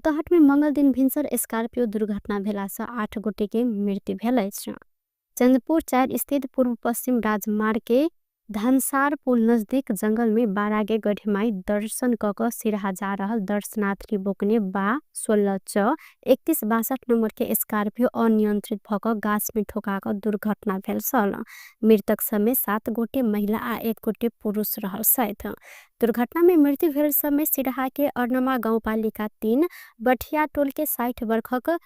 रौतहट में मंगल दिन भिनसर स्कॉर्पियो दुर्घटना भेला से 8 गोटे के मृत्यु भेल अछि। चंदपुर 4 स्थित पूर्व पश्चिम राजमार्ग के धनसार पुल नजदीक जंगल में बारागे गढ़ीमाई दर्शन कक सिरहा जा रहल दर्शनार्थी बोकने बा 16 च 3162 नंबर के स्कॉर्पियो अनियंत्रित भक गाछ में ठोकाक दुर्घटना भेल सल। मृतक समेत 7 गोटे महिला आ 1 गोटे पुरुष रहल सैथ। दुर्घटना में मृत्यु भेल समय सिरहा के अर्नमा गाउँपालिका 3 बठिया टोल के 60 वर्षक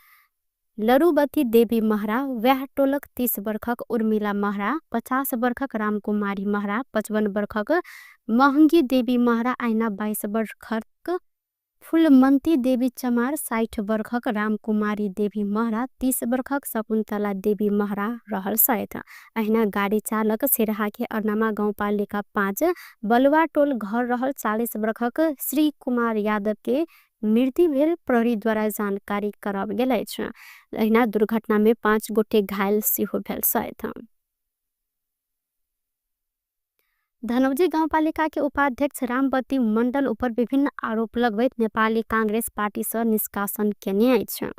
लरुबती देवी महरा, व्याह टोलक 30 वर्षक उर्मिला महरा, 50 वर्षक रामकुमारी महरा, 55 वर्षक महंगी देवी महरा, आइना 22 वर्षक फुलमंती देवी चमार, 60 वर्षक रामकुमारी देवी महरा, 30 वर्षक शकुन्तला देवी महरा रहल सैथ। अहिना गाड़ी चालक सिरहा के अर्नमा गाउँपालिका 5 बलुआ टोल घर रहल 40 वर्षक श्री कुमार यादव के मृत्यु भेल प्रहरी द्वारा जानकारी कराब गेल अछि। अहिना दुर्घटना में 5 गोटे घायल सेहो भेल सैथ। धनौजी गाउँपालिका के उपाध्यक्ष रामवती मण्डल ऊपर विभिन्न आरोप लगबैत नेपाली कांग्रेस पार्टी से निष्कासन केने अछि।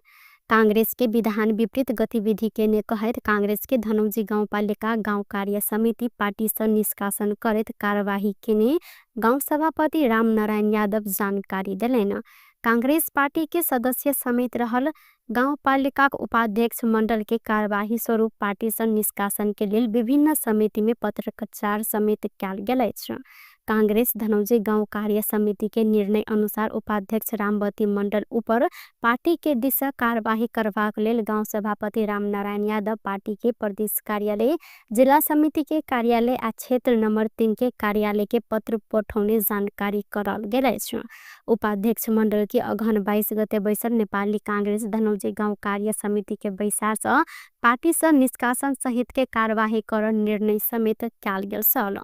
कांग्रेस के विधान विपरीत गतिविधि केने कहैत कांग्रेस के धनौजी गाउँपालिका गाउँ कार्य समिति पार्टी से निष्कासन करैत कार्यवाही केने गाउँ सभापति रामनारायण यादव जानकारी देलैन। कांग्रेस पार्टी के सदस्य समेत रहल गाउँपालिका उपाध्यक्ष मंडल के कार्यवाही स्वरूप पार्टी से निष्कासन के लिए विभिन्न समिति में पत्रचार समेत कयल गेल अछि। कांग्रेस धनौजी गाउँ कार्य समिति के निर्णय अनुसार उपाध्यक्ष रामवती मण्डल ऊपर पार्टी के दिशा कार्यवाही करबाक लेल गाउँ सभापति रामनारायण यादव पार्टी के प्रदेश कार्यालय, जिला समिति के कार्यालय आ क्षेत्र नंबर 3 के कार्यालय के पत्र पठौने जानकारी करल गेल अछि। उपाध्यक्ष मंडल की अगहन 22 गते बैसल नेपाली कांग्रेस धनौजी गाउँ कार्य समिति के बैसार से पार्टी से निष्कासन सहित के कार्यवाही कर निर्णय समेत कयल गेल सल।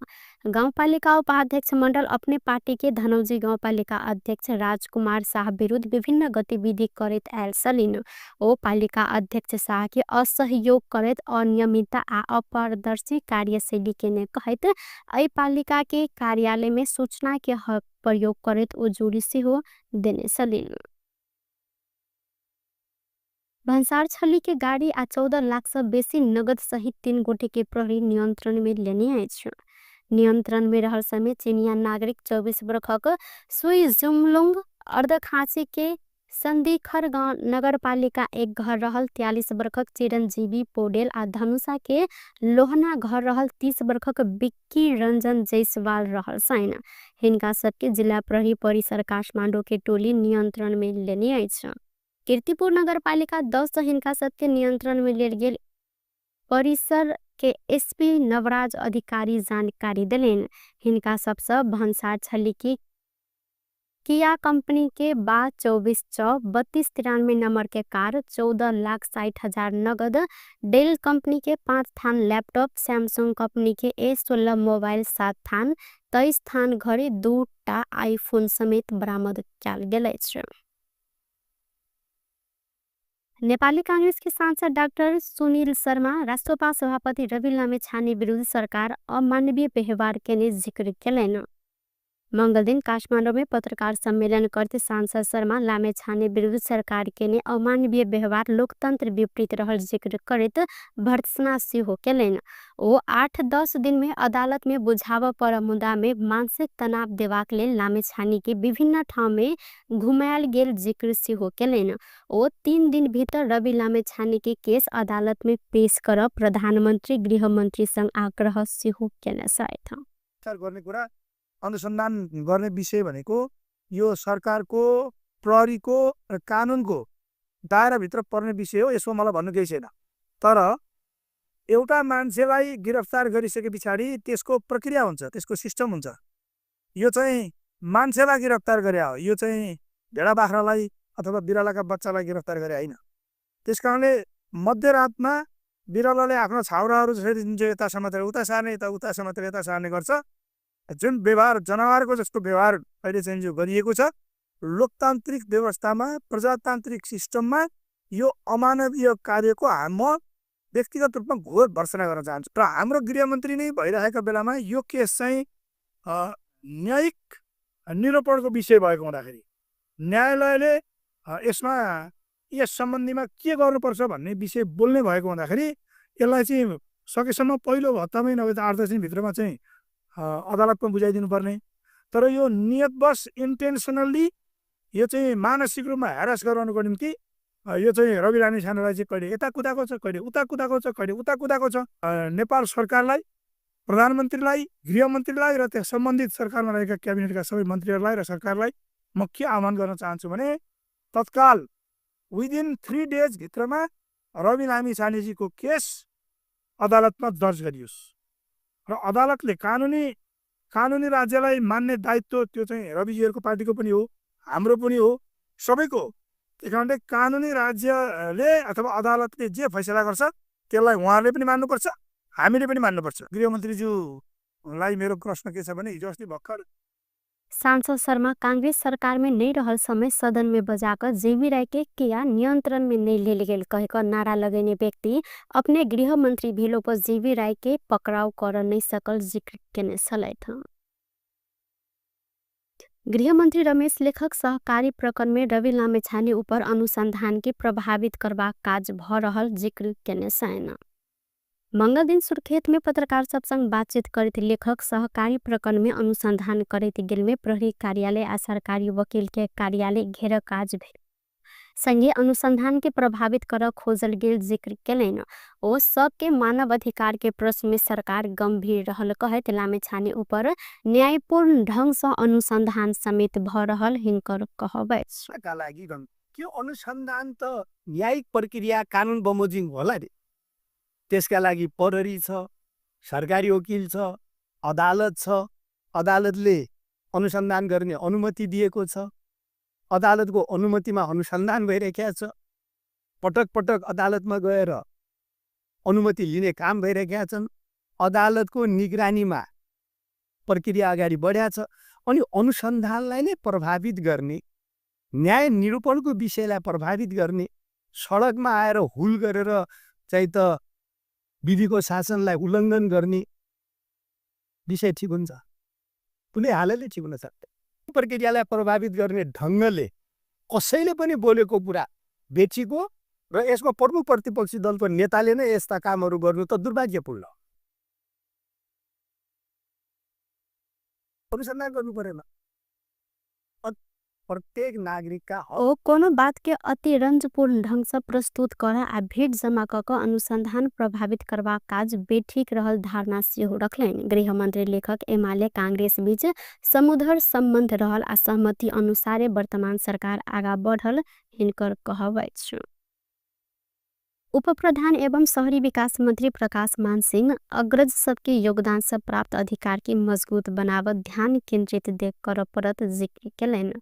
गाउँपालिका उपाध्यक्ष मंडल अपने पार्टी के धनौजी गाउँपालिका अध्यक्ष राजकुमार शाह विरुद्ध विभिन्न गतिविधि करैत आयल छलिन। ओ पालिका अध्यक्ष शाह के असहयोग करैत अनियमितता आ अपारदर्शी कार्यशैली केने कहैत एहि पालिका के कार्यालय में सूचना के हक प्रयोग करैत ओ जोड़ी सेहो देने छलिन। भन्सार छली के गाड़ी आ 14 लाख से बेसी नगद सहित 3 गोटे के प्रहरी नियंत्रण में लेने अछि। नियंत्रण में रहल समय चीनिया नागरिक 24 वर्षक सुई जुमलुंग अर्धखांची के संदीखर नगर पालिका 1 घर रहल 43 वर्षक चिरंजीवी पौडेल आ धनुषा के लोहना घर रहल 30 वर्षक बिक्की रंजन जयसवाल रहल सैन। हिनका सबके जिला प्रहरी परिसर काठमांडू के टोली नियंत्रण में लेने अछि। कीर्तिपुर नगर पालिका 10 हिनका सबके नियंत्रण में लेल गेल परिसर के एसपी नवराज अधिकारी जानकारी दिलेन। हिनका सबसे भन्सार छली की किया कंपनी के 24 च 3293 नंबर के कार, 14,60,000 नगद, डेल कंपनी के 5 थान लैपटॉप, सैमसंग कंपनी के A16 मोबाइल 7 थान, 23 थान घड़ी, 2 टा आईफोन समेत बरामद कयल गेल अछि। नेपाली कांग्रेस के सांसद डाक्टर सुनील शर्मा राष्ट्रपा सभापति रवि लामेछाने विरुद्ध सरकार अमानवीय व्यवहार केने जिक्र केलैन। मंगल दिन काठमांडू में पत्रकार सम्मेलन करते सांसद शर्मा लामेछाने विरुद्ध सरकार केने अमानवीय व्यवहार लोकतंत्र विपरीत रहल जिक्र करैत भर्त्सना सेहो केलैन। ओ 8-10 दिन में अदालत में बुझाव पर मुद्दा में मानसिक तनाव देवाक लेल लामेछाने के विभिन्न ठाउँ में घुमायल गेल जिक्र सेहो केलैन। ओ 3 दिन भीतर रवि लामेछाने के केस अदालत में पेश कर प्रधानमंत्री गृहमंत्री संग आग्रह सेहो केने सैथ। अनुसन्धान गर्ने विषय भनेको यो सरकारको प्रहरीको र कानुनको दायराभित्र पर्ने विषय हो। यसो मलाई भन्नु केही छैन। तर एउटा मान्छेलाई गिरफ्तार गरिसके पछाडि त्यसको प्रक्रिया हुन्छ, त्यसको सिस्टम हुन्छ। यो चाहिँ मान्छेलाई गिरफ्तार गरे हो, यो चाहिँ भेडा बाख्रालाई अथवा बिरालाका बच्चालाई गिरफ्तार गरे होइन। त्यसकारणले मध्यरातमा बिरालाले आफ्नो छाउराहरू जसरी यता समातेर उता सार्ने, उता समातेर यता सार्ने गर्छ, जुन व्यवहार जनावरको जस्तो व्यवहार अहिले चाहिँ जो गरिएको छ, लोकतान्त्रिक व्यवस्थामा प्रजातान्त्रिक सिस्टममा यो अमानवीय कार्यको म व्यक्तिगत रूपमा घोर भर्त्सना गर्न चाहन्छु। र हाम्रो गृहमन्त्री नै भइरहेका बेलामा यो केस चाहिँ न्यायिक निरूपणको विषय भएको हुँदाखेरि न्यायालयले यसमा यस सम्बन्धीमा के गर्नुपर्छ भन्ने विषय बोल्ने भएको हुँदाखेरि यसलाई चाहिँ सकेसम्म पहिलो हप्तामै नभए त 8-10 दिनभित्रमा चाहिँ अदालतमा बुझाइदिनु पर्ने। तर यो नियतवश इन्टेन्सनल्ली यो चाहिँ मानसिक रूपमा ह्यारास गराउनुको निम्ति यो चाहिँ रवि लामिछानेलाई चाहिँ कहिले यता कुदाएको छ, कहिले उता कुदाएको छ, कहिले उता कुदाएको छ। नेपाल सरकारलाई, प्रधानमन्त्रीलाई, गृहमन्त्रीलाई र त्यस सम्बन्धित सरकारमा रहेका क्याबिनेटका सबै मन्त्रीहरूलाई र सरकारलाई म के आह्वान गर्न चाहन्छु भने तत्काल विदिन 3 days भित्रमा रवि लामिछानेजीको केस अदालतमा दर्ज गरियोस् र अदालतले कानुनी राज्यलाई मान्ने दायित्व त्यो चाहिँ रविजीहरूको पार्टीको पनि हो, हाम्रो पनि हो, सबैको। त्यही कारणले कानुनी राज्यले अथवा अदालतले जे फैसला गर्छ त्यसलाई उहाँहरूले पनि मान्नुपर्छ, हामीले पनि मान्नुपर्छ। गृहमन्त्रीज्यूलाई मेरो प्रश्न के छ भने हिजो अस्ति भर्खर सांसद शर्मा कांग्रेस सरकार में नहीं रहल समय सदन में बजाकर जेवी राय के किया नियंत्रण में नहीं ले गेल कहकर नारा लगेने व्यक्ति अपने गृह मंत्री भेलो पर जेवी राय के पकड़ाव कर नहीं सकल जिक्र केने सलैथ। गृह मंत्री रमेश लेखक सहकारी प्रकरण में रवि लामिछाने ऊपर अनुसंधान के प्रभावित करवा काज भ रहल जिक्र केने सैन। मंगल दिन सुर्खेत में पत्रकार संग बातचीत करते लेखक सहकारी प्रकरण में अनुसंधान करते गेल में प्रहरी कार्यालय आ सरकारी वकील के कार्यालय घेर काज भेल संगे अनुसंधान के प्रभावित कर खोजल गेल जिक्र केलन। ओ सबके मानव अधिकार के प्रश्न में सरकार गंभीर रहल कहत लामिछाने ऊपर न्यायपूर्ण ढंग से अनुसंधान समेत भ रहल हिनकर कहबै का लागि के अनुसन्धान त न्यायिक प्रक्रिया कानुन बमोजिम होला रे। त्यसका लागि प्रहरी छ, सरकारी वकिल छ, अदालत छ, अदालतले अनुसन्धान गर्ने अनुमति दिएको छ, अदालतको अनुमतिमा अनुसन्धान भइरहेको छ, पटक पटक अदालतमा गएर अनुमति लिने काम भइरहेका छन्, अदालतको निगरानीमा प्रक्रिया अगाडि बढ्या छ। अनि अनुसन्धानलाई नै प्रभावित गर्ने, न्याय निरूपणको विषयलाई प्रभावित गर्ने, सडकमा आएर हुल गरेर चाहिँ त विधिको शासनलाई उल्लङ्घन गर्ने विषय ठिक हुन्छ? कुनै हालतले ठिक हुन सक्दैन। प्रक्रियालाई प्रभावित गर्ने ढङ्गले कसैले पनि बोलेको कुरा बेचीको र यसको प्रमुख प्रतिपक्षी दलको नेताले नै यस्ता कामहरू गर्नु त दुर्भाग्यपूर्ण। अनुसन्धान गर्नु परेन। प्रत्येक नागरिक का ओ कोनो बात के अति रंजपूर्ण ढंग से प्रस्तुत करा आ भीड़ जमा क अनुसंधान प्रभावित करवा काज बेठीक रहल धारणा सेहो रखलैन। गृह मंत्री लेखक एमाले कांग्रेस बीच समुद्र संबंध रहल आ सहमति अनुसारे वर्तमान सरकार आगा बढ़ल हिनकर कहबै छ। उप प्रधान एवं शहरी विकास मंत्री प्रकाश मान सिंह अग्रज सबके योगदान से प्राप्त अधिकार की मजबूत बनावत ध्यान केंद्रित देख कर परत जिक्र केलन।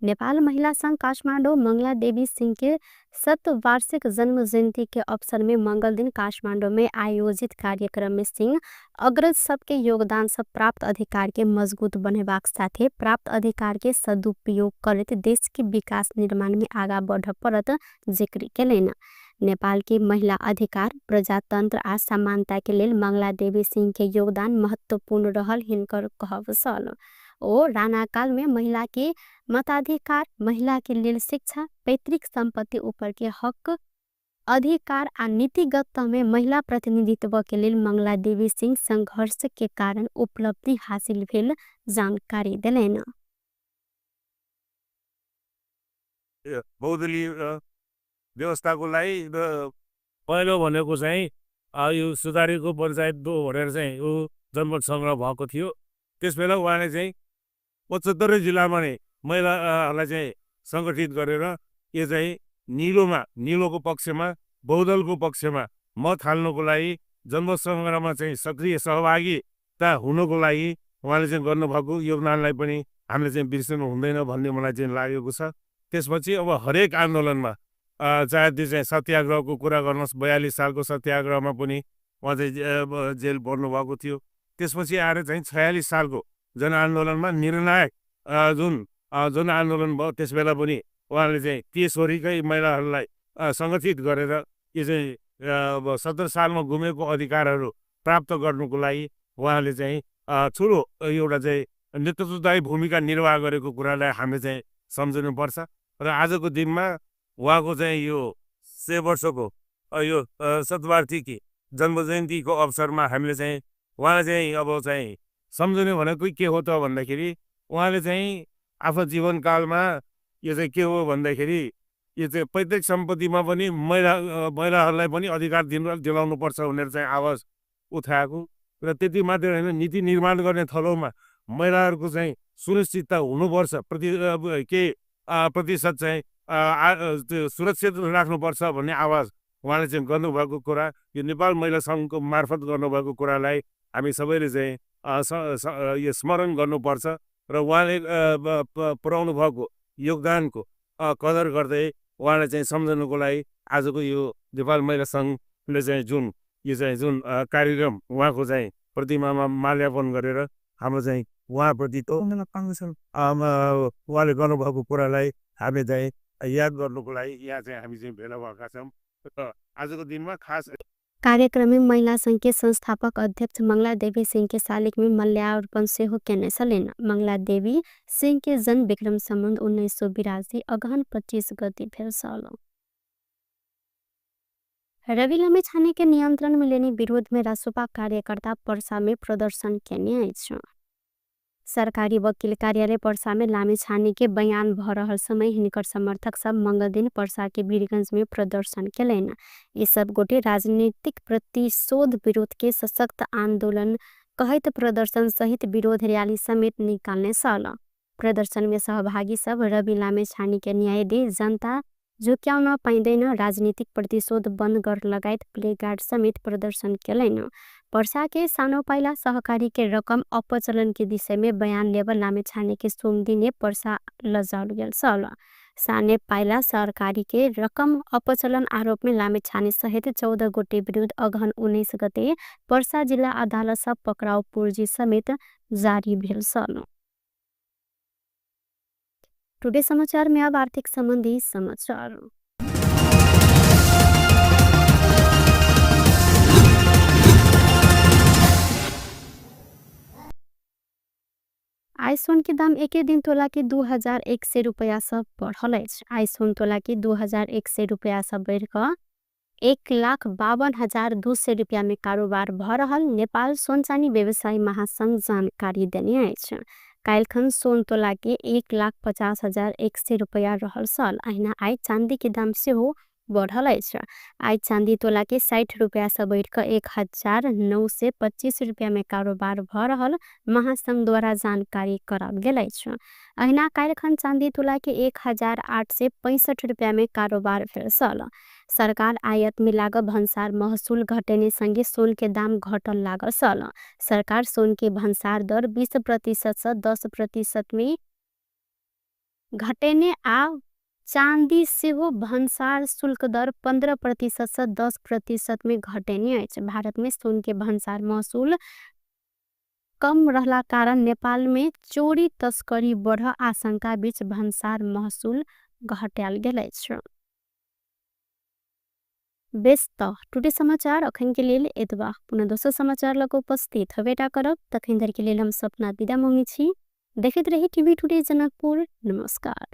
नेपाल महिला संघ काठमाडौँ मंगला देवी सिंह के 7 वार्षिक जन्म जयंती के अवसर में मंगल दिन काठमाडौँ में आयोजित कार्यक्रम में सिंह अग्रज सबके योगदान से प्राप्त अधिकार के मजबूत बनेबाक साथे प्राप्त अधिकार के सदुपयोग करते देश के विकास निर्माण में आगा बढ़ परत जिक्र केलन। नेपाल के महिला अधिकार, प्रजातंत्र आ समानता के लेल मंगला देवी सिंह के योगदान महत्वपूर्ण रहल हिनकर कहब सल। ओ राणा काल में महिला के मताधिकार, महिला के लेल शिक्षा, पैतृक संपत्ति ऊपर के हक अधिकार आ नीतिगत में महिला प्रतिनिधित्व के लेल मंगला देवी सिंह संघर्ष के कारण उपलब्धि हासिल भेल जानकारी दिलेन। बहुदलीय व्यवस्थाको लागि पहिलो भनेको चाहिँ यो सुधारेको पञ्चायत भनेर चाहिँ यो जनमत सङ्ग्रह भएको थियो। त्यसबेला उहाँले चाहिँ 75 जिल्लामा नै महिलाहरूलाई चाहिँ सङ्गठित गरेर यो चाहिँ निलोको पक्षमा, बहुदलको पक्षमा मत हाल्नको लागि, जनमत सङ्ग्रहमा चाहिँ सक्रिय सहभागिता हुनको लागि उहाँले चाहिँ गर्नुभएको योगदानलाई पनि हामीले चाहिँ बिर्सनु हुँदैन भन्ने मलाई चाहिँ लागेको छ। त्यसपछि अब हरेक आन्दोलनमा चाहे त्यो चाहिँ सत्याग्रहको कुरा गर्नुहोस्, 42 सालको सत्याग्रहमा पनि उहाँ चाहिँ जेल पर्नुभएको थियो। त्यसपछि आएर चाहिँ 46 सालको जनआन्दोलनमा निर्णायक जुन आन्दोलन भयो त्यसबेला पनि उहाँले चाहिँ त्यसवरिकै महिलाहरूलाई सङ्गठित गरेर यो चाहिँ 70 सालमा गुमेको अधिकारहरू प्राप्त गर्नुको लागि उहाँले चाहिँ ठुलो एउटा चाहिँ नेतृत्वदायी भूमिका निर्वाह गरेको कुरालाई हामीले चाहिँ सम्झनुपर्छ। र आजको दिनमा उहाँको चाहिँ यो 100 वर्षको यो शतवार्षिकी जन्मजयन्तीको अवसरमा हामीले चाहिँ उहाँलाई चाहिँ अब चाहिँ सम्झने भनेको के हो त भन्दाखेरि उहाँले चाहिँ आफ्नो जीवनकालमा यो चाहिँ के हो भन्दाखेरि यो चाहिँ पैतृक सम्पत्तिमा पनि महिलाहरूलाई पनि अधिकार दिलाउनुपर्छ भनेर चाहिँ आवाज उठाएको र त्यति मात्रै होइन नीति निर्माण गर्ने थलोमा महिलाहरूको चाहिँ सुनिश्चितता हुनुपर्छ प्रतिशत चाहिँ त्यो सुरक्षित राख्नुपर्छ भन्ने आवाज उहाँले चाहिँ गर्नुभएको कुरा यो नेपाल महिला सङ्घको मार्फत गर्नुभएको कुरालाई हामी सबैले चाहिँ यो स्मरण गर्नुपर्छ र उहाँले पुर्याउनु भएको योगदानको कदर गर्दै उहाँलाई चाहिँ सम्झनुको लागि आजको यो नेपाल महिला सङ्घले चाहिँ जुन कार्यक्रम उहाँको चाहिँ प्रतिमामा माल्यार्पण गरेर हाम्रो चाहिँ उहाँप्रति उहाँले गर्नुभएको कुरालाई हामी चाहिँ याद गर्नुको लागि यहाँ चाहिँ हामी चाहिँ भेला भएका छौँ र आजको दिनमा खास कार्यक्रम में महिला संघ के संस्थापक अध्यक्ष मंगला देवी सिंह के शालिक में मल्यार्पण से हो कहने सलेन मंगला देवी सिंह के जन्म विक्रम संबंध 1982 अगहन 25 गति फेर साल रवि लामे छाने के नियंत्रण में लेने विरोध में रासोपा कार्यकर्ता पर्सा में प्रदर्शन केने छ सरकारी वकील कार्यालय पर्सा में लामे छाने के बयान भ रहल समय हिनकर समर्थक सब मंगल दिन पर्सा के वीरगंज में प्रदर्शन केलन। ये सब गोटे राजनीतिक प्रतिशोध विरोध के सशक्त आंदोलन कहत प्रदर्शन सहित विरोध रैली समेत निकालने सल। प्रदर्शन में सहभागी सब रवि लामे छाने के न्याय दे जनता झुक्याउन पाइँदैन राजनीतिक प्रतिशोध बन्द कर लगायत प्लेकार्ड समेत प्रदर्शन केलन। पर्सा के सानो पाइला सहकारी के रकम अपचलन के विषय में बयान लेबर लामे छाने के सोमदिने पर्सा लजाउल गेल सल। साने पाइला सरकारी के रकम अपचलन आरोप में लामे छाने सहित 14 गोटे विरुद्ध अगहन 19 गते पर्सा जिला अदालत सब पकड़ाउ पूर्जी समेत जारी भेल सल। टुडे समाचार में अब आर्थिक संबंधी समाचार। आइसोन के दाम एक दिन तोला के 2100 रुपया सब बढ़ल अछि। आइसोन तोला के 2100 रुपया सब बढ़ क 1,52,200 रुपया में कारोबार भ रहल नेपाल सोनचानी व्यवसायी महासंघ जानकारी देने अछि। काल्खन सोन तोला के 1,50,100 रुपया रहल सल। अहिना आई चांदी के दाम से हो बढ़ल अछि। आई चांदी तोला के 60 रुपया से बढ़ क 1,925 रुपया में कारोबार भ रहल महासंघ द्वारा जानकारी कराल गेल अछि। अहिना काल्खन चांदी तोला के 1,865 रुपया में कारोबार भेल सल। सरकार आयात में लागल भंसार महसूल घटेने संगे सोन के दाम घटल लागल सल। सरकार सोन के भंसार दर 20% से 10% में घटेने आ चांदी से हो भंसार शुल्क दर 15% से 10% में घटेने अछि। भारत में सोन के भंसार महसूल कम रहला कारण नेपाल में चोरी तस्करी बढ़ आशंका बीच भंसार महसूल घटाल गेल अछि। बेस्त टुडे समाचार अखन के लिए एतबा पुनः दोसर समाचार लग उपस्थित हवेटा करब तखन धर के लिए हम सपना विदा मांगी छी। देखते रही टीवी टुडे जनकपुर। नमस्कार।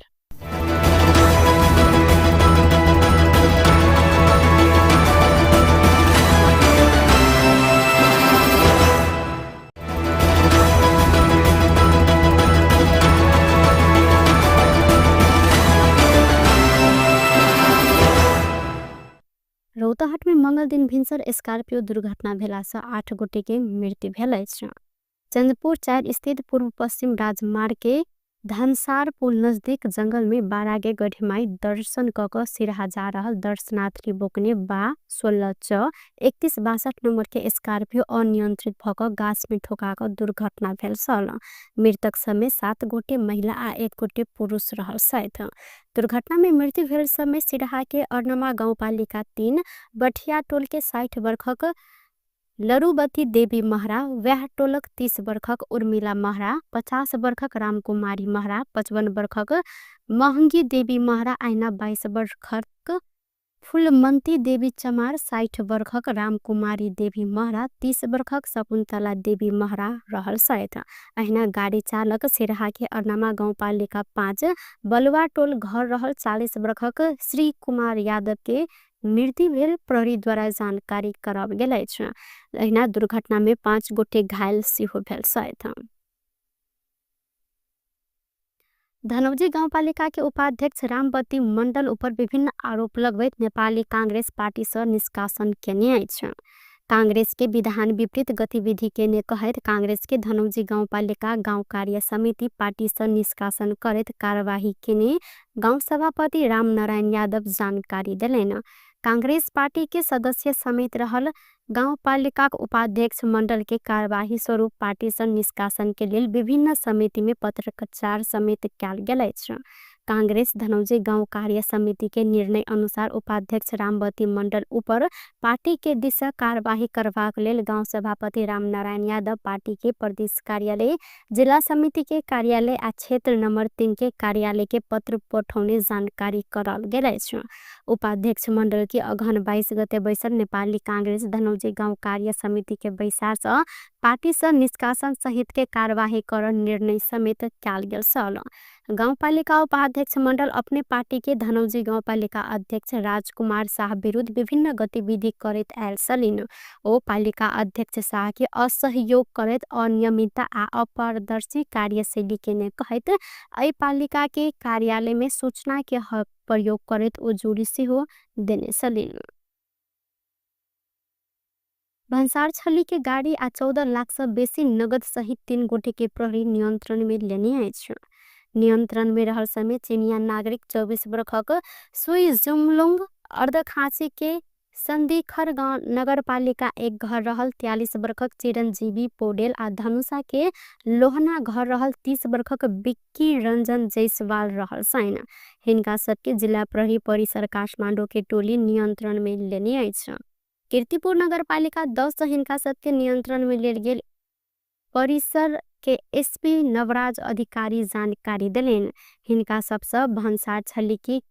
रौतहट में मंगल दिन भिनसर स्कॉर्पियो दुर्घटना भेला से 8 गोटे के मृत्यु भेल अछि। चंदपुर 4 स्थित पूर्व पश्चिम राजमार्ग के धनसार पुल नजदीक जंगल में बारागे गढ़ीमाई दर्शन कक सिरहा जा रहल दर्शनार्थी बोकने बा 16 च 3162 नंबर के स्कॉर्पियो अनियंत्रित भक गाछ में ठोका क दुर्घटना भेल सल। मृतक समेत 7 गोटे महिला आ 1 गोटे पुरुष रहल सहित। दुर्घटना में मृत्यु भेल समय सिरहा के अर्नमा गाउँपालिका 3 बठिया टोल के 60 वर्षक लरुबती देवी महरा, व्याह टोलक 30 वर्षक उर्मिला महरा, 50 वर्षक रामकुमारी महरा, 55 वर्षक महंगी देवी महरा, आइना 22 वर्षक फुलमन्ती देवी चमार 60 वर्षक रामकुमारी देवी महरा 30 वर्षक शकुन्तला देवी महरा रहल सहित अहिना गाडी चालक सिराहाके अर्नामा गाउँपालिका 5 बलुवाटोल घर रहल 40 वर्षक श्री कुमार यादव के मृत्यु भेल प्रहरीद्वारा जानकारी कराओल गेल अछि। अहिना दुर्घटना में 5 गोटे घायल सेहो भेल सहित धनौजी गाउँपालिका के उपाध्यक्ष रामबती मण्डल उपर विभिन्न आरोप लगबैत नेपाली कांग्रेस पार्टी से निष्कासन केने अछि। कांग्रेस के विधान विपरीत गतिविधि केने कहैत कांग्रेस के धनौजी गाउँपालिका गाउँ कार्य समिति पार्टी से निष्कासन करैत कार्यवाही केने गाउँ सभापति रामनारायण यादव जानकारी देलैन। कांग्रेस पार्टी के सदस्य समेत रहल गाउँपालिका उपाध्यक्ष मण्डल के कार्यवाही स्वरूप पार्टी से निष्कासन के लिए विभिन्न समिति में पत्रचार समेत कयल गेल अछि। कांग्रेस धनौजी गाउँ कार्य समिति के निर्णय अनुसार उपाध्यक्ष रामबती मण्डल ऊपर पार्टी के दिशा कार्यवाही करबाक लेल गाउँ सभापति रामनारायण यादव पार्टी के प्रदेश कार्यालय जिला समिति के कार्यालय आ क्षेत्र नंबर 3 के कार्यालय के पत्र पठाउने जानकारी कराल गेल अछि। उपाध्यक्ष मण्डल की अगहन 22 गते बैसल नेपाली कांग्रेस धनौजी गाउँ कार्य समिति के बैसार से पार्टी से निष्कासन सहित के कार्यवाही कर निर्णय समेत कयल गेल छल। गाउँपालिका उपाध्यक्ष मण्डल अपने पार्टी के धनौजी गाउँपालिका अध्यक्ष राजकुमार शाह विरुद्ध विभिन्न गतिविधि करैत आयल छलिन्। ओ पालिका अध्यक्ष शाह के असहयोग करैत अनियमितता आ अपारदर्शी कार्यशैली केने कहैत एहि पालिका के कार्यालय में सूचना के प्रयोग करैत ओ जोड़ी सेहो देने छलिन्। भन्सार छली के गाड़ी आ 14 लाख से बेसी नगद सहित 3 गोटे के प्रहरी नियंत्रण में लेने अछि। नियंत्रण में रहल समय चीनिया नागरिक 24 वर्षक सुई जुमलुंग अर्धखांची के संदीखर गाँव नगरपालिका 1 घर रहल 43 वर्षक चिरंजीवी पौडेल आ धनुषा के लोहना घर रहल 30 वर्षक बिक्की रंजन जयसवाल रहल सैन। हिनका सबके जिला प्रहरी परिसर काठमाडौँ के टोली नियंत्रण में लेने अछि। कीर्तिपुर नगरपालिका 10 हिनका सबके नियंत्रण में लेल गेल परिसर के एसपी नवराज अधिकारी जानकारी दिलेन। हिनका सबसे भन्सार छली की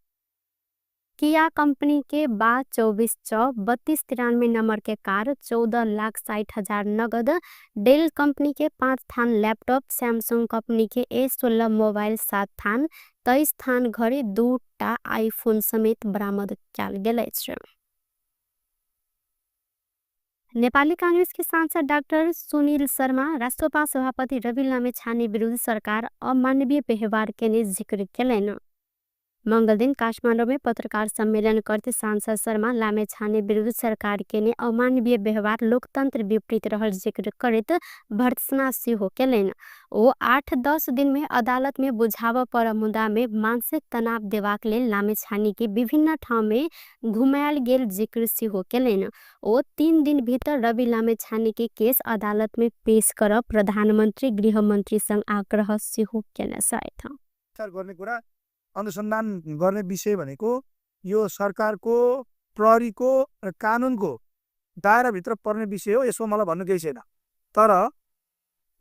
किया कंपनी के 24/3293 नंबर के कार 14,60,000 नगद, डेल कंपनी के 5 थान लैपटॉप, सैमसंग कंपनी के A16 मोबाइल 7 थान, 23 थान घड़ी, 2टा आईफोन समेत बरामद कयल गेल अछि। नेपाली कांग्रेस के सांसद डाक्टर सुनील शर्मा राष्ट्रपा सभापति रवि लामेछाने विरुद्ध सरकार अमानवीय व्यवहार केने जिक्र केलैन। मंगल दिन काठमाडौँ में पत्रकार सम्मेलन करते सांसद शर्मा लामेछाने विरुद्ध सरकार केने अमानवीय व्यवहार लोकतंत्र विपरीत रहल जिक्र करैत भर्त्सना सेहो केलैन। ओ 8-10 दिन में अदालत में बुझाव पर मुद्दा में मानसिक तनाव देबाक लेल लामेछाने के विभिन्न ठाउँ में घुमायल गेल जिक्र सेहो केलैन। ओ 3 दिन भीतर रवि लामेछाने के केस अदालत में पेश कर प्रधानमन्त्री गृहमन्त्री संग आग्रह सेहो केने छथि। अनुसन्धान गर्ने विषय भनेको यो सरकारको प्रहरीको र कानुनको दायराभित्र पर्ने विषय हो। यसो मलाई भन्नु केही छैन। तर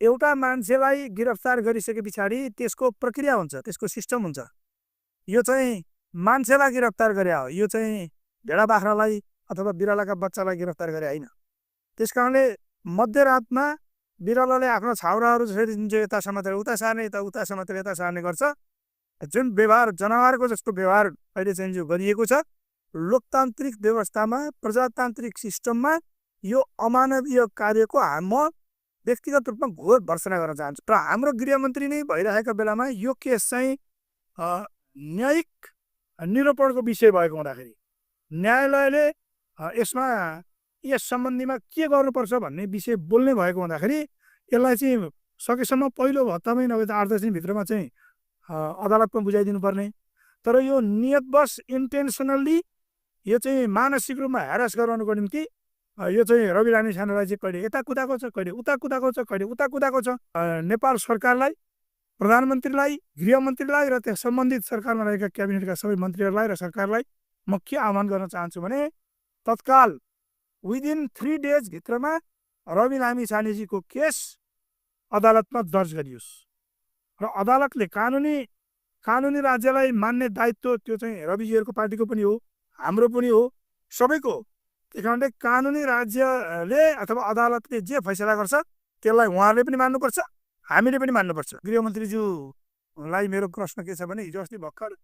एउटा मान्छेलाई गिरफ्तार गरिसके पछाडि त्यसको प्रक्रिया हुन्छ, त्यसको सिस्टम हुन्छ। यो चाहिँ मान्छेलाई गिरफ्तार गरे हो, यो चाहिँ भेडा बाख्रालाई अथवा बिरालाका बच्चालाई गिरफ्तार गरे होइन। त्यसकारणले मध्यरातमा बिरालाले आफ्नो छाउराहरू यता समातेर उता सार्ने, उता समातेर यता सार्ने गर्छ। जुन व्यवहार जनावरको जस्तो व्यवहार अहिले चाहिँ जो गरिएको छ, लोकतान्त्रिक व्यवस्थामा प्रजातान्त्रिक सिस्टममा यो अमानवीय कार्यको म व्यक्तिगत रूपमा घोर भर्त्सना गर्न चाहन्छु। र हाम्रो गृहमन्त्री नै भइरहेको बेलामा यो केस चाहिँ न्यायिक निरूपणको विषय भएको हुँदाखेरि न्यायालयले यसमा यस सम्बन्धीमा के गर्नुपर्छ भन्ने विषय बोल्ने भएको हुँदाखेरि यसलाई चाहिँ सकेसम्म पहिलो हप्तामै नभए 8-10 दिनभित्रमा चाहिँ अदालतमा बुझाइदिनु पर्ने। तर यो नियतवश इन्टेन्सनल्ली यो चाहिँ मानसिक रूपमा ह्यारास गराउनुको निम्ति यो चाहिँ रवि लामेछानेलाई चाहिँ कहिले यता कुदाको छ, कहिले उता कुदाको छ, कहिले उता कुदाको छ। नेपाल सरकारलाई, प्रधानमन्त्रीलाई, गृहमन्त्रीलाई र त्यस सम्बन्धित सरकारमा रहेका क्याबिनेटका सबै मन्त्रीहरूलाई र सरकारलाई म के आह्वान गर्न चाहन्छु भने तत्काल विदिन 3 डेज भित्रमा रवि लामेछानेजीको केस अदालतमा दर्ज गरियोस् र अदालतले कानुनी राज्यलाई मान्ने दायित्व त्यो चाहिँ रविजीहरूको पार्टीको पनि हो, हाम्रो पनि हो, सबैको हो। त्यही कारणले कानुनी राज्यले अथवा अदालतले जे फैसला गर्छ त्यसलाई उहाँहरूले पनि मान्नुपर्छ, हामीले पनि मान्नुपर्छ। गृहमन्त्रीज्यूलाई मेरो प्रश्न के छ भने हिजो अस्ति भर्खर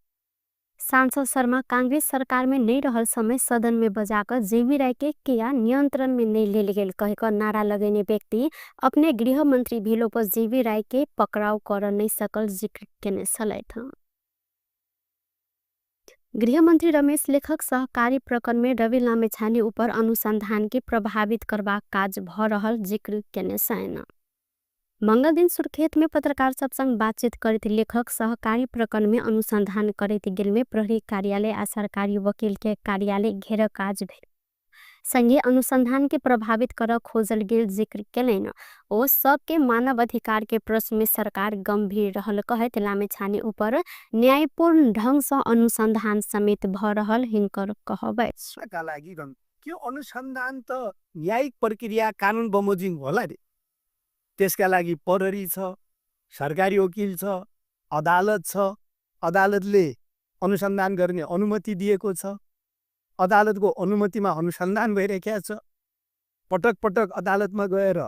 सांसद शर्मा कांग्रेस सरकार में नहीं रहल समय सदन में बजाकर जेबी राय के किया नियंत्रण में नहीं ले गेल कहकर नारा लगेने व्यक्ति अपने गृह मंत्री भेलो पर जेबी राय के पकड़ाव कर नहीं सकल जिक्र केने छलैथ। गृहमंत्री रमेश लेखक सहकारी प्रकरण में रवि लामेछाने ऊपर अनुसंधान के प्रभावित करवा काज भ रहल जिक्र केने छैन। मंगल दिन सुर्खेत में पत्रकार सब संग बातचीत करते लेखक सहकारी प्रकरण में अनुसंधान करते गेल में प्रहरी कार्यालय आ सरकारी वकील के कार्यालय घेर काज भेल संगे अनुसंधान के प्रभावित कर खोजल गेल जिक्र केलैन। ओ सबके मानव अधिकार के प्रश्न में सरकार गंभीर रहल कहत लामेछाने ऊपर न्यायपूर्ण ढंग से अनुसंधान समेत भ रहल हिनकर कहबै का लागि के अनुसन्धान त न्यायिक प्रक्रिया कानुन बमोजिम होला रे। त्यसका लागि प्रहरी छ, सरकारी वकिल छ, अदालत छ, अदालतले अनुसन्धान गर्ने अनुमति दिएको छ, अदालतको अनुमतिमा अनुसन्धान भइरहेको छ, पटक पटक अदालतमा गएर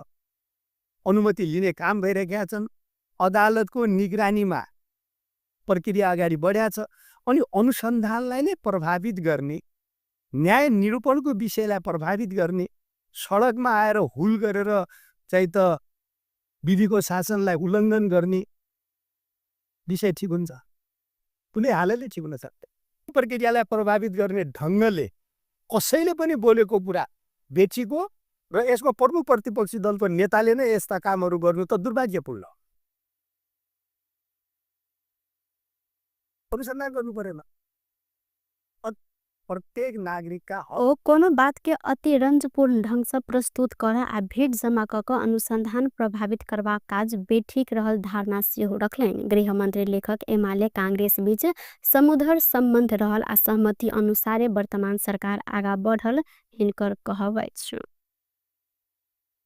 अनुमति लिने काम भइरहेका छन्, अदालतको निगरानीमा प्रक्रिया अगाडि बढ्या छ। अनि अनुसन्धानलाई नै प्रभावित गर्ने, न्याय निरूपणको विषयलाई प्रभावित गर्ने, सडकमा आएर हुल गरेर चाहिँ त विधिको शासनलाई उल्लङ्घन गर्ने विषय ठिक हुन्छ? कुनै हालैले ठिक हुन सक्दैन। प्रक्रियालाई प्रभावित गर्ने ढङ्गले कसैले पनि बोलेको कुरा बेचीको र यसको प्रमुख प्रतिपक्षी दलको नेताले नै यस्ता कामहरू गर्नु त दुर्भाग्यपूर्ण। अनुसन्धान गर्नु परेन। प्रत्येक नागरिक का ओ कोनो बात के अति रंजपूर्ण ढंग से प्रस्तुत कर आ भीड़ जमा क अनुसंधान प्रभावित करवा काज बेठीक रहल धारणा सेहो रखलैन। गृहमंत्री लेखक एमाले कांग्रेस बीच समुद्र संबंध रहल आ सहमति अनुसारे वर्तमान सरकार आगा बढ़ल हिनकर कहबै छ।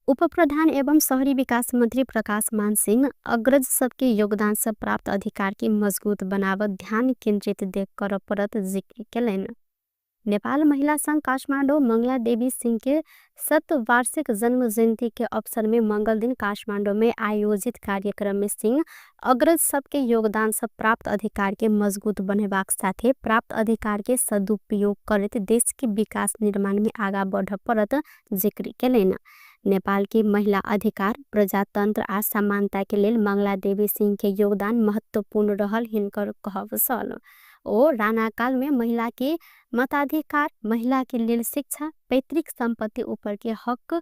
उप प्रधान एवं शहरी विकास मंत्री प्रकाश मान सिंह अग्रज सबके योगदान से प्राप्त अधिकार के मजबूत बनावत ध्यान केंद्रित देख कर परत जिक्र केलैन। नेपाल महिला संघ काठमाडौँ मंगला देवी सिंह के 7 वार्षिक जन्म जयंती के अवसर में मंगल दिन काठमाडौँ में आयोजित कार्यक्रम में सिंह अग्रज सबके योगदान से प्राप्त अधिकार के मजबूत बनेबाक साथे प्राप्त अधिकार के सदुपयोग करत देश के विकास निर्माण में आगा बढ़ परत जिक्र केलैन। नेपाल की महिला अधिकार, प्रजातंत्र आ समानता के लेल मंगला देवी सिंह के योगदान महत्वपूर्ण रहल हिनकर कहब छल। ओ राणा काल में महिला के मताधिकार, महिला के लेल शिक्षा, पैतृक संपत्ति ऊपर के हक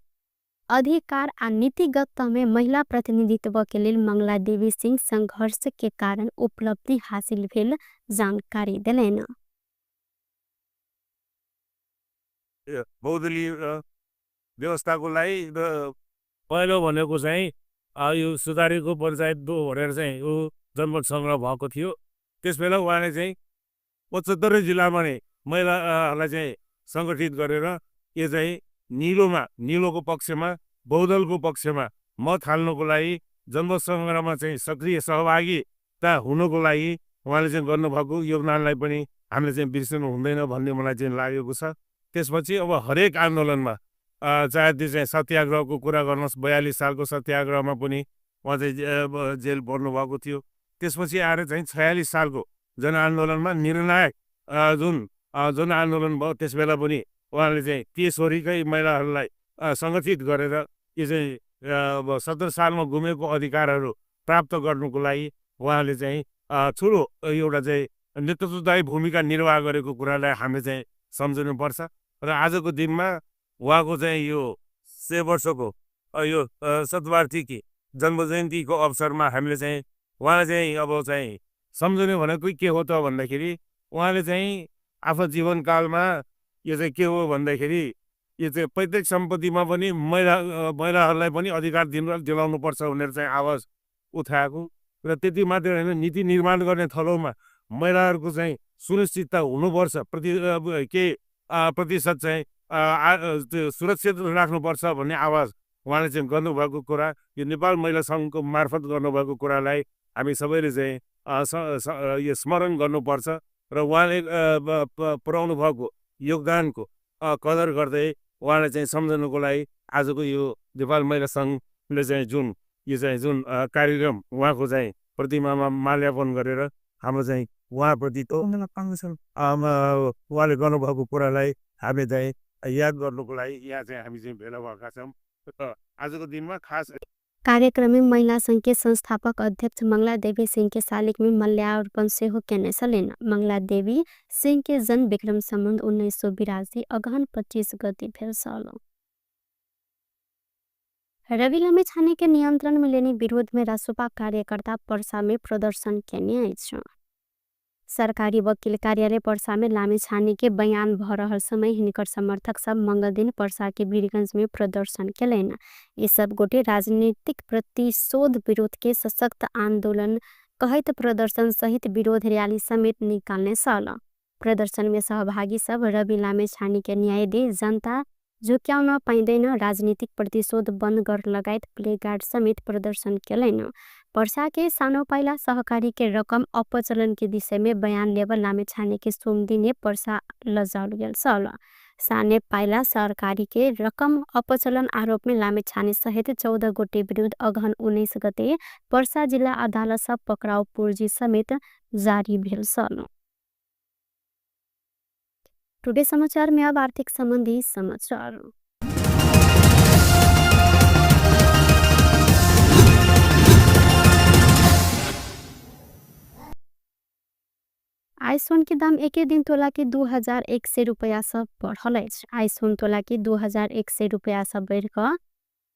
अधिकार आ नीतिगत में महिला प्रतिनिधित्व के लेल मंगला देवी सिंह संघर्ष के कारण उपलब्धि हासिल भेल जानकारी दिलैन। बहुदलीय व्यवस्थाको लागि पहिलो भनेको चाहिँ यो सुधारीको पञ्चायत 2 भनेर चाहिँ यो जनमत सङ्ग्रह भएको थियो। त्यसबेला उहाँले चाहिँ 75 जिल्लामा नै महिलाहरूलाई चाहिँ सङ्गठित गरेर यो चाहिँ निलोको पक्षमा, बहुदलको पक्षमा मत हाल्नको लागि, जनमत सङ्ग्रहमा चाहिँ सक्रिय सहभागिता हुनको लागि उहाँले चाहिँ गर्नुभएको योगदानलाई पनि हामीले चाहिँ बिर्सनु हुँदैन भन्ने मलाई चाहिँ लागेको छ। त्यसपछि अब हरेक आन्दोलनमा चाहे त्यो चाहिँ सत्याग्रहको कुरा गर्नुहोस्, 42 सालको सत्याग्रहमा पनि उहाँ चाहिँ जेल पर्नुभएको थियो। त्यसपछि आएर चाहिँ 46 सालको जनआन्दोलनमा निर्णायक जुन आन्दोलन भयो त्यसबेला पनि उहाँले चाहिँ तेस्वरीकै महिलाहरूलाई सङ्गठित गरेर यो चाहिँ 17 सालमा गुमेको अधिकारहरू प्राप्त गर्नुको लागि उहाँले चाहिँ ठुलो एउटा चाहिँ नेतृत्वदायी भूमिका निर्वाह गरेको कुरालाई हामीले चाहिँ सम्झनुपर्छ। र आजको दिनमा उहाँको चाहिँ यो 100 वर्षको यो शतवार्षिकी जन्म जयन्तीको अवसरमा हामीले चाहिँ उहाँलाई चाहिँ अब चाहिँ सम्झने भनेको के हो त भन्दाखेरि उहाँले चाहिँ आफ्नो जीवनकालमा यो चाहिँ के हो भन्दाखेरि यो चाहिँ पैतृक सम्पत्तिमा पनि महिलाहरूलाई पनि अधिकार दिलाउनुपर्छ भनेर चाहिँ आवाज उठाएको र त्यति मात्र होइन, नीति निर्माण गर्ने थलोमा महिलाहरूको चाहिँ सुनिश्चितता हुनुपर्छ, प्रतिशत चाहिँ सुरक्षित राख्नुपर्छ भन्ने आवाज उहाँले चाहिँ गर्नुभएको कुरा, यो नेपाल महिला सङ्घको मार्फत गर्नुभएको कुरालाई हामी सबैले चाहिँ यो स्मरण गर्नुपर्छ। र उहाँले पुर्याउनु भएको योगदानको कदर गर्दै उहाँलाई चाहिँ सम्झनुको लागि आजको यो नेपाल महिला सङ्घले चाहिँ जुन कार्यक्रम उहाँको चाहिँ प्रतिमामा माल्यार्पण गरेर हाम्रो चाहिँ उहाँप्रति उहाँले गर्नुभएको कुरालाई हामी चाहिँ याद गर्नुको लागि यहाँ चाहिँ हामी चाहिँ भेला भएका छौँ र आजको दिनमा खास कार्यक्रम में महिला संघ के संस्थापक अध्यक्ष मंगला देवी सिंह के शालिक में मल्यार्पण से हो कहने सलेन मंगला देवी सिंह के जन्म विक्रम संबंध 1982 अगहन 25 गति भेल साल रवि लामे छाने के नियंत्रण में लेने विरोध में रासोपा कार्यकर्ता पर्सा में प्रदर्शन केने आइछ सरकारी वकील कार्यालय पर्सा में लामे छाने के बयान भ रहल समय हिनकर समर्थक सब मंगल दिन पर्सा के वीरगंज में प्रदर्शन केलन ये सब गोटे राजनीतिक प्रतिशोध विरोध के सशक्त आंदोलन कहत प्रदर्शन सहित विरोध रैली समेत निकालने साल प्रदर्शन में सहभागी सब रवि लामे छाने के न्याय दे जनता झुक्याउन पाइँदैन राजनीतिक प्रतिशोध बन्द गर्न लगायत प्लेकार्ड समेत प्रदर्शन केलन पर्सा के सानो पाइला सहकारी के रकम अपचलन के विषय में बयान लेबर लामे छाने के सोमदिने पर्सा लजाउल गेल साल साने पाइला सरकारी के रकम अपचलन आरोप में लामे छाने सहित 14 गोटे विरुद्ध अगहन 19 गते पर्सा जिला अदालत सब पकड़ाउ पूर्जी समेत जारी भेल साल टुडे समाचार में अब आर्थिक संबंधी समाचार आइसोन के दाम एक दिन तोला के 2100 रुपया सब बढ़ल अछि आइसोन तोला के 2100 रुपया सब बढ़ क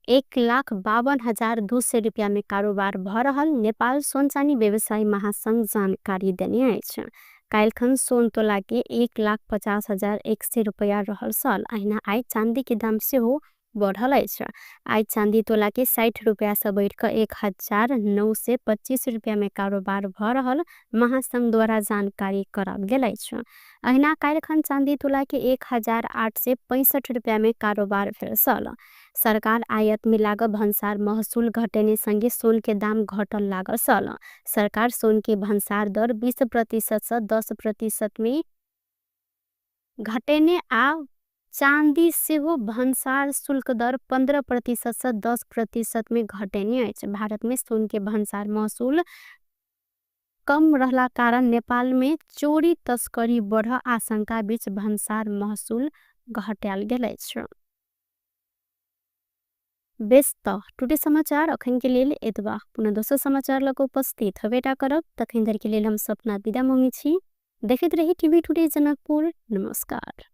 1,52,200 रुपया में कारोबार भ रहल नेपाल सोनचानी व्यवसायी महासंघ जानकारी देने अछि कालखन सोन तोला के 1,50,100 रुपया रहल साल अहिना आई चांदी के दाम से हो बढ़ल अछि आई चांदी तोला के 60 रुपया से बढ़ क 1,925 रुपया में कारोबार भ रहल महासंघ द्वारा जानकारी कराल गेल अछि अहिना कालखन चांदी तोला के 1,865 रुपया में कारोबार भेल साल सरकार आयात में लागल भंसार महसूल घटेने संगे सोन के दाम घटल लागल साल सरकार सोन के भंसार दर 20% से 10% में घटेने आ चांदी से हो भंसार शुल्क दर 15% से 10% में घटेने अछि भारत में सोन के भंसार महसूल कम रहला कारण नेपाल में चोरी तस्करी बढ़ आशंका बीच भंसार महसूल घटाल गेल अछि बेस्त टुडे समाचार अखन के लेल एतबा पुनः दोसर समाचार लग उपस्थित हवेटा करब तखन धरि के लेल हम सपना विदा मांगै छी देखैत रही टीवी टुडे जनकपुर नमस्कार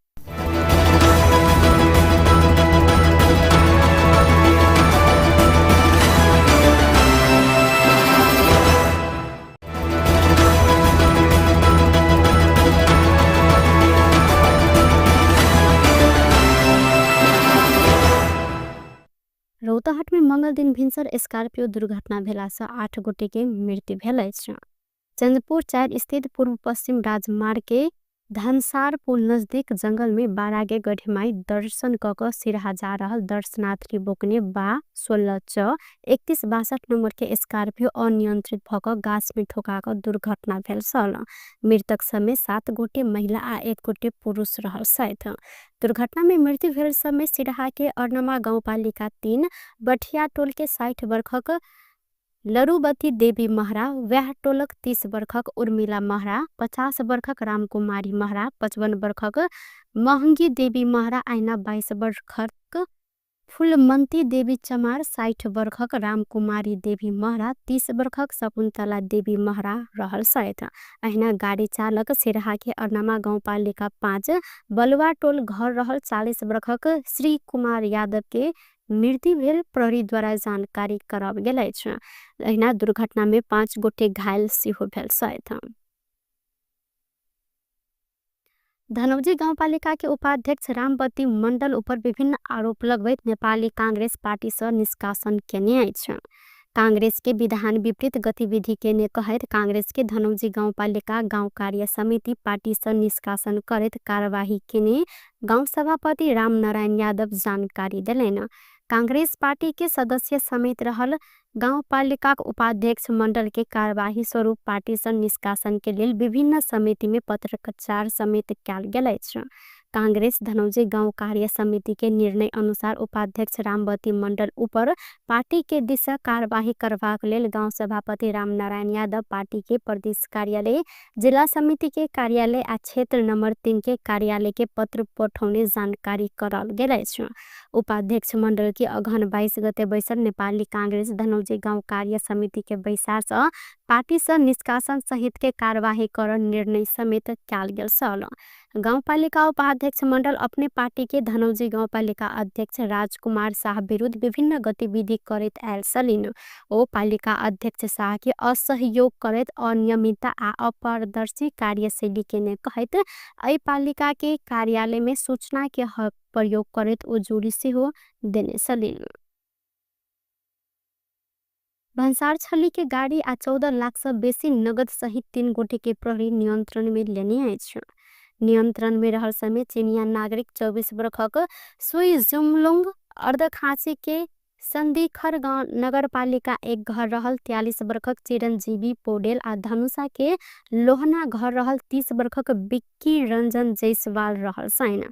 रौतहट में मंगल दिन भिनसर स्कॉर्पियो दुर्घटना भेला से 8 गोटे के मृत्यु भेल अछि चंद्रपुर 4 स्थित पूर्व पश्चिम राजमार्ग के धनसार पुल नजदीक जंगल में बारागे गढ़ीमाई दर्शन कक सिरहा जा रहल दर्शनार्थी बोकने बा 16 च 3162 नंबर के स्कॉर्पियो अनियंत्रित भक गाछ में ठोका क दुर्घटना भेल साल मृतक समेत 7 गोटे महिला आ 1 गोटे पुरुष रहल साथ दुर्घटना में मृत्यु भेल समय सिरहा के अर्नमा गाउँपालिका 3 बठिया टोल के 60 वर्षक लरुबती देवी महरा व्याह टोलक 30 वर्षक उर्मिला महरा 50 वर्षक रामकुमारी महरा 55 वर्षक महंगी देवी महरा आइना 22 वर्षक फुलमंती देवी चमार 60 वर्षक रामकुमारी देवी महरा 30 वर्षक शकुन्तला देवी महरा रहल साथ अहिना गाड़ी चालक सिरहा के अर्नमा गाउँपालिका 5 बलुआ टोल घर रहल 40 वर्षक श्री कुमार यादव के मृत्यु भेल प्रहरी द्वारा जानकारी कराब गेल अछि अहिना दुर्घटना में 5 गोटे घायल सेहो भेल साथ धनौजी गाउँपालिका के उपाध्यक्ष रामबती मण्डल ऊपर विभिन्न आरोप लगबैत नेपाली कांग्रेस पार्टी से निष्कासन केने अछि कांग्रेस के विधान विपरीत गतिविधि केने कहैत कांग्रेस के धनौजी गाउँपालिका गाउँ कार्य समिति पार्टी से निष्कासन करैत कार्यवाही केने गाउँ सभापति रामनारायण यादव जानकारी देलैन कांग्रेस पार्टी के सदस्य समेत रहल गाउँपालिका उपाध्यक्ष मंडल के कार्यवाही स्वरूप पार्टी से निष्कासन के लिए विभिन्न समिति में पत्रचार समेत कयल गेल अछि कांग्रेस धनौजी गांव कार्य समिति के निर्णय अनुसार उपाध्यक्ष रामवती मंडल ऊपर पार्टी के दिशा कार्यवाही करबाक लेल गांव सभापति रामनारायण यादव पार्टी के प्रदेश कार्यालय जिला समिति के कार्यालय आ क्षेत्र नंबर 3 के कार्यालय के पत्र पठाउने जानकारी करल गेल अछि। उपाध्यक्ष मंडल की अगहन 22 गते बैसल नेपाली कांग्रेस धनौजी गांव कार्य समिति के बैसार से पार्टी से निष्कासन सहित के कार्यवाही कर निर्णय समेत कयल गेल छल। गाउँपालिका उपाध्यक्ष मंडल अपने पार्टी के धनौजी गाउँपालिका अध्यक्ष राजकुमार शाह विरुद्ध विभिन्न गतिविधि करैत आयल छलिन्। ओ पालिका अध्यक्ष शाह के असहयोग करैत अनियमितता आ अपारदर्शी कार्यशैली केने कहैत एहि पालिका के कार्यालय में सूचना के प्रयोग करैत ओ जोड़ी सेहो देने छलिन्। भन्सार छली के गाड़ी आ 14 लाख से बेसी नगद सहित 3 गोटे के प्रहरी नियंत्रण में लेने अछि। नियंत्रण में रहल समय चीनिया नागरिक 24 वर्षक सुई जुमलुंग अर्धखांची के संदीखर गांव नगर पालिका एक घर रहल 43 वर्षक चिरंजीवी पौडेल आ धनुषा के लोहना घर रहल 30 वर्षक बिक्की रंजन जयसवाल रहल सैन।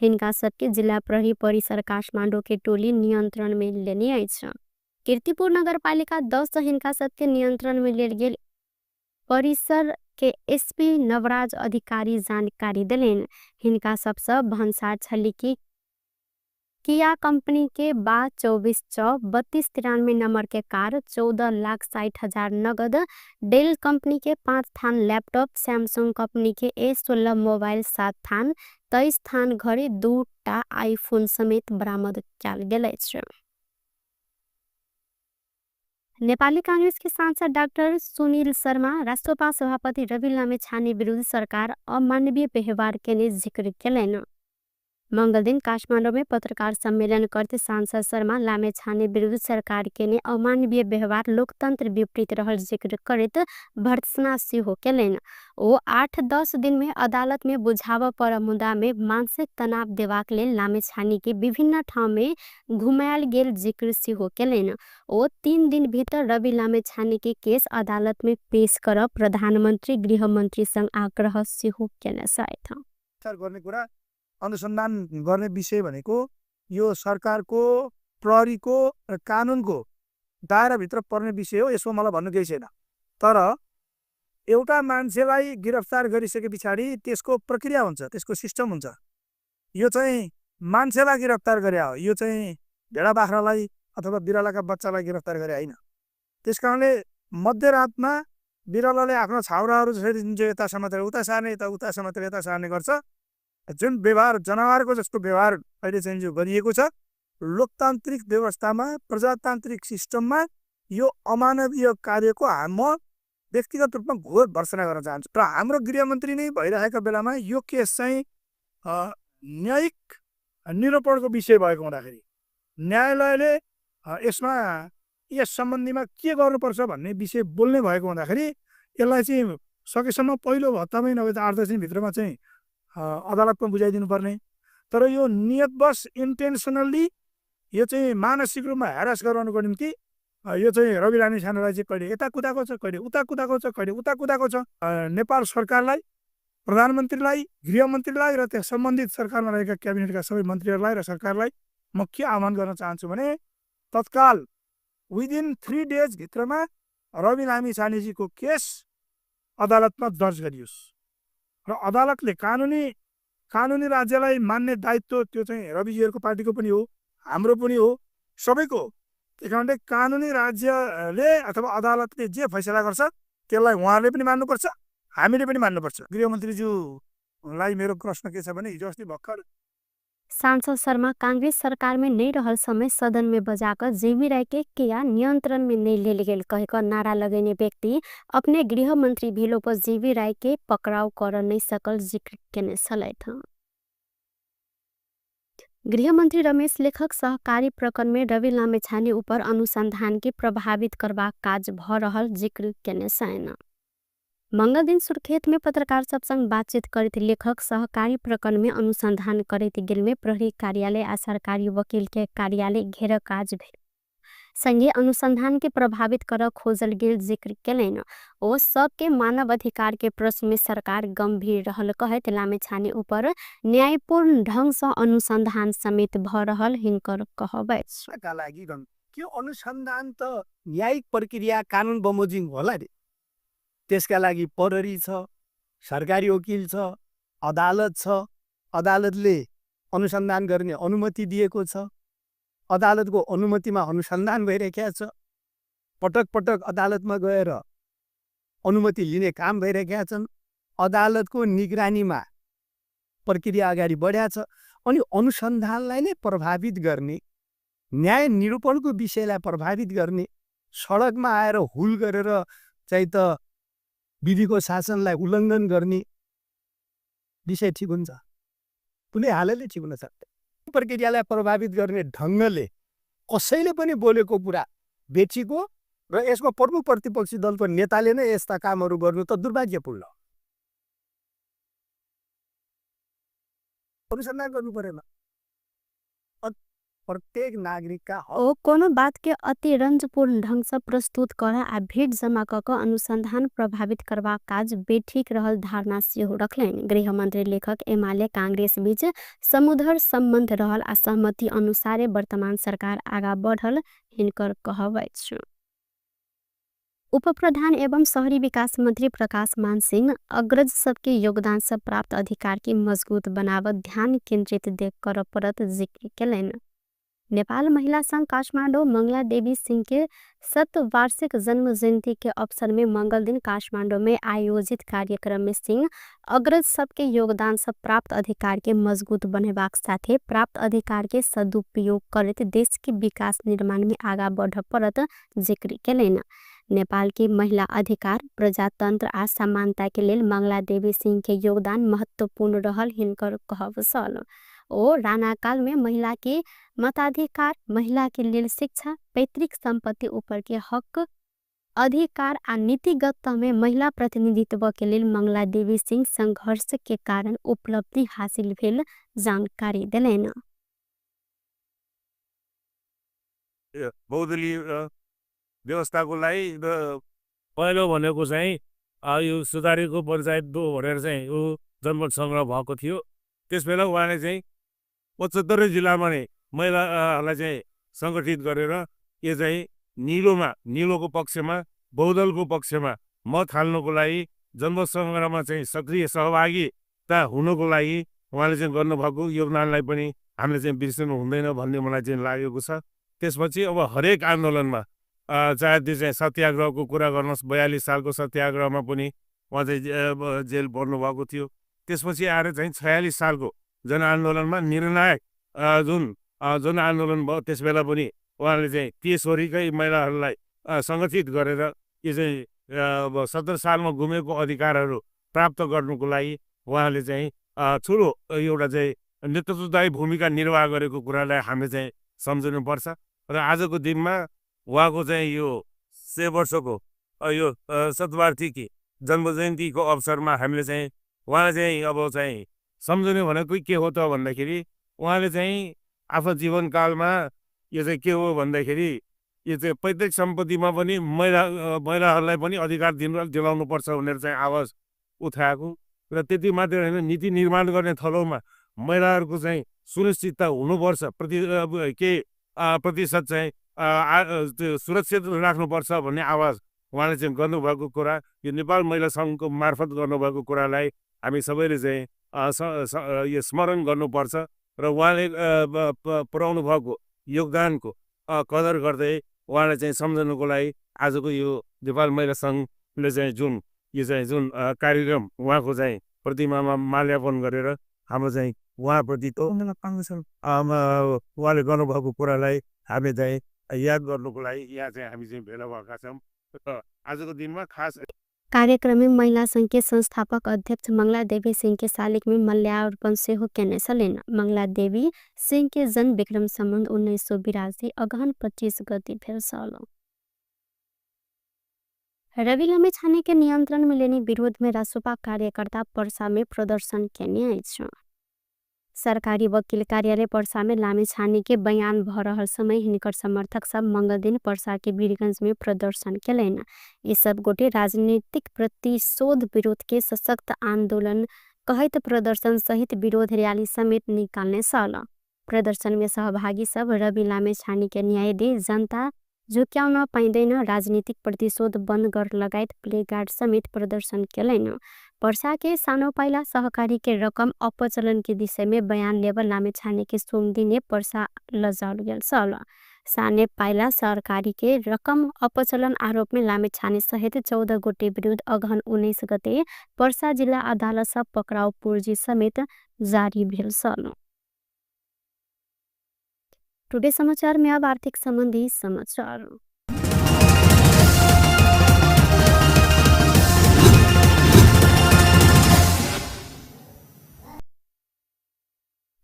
हिनका सबके जिला प्रहरी परिसर काठमांडू के टोली नियंत्रण में लेने अछि। कीर्तिपुर नगर पालिका 10 हिनका सबके नियंत्रण में लेल गेल परिसर के एसपी नवराज अधिकारी जानकारी दिलेन। हिनका सबसे भन्सार छली की किया कंपनी के 24 3293 नंबर के कार 14,60,000 नगद, डेल कंपनी के 5 थान लैपटॉप, सैमसंग कंपनी के A16 मोबाइल 7 थान, 23 थान घड़ी, 2टा आईफोन समेत बरामद कयल गेल अछि। नेपाली कांग्रेस के सांसद डाक्टर सुनील शर्मा राष्ट्रपा सभापति रवि लामेछाने विरुद्ध सरकार अमानवीय व्यवहार के जिक्र केलैन। मंगल दिन काठमांडू में पत्रकार सम्मेलन करते सांसद शर्मा लामेछाने विरुद्ध सरकार के अमानवीय व्यवहार लोकतंत्र विपरीत रहल जिक्र करते भर्त्सना सेहो केलैन। ओ 8-10 दिन में अदालत में बुझाव पर मुद्दा में मानसिक तनाव देवाक लेल लामेछाने के विभिन्न ठाव में घुमायल गेल जिक्र सेहो केलैन। ओ 3 दिन भीतर रवि लामेछाने के केस अदालत में पेश कर प्रधानमंत्री गृहमंत्री संग आग्रह सेहो केने छथि। अनुसन्धान गर्ने विषय भनेको यो सरकारको प्रहरीको र कानुनको दायराभित्र पर्ने विषय हो। यसो मलाई भन्नु केही छैन। तर एउटा मान्छेलाई गिरफ्तार गरिसके पछाडि त्यसको प्रक्रिया हुन्छ, त्यसको सिस्टम हुन्छ। यो चाहिँ मान्छेलाई गिरफ्तार गरे हो, यो चाहिँ भेडा बाख्रालाई अथवा बिरालाका बच्चालाई गिरफ्तार गरे होइन। त्यसकारणले मध्यरातमा बिरालाले आफ्नो छाउराहरू यता समातेर उता सार्ने, उता समातेर यता सार्ने गर्छ। जुन व्यवहार जनावरको जस्तो व्यवहार अहिले चाहिँ जो गरिएको छ, लोकतान्त्रिक व्यवस्थामा प्रजातान्त्रिक सिस्टममा यो अमानवीय कार्यको म व्यक्तिगत रूपमा घोर भर्त्सना गर्न चाहन्छु। र हाम्रो गृहमन्त्री नै भइरहेको बेलामा यो केस चाहिँ न्यायिक निरूपणको विषय भएको हुँदाखेरि न्यायालयले यसमा यस सम्बन्धीमा के गर्नुपर्छ भन्ने विषय बोल्ने भएको हुँदाखेरि यसलाई चाहिँ सकेसम्म पहिलो हप्तामै नभए त 8-10 दिनभित्रमा चाहिँ अदालतमा बुझाइदिनु पर्ने। तर यो नियतवश इन्टेन्सनल्ली यो चाहिँ मानसिक रूपमा ह्यारास गराउनुको निम्ति यो चाहिँ रवि लामेछानेलाई चाहिँ कहिले यता कुदाको छ, कहिले उता कुदाको छ, कहिले उता कुदाको छ। नेपाल सरकारलाई, प्रधानमन्त्रीलाई, गृहमन्त्रीलाई र त्यस सम्बन्धित सरकारमा रहेका क्याबिनेटका सबै मन्त्रीहरूलाई र सरकारलाई म के आह्वान गर्न चाहन्छु भने तत्काल विदिन 3 डेज भित्रमा रवि लामेछानेजीको केस अदालतमा दर्ज गरियोस् र अदालतले कानुनी राज्यलाई मान्ने दायित्व त्यो चाहिँ रविजीहरूको पार्टीको पनि हो, हाम्रो पनि हो, सबैको। त्यही कारणले कानुनी राज्यले अथवा अदालतले जे फैसला गर्छ त्यसलाई उहाँहरूले पनि मान्नुपर्छ, हामीले पनि मान्नुपर्छ। गृहमन्त्रीज्यूलाई मेरो प्रश्न के छ भने हिजो अस्ति भर्खर सांसद शर्मा कांग्रेस सरकार में नहीं रहल समय सदन में बजाकर जेबी राय के किया नियंत्रण में नहीं ले गेल कहकर नारा लगेने व्यक्ति अपने गृह मंत्री भेलो पर जेबी राय के पकड़ाव कर नहीं सकल जिक्र केने छलैथ। गृह मंत्री रमेश लेखक सहकारी प्रकरण में रवि लामेछाने ऊपर अनुसंधान के प्रभावित करवा काज भ रहल जिक्र केने छैन। मंगल दिन सुर्खेत में पत्रकार सब संग बातचीत करते लेखक सहकारी प्रकरण में अनुसंधान करते गेल में प्रहरी कार्यालय आ सरकारी वकील के कार्यालय घेर काज भेल। संघीय अनुसंधान के प्रभावित कर खोजल गेल जिक्र केलैन। ओ सबके मानव अधिकार के प्रश्न में सरकार गंभीर रहल कहत लामेछाने ऊपर न्यायपूर्ण ढंग से अनुसंधान समेत भ रहल हिनकर कहबै छ। का लागि त्यो अनुसन्धान त न्यायिक प्रक्रिया कानुन बमोजिम होला रे। त्यसका लागि प्रहरी छ, सरकारी वकिल छ, अदालत छ, अदालतले अनुसन्धान गर्ने अनुमति दिएको छ, अदालतको अनुमतिमा अनुसन्धान भइरहेको छ, पटक पटक अदालतमा गएर अनुमति लिने काम भइरहेका छन्, अदालतको निगरानीमा प्रक्रिया अगाडि बढ्या छ। अनि अनुसन्धानलाई नै प्रभावित गर्ने, न्याय निरूपणको विषयलाई प्रभावित गर्ने, सडकमा आएर हुल गरेर चाहिँ त विधिको शासनलाई उल्लङ्घन गर्ने विषय ठिक हुन्छ? कुनै हालतले ठिक हुन सक्दैन। प्रक्रियालाई प्रभावित गर्ने ढङ्गले कसैले पनि बोलेको कुरा बेचीको र यसको प्रमुख प्रतिपक्षी दलको नेताले नै यस्ता कामहरू गर्नु त दुर्भाग्यपूर्ण हो। अनुसन्धान गर्नु परेन। प्रत्येक नागरिक का ओ कोनो बात के अति रंजपूर्ण ढंग से प्रस्तुत करा आ भीड़ जमा क अनुसंधान प्रभावित करवा काज बेठीक रहल धारणा सेहो रखलैन। गृह मंत्री लेखक एमाले कांग्रेस बीच समुद्र संबंध रहल आ सहमति अनुसारे वर्तमान सरकार आगा बढ़ल हिनकर कहबै छ। उप प्रधान एवं शहरी विकास मंत्री प्रकाश मान सिंह अग्रज सबके योगदान से प्राप्त अधिकार की मजबूत बनावत ध्यान केंद्रित देख कर परत जिक्र केलैन। नेपाल महिला संघ काठमाडौँ मंगला देवी सिंह के 7 वार्षिक जन्म जयंती के अवसर में मंगल दिन काठमाडौँ में आयोजित कार्यक्रम में सिंह अग्रज सबके योगदान से प्राप्त अधिकार के मजबूत बनेबाक साथे प्राप्त अधिकार के सदुपयोग करत देश के विकास निर्माण में आगा बढ़ परत जिक्र केलैन। नेपाल की महिला अधिकार, प्रजातंत्र आ समानता के लेल मंगला देवी सिंह के योगदान महत्वपूर्ण रहल हिनकर कहब सल। ओ राणा काल में महिला के मताधिकार, महिला के लेल शिक्षा, पैतृक संपत्ति ऊपर के हक अधिकार आ नीतिगत में महिला प्रतिनिधित्व के लेल मंगला देवी सिंह संघर्ष के कारण उपलब्धि हासिल भेल जानकारी देलैन। बहुदलीय व्यवस्थाको लागि पहिलो भनेको चाहिँ यो सुधारेको पञ्चायत 2 भनेर चाहिँ यो जनमत सङ्ग्रह भएको थियो। त्यसबेला उहाँले चाहिँ 75 जिल्लामा नै महिलाहरूलाई चाहिँ सङ्गठित गरेर यो चाहिँ निलोको पक्षमा, बहुदलको पक्षमा मत हाल्नको लागि, जनमत सङ्ग्रहमा चाहिँ सक्रिय सहभागिता हुनको लागि उहाँले चाहिँ गर्नुभएको योगदानलाई पनि हामीले चाहिँ बिर्सनु हुँदैन भन्ने मलाई चाहिँ लागेको छ। त्यसपछि अब हरेक आन्दोलनमा चाहे त्यो चाहिँ सत्याग्रहको कुरा गर्नुहोस्, 42 सालको सत्याग्रहमा पनि उहाँ चाहिँ जेल पर्नुभएको थियो। त्यसपछि आएर चाहिँ 46 सालको जनआन्दोलनमा निर्णायक जुन आन्दोलन भयो त्यसबेला पनि उहाँले चाहिँ देशभरिकै महिलाहरूलाई सङ्गठित गरेर यो चाहिँ 70 सालमा गुमेको अधिकारहरू प्राप्त गर्नुको लागि उहाँले चाहिँ ठुलो एउटा चाहिँ नेतृत्वदायी भूमिका निर्वाह गरेको कुरालाई हामीले चाहिँ सम्झनुपर्छ। र आजको दिनमा उहाँको चाहिँ यो 100 वर्षको यो शतवार्षिकी जन्म जयन्तीको अवसरमा हामीले चाहिँ उहाँलाई चाहिँ अब चाहिँ सम्झने भनेको के हो त भन्दाखेरि उहाँले चाहिँ आफ्नो जीवनकालमा यो चाहिँ के हो भन्दाखेरि यो चाहिँ पैतृक सम्पत्तिमा पनि महिलाहरूलाई पनि अधिकार दिलाउनुपर्छ भनेर चाहिँ आवाज उठाएको र त्यति मात्रै होइन, नीति निर्माण गर्ने थलोमा महिलाहरूको चाहिँ सुनिश्चितता हुनुपर्छ, प्रतिशत चाहिँ सुरक्षित राख्नुपर्छ भन्ने आवाज उहाँले चाहिँ गर्नुभएको कुरा, यो नेपाल महिला सङ्घको मार्फत गर्नुभएको कुरालाई हामी सबैले चाहिँ यो स्मरण गर्नुपर्छ र उहाँले पुर्याउनु भएको योगदानको कदर गर्दै उहाँलाई चाहिँ सम्झनुको लागि आजको यो नेपाल महिला सङ्घले चाहिँ जुन कार्यक्रम उहाँको चाहिँ प्रतिमामा माल्यार्पण गरेर हाम्रो चाहिँ उहाँप्रति उहाँले गर्नुभएको कुरालाई हामी चाहिँ याद गर्नुको लागि यहाँ चाहिँ हामी चाहिँ भेला भएका छौँ। आजको दिनमा खास कार्यक्रम में महिला संघ के संस्थापक अध्यक्ष मंगला देवी सिंह के शालिक में मल्यार्पण से हो केने सलेन। मंगला देवी सिंह के जन्म विक्रम संबंध 1982 अगहन 25 गति भेल साल। रवि लामेछाने के नियंत्रण में लेने विरोध में रासपा कार्यकर्ता पर्सा में प्रदर्शन केने आइछ। सरकारी वकील कार्यालय पर्सा में लामेछाने के बयान भ रहल समय हिनकर समर्थक सब मंगल दिन पर्सा के वीरगंज में प्रदर्शन कैलन। ये सब गोटे राजनीतिक प्रतिशोध विरोध के सशक्त आंदोलन कहत प्रदर्शन सहित विरोध रैली समेत निकालने सल। प्रदर्शन में सहभागी सब रवि लामेछाने के न्याय दे, जनता झुक्याउन पाइँदैन, राजनीतिक प्रतिशोध बंद कर लगायत प्लेकार्ड समेत प्रदर्शन कैलन। पर्सा के सानो पाइला सहकारी के रकम अपचलन के विषय में बयान लेबर लामेछाने के सोमदिने पर्सा लजाल गेल सल। साने पाइला सरकारी के रकम अपचलन आरोप में लामेछाने सहित 14 गोटे विरुद्ध अगहन 19 गते पर्सा जिल्ला अदालत सब पक्राउ पूर्जी समेत जारी भेल सल। टुडे समाचार में अब आर्थिक संबंधी समाचार।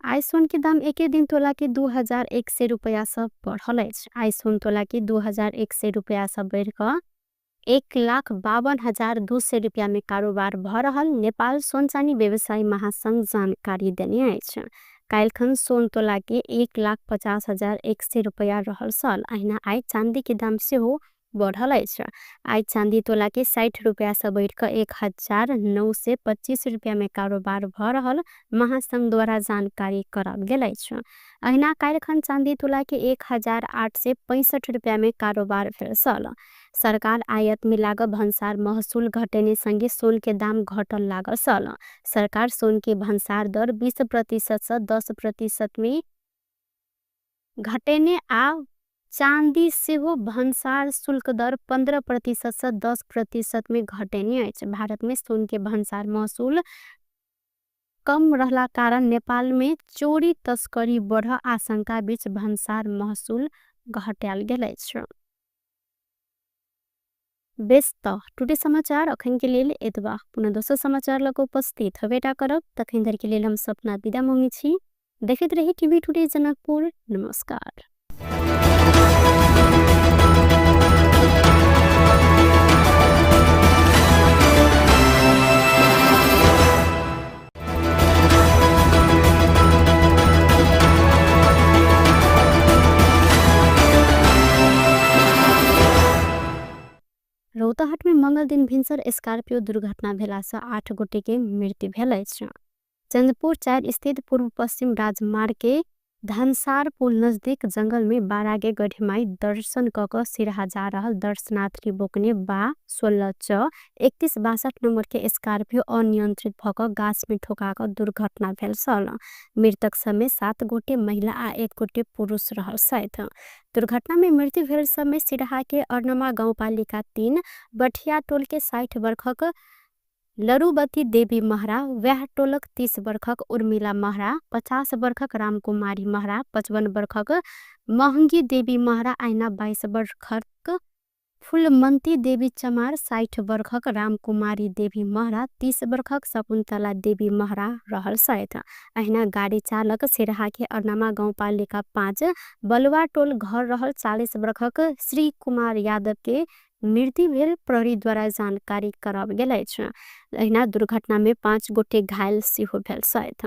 आइ सोन के दाम एके दिन तोला के 2100 रुपया सब बढ़ल अछि। आइ सोन तोला के 2100 रुपया सब बढ़ क 1,52,200 रुपया में कारोबार भ रहल नेपाल सोन चानी व्यवसायी महासंघ जानकारी देने अछि। काल्खन सोन तोला के 1,50,100 रुपया रहल सल। अहिना आइ चांदी के दाम से हो बढ़ल अछि। आइ चांदी तोला के 60 रुपया से बढ़ क 1,925 रुपया में कारोबार भ रहल महासंघ द्वारा जानकारी करल गेल अछि। अहिना काल्खन चांदी तोला के 1,865 रुपया में कारोबार भेल सल। सरकार आयात में लागल भंसार महसूल घटेने संगे सोन के दाम घटल लागल सल। सरकार सोन के भंसार दर 20% से 10% में घटेने आ चांदी से हो भंसार शुल्क दर 15% से 10% में घटेने अछि। भारत में सोन के भंसार महसूल कम रहला कारण नेपाल में चोरी तस्करी बढ़ आशंका बीच भंसार महसूल घटाल गेल अछि। बेस्त टुडे समाचार अखन के लेल एतबा। पुनः दोसर समाचार लग उपस्थित हवेटा करब। तखन धरि के लेल हम सपना विदा मांगे छी। देखैत रही टीवी टुडे जनकपुर। नमस्कार। रौतहट में मंगल दिन भिनसर स्कॉर्पियो दुर्घटना भेला से 8 गोटे के मृत्यु भेल अछि। चंद्रपुर 4 स्थित पूर्व पश्चिम राजमार्ग के धनसार पुल नजदीक जंगल में बारागे गढ़ीमाई दर्शन क सिरहा जा रहल दर्शनार्थी बोकने बा 16 च 3162 नंबर के स्कॉर्पियो अनियंत्रित भक गाछ में ठोका क दुर्घटना भेल सल। मृतक समय 7 गोटे महिला आ 1 गोटे पुरुष रहल सैथ। दुर्घटना में मृत्यु भेल समय सिरहा के अर्नमा गाउँपालिका 3 बठिया टोल के 60 वर्षक लरुबती देवी महरा, व्याह टोलक 30 वर्षक उर्मिला महरा, 50 वर्षक रामकुमारी महरा, 55 वर्षक महंगी देवी महरा, आइना 22 वर्षक फुलमंती देवी चमार, 60 वर्षक रामकुमारी देवी महरा, 30 वर्षक शकुन्तला देवी महरा रहल सैथ। अहिना गाड़ी चालक सिरहा के अर्नमा गाउँपालिका 5 बलुआ टोल घर रहल 40 वर्षक श्री कुमार यादव के मृत्यु भेल प्रहरी द्वारा जानकारी करल गेल अछि। अहिना दुर्घटना में 5 गोटे घायल सेहो भेल सैथ।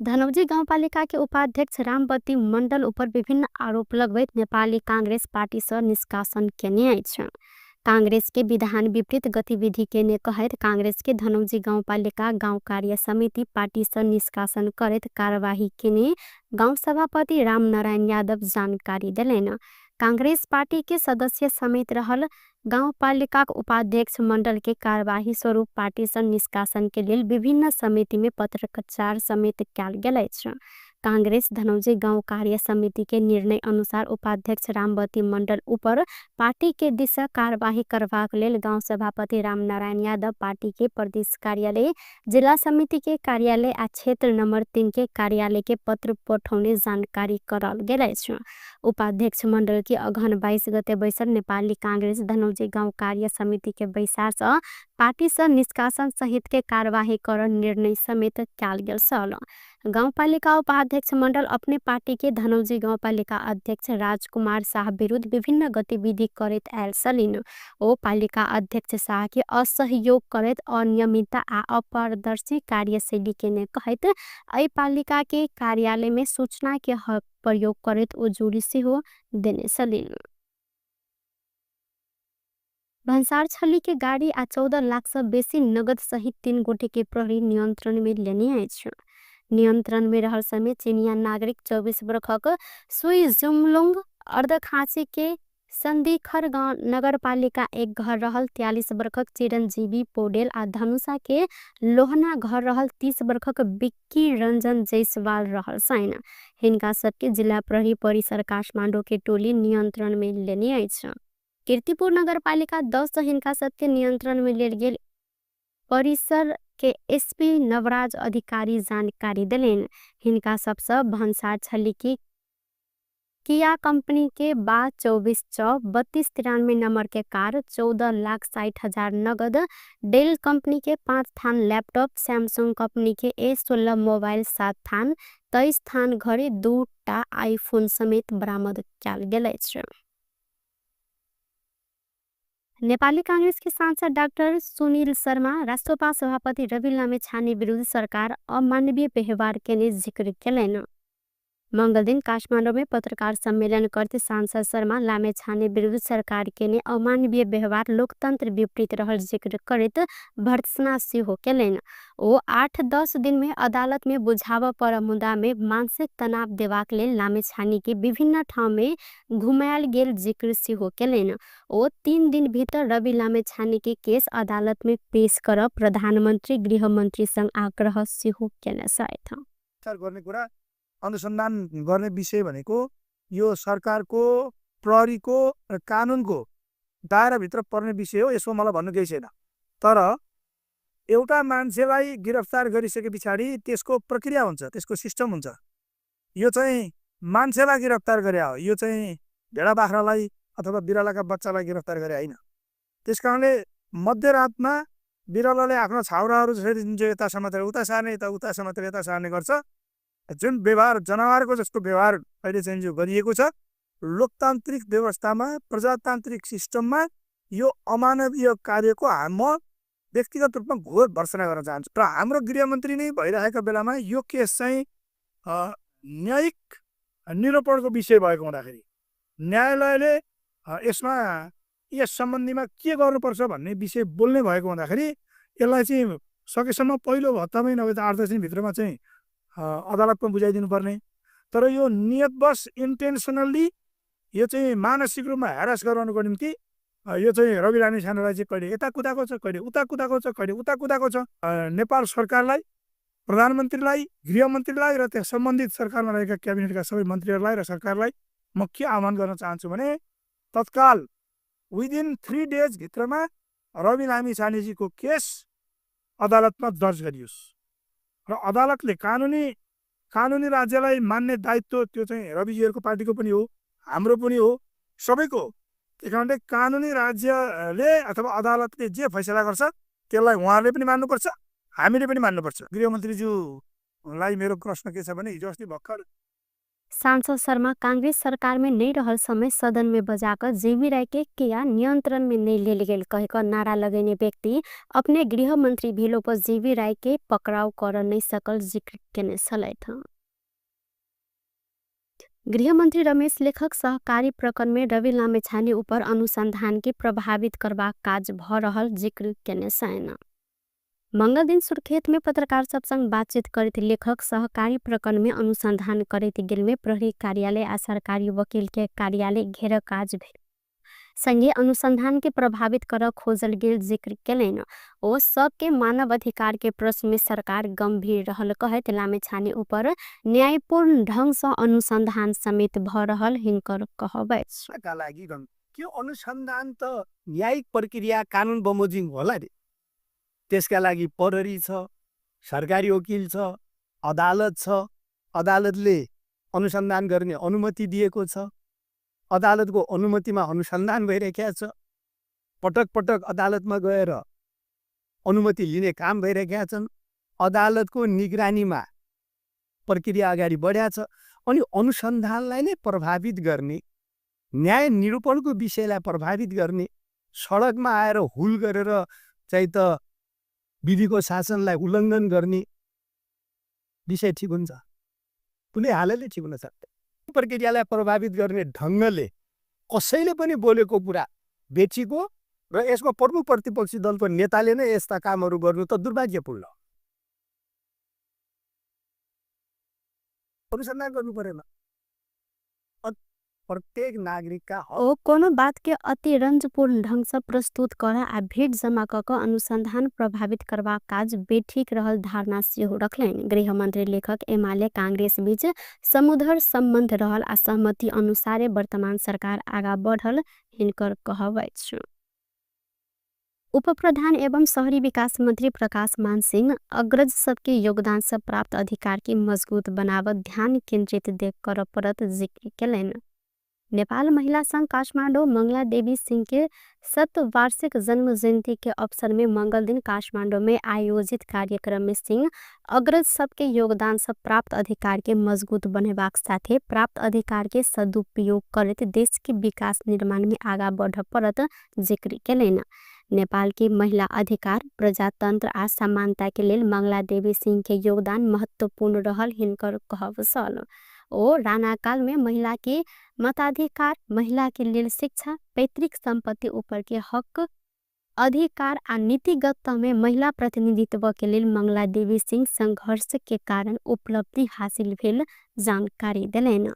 धनौजी गाउँपालिका के उपाध्यक्ष रामबती मण्डल ऊपर विभिन्न आरोप लगबैत नेपाली कांग्रेस पार्टी से निष्कासन केने अछि। कांग्रेस के विधान विपरीत गतिविधि केने कहैत कांग्रेस के धनौजी गाउँपालिका गाउँ कार्य समिति पार्टी से निष्कासन करैत कार्यवाही केने गाउँ सभापति रामनारायण यादव जानकारी देलैन। कांग्रेस पार्टी के सदस्य समेत रहल गाउँपालिका उपाध्यक्ष मंडल के कार्यवाही स्वरूप पार्टी से निष्कासन के लिए विभिन्न समिति में पत्रचार समेत कयल गेल अछि। कांग्रेस धनौजी गाउँ कार्य समिति के निर्णय अनुसार उपाध्यक्ष रामबती मंडल ऊपर पार्टी के दिशा कार्यवाही करबाक लेल गाउँ सभापति रामनारायण यादव पार्टी के प्रदेश कार्यालय, जिला समिति के कार्यालय आ क्षेत्र नंबर 3 के कार्यालय के पत्र पठौने जानकारी करल गेल अछि। उपाध्यक्ष मंडल की अगहन 22 गते बैसल नेपाली कांग्रेस धनौजी गाउँ कार्य समिति के बैसार से पार्टी से निष्कासन सहित के कार्यवाही कर निर्णय समेत कयल गेल सल। गाउँपालिका उपाध्यक्ष मण्डल अपने पार्टी के धनौजी गाउँपालिका अध्यक्ष राजकुमार शाह विरुद्ध विभिन्न गतिविधि करैत आयल छलिन्। ओ पालिका अध्यक्ष शाह के असहयोग करैत अनियमितता आ अपारदर्शी कार्यशैली केने कहैत एहि पालिका के कार्यालय में सूचना के प्रयोग करैत ओ जोड़ी सेहो देने छलिन्। भन्सार छली के गाड़ी आ 14 लाख से बेसी नगद सहित 3 गोटे के प्रहरी नियंत्रण में लेने आए छ। नियंत्रण में रहल समय चीनिया नागरिक 24 वर्षक सुई जुमलुंग अर्धखाँची के संदीखर गांव नगर पालिका एक घर रहल 43 वर्षक चिरंजीवी पौडेल आ धनुषा के लोहना घर रहल 30 वर्षक बिक्की रंजन जयसवाल रहल साइन। हिनका सबके जिला प्रहरी परिसर काठमाडौँ के टोली नियंत्रण में लेने आए छ। कीर्तिपुर नगर पालिका 10 हिनका सबके नियंत्रण में लेल गेल परिसर के एसपी नवराज अधिकारी जानकारी दिलेन। हिनका सबसे भन्सार छली की किया कंपनी के 24 3293 नंबर के कार 14,60,000 नगद, डेल कंपनी के 5 थान लैपटॉप, सैमसंग कंपनी के A16 मोबाइल 7 थान, 23 थान घड़ी 2टा आईफोन समेत बरामद कयल गेल अछि। नेपाली कांग्रेस के सांसद डाक्टर सुनील शर्मा राष्ट्रपा सभापति रवि लामेछाने विरुद्ध सरकार अमानवीय व्यवहार के जिक्र केलैन। मंगल दिन काठमाडौँ में पत्रकार सम्मेलन करते सांसद शर्मा लामेछाने विरुद्ध सरकार के ने अमानवीय व्यवहार लोकतंत्र विपरीत रहल जिक्र करत भर्त्सना सेहो केलैन। ओ 8-10 दिन में अदालत में बुझाव पर मुद्दा में मानसिक तनाव देवाक लेल लामेछाने के विभिन्न ठाउँ में घुमायल गेल जिक्र सेहो केलैन। ओ 3 दिन भीतर रवि लामेछाने के केस अदालत में पेश कर प्रधानमंत्री गृहमंत्री संग आग्रह सेहो केने छथि। अनुसन्धान गर्ने विषय भनेको यो सरकारको प्रहरीको र कानुनको दायराभित्र पर्ने विषय हो। यसो मलाई भन्नु केही छैन। तर एउटा मान्छेलाई गिरफ्तार गरिसके पछाडि त्यसको प्रक्रिया हुन्छ, त्यसको सिस्टम हुन्छ। यो चाहिँ मान्छेलाई गिरफ्तार गरे हो, यो चाहिँ भेडा बाख्रालाई अथवा बिरालाका बच्चालाई गिरफ्तार गरे होइन। त्यसकारणले मध्यरातमा बिरालाले आफ्नो छाउराहरू यता समातेर उता सार्ने, उता समातेर यता सार्ने गर्छ। जुन व्यवहार जनावरको जस्तो व्यवहार अहिले चाहिँ जो गरिएको छ, लोकतान्त्रिक व्यवस्थामा प्रजातान्त्रिक सिस्टममा यो अमानवीय कार्यको म व्यक्तिगत रूपमा घोर भर्त्सना गर्न चाहन्छु। र हाम्रो गृहमन्त्री नै भइरहेको बेलामा यो केस चाहिँ न्यायिक निरूपणको विषय भएको हुँदाखेरि न्यायालयले यसमा यस सम्बन्धीमा के गर्नुपर्छ भन्ने विषय बोल्ने भएको हुँदाखेरि यसलाई चाहिँ सकेसम्म पहिलो हप्तामै नभए त 8-10 दिनभित्रमा चाहिँ अदालतमा बुझाइदिनु पर्ने। तर यो नियतवश इन्टेन्सनल्ली यो चाहिँ मानसिक रूपमा ह्यारास गराउनको निम्ति यो चाहिँ रवि लामेछानेलाई चाहिँ कहिले यता कुदाएको छ, कहिले उता कुदाएको छ, कहिले उता कुदाएको छ। नेपाल सरकारलाई, प्रधानमन्त्रीलाई, गृहमन्त्रीलाई र त्यस सम्बन्धित सरकारमा रहेका क्याबिनेटका सबै मन्त्रीहरूलाई र सरकारलाई म के आह्वान गर्न चाहन्छु भने तत्काल विदिन 3 डेज भित्रमा रवि लामेछानेजीको केस अदालतमा दर्ज गरियोस् र अदालतले कानुनी राज्यलाई मान्ने दायित्व त्यो चाहिँ रविजीहरूको पार्टीको पनि हो, हाम्रो पनि हो, सबैको। त्यही कारणले कानुनी राज्यले अथवा अदालतले जे फैसला गर्छ त्यसलाई उहाँहरूले पनि मान्नुपर्छ, हामीले पनि मान्नुपर्छ। गृहमन्त्रीज्यूलाई मेरो प्रश्न के छ भने हिजो अस्ति भर्खर सांसद शर्मा कांग्रेस सरकार में नहीं रहल समय सदन में बजाकर जेबी राय के किया नियंत्रण में नहीं ले गेल कहकर नारा लगेने व्यक्ति अपने गृह मंत्री भेलो पर जेबी राय के पकड़ाव कर नहीं सकल जिक्र केने छलैथ। गृह मंत्री रमेश लेखक सहकारी प्रकरण में रवि लामेछाने ऊपर अनुसंधान के प्रभावित करवा काज भ रहल जिक्र केने छैन। मंगल दिन सुर्खेत में पत्रकार सब संग बातचीत करते लेखक सहकारी प्रकरण में अनुसंधान करते गेल में प्रहरी कार्यालय आ सरकारी वकील के कार्यालय घेर काज भेल संगे अनुसंधान के प्रभावित कर खोजल गेल जिक्र केलैन। ओ सबके मानव अधिकार के प्रश्न में सरकार गंभीर रहल कहत लामेछाने ऊपर न्यायपूर्ण ढंग से अनुसंधान समेत भ रहल हिंकर कहबै का लागि के अनुसन्धान त न्यायिक प्रक्रिया कानुन बमोजिम होला रे। त्यसका लागि प्रहरी छ, सरकारी वकिल छ, अदालत छ, अदालतले अनुसन्धान गर्ने अनुमति दिएको छ, अदालतको अनुमतिमा अनुसन्धान भइरहेको छ, पटक पटक अदालतमा गएर अनुमति लिने काम भइरहेका छन्, अदालतको निगरानीमा प्रक्रिया अगाडि बढ्या छ। अनि अनुसन्धानलाई नै प्रभावित गर्ने, न्याय निरूपणको विषयलाई प्रभावित गर्ने, सडकमा आएर हुल गरेर चाहिँ त विधिको शासनलाई उल्लङ्घन गर्ने विषय ठिक हुन्छ? कुनै हालतले ठिक हुन सक्दैन। प्रक्रियालाई प्रभावित गर्ने ढङ्गले कसैले पनि बोलेको कुरा बेचीको र यसको प्रमुख प्रतिपक्षी दलको नेताले नै यस्ता कामहरू गर्नु त दुर्भाग्यपूर्ण हो। अनुसन्धान गर्नु परेन। प्रत्येक नागरिक का हक ओ कोनो बात के अति रंजपूर्ण ढंग से प्रस्तुत करा आ भीड़ जमा कऽ अनुसंधान प्रभावित करबाक काज बेठीक रहल धारणा सेहो रखलनि। गृहमंत्री लेखक एमाले कांग्रेस बीच समुद्र संबंध रहल आ सहमति अनुसारे वर्तमान सरकार आगा बढ़ल हिनकर कहब अछि। उप प्रधान एवं शहरी विकास मंत्री प्रकाश मान सिंह अग्रज सबके योगदान से प्राप्त अधिकार के मजबूत बनावत ध्यान केंद्रित देख कर परत जिक्र केलनि। नेपाल महिला संघ काठमाडौँ मंगला देवी सिंह के 7 वार्षिक जन्म जयंती के अवसर में मंगल दिन काठमाडौँ में आयोजित कार्यक्रम में सिंह अग्रज सबके योगदान से प्राप्त अधिकार के मजबूत बनेबाक साथे प्राप्त अधिकार के सदुपयोग करते देश के विकास निर्माण में आगा बढ़ परत जिक्र केलनि। नेपाल की महिला अधिकार प्रजातंत्र आ समानता के लेल मंगला देवी सिंह के योगदान महत्वपूर्ण रहल हिनकर कहब सल। ओ राणा काल में महिला के मताधिकार, महिला के लेल शिक्षा, पैतृक संपत्ति ऊपर के हक अधिकार आ नीतिगत में महिला प्रतिनिधित्व के लेल मंगला देवी सिंह संघर्ष के कारण उपलब्धि हासिल भेल जानकारी देलनि।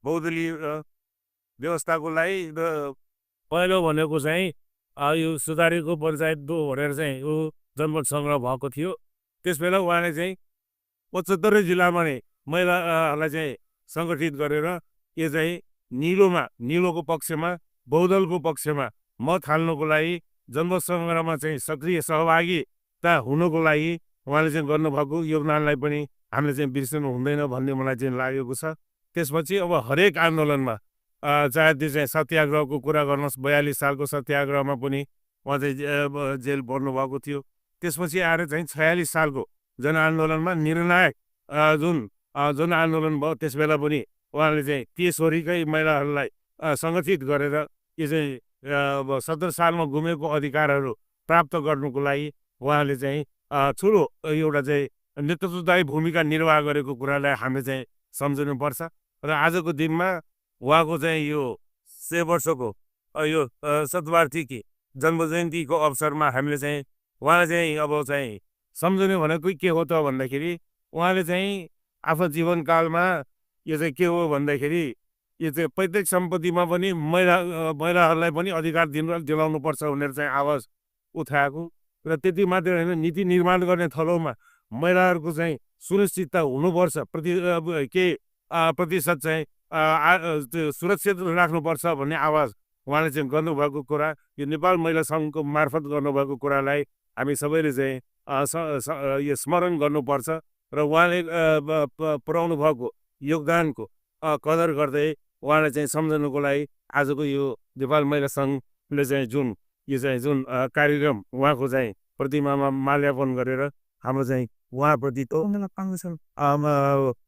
बहुदलीय व्यवस्थाको लागि पहिलो भनेको चाहिँ यो सुधारेको पञ्चायत 2 भनेर चाहिँ यो जनमत संग्रह भएको थियो। त्यसबेला उहाँले चाहिँ 75 जिल्लामा नै महिलाहरूलाई चाहिँ सङ्गठित गरेर यो चाहिँ निलोको पक्षमा बहुदलको पक्षमा मत हाल्नको लागि जनमत संग्रहमा चाहिँ सक्रिय सहभागिता हुनको लागि उहाँले चाहिँ गर्नुभएको योगदानलाई पनि हामीले चाहिँ बिर्सनु हुँदैन भन्ने मलाई चाहिँ लागेको छ। त्यसपछि अब हरेक आन्दोलनमा चाहे त्यो चाहिँ सत्याग्रहको कुरा गर्नुहोस्, 42 सालको सत्याग्रहमा पनि उहाँ चाहिँ जेल पर्नुभएको थियो। त्यसपछि आएर चाहिँ 46 सालको जनआन्दोलनमा निर्णायक जुन आन्दोलन भयो त्यसबेला पनि उहाँले चाहिँ देशभरिकै महिलाहरूलाई सङ्गठित गरेर यो चाहिँ 17 सालमा गुमेको अधिकारहरू प्राप्त गर्नुको लागि उहाँले चाहिँ ठुलो एउटा चाहिँ नेतृत्वदायी भूमिका निर्वाह गरेको कुरालाई हामीले चाहिँ सम्झनुपर्छ। र आजको दिनमा उहाँको चाहिँ यो 100 वर्षको यो शतवार्षिकी जन्मजयन्तीको अवसरमा हामीले चाहिँ उहाँलाई चाहिँ अब चाहिँ सम्झने भनेको के हो त भन्दाखेरि उहाँले चाहिँ आफ्नो जीवनकालमा यो चाहिँ के हो भन्दाखेरि यो चाहिँ पैतृक सम्पत्तिमा पनि महिलाहरूलाई पनि अधिकार दिलाउनुपर्छ भनेर चाहिँ आवाज उठाएको र त्यति मात्र होइन, नीति निर्माण गर्ने थलोमा महिलाहरूको चाहिँ सुनिश्चितता हुनुपर्छ, प्रतिशत चाहिँ सुरक्षित राख्नुपर्छ भन्ने आवाज उहाँले चाहिँ गर्नुभएको कुरा, यो नेपाल महिला सङ्घको मार्फत गर्नुभएको कुरालाई हामी सबैले चाहिँ यो स्मरण गर्नुपर्छ र उहाँले पुर्याउनु भएको योगदानको कदर गर्दै उहाँलाई चाहिँ सम्झनुको लागि आजको यो नेपाल महिला सङ्घले चाहिँ जुन कार्यक्रम उहाँको चाहिँ प्रतिमामा माल्यार्पण गरेर हाम्रो चाहिँ उहाँप्रति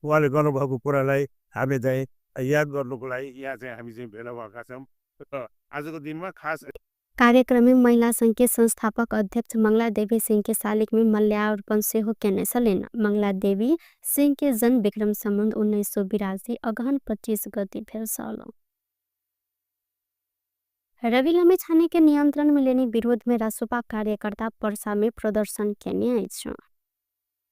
उहाँले गर्नुभएको कुरालाई हामीले चाहिँ याद गर्नुको लागि यहाँ चाहिँ हामी चाहिँ भेला भएका छौँ। आजको दिनमा खास कार्यक्रम में महिला संघ के संस्थापक अध्यक्ष मंगला देवी सिंह के शालिक में मल्यार्पण सेहो केने छलिन्। मंगला देवी सिंह के जन्म विक्रम संबंध 1982 अगहन 25 गते भेल छल। रवि लामिछाने के नियंत्रण में लेने विरोध में रासोपा कार्यकर्ता पर्सा में प्रदर्शन केने अछि।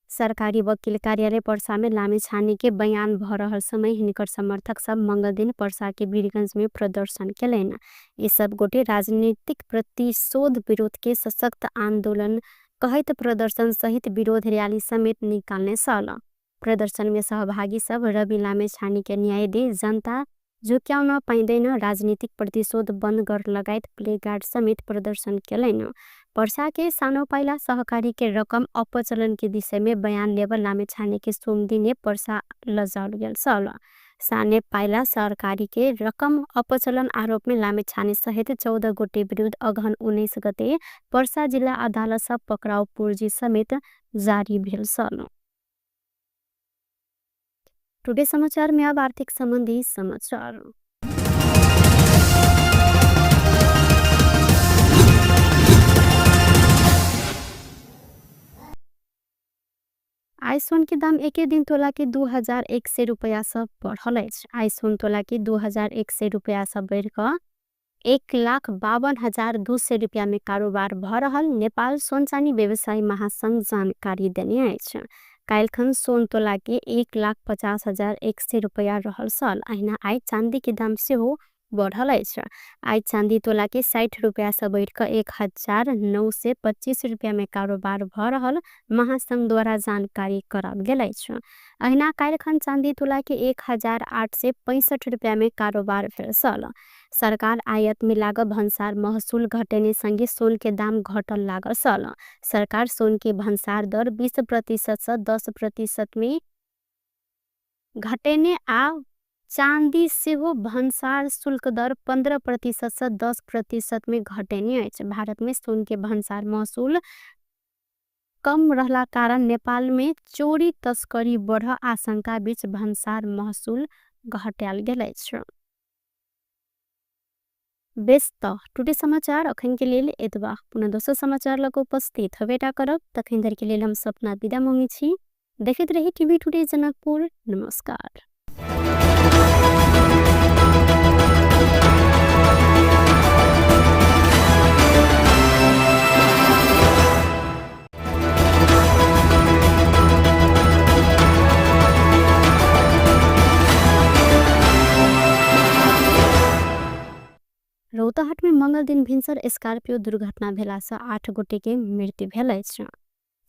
सरकारी वकील कार्यालय पर्सा में लामिछाने के बयान भ रहल समय हिनकर समर्थक सब मंगल दिन पर्सा के वीरगंज में प्रदर्शन केलनि। ये सब गोटे राजनीतिक प्रतिशोध विरोध के सशक्त आंदोलन कहत प्रदर्शन सहित विरोध रैली समेत निकालने सल। प्रदर्शन में सहभागी सब रवि लामिछाने के न्याय दे, जनता झुक्याउन पाइँदैन, राजनीतिक प्रतिशोध बन्द गर लगायत प्लेकार्ड समेत प्रदर्शन केलनि। पर्सा के सानो पाइला सहकारी के रकम अपचलन के विषय में बयान लेबर लामिछाने के सोमदिने पर्सा लजाउल गेल सल। साने पाइला सरकारी के रकम अपचलन आरोप में लामेछाने सहित 14 गोटे विरुद्ध अगहन 19 गते पर्सा जिल्ला अदालत सब पक्राउ पूर्जी समेत जारी भेल सन। टुडे समाचार में अब आर्थिक संबंधी समाचार। आइस सोन के दाम एके दिन तोला के 2100 रुपया सब बढ़ल अछि। आइस सोन तोला के 2100 रुपया सब बढ़ क 1,52,200 रुपया में कारोबार भ रहल नेपाल सोन चानी व्यवसायी महासंघ जानकारी देने अछि। काल्खन सोन तोला के 1,50,100 रुपया रहल सल। अहिना आई चांदी के दाम से हो बढ़ल अछि। आई चांदी तोला के 60 रुपया से बढ़ क 1,925 रुपया में कारोबार भ रहल महासंघ द्वारा जानकारी करल गेल अछि। अहिना काल्खन चांदी तोला के 1,865 रुपया में कारोबार भेल सल। सरकार आयात में लागल भंसार महसूल घटेने संगे सोन के दाम घटल लागल सल। सरकार सोन के भंसार दर 20% से 10% में घटेने आ चांदी से हो भंसार शुल्क दर 15% से 10% में घटेने अछि। भारत में सोन के भंसार महसूल कम रहला कारण नेपाल में चोरी तस्करी बढ़ आशंका बीच भंसार महसूल घटाल गेल अछि। बेस्त टुडे समाचार अखन के लेल एतबा। पुनः दोसर समाचार लग उपस्थित हवेटा करब। तखन धरि के लेल हम सपना विदा मांगे छी। देखैत रही टीवी टुडे जनकपुर। नमस्कार। रौतहट में मंगल दिन भिनसर स्कॉर्पियो दुर्घटना भेला से 8 गोटे के मृत्यु भेल अछि।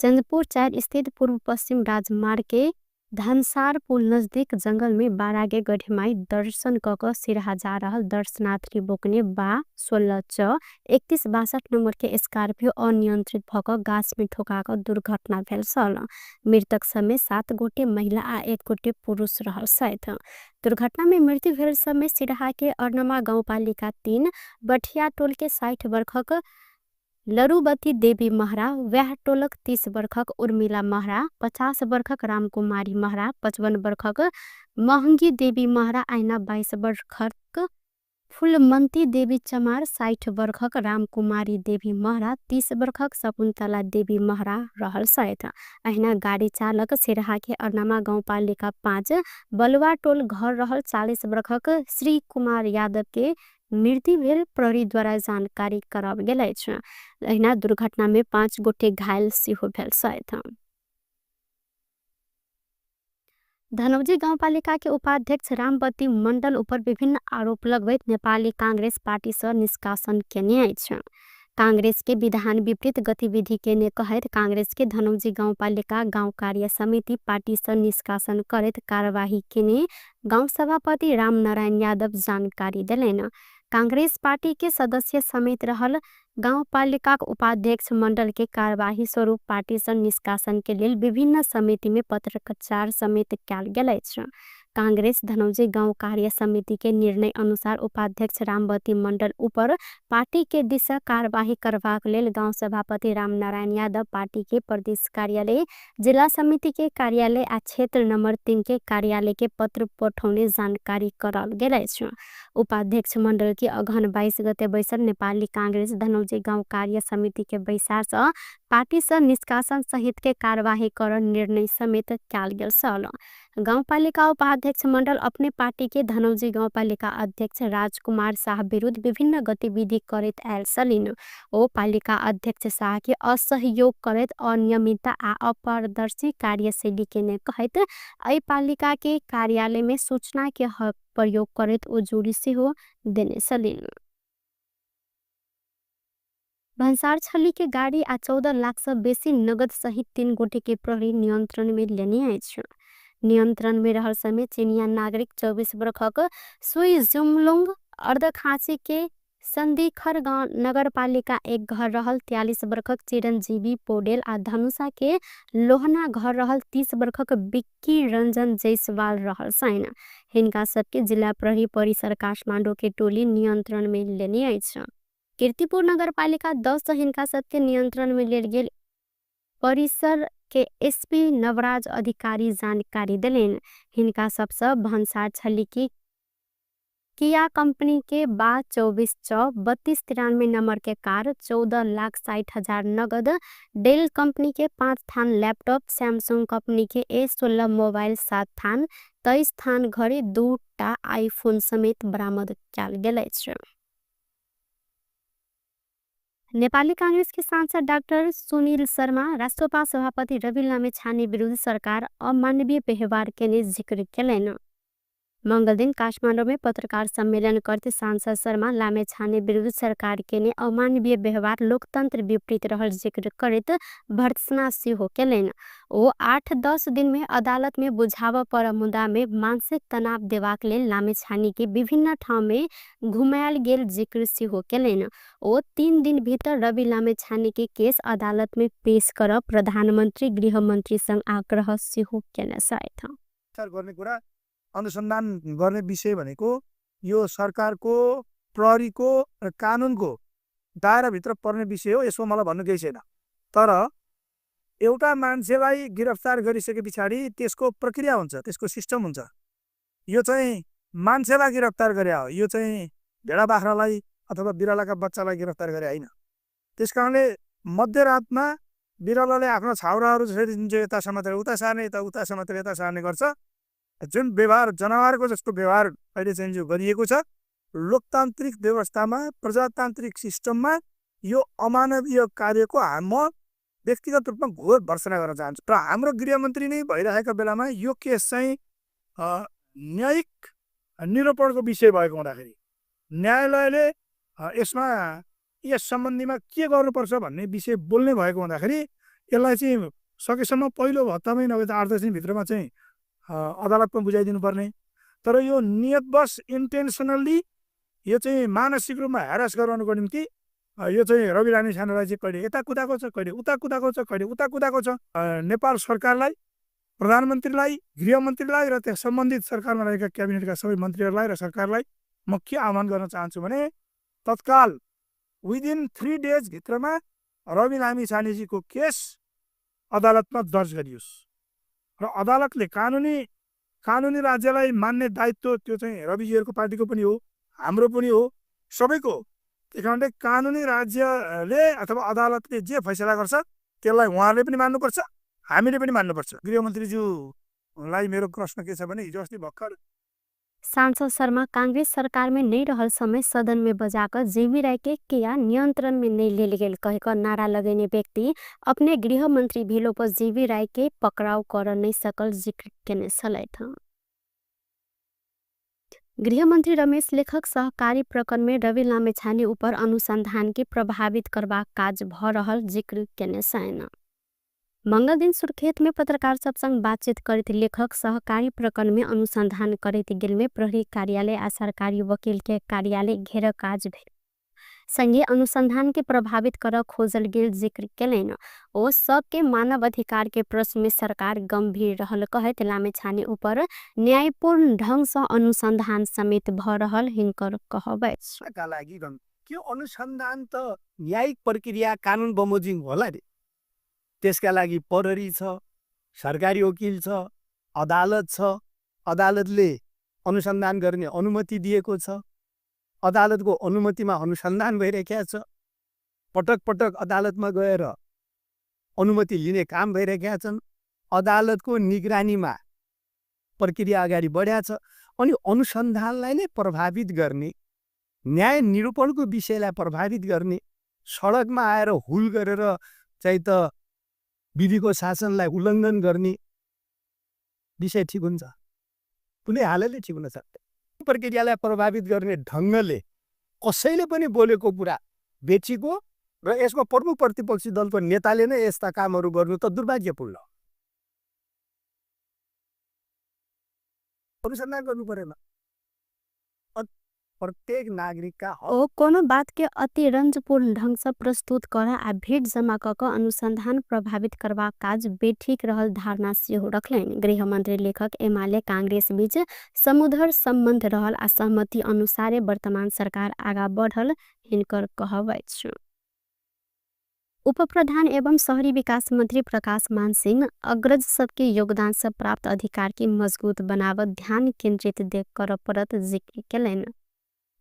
चंद्रपुर 4 स्थित पूर्व पश्चिम राजमार्ग के धनसार पुल नजदीक जंगल में बारागे गढ़माई दर्शन कक सिरहा जा रहल दर्शनार्थी बोकने बा 16/31/62 नंबर के स्कॉर्पियो अनियंत्रित भक गाछ में ठोका क दुर्घटना भेल सल। मृतक समेत 7 गोटे महिला आ 1 गोटे पुरुष रहल छथि। दुर्घटना में मृत्यु भेल समय सिरहा के अर्नमा गाउँपालिका 3 बठिया टोल के 60 वर्षक लरुबती देवी महरा, व्याह टोलक 30 वर्षक उर्मिला महरा, 50 वर्षक रामकुमारी महरा, 55 वर्षक महंगी देवी महरा, आइना 22 वर्षक फुलमंती देवी चमार, 60 वर्षक रामकुमारी देवी महरा, 30 वर्षक शकुन्तला देवी महरा रहल छथि। अहिना गाड़ी चालक सिरहा के अर्नमा गाउँपालिका 5 बलुआ टोल घर रहल 40 वर्षक श्री कुमार यादव के मृत्यु भेल प्रहरी द्वारा जानकारी करल गेल अछि। अहिना दुर्घटना में 5 गोटे घायल सेहो भेल छथि। धनौजी गाउँपालिका के उपाध्यक्ष रामबती मण्डल ऊपर विभिन्न आरोप लगबैत नेपाली कांग्रेस पार्टी से निष्कासन केने अछि। कांग्रेस के विधान विपरीत गतिविधि केने कहैत कांग्रेस के धनौजी गाउँपालिका गाउँ कार्य समिति पार्टी से निष्कासन करैत कार्यवाही केने गाउँ सभापति रामनारायण यादव जानकारी देलैन। कांग्रेस पार्टी के सदस्य समेत रहल गाउँपालिका उपाध्यक्ष मंडल के कार्यवाही स्वरूप पार्टी से निष्कासन के लिए विभिन्न समिति में पत्रचार समेत कयल गेल अछि। कांग्रेस धनौजी गाउँ कार्य समिति के निर्णय अनुसार उपाध्यक्ष रामबती मंडल ऊपर पार्टी के दिशा कार्यवाही करबाक लेल गाउँ सभापति रामनारायण यादव पार्टी के प्रदेश कार्यालय, जिला समिति के कार्यालय आ क्षेत्र नंबर 3 के कार्यालय के पत्र पठौने जानकारी करल गेल अछि। उपाध्यक्ष मंडल की अगहन 22 गते बैसल नेपाली कांग्रेस धनौजी गाउँ कार्य समिति के बैसार से पार्टी से निष्कासन सहित के कार्यवाही कर निर्णय समेत कयल गेल छल। गाउँपालिका उपाध्यक्ष मंडल अपने पार्टी के धनौजी गाउँपालिका अध्यक्ष राजकुमार शाह विरुद्ध विभिन्न गतिविधि करैत आयल छलिन। ओ पालिका अध्यक्ष शाह के असहयोग करैत अनियमितता आ अपारदर्शी कार्यशैली केने कहैत एहि पालिका के कार्यालय में सूचना के हक प्रयोग करैत ओ जोड़ी सेहो देने छलिन। भंसार छली के गाड़ी आ 14 लाख से बेसी नगद सहित 3 गोटे के प्रहरी नियंत्रण में लेने अछि। नियंत्रण में रहल समय चीनिया नागरिक 24 वर्षक सुई जुमलुंग अर्धखांची के संदीखर गांव नगरपालिका एक घर रहल 43 वर्षक चिरंजीवी पौडेल आ धनुषा के लोहना घर रहल 30 वर्षक बिक्की रंजन जायसवाल रहल सैन। हिनका सबके जिला प्रहरी परिसर काठमाडौँ के टोली नियंत्रण में लेने अछि। कीर्तिपुर नगरपालिका 10 हिनका सबके नियंत्रण में लेल गेल परिसर के एसपी नवराज अधिकारी जानकारी दिलेन। हिनका सबसे भंसार छली की किया कंपनी के 24/24/3293 नंबर के कार, 14,60,000 नगद, डेल कंपनी के 5 थान लैपटॉप, सैमसंग कंपनी के A16 मोबाइल 7 थान, 23 थान घड़ी, 2टा आईफोन समेत बरामद कयल गेल अछि। नेपाली कांग्रेस के सांसद डाक्टर सुनील शर्मा राष्ट्रपा सभापति रवि लामिछाने विरुद्ध सरकार अमानवीय व्यवहार के जिक्र केलैन। मंगल दिन काठमाडौँ में पत्रकार सम्मेलन करते सांसद शर्मा लामिछाने विरुद्ध सरकार के अमानवीय व्यवहार लोकतंत्र विपरीत रहल जिक्र करत भर्त्सना सेहो केलैन। ओ 8-10 दिन में अदालत में बुझाव पर मुद्दा में मानसिक तनाव देबाक लेल लामिछाने के विभिन्न ठाउँ में घुमायल गेल जिक्र सेहो केलैन। ओ 3 दिन भीतर रवि लामिछाने के केस अदालत में पेश कर प्रधानमंत्री गृहमंत्री संग आग्रह सेहो केने छथि। अनुसन्धान गर्ने विषय भनेको यो सरकारको प्रहरीको र कानुनको दायराभित्र पर्ने विषय हो। यसो मलाई भन्नु केही छैन। तर एउटा मान्छेलाई गिरफ्तार गरिसके पछाडि त्यसको प्रक्रिया हुन्छ, त्यसको सिस्टम हुन्छ। यो चाहिँ मान्छेलाई गिरफ्तार गरे हो, यो चाहिँ भेडा बाख्रालाई अथवा बिरालाका बच्चालाई गिरफ्तार गरे होइन। त्यसकारणले मध्यरातमा बिरालाले आफ्नो छाउराहरू जसरी यता समातेर उता सार्ने, उता समातेर यता सार्ने गर्छ, जुन व्यवहार जनावरको जस्तो व्यवहार अहिले चाहिँ जो गरिएको छ, लोकतान्त्रिक व्यवस्थामा प्रजातान्त्रिक सिस्टममा यो अमानवीय कार्यको म व्यक्तिगत रूपमा घोर भर्त्सना गर्न चाहन्छु। र हाम्रो गृहमन्त्री नै भइरहेका बेलामा यो केस चाहिँ न्यायिक निरूपणको विषय भएको हुँदाखेरि न्यायालयले यसमा यस सम्बन्धीमा के गर्नुपर्छ भन्ने विषय बोल्ने भएको हुँदाखेरि यसलाई चाहिँ सकेसम्म पहिलो हप्तामै नभए त 8-10 दिनभित्रमा चाहिँ अदालतमा बुझाइदिनु पर्ने। तर यो नियतवश इन्टेन्सनल्ली यो चाहिँ मानसिक रूपमा ह्यारास गराउनुको निम्ति यो चाहिँ रवि लामिछानेलाई चाहिँ कहिले यता कुदाएको छ, कहिले उता कुदाएको छ, कहिले उता कुदाएको छ। नेपाल सरकारलाई, प्रधानमन्त्रीलाई, गृहमन्त्रीलाई र त्यस सम्बन्धित सरकारमा रहेका क्याबिनेटका सबै मन्त्रीहरूलाई र सरकारलाई म के आह्वान गर्न चाहन्छु भने तत्काल विदिन 3 डेज भित्रमा रवि लामिछानेजीको केस अदालतमा दर्ज गरियोस् र अदालतले कानुनी राज्यलाई मान्ने दायित्व त्यो चाहिँ रविजीहरूको पार्टीको पनि हो, हाम्रो पनि हो, सबैको। त्यही कारणले कानुनी राज्यले अथवा अदालतले जे फैसला गर्छ त्यसलाई उहाँहरूले पनि मान्नुपर्छ, हामीले पनि मान्नुपर्छ। गृहमन्त्रीज्यूलाई मेरो प्रश्न के छ भने हिजो अस्ति भर्खर सांसद शर्मा कांग्रेस सरकार में नहीं रहल समय सदन में बजाकर जेवी राय के किया नियंत्रण में नहीं ले गेल कहकर नारा लगेने व्यक्ति अपने गृह मंत्री भेलो पर जेवी राय के पकड़ाव कर नहीं सकल जिक्र केने छलैथ। गृह मंत्री रमेश लेखक सहकारी प्रकरण में रवि लामिछाने ऊपर अनुसंधान के प्रभावित करवा काज भ रहल जिक्र केने छैन। मंगल दिन सुर्खेत में पत्रकार सब संग बातचीत करत लेखक सहकारी प्रकरण में अनुसंधान करत गेल में प्रहरी कार्यालय आ सरकारी वकील के कार्यालय घेर काज भेल संगे अनुसंधान के प्रभावित कर खोजल गेल जिक्र केलैन। ओ सबके मानव अधिकार के प्रश्न में सरकार गंभीर रहल कहत लामिछाने ऊपर न्यायपूर्ण ढंग से अनुसंधान समेत भ रहल हिंकर कहबै का लागि के अनुसन्धान त न्यायिक प्रक्रिया कानुन बमोजिम होला रे। त्यसका लागि प्रहरी छ, सरकारी वकिल छ, अदालत छ, अदालतले अनुसन्धान गर्ने अनुमति दिएको छ, अदालतको अनुमतिमा अनुसन्धान भइरहेको छ, पटक पटक अदालतमा गएर अनुमति लिने काम भइरहेका छन्, अदालतको निगरानीमा प्रक्रिया अगाडि बढ्या छ। अनि अनुसन्धानलाई नै प्रभावित गर्ने, न्याय निरूपणको विषयलाई प्रभावित गर्ने, सडकमा आएर हुल गरेर चाहिँ त विधिको शासनलाई उल्लङ्घन गर्ने विषय ठिक हुन्छ? कुनै हालले ठिक हुन सक्दैन। प्रक्रियालाई प्रभावित गर्ने ढङ्गले कसैले पनि बोलेको कुरा बेचीको र यसको प्रमुख प्रतिपक्षी दलको नेताले नै यस्ता कामहरू गर्नु त दुर्भाग्यपूर्ण। अनुसन्धान गर्नु परेन। प्रत्येक नागरिकका हक ओ कोनो बात के अति रंजपूर्ण ढंग से प्रस्तुत करा आ भीड़ जमा क अनुसंधान प्रभावित करबा काज बेठीक रहल धारणा सेहो रखलनि। गृहमंत्री लेखक एमाले कांग्रेस बीच समुद्र संबंध रहल आ सहमति अनुसारे वर्तमान सरकार आगा बढ़ल हिनकर कहब अछि। उप प्रधान एवं शहरी विकास मंत्री प्रकाश मान सिंह अग्रज सबके योगदान से प्राप्त अधिकार के मजबूत बनावत ध्यान केंद्रित देख कर परत जिक्र केलनि।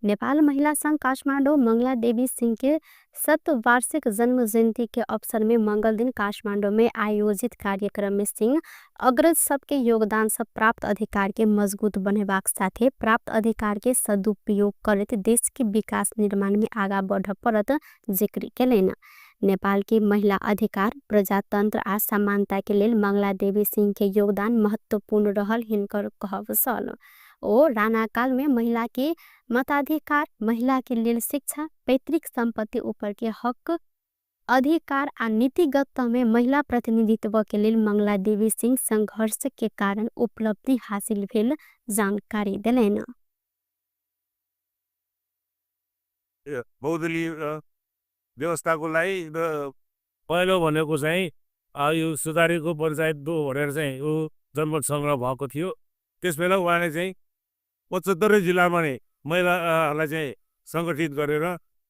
नेपाल महिला संघ काठमाडौँ मंगला देवी सिंह के 7 वार्षिक जन्म जयंती के अवसर में मंगल दिन काठमाडौँ में आयोजित कार्यक्रम में सिंह अग्रज सबके योगदान से प्राप्त अधिकार के मजबूत बनेबाक साथे प्राप्त अधिकार के सदुपयोग करते देश के विकास निर्माण में आगा बढ़ परत जिक्र केलनि। नेपाल की महिला अधिकार प्रजातंत्र आ समानता के लेल मंगला देवी सिंह के योगदान महत्वपूर्ण रहल हिनकर कहब छल। ओ राणा काल में महिला के मताधिकार, महिला के लेल शिक्षा, पैतृक संपत्ति ऊपर के हक अधिकार आ नीतिगत में महिला प्रतिनिधित्व के लेल मंगला देवी सिंह संघर्ष के कारण उपलब्धि हासिल भेल जानकारी दिलैन। बहुदलीय व्यवस्थाको लागि पहिलो भनेको चाहिँ यो सुधारेको पञ्चायत 2 भनेर चाहिँ यो जनमत सङ्ग्रह भएको थियो। त्यसबेला उहाँले चाहिँ 75 जिल्लामा नै महिलाहरूलाई चाहिँ सङ्गठित गरेर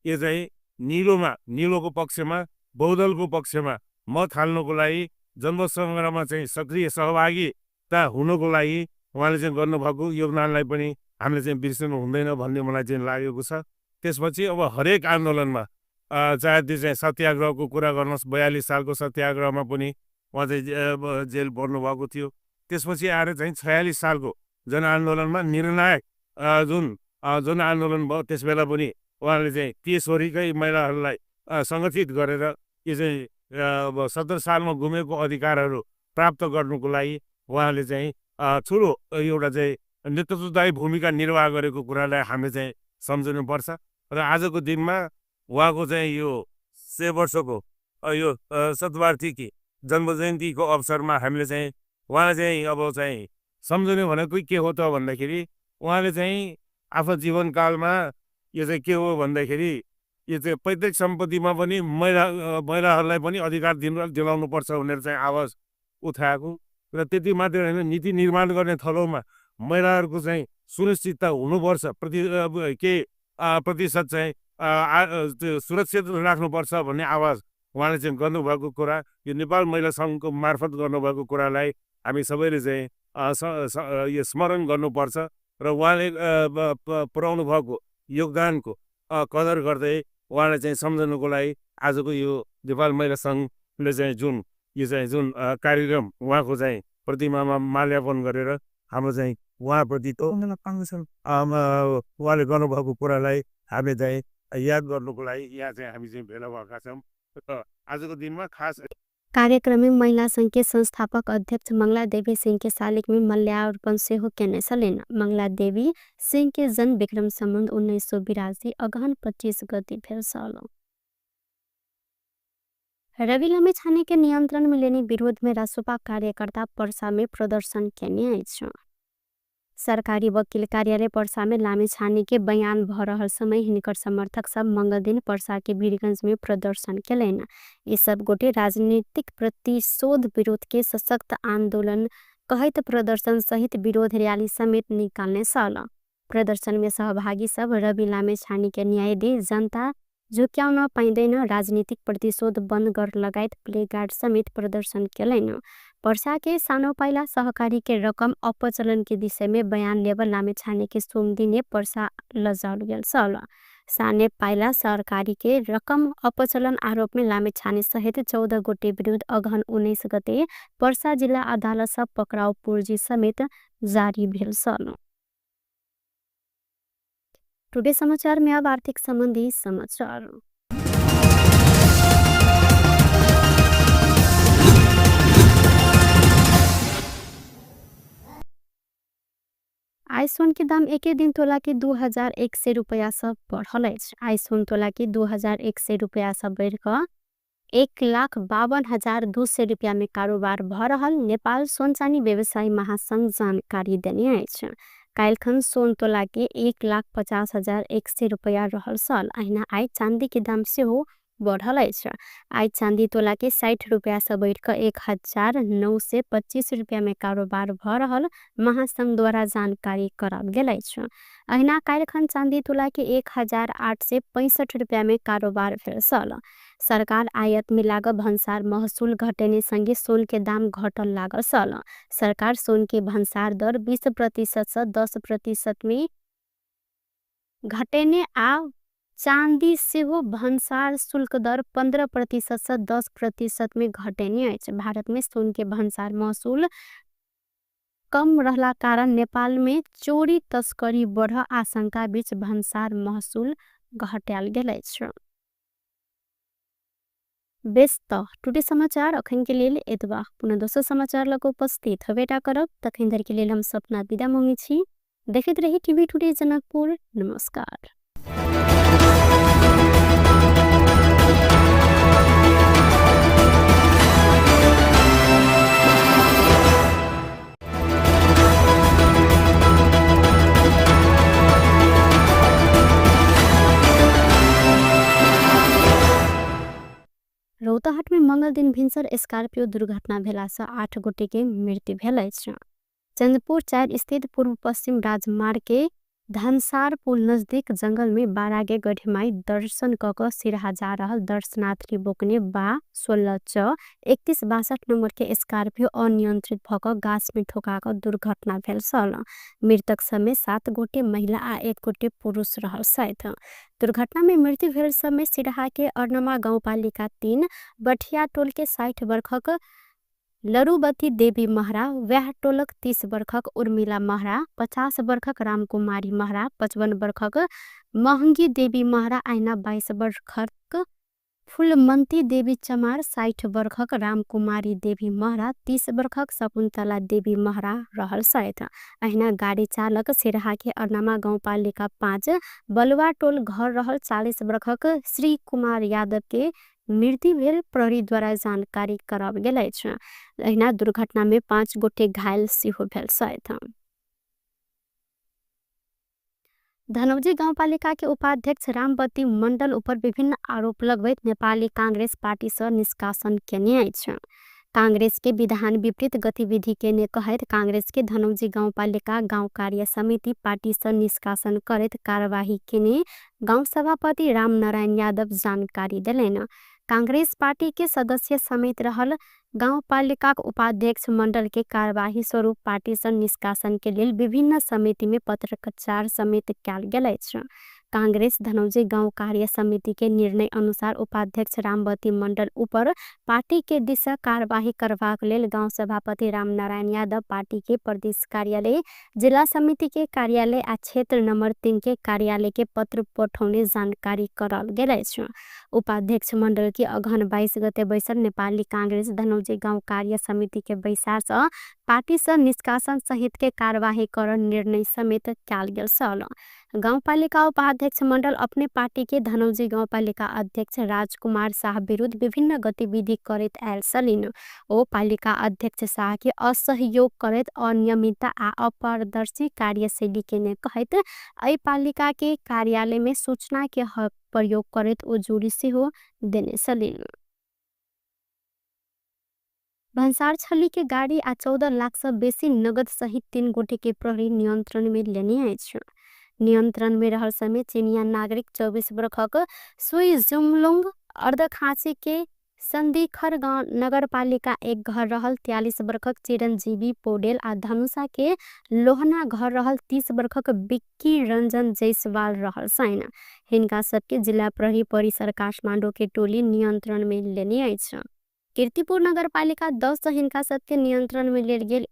यो चाहिँ निलोको पक्षमा बहुदलको पक्षमा मत हाल्नको लागि जनमत सङ्ग्रहमा चाहिँ सक्रिय सहभागिता हुनको लागि उहाँले चाहिँ गर्नुभएको योगदानलाई पनि हामीले चाहिँ बिर्सनु हुँदैन भन्ने मलाई चाहिँ लागेको छ। त्यसपछि अब हरेक आन्दोलनमा चाहे त्यो चाहिँ सत्याग्रहको कुरा गर्नुहोस्, 42 सालको सत्याग्रहमा पनि उहाँ चाहिँ जेल पर्नुभएको थियो। त्यसपछि आएर चाहिँ 46 सालको जनआन्दोलनमा निर्णायक जुन आन्दोलन भयो त्यसबेला पनि उहाँले चाहिँ त्यसवरिकै महिलाहरूलाई सङ्गठित गरेर यो चाहिँ 70 सालमा गुमेको अधिकारहरू प्राप्त गर्नुको लागि उहाँले चाहिँ ठुलो एउटा चाहिँ नेतृत्वदायी भूमिका निर्वाह गरेको कुरालाई हामीले चाहिँ सम्झनुपर्छ। र आजको दिनमा उहाँको चाहिँ यो 100 वर्षको यो शतवार्षिकी जन्म जयन्तीको अवसरमा हामीले चाहिँ उहाँले चाहिँ अब चाहिँ सम्झने भनेको के हो त भन्दाखेरि उहाँले चाहिँ आफ्नो जीवनकालमा यो चाहिँ के हो भन्दाखेरि यो चाहिँ पैतृक सम्पत्तिमा पनि महिलाहरूलाई पनि अधिकार दिलाउनुपर्छ भनेर चाहिँ आवाज उठाएको र त्यति मात्र होइन, नीति निर्माण गर्ने थलोमा महिलाहरूको चाहिँ सुनिश्चितता हुनुपर्छ, प्रतिशत चाहिँ सुरक्षित राख्नुपर्छ भन्ने आवाज उहाँले चाहिँ गर्नुभएको कुरा, यो नेपाल महिला सङ्घको मार्फत गर्नुभएको कुरालाई हामी सबैले चाहिँ यो स्मरण गर्नुपर्छ र उहाँले पुर्याउनु भएको योगदानको कदर गर्दै उहाँलाई चाहिँ सम्झनुको लागि आजको यो नेपाल महिला सङ्घले चाहिँ जुन कार्यक्रम उहाँको चाहिँ प्रतिमामा माल्यार्पण गरेर हाम्रो चाहिँ उहाँप्रति उहाँले गर्नुभएको कुरालाई हामी चाहिँ याद गर्नुको लागि यहाँ चाहिँ हामी चाहिँ भेला भएका छौँ। आजको दिनमा खास कार्यक्रम में महिला संघ के संस्थापक अध्यक्ष मंगला देवी सिंह के शालिक में मल्यार्पण सेहो केने छलिन्। मंगला देवी सिंह के जन्म विक्रम संबंध 1982 अगहन 25 गते भेल छल। रवि लामिछाने के नियंत्रण में लेने विरोध में रासोपा कार्यकर्ता पर्सा में प्रदर्शन केने अछि। सरकारी वकील कार्यालय पर्सा में लामिछाने के बयान भ रहल समय हिनकर समर्थक सब मंगल दिन पर्सा के वीरगंज में प्रदर्शन केलैन। ये सब गोटे राजनीतिक प्रतिशोध विरोध के सशक्त आंदोलन कहत प्रदर्शन सहित विरोध रैली समेत निकालने छल। प्रदर्शन में सहभागी सब रवि लामिछाने के न्याय दे, जनता झुक्याउन पाइँदैन, राजनीतिक प्रतिशोध बंद कर लगायत प्लेकार्ड समेत प्रदर्शन केलैन। पर्सा के सानो पाइला सहकारी के रकम अपचलन के विषय में बयान लेबर लामिछाने के सोमदिने पर्सा लजाउल गेल छल। साने पाइला सहकारी के रकम अपचलन आरोप में लामिछाने सहित 14 गोटे विरुद्ध अगहन 19 गते पर्सा जिला अदालत सब पकड़ाउ पूर्जी समेत जारी भेल छल। टुडे समाचार में अब आर्थिक संबंधी समाचार। आइसोन के दाम एक दिन तोला के 2100 रुपया सब बढ़ल अछि। आइसोन तोला के 2100 रुपया सब बढ़ कर 1,52,200 रुपया में कारोबार भ रहल नेपाल सोनचानी व्यवसायी महासंघ जानकारी देने अछि। काल्खन सोन तोला के 1,50,100 रुपया रहल सल। अहिना आइ चांदी के दाम से हो बढ़ल अछि। आइ चांदी तोला के 60 रुपया से बढ़ कर 1,925 रुपया में कारोबार भ रहल महासंघ द्वारा जानकारी करल गेल अछि। अहिना काल्खन चांदी तोला के 1,865 रुपया में कारोबार भेल सल। सरकार आयात में लागल भंसार महसूल घटेने संगे सोन के दाम घटल लागल सल। सरकार सोन के भंसार दर 20% से 10% में घटेने आ चांदी सेहो भंसार शुल्क दर 15% से 10% में घटेने अछि। भारत में सोन के भंसार महसूल कम रहला कारण नेपाल में चोरी तस्करी बढ़ आशंका बीच भंसार महसूल घटायल गेल अछि। बेस्त टुडे समाचार अखन के लेल एतबा। पुनः दोसर समाचार लग उपस्थित हवेटा करब। तखन धरि के लेल हम सपना विदा मांगे छी। देखैत रही टीवी टुडे जनकपुर। नमस्कार। रौतहट में मंगल दिन भिनसर स्कॉर्पियो दुर्घटना भेला से 8 गोटे के मृत्यु भेल अछि। चंद्रपुर 4 स्थित पूर्व पश्चिम राजमार्ग के धनसार पुल नजदीक जंगल में बारागे गढ़ीमाई दर्शन कक सिरहा जा रहल दर्शनार्थी बोकने बा 16/31/62 नंबर के स्कॉर्पियो अनियंत्रित भक गाछ में ठोकाक दुर्घटना भेल सल। मृतक समेत 7 गोटे महिला आ 1 गोटे पुरुष रहल छथि। दुर्घटना में मृत्यु भेल समय सिरहा के अर्नमा गाउँपालिका 3 बठिया टोल के 60 वर्षक लरुबती देवी महरा, व्याह टोलक 30 वर्षक उर्मिला महरा, 50 वर्षक रामकुमारी महरा, 55 वर्षक महंगी देवी महरा, आइना 22 वर्षक फुलमंती देवी चमार, 60 वर्षक रामकुमारी देवी महरा, 30 वर्षक शकुंतला देवी महरा रहल छथि। अहिना गाड़ी चालक सिरहा के अर्नमा गाउँपालिका 5 बलुआ टोल घर रहल 40 वर्षक श्री कुमार यादव के मृत्यु भेल प्रहरी द्वारा जानकारी कराल गेल अछि। अहिना दुर्घटना में 5 गोटे घायल सेहो भेल छथि। धनौजी गाउँपालिका के उपाध्यक्ष रामबती मण्डल ऊपर विभिन्न आरोप लगबैत नेपाली कांग्रेस पार्टी से निष्कासन केने अछि। कांग्रेस के विधान विपरीत गतिविधि केने कहैत कांग्रेस के धनौजी गाउँपालिका गाउँ कार्य समिति पार्टी से निष्कासन करैत कार्यवाही केने गाउँ सभापति रामनारायण यादव जानकारी देलैन। कांग्रेस पार्टी के सदस्य समेत रहल गाउँपालिका उपाध्यक्ष मंडल के कार्यवाही स्वरूप पार्टी से निष्कासन के लिए विभिन्न समिति में पत्रचार समेत कयल गेल अछि। कांग्रेस धनौजी गाउँ कार्य समिति के निर्णय अनुसार उपाध्यक्ष रामबती मंडल ऊपर पार्टी के दिशा कार्यवाही करबाक लेल गाउँ सभापति रामनारायण यादव पार्टी के प्रदेश कार्यालय, जिला समिति के कार्यालय आ क्षेत्र नंबर 3 के कार्यालय के पत्र पठौने जानकारी करल गेल अछि। उपाध्यक्ष मंडल की अगहन 22 गते बैसल नेपाली कांग्रेस धनौजी गाउँ कार्य समिति के बैसार से पार्टी से निष्कासन सहित के कार्यवाही कर निर्णय समेत कयल गेल छल। गाउँपालिका उपाध्यक्ष मंडल अपने पार्टी के धनौजी गाउँपालिका अध्यक्ष राजकुमार शाह विरुद्ध विभिन्न गतिविधि करैत आयल छलिन। ओ पालिका अध्यक्ष शाह के असहयोग करैत अनियमितता आ अपारदर्शी कार्यशैली केने कहैत एहि पालिका के कार्यालय में सूचना के हक प्रयोग करैत ओ जोड़ी सेहो देने छलिन। भंसार छली के गाड़ी आ 14 लाख से बेसी नगद सहित 3 गोटे के प्रहरी नियंत्रण में लेने अछि। नियंत्रण में रहल समय चीनिया नागरिक 24 वर्षक सुई जुमलुंग अर्धखांची के संदीखर गांव नगरपालिका 1 घर रहल 43 वर्षक चिरंजीवी पौडेल आ धनुषा के लोहना घर रहल 30 वर्षक बिक्की रंजन जयसवाल रहल छन्। हिनका सबके जिला प्रहरी परिसर काठमांडू के टोली नियंत्रण में लेने अछि। कीर्तिपुर नगरपालिका 10 हिनका सबके नियंत्रण में लेल गेल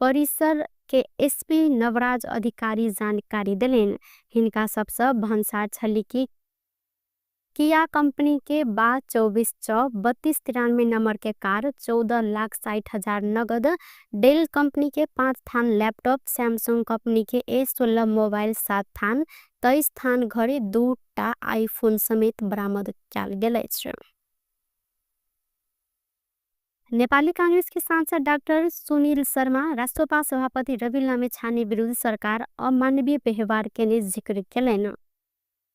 परिसर के एसपी नवराज अधिकारी जानकारी दिलेन। हिनका सबसे भंसार छली की किया कंपनी के 24/3293 नंबर के कार, 14,60,000 नगद, डेल कंपनी के 5 थान लैपटॉप, सैमसंग कंपनी के A16 मोबाइल 7 थान, 23 थान घड़ी, 2टा आईफोन समेत बरामद कयल गेल अछि। नेपाली कांग्रेस के सांसद डाक्टर सुनील शर्मा राष्ट्रपा सभापति रवि लामेछाने विरुद्ध सरकार अमानवीय व्यवहार के जिक्र कैलन।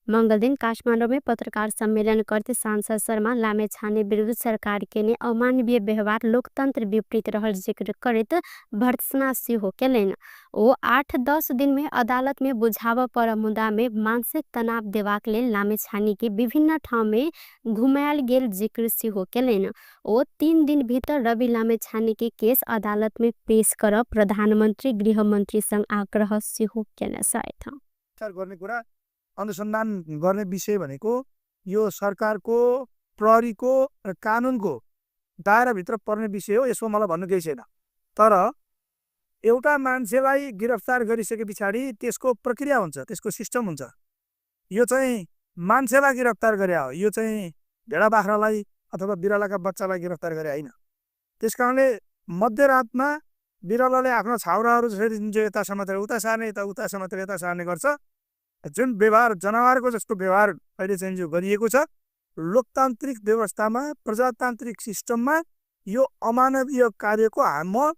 मंगल दिन काठमाडौँ में पत्रकार सम्मेलन करते सांसद शर्मा लामेछाने विरुद्ध सरकार के अमानवीय व्यवहार लोकतंत्र विपरीत रहल जिक्र करत भर्त्सना सेहो कैलन। ओ 8-10 दिन में अदालत में बुझाव पर मुद्दा में मानसिक तनाव देवाक लेल लामेछाने के विभिन्न ठाउँ में घुमायल गेल जिक्र सेहो कैलन। ओ 3 दिन भीतर रवि लामेछाने के केस अदालत में पेश कर प्रधानमन्त्री गृहमन्त्री संग आग्रह सेहो कैन सकेछ। गर्ने कुरा अनुसन्धान गर्ने विषय भनेको यो सरकारको प्रहरीको र कानुनको दायराभित्र पर्ने विषय हो। यसो मलाई भन्नु केही छैन। तर एउटा मान्छेलाई गिरफ्तार गरिसके पछाडि त्यसको प्रक्रिया हुन्छ, त्यसको सिस्टम हुन्छ। यो चाहिँ मान्छेलाई गिरफ्तार गरे हो, यो चाहिँ भेडा बाख्रालाई अथवा बिरालाका बच्चालाई गिरफ्तार गरे होइन। त्यसकारणले मध्यरातमा बिरालाले आफ्नो छाउराहरू जसरी यता समातेर उता सार्ने, उता समातेर यता सार्ने गर्छ, जुन व्यवहार जनावरको जस्तो व्यवहार अहिले चाहिँ जो गरिएको छ, लोकतान्त्रिक व्यवस्थामा प्रजातान्त्रिक सिस्टममा यो अमानवीय कार्यको म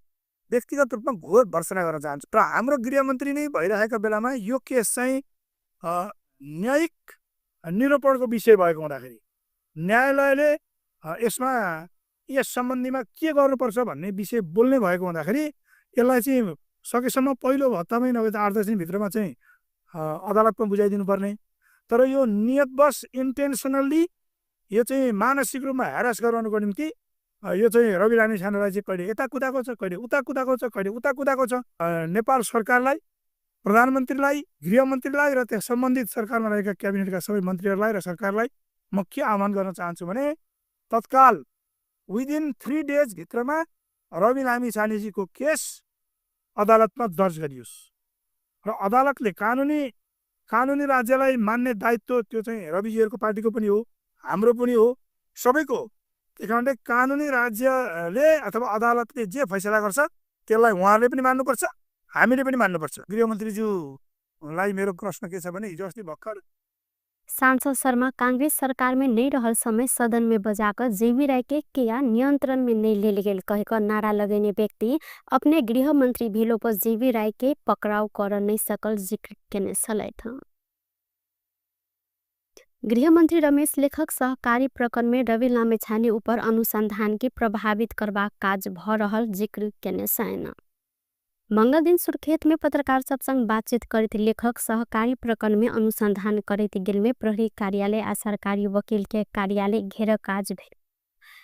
व्यक्तिगत रूपमा घोर भर्त्सना गर्न चाहन्छु। र हाम्रो गृहमन्त्री नै भइरहेका बेलामा यो केस चाहिँ न्यायिक निरूपणको विषय भएको हुँदाखेरि न्यायालयले यसमा यस सम्बन्धीमा के गर्नुपर्छ भन्ने विषय बोल्ने भएको हुँदाखेरि यसलाई चाहिँ सकेसम्म पहिलो हप्तामै नभए 8-10 दिनभित्रमा चाहिँ अदालतमा बुझाइदिनु पर्ने। तर यो नियतवश इन्टेन्सनल्ली यो चाहिँ मानसिक रूपमा ह्यारास गराउनुको निम्ति यो चाहिँ रवि लामेछानेलाई चाहिँ कहिले यता कुदाएको छ, कहिले उता कुदाएको छ, कहिले उता कुदाएको छ। नेपाल सरकारलाई, प्रधानमन्त्रीलाई, गृहमन्त्रीलाई र त्यस सम्बन्धित सरकारमा रहेका क्याबिनेटका सबै मन्त्रीहरूलाई र सरकारलाई म के आह्वान गर्न चाहन्छु भने तत्काल विदिन 3 days भित्रमा रवि लामेछानेजीको केस अदालतमा दर्ज गरियोस् र अदालतले कानुनी राज्यलाई मान्ने दायित्व त्यो चाहिँ रविजीहरूको पार्टीको पनि हो, हाम्रो पनि हो, सबैको। त्यही कारणले कानुनी राज्यले अथवा अदालतले जे फैसला गर्छ त्यसलाई उहाँहरूले पनि मान्नुपर्छ, हामीले पनि मान्नुपर्छ। गृहमन्त्रीज्यूलाई मेरो प्रश्न के छ भने हिजो अस्ति भर्खर सांसद शर्मा कांग्रेस सरकार में नहीं रहल समय सदन में बजाकर जेवी राय के किया नियंत्रण में नहीं ले गेल कहकर नारा लगेने व्यक्ति अपने गृह मंत्री भेलो पर जेवी राय के पकड़ाव कर नहीं सकल जिक्र केने सलैथ। गृह मंत्री रमेश लेखक सहकारी प्रकरण में रवि लामेछाने ऊपर अनुसंधान के प्रभावित करवा काज भ रहल जिक्र केने सैन। मंगल दिन सुर्खेत में पत्रकार सब संग बातचीत करते लेखक सहकारी प्रकरण में अनुसंधान करते गेल में प्रहरी कार्यालय आ सरकारी वकील के कार्यालय घेर काज भेल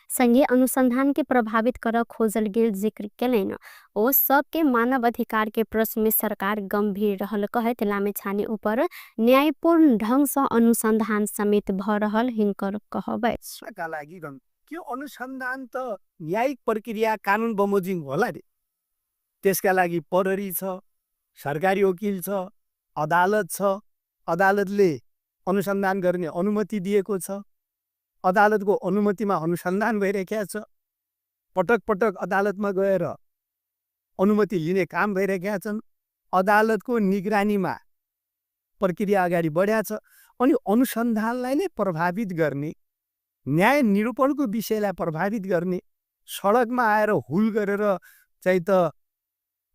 संगे अनुसंधान के प्रभावित कर खोजल गेल जिक्र कैलन। ओ सबके मानव अधिकार के प्रश्न में सरकार गंभीर रहल कहत लामेछाने ऊपर न्यायपूर्ण ढंग से अनुसंधान समेत भ रहल हिंकर कहबै का लागि के अनुसन्धान त न्यायिक प्रक्रिया कानुन बमोजिम होला रे। त्यसका लागि प्रहरी छ, सरकारी वकिल छ, अदालत छ, अदालतले अनुसन्धान गर्ने अनुमति दिएको छ, अदालतको अनुमतिमा अनुसन्धान भइरहेको छ, पटक पटक अदालतमा गएर अनुमति लिने काम भइरहेका छन्, अदालतको निगरानीमा प्रक्रिया अगाडि बढ्या छ। अनि अनुसन्धानलाई नै प्रभावित गर्ने, न्याय निरूपणको विषयलाई प्रभावित गर्ने, सडकमा आएर हुल गरेर चाहिँ त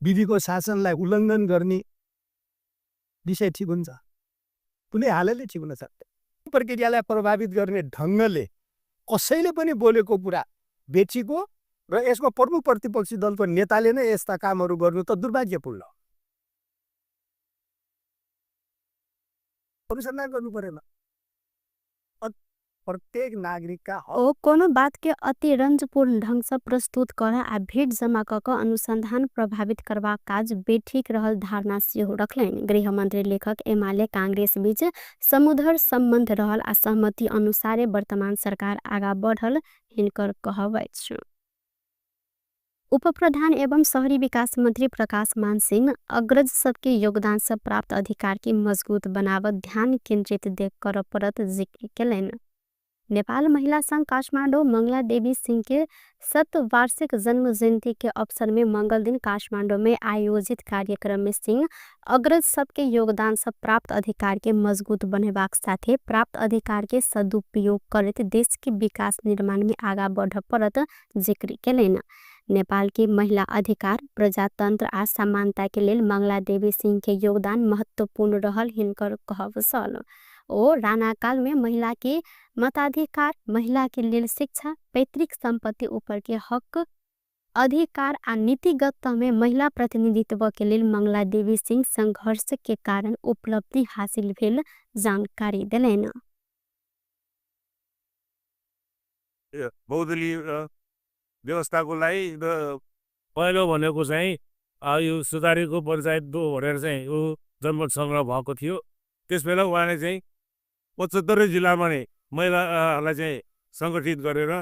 विधिको शासनलाई उल्लङ्घन गर्ने विषय ठिक हुन्छ? कुनै हालतले ठिक हुन सक्दैन। प्रक्रियालाई प्रभावित गर्ने ढङ्गले कसैले पनि बोलेको कुरा बेचीको र यसको प्रमुख प्रतिपक्षी दलको नेताले नै यस्ता कामहरू गर्नु त दुर्भाग्यपूर्ण। अनुसन्धान गर्नु परेन। प्रत्येक नागरिक का ओ कोनो बात के अति रंजपूर्ण ढंग से प्रस्तुत कर आ भीड़ जमा कर अनुसंधान प्रभावित करवा काज बेठीक रहल धारणा सेहो रखलैन। गृह मंत्री लेखक एमाले कांग्रेस बीच समुद्र संबंध रहल आ सहमति अनुसारे वर्तमान सरकार आगा बढ़ल हिनकर कहबै छ। उप प्रधान एवं शहरी विकास मंत्री प्रकाश मान सिंह अग्रज सबके योगदान से प्राप्त अधिकार की मजबूत बनावत ध्यान केंद्रित देख कर परत जिक्र कैलन। नेपाल महिला संघ काठमाडौँ मंगला देवी सिंह के 100वार्षिक जन्म जयंती के अवसर में मंगल दिन काठमाडौँ में आयोजित कार्यक्रम में सिंह अग्रज सबके योगदान सब प्राप्त अधिकार के मजबूत बनेबाक साथे प्राप्त अधिकार के सदुपयोग करते देश के विकास निर्माण में आगा बढ़ पड़त जिक्र केलैन। नेपाल के महिला अधिकार प्रजातंत्र आ समानता के लेल मंगला देवी सिंह के योगदान महत्वपूर्ण रहल हिनकर कहब सल। ओ राणा काल में महिला के मताधिकार, महिला के लेल शिक्षा, पैतृक संपत्ति ऊपर के हक अधिकार आ नीतिगत में महिला प्रतिनिधित्व के लेल मंगला देवी सिंह संघर्ष के कारण उपलब्धि हासिल भेल जानकारी दिलैन। बहुदलीय व्यवस्थाको लागि पहिलो भनेको चाहिँ यो सुधारीको पञ्चायत भनेर चाहिँ ऊ जनमत सङ्ग्रह भएको थियो। त्यसबेला उहाँले चाहिँ 75 जिल्लामा नै महिलाहरूलाई चाहिँ सङ्गठित गरेर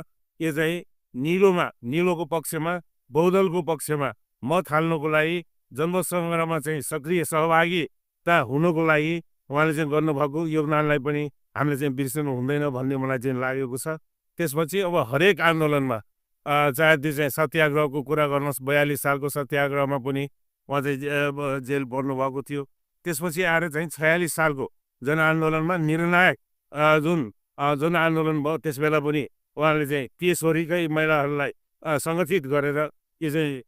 यो चाहिँ निलोको पक्षमा बहुदलको पक्षमा मत हाल्नको लागि जनमत सङ्ग्रहमा चाहिँ सक्रिय सहभागिता हुनको लागि उहाँले चाहिँ गर्नुभएको योगदानलाई पनि हामीले चाहिँ बिर्सनु हुँदैन भन्ने मलाई चाहिँ लागेको छ। त्यसपछि अब हरेक आन्दोलनमा चाहे त्यो चाहिँ सत्याग्रहको कुरा गर्नुहोस्, 42 सालको सत्याग्रहमा पनि उहाँ चाहिँ जेल पर्नुभएको थियो। त्यसपछि आएर चाहिँ 46 सालको जनआन्दोलनमा निर्णायक जुन आन्दोलन भयो त्यसबेला पनि उहाँले चाहिँ पेशोरीकै महिलाहरूलाई सङ्गठित गरेर यो चाहिँ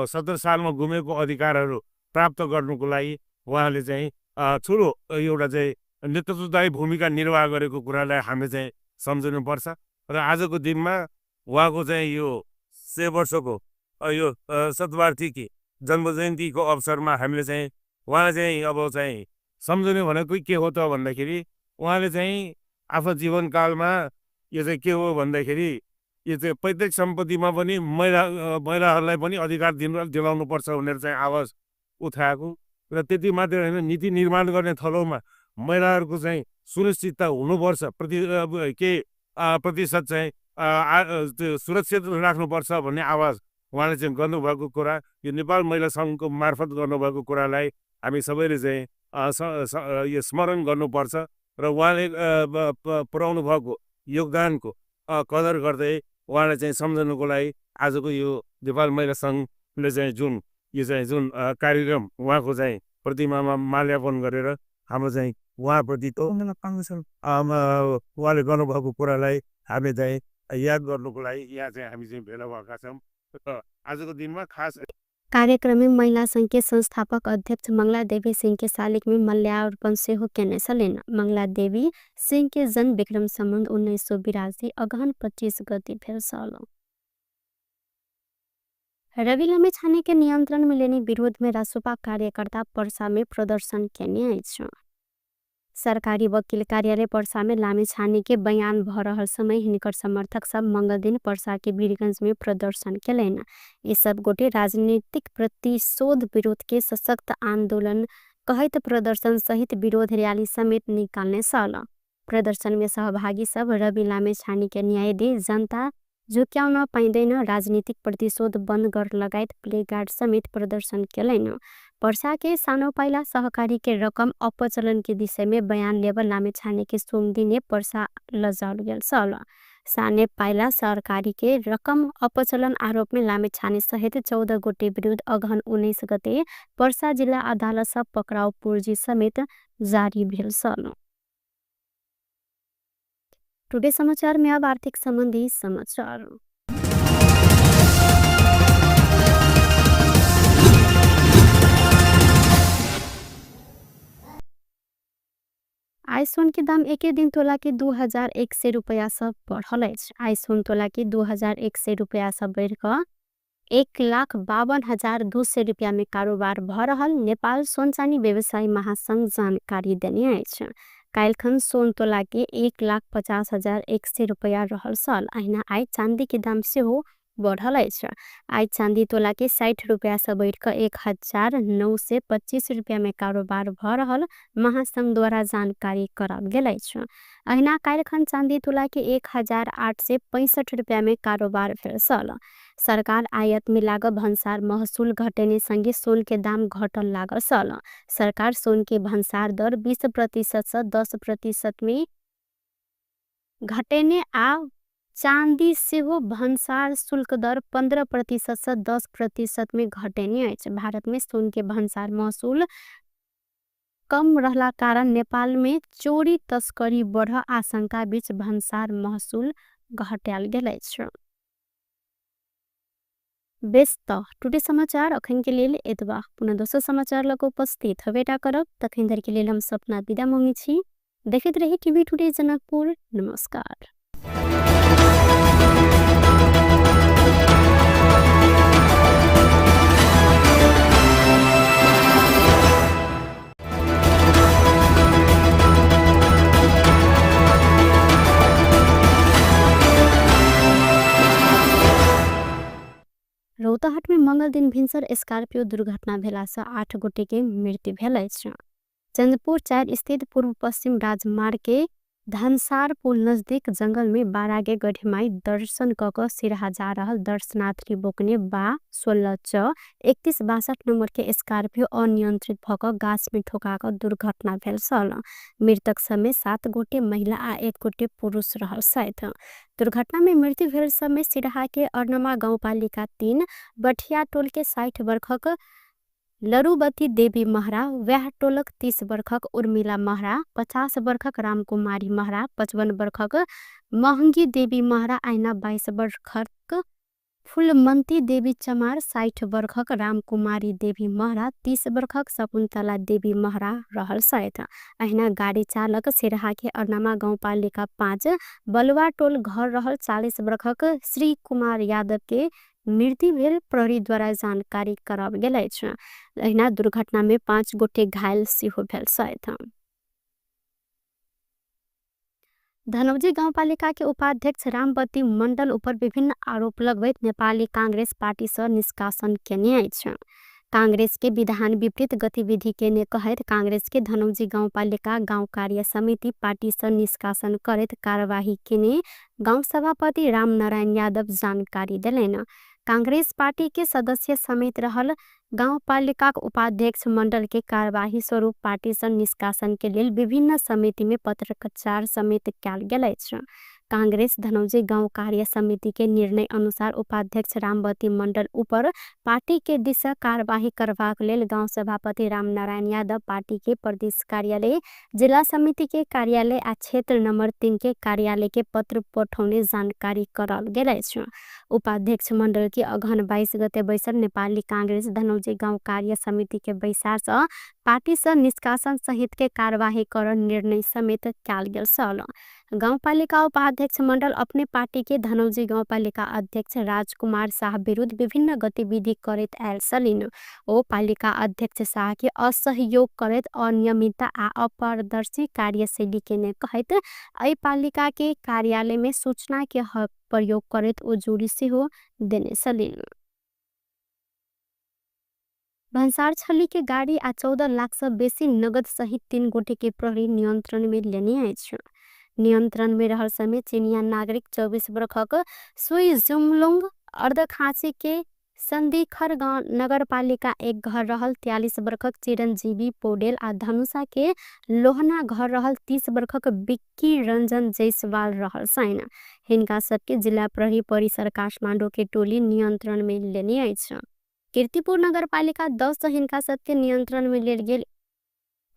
70 सालमा गुमेको अधिकारहरू प्राप्त गर्नुको लागि उहाँले चाहिँ ठुलो एउटा चाहिँ नेतृत्वदायी भूमिका निर्वाह गरेको कुरालाई हामीले चाहिँ सम्झनुपर्छ। र आजको दिनमा उहाँको चाहिँ यो 100 वर्षको यो 100वार्षिकी जन्म जयन्तीको अवसरमा हामीले चाहिँ उहाँलाई चाहिँ अब चाहिँ सम्झने भनेको के हो त भन्दाखेरि उहाँले चाहिँ आफ्नो जीवनकालमा यो चाहिँ के हो भन्दाखेरि यो चाहिँ पैतृक सम्पत्तिमा पनि महिलाहरूलाई पनि अधिकार दिलाउनुपर्छ भनेर चाहिँ आवाज उठाएको र त्यति मात्र होइन, नीति निर्माण गर्ने थलोमा महिलाहरूको चाहिँ सुनिश्चितता हुनुपर्छ, प्रतिशत चाहिँ त्यो सुरक्षित राख्नुपर्छ भन्ने आवाज उहाँले चाहिँ गर्नुभएको कुरा, यो नेपाल महिला सङ्घको मार्फत गर्नुभएको कुरालाई हामी सबैले चाहिँ यो स्मरण गर्नुपर्छ र उहाँले पुर्याउनु भएको योगदानको कदर गर्दै उहाँलाई चाहिँ सम्झनुको लागि आजको यो नेपाल महिला सङ्घले चाहिँ जुन कार्यक्रम उहाँको चाहिँ प्रतिमामा माल्यार्पण गरेर हाम्रो चाहिँ उहाँप्रति उहाँले गर्नुभएको कुरालाई हामी चाहिँ याद गर्नुको लागि यहाँ चाहिँ हामी चाहिँ भेला भएका छौँ। आजको दिनमा खास कार्यक्रम में महिला संघ के संस्थापक अध्यक्ष मंगला देवी सिंह के शालिग में मल्यार्पण से हो केने सलेन। मंगला देवी सिंह के जन्म विक्रम संबंध 1982 अगहन 25 गते भेल साल। रवि लामेछाने के नियंत्रण में लेने विरोध में रासोपा कार्यकर्ता पर्सा में प्रदर्शन केने छ। सरकारी वकील कार्यालय पर्सा में लामेछाने के बयान भ रहल समय हिनकर समर्थक सब मंगल दिन पर्सा के वीरगंज में प्रदर्शन केलैन। ये सब गोटे राजनीतिक प्रतिशोध विरोध के सशक्त आंदोलन कहत प्रदर्शन सहित विरोध रैली समेत निकालने सल। प्रदर्शन में सहभागी सब रवि लामेछाने के न्याय दे, जनता झुक्याउन पाइँदैन, राजनीतिक प्रतिशोध बन्द गर लगायत प्लेकार्ड समेत प्रदर्शन केलैन। पर्सा के सानो पाइला सहकारी के रकम अपचलन के विषय में बयान लेबर लामेछाने के सोमदिने पर्सा लजाउल गेल सल। साने पाइला सहकारी के रकम अपचलन आरोप में लामेछाने सहित 14 गोटे विरुद्ध अगहन 19 गते पर्सा जिल्ला अदालत सब पक्राउ पूर्जी समेत जारी भेल सल। टुडे समाचार में अब आर्थिक संबंधी समाचार। आइसोन के दाम एक दिन तोला के 2100 रुपया सब बढ़ल अछि। आइसोन तोला के 2100 रुपया सब बढ़ क 1,52,200 रुपया में कारोबार भ रहल नेपाल सोनचानी व्यवसायी महासंघ जानकारी देने अछि। काल्खन सोन तोला के 1,50,100 रुपया रहल सल। अहिना आई चांदी के दाम से हो बढ़ल अछि। आई चांदी तोला के 60 रुपया से बढ़ क 1,925 रुपया में कारोबार भ रहल महासंघ द्वारा जानकारी कराल गेल अछि। अहिना काल्खन चांदी तोला के 1,865 रुपया में कारोबार भेल सल। सरकार आयात में लागल भंसार महसूल घटेने संगे सोन के दाम घटल लागल सल। सरकार सोन के भंसार दर 20% से 10% में घटेने आ चाँदी सेहो भन्सार शुल्क दर 15% से 10% में घटेने अछि। भारत में सोन के भन्सार महसुल कम रहला कारण नेपाल में चोरी तस्करी बढ़ आशंका बीच भन्सार महसुल घटायल गेल अछि। बेस्त टुडे समाचार अखन के लेल एतबा। पुनः दोसर समाचार लग उपस्थित हवेटा करब। तखन धरि के लेल हम सपना विदा मांगी छी। देखते रही टीवी टुडे जनकपुर। नमस्कार। रौतहट में मंगल दिन भिनसर स्कॉर्पियो दुर्घटना भेला से 8 गोटे के मृत्यु भेल अछि। चंद्रपुर 4 स्थित पूर्व पश्चिम राजमार्ग के धनसार पुल नजदीक जंगल में बारागे गढ़ीमाई दर्शन कक सिरहा जा रहल दर्शनार्थी बोकने बा 16 च 3162 नंबर के स्कॉर्पियो अनियंत्रित भक गाछ में ठोकाक दुर्घटना भेल छल। मृतक समेत 7 गोटे महिला आ 1 गोटे पुरुष रहल छथि। दुर्घटना में मृत्यु भेल समय सिरहा के अर्नमा गाउँपालिका 3 बठिया टोल के 60 वर्षक लरुबती देवी महरा, व्याह टोलक 30 वर्षक उर्मिला महरा, 50 वर्षक रामकुमारी महरा, 55 वर्षक महंगी देवी महरा, आइना 22 वर्षक फुलमंती देवी चमार, 60 वर्षक रामकुमारी देवी महरा, 30 वर्षक शकुन्तला देवी महरा रहल छथि। अहिना गाड़ी चालक सिरहा के अर्नमा गाउँपालिका 5 बलुआ टोल घर रहल 40 वर्षक श्री कुमार यादव के मृत्यु भेल प्रहरी द्वारा जानकारी कराओल गेल अछि। अहिना दुर्घटना में 5 गोटे घायल सेहो भेल छथि। धनौजी गाउँपालिका के उपाध्यक्ष रामबती मण्डल ऊपर विभिन्न आरोप लगबैत नेपाली कांग्रेस पार्टी से निष्कासन केने अछि। कांग्रेस के विधान विपरीत गतिविधि केने कहैत कांग्रेस के धनौजी गाउँपालिका गाउँ कार्य समिति पार्टी से निष्कासन करैत कार्यवाही केने गाउँ सभापति रामनारायण यादव जानकारी देलैन। कांग्रेस पार्टी के सदस्य समेत रहल गाउँपालिका उपाध्यक्ष मंडल के कार्यवाही स्वरूप पार्टी से निष्कासन के लिए विभिन्न समिति में पत्रचार समेत कयल गेल अछि। कांग्रेस धनौजी गाउँ कार्य समिति के निर्णय अनुसार उपाध्यक्ष रामबती मंडल ऊपर पार्टी के दिशा कार्यवाही करबाक लेल गाउँ सभापति रामनारायण यादव पार्टी के प्रदेश कार्यालय, जिला समिति के कार्यालय आ क्षेत्र नंबर 3 के कार्यालय के पत्र पठौने जानकारी कराल गेल अछि। उपाध्यक्ष मंडल की अगहन 22 गते बैसर नेपाली कांग्रेस धनौजी गाउँ कार्य समिति के बैसार से पार्टी से निष्कासन सहित के कार्यवाही कर निर्णय समेत कयल गेल छल। गाउँपालिका उपाध्यक्ष मंडल अपने पार्टी के धनौजी गाउँपालिका अध्यक्ष राजकुमार शाह विरुद्ध विभिन्न गतिविधि करैत आयल छलिन। ओ पालिका अध्यक्ष शाह के असहयोग करैत अनियमितता आ अपारदर्शी कार्यशैली केने कहैत एहि पालिका के कार्यालय में सूचना के हक प्रयोग करैत ओ जोड़ी सेहो देने छलिन। भन्सार छली के गाड़ी आ 14 लाख से बेसी नगद सहित 3 गोटे के प्रहरी नियंत्रण में लेने अछि। नियंत्रण में रहल समय चीनिया नागरिक 24 वर्षक सुई जुमलुंग अर्धखांची के संदीखर नगरपालिका 1 घर रहल 43 वर्षक चिरंजीवी पौडेल आ धनुषा के लोहना घर रहल 30 वर्षक बिक्की रंजन जयसवाल रहल छन्। हिनका सबके जिला प्रहरी परिसर काठमाडौँ के टोली नियंत्रण में लेने अछि। कीर्तिपुर नगरपालिका 10 हिनका सबके नियंत्रण में लेल गेल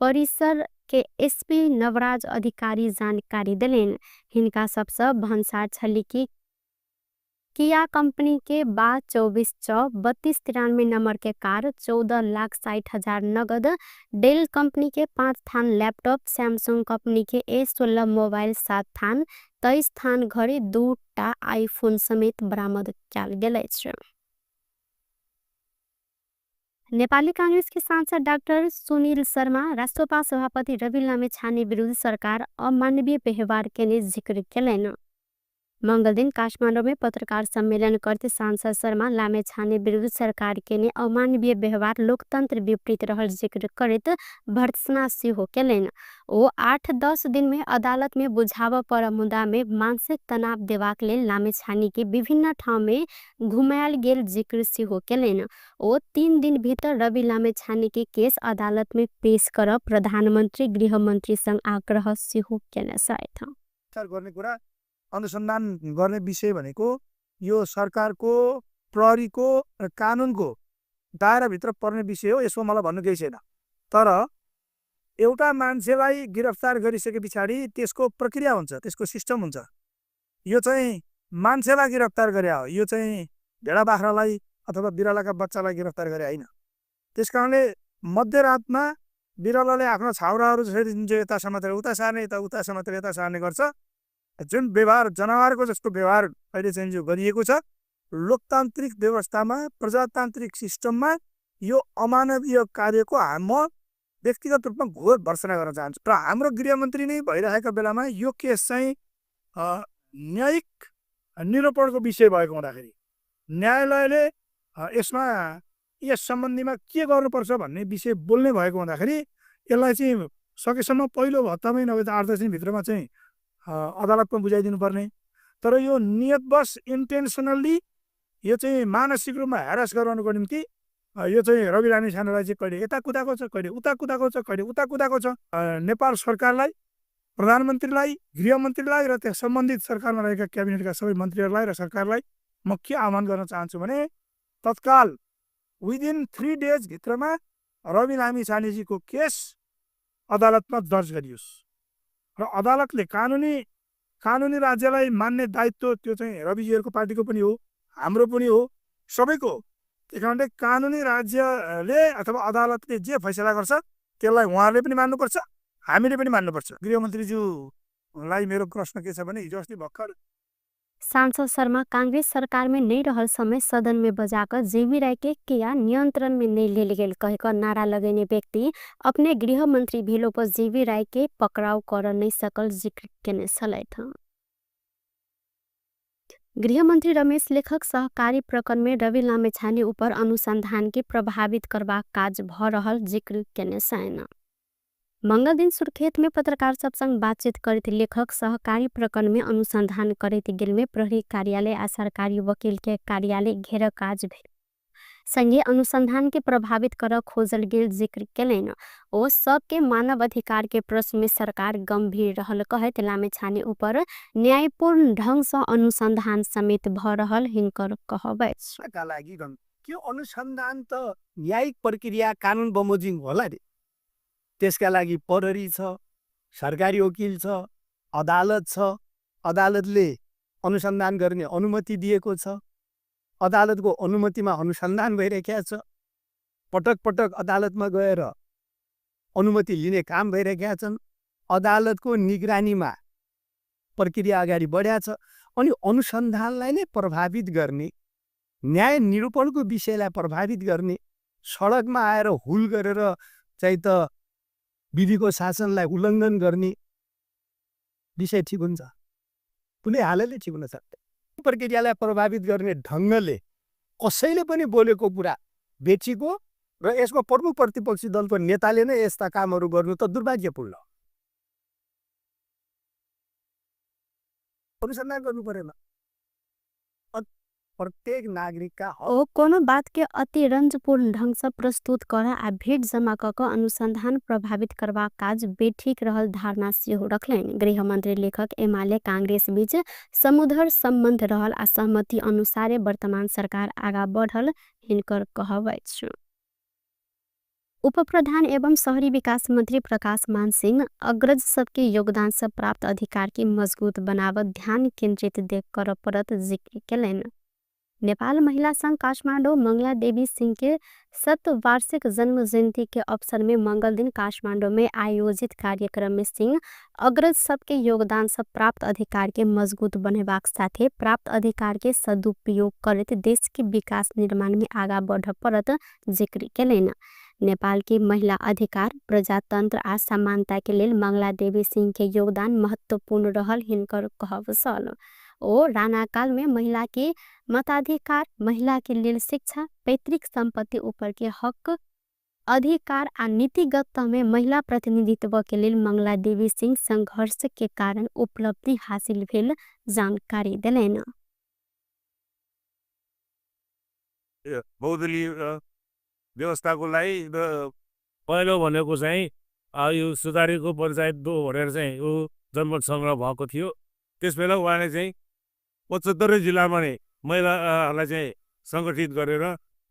परिसर के एसपी नवराज अधिकारी जानकारी दिलेन। हिनका सबसे भन्सार छली की किया कंपनी के 24 च 3293 नंबर के कार, 14,60,000 नगद, डेल कंपनी के 5 थान लैपटॉप, सैमसंग कंपनी के A16 मोबाइल 7 थान, 23 थान घड़ी, 2टा आईफोन समेत बरामद कयल गेल अछि। नेपाली कांग्रेस के सांसद डाक्टर सुनील शर्मा राष्ट्रपा सभापति रवि लामेछाने विरुद्ध सरकार अमानवीय व्यवहार के जिक्र केलैन। मंगल दिन काठमाडौँ में पत्रकार सम्मेलन करते सांसद शर्मा लामेछाने विरुद्ध सरकार के अमानवीय व्यवहार लोकतंत्र विपरीत रहल जिक्र करत भर्त्सना सेहो केलैन। ओ 8-10 दिन में अदालत में बुझाव पर मुद्दा में मानसिक तनाव देवाक लेल लामेछाने के विभिन्न ठाउँ में घुमायल गेल जिक्र सेहो केलैन। ओ 3 दिन भीतर रवि लामेछाने के केस अदालत में पेश कर प्रधानमंत्री गृहमंत्री संग आग्रह सेहो केने छथि। गर्ने कुरा अनुसन्धान गर्ने विषय भनेको यो सरकारको प्रहरीको र कानुनको दायराभित्र पर्ने विषय हो। यसमा मलाई भन्नु केही छैन। तर एउटा मान्छेलाई गिरफ्तार गरिसके पछाडि त्यसको प्रक्रिया हुन्छ, त्यसको सिस्टम हुन्छ। यो चाहिँ मान्छेलाई गिरफ्तार गरे हो, यो चाहिँ भेडा बाख्रालाई अथवा बिरालाका बच्चालाई गिरफ्तार गरे होइन। त्यस कारणले मध्यरातमा बिरालाले आफ्नो छाउराहरू जो यता समातेर उता सार्ने, उता समातेर यता सार्ने गर्छ, जुन व्यवहार जनावरको जस्तो व्यवहार अहिले चाहिँ जो गरिएको छ, लोकतान्त्रिक व्यवस्थामा प्रजातान्त्रिक सिस्टममा यो अमानवीय कार्यको म व्यक्तिगत रूपमा घोर भर्सना गर्न चाहन्छु। र हाम्रो गृहमन्त्री नै भइरहेको बेलामा यो केस चाहिँ न्यायिक निरूपणको विषय भएको हुँदाखेरि न्यायालयले यसमा यस सम्बन्धीमा के गर्नुपर्छ भन्ने विषय बोल्ने भएको हुँदाखेरि यसलाई चाहिँ सकेसम्म पहिलो हप्तामै नभए त 8-10 दिनभित्रमा चाहिँ अदालतमा बुझाइदिनु पर्ने। तर यो नियतवश इन्टेन्सनल्ली यो चाहिँ मानसिक रूपमा ह्यारास गराउनुको निम्ति यो चाहिँ रवि लामिछानेलाई चाहिँ कहिले यता कुदाएको छ, कहिले उता कुदाएको छ, कहिले उता कुदाएको छ। नेपाल सरकारलाई, प्रधानमन्त्रीलाई, गृहमन्त्रीलाई र त्यस सम्बन्धित सरकारमा रहेका क्याबिनेटका सबै मन्त्रीहरूलाई र सरकारलाई म के आह्वान गर्न चाहन्छु भने तत्काल विदिन 3 days भित्रमा रवि लामिछानेजीको केस अदालतमा दर्ज गरियोस् र अदालतले कानुनी राज्यलाई मान्ने दायित्व त्यो चाहिँ रविजीहरूको पार्टीको पनि हो, हाम्रो पनि हो, सबैको। त्यही कारणले कानुनी राज्यले अथवा अदालतले जे फैसला गर्छ त्यसलाई उहाँहरूले पनि मान्नुपर्छ, हामीले पनि मान्नुपर्छ। गृहमन्त्रीज्यूलाई मेरो प्रश्न के छ भने हिजो अस्ति भर्खर सांसद शर्मा कांग्रेस सरकार में नहीं रहल समय सदन में बजाकर जेवी राय के किया नियंत्रण में नहीं ले गेल कहकर नारा लगेने व्यक्ति अपने गृह मंत्री भेलो पर जेवी राय के पकड़ाव कर नहीं सकल जिक्र केने छलैथ। गृहमंत्री रमेश लेखक सहकारी प्रकरण में रवि लामिछाने ऊपर अनुसंधान के प्रभावित करवा काज भ रहल जिक्र केने छैन। मंगल दिन सुर्खेत में पत्रकार सब संग बातचीत करते लेखक सहकारी प्रकरण में अनुसंधान करते गेल में प्रहरी कार्यालय आ सरकारी वकील के कार्यालय घेर काज भेल संगे अनुसंधान के प्रभावित कर खोजल गेल जिक्र केलन। ओ सबके मानव अधिकार के प्रश्न में सरकार गंभीर रहल कहत लामिछाने ऊपर न्यायपूर्ण ढंग से अनुसंधान समेत भ रहल हिनकर कहबै का लागि के अनुसन्धान त न्यायिक प्रक्रिया कानुन बमोजिम होला रे। त्यसका लागि प्रहरी छ, सरकारी वकिल छ, अदालत छ, अदालतले अनुसन्धान गर्ने अनुमति दिएको छ, अदालतको अनुमतिमा अनुसन्धान भइरहेको छ, पटक पटक अदालतमा गएर अनुमति लिने काम भइरहेका छन्, अदालतको निगरानीमा प्रक्रिया अगाडि बढ्या छ। अनि अनुसन्धानलाई नै प्रभावित गर्ने, न्याय निरूपणको विषयलाई प्रभावित गर्ने, सडकमा आएर हुल गरेर चाहिँ त विधिको शासनलाई उल्लङ्घन गर्ने विषय ठिक हुन्छ? कुनै हालले ठिक हुन सक्दैन। प्रक्रियालाई प्रभावित गर्ने ढङ्गले कसैले पनि बोलेको कुरा बेचीको र यसको प्रमुख प्रतिपक्षी दलको नेताले नै यस्ता कामहरू गर्नु त दुर्भाग्यपूर्ण। अनुसन्धान गर्नु परेन। प्रत्येक नागरिक का ओ कोनो बात के अतिरंजपूर्ण ढंग से प्रस्तुत करा आ भीड़ जमा क अनुसंधान प्रभावित करवा काज बेठीक रहल धारणा सेहो रखलैन। गृहमंत्री लेखक एमाले कांग्रेस बीच समुद्र संबंध रहल आ सहमति अनुसारे वर्तमान सरकार आगा बढ़ल हिनकर कहबै छ। उप प्रधान एवं शहरी विकास मंत्री प्रकाश मान सिंह अग्रज सबके योगदान से प्राप्त अधिकार के मजबूत बनावत ध्यान केंद्रित देख कर परत जिक्र केलन। नेपाल महिला संघ काठमाडौँ मंगला देवी सिंह के 7 वार्षिक जन्म जयंती के अवसर में मंगल दिन काठमाडौँ में आयोजित कार्यक्रम में सिंह अग्रज सबके योगदान से प्राप्त अधिकार के मजबूत बनेबाक साथे प्राप्त अधिकार के सदुपयोग करत देश के विकास निर्माण में आगा बढ़ परत जिक्र केलन। नेपाल के महिला अधिकार, प्रजातंत्र आ समानता के लेल मंगला देवी सिंह के योगदान महत्वपूर्ण रहल हिनकर कहब छल। ओ राणा काल में महिला के मताधिकार, महिला के लेल शिक्षा, पैतृक संपत्ति ऊपर के हक अधिकार आ नीतिगत में महिला प्रतिनिधित्व के लेल मंगला देवी सिंह संघर्ष के कारण उपलब्धि हासिल भेल जानकारी देलन। बहुदलीय व्यवस्थाको लागि पहिलो भनेको चाहिँ यो सुधारीको पञ्चायत 2 भनेर चाहिँ यो जनमत संग्रह भएको थियो। त्यसबेला उहाँले चाहिँ 75 जिल्लामा नै महिलाहरूलाई चाहिँ सङ्गठित गरेर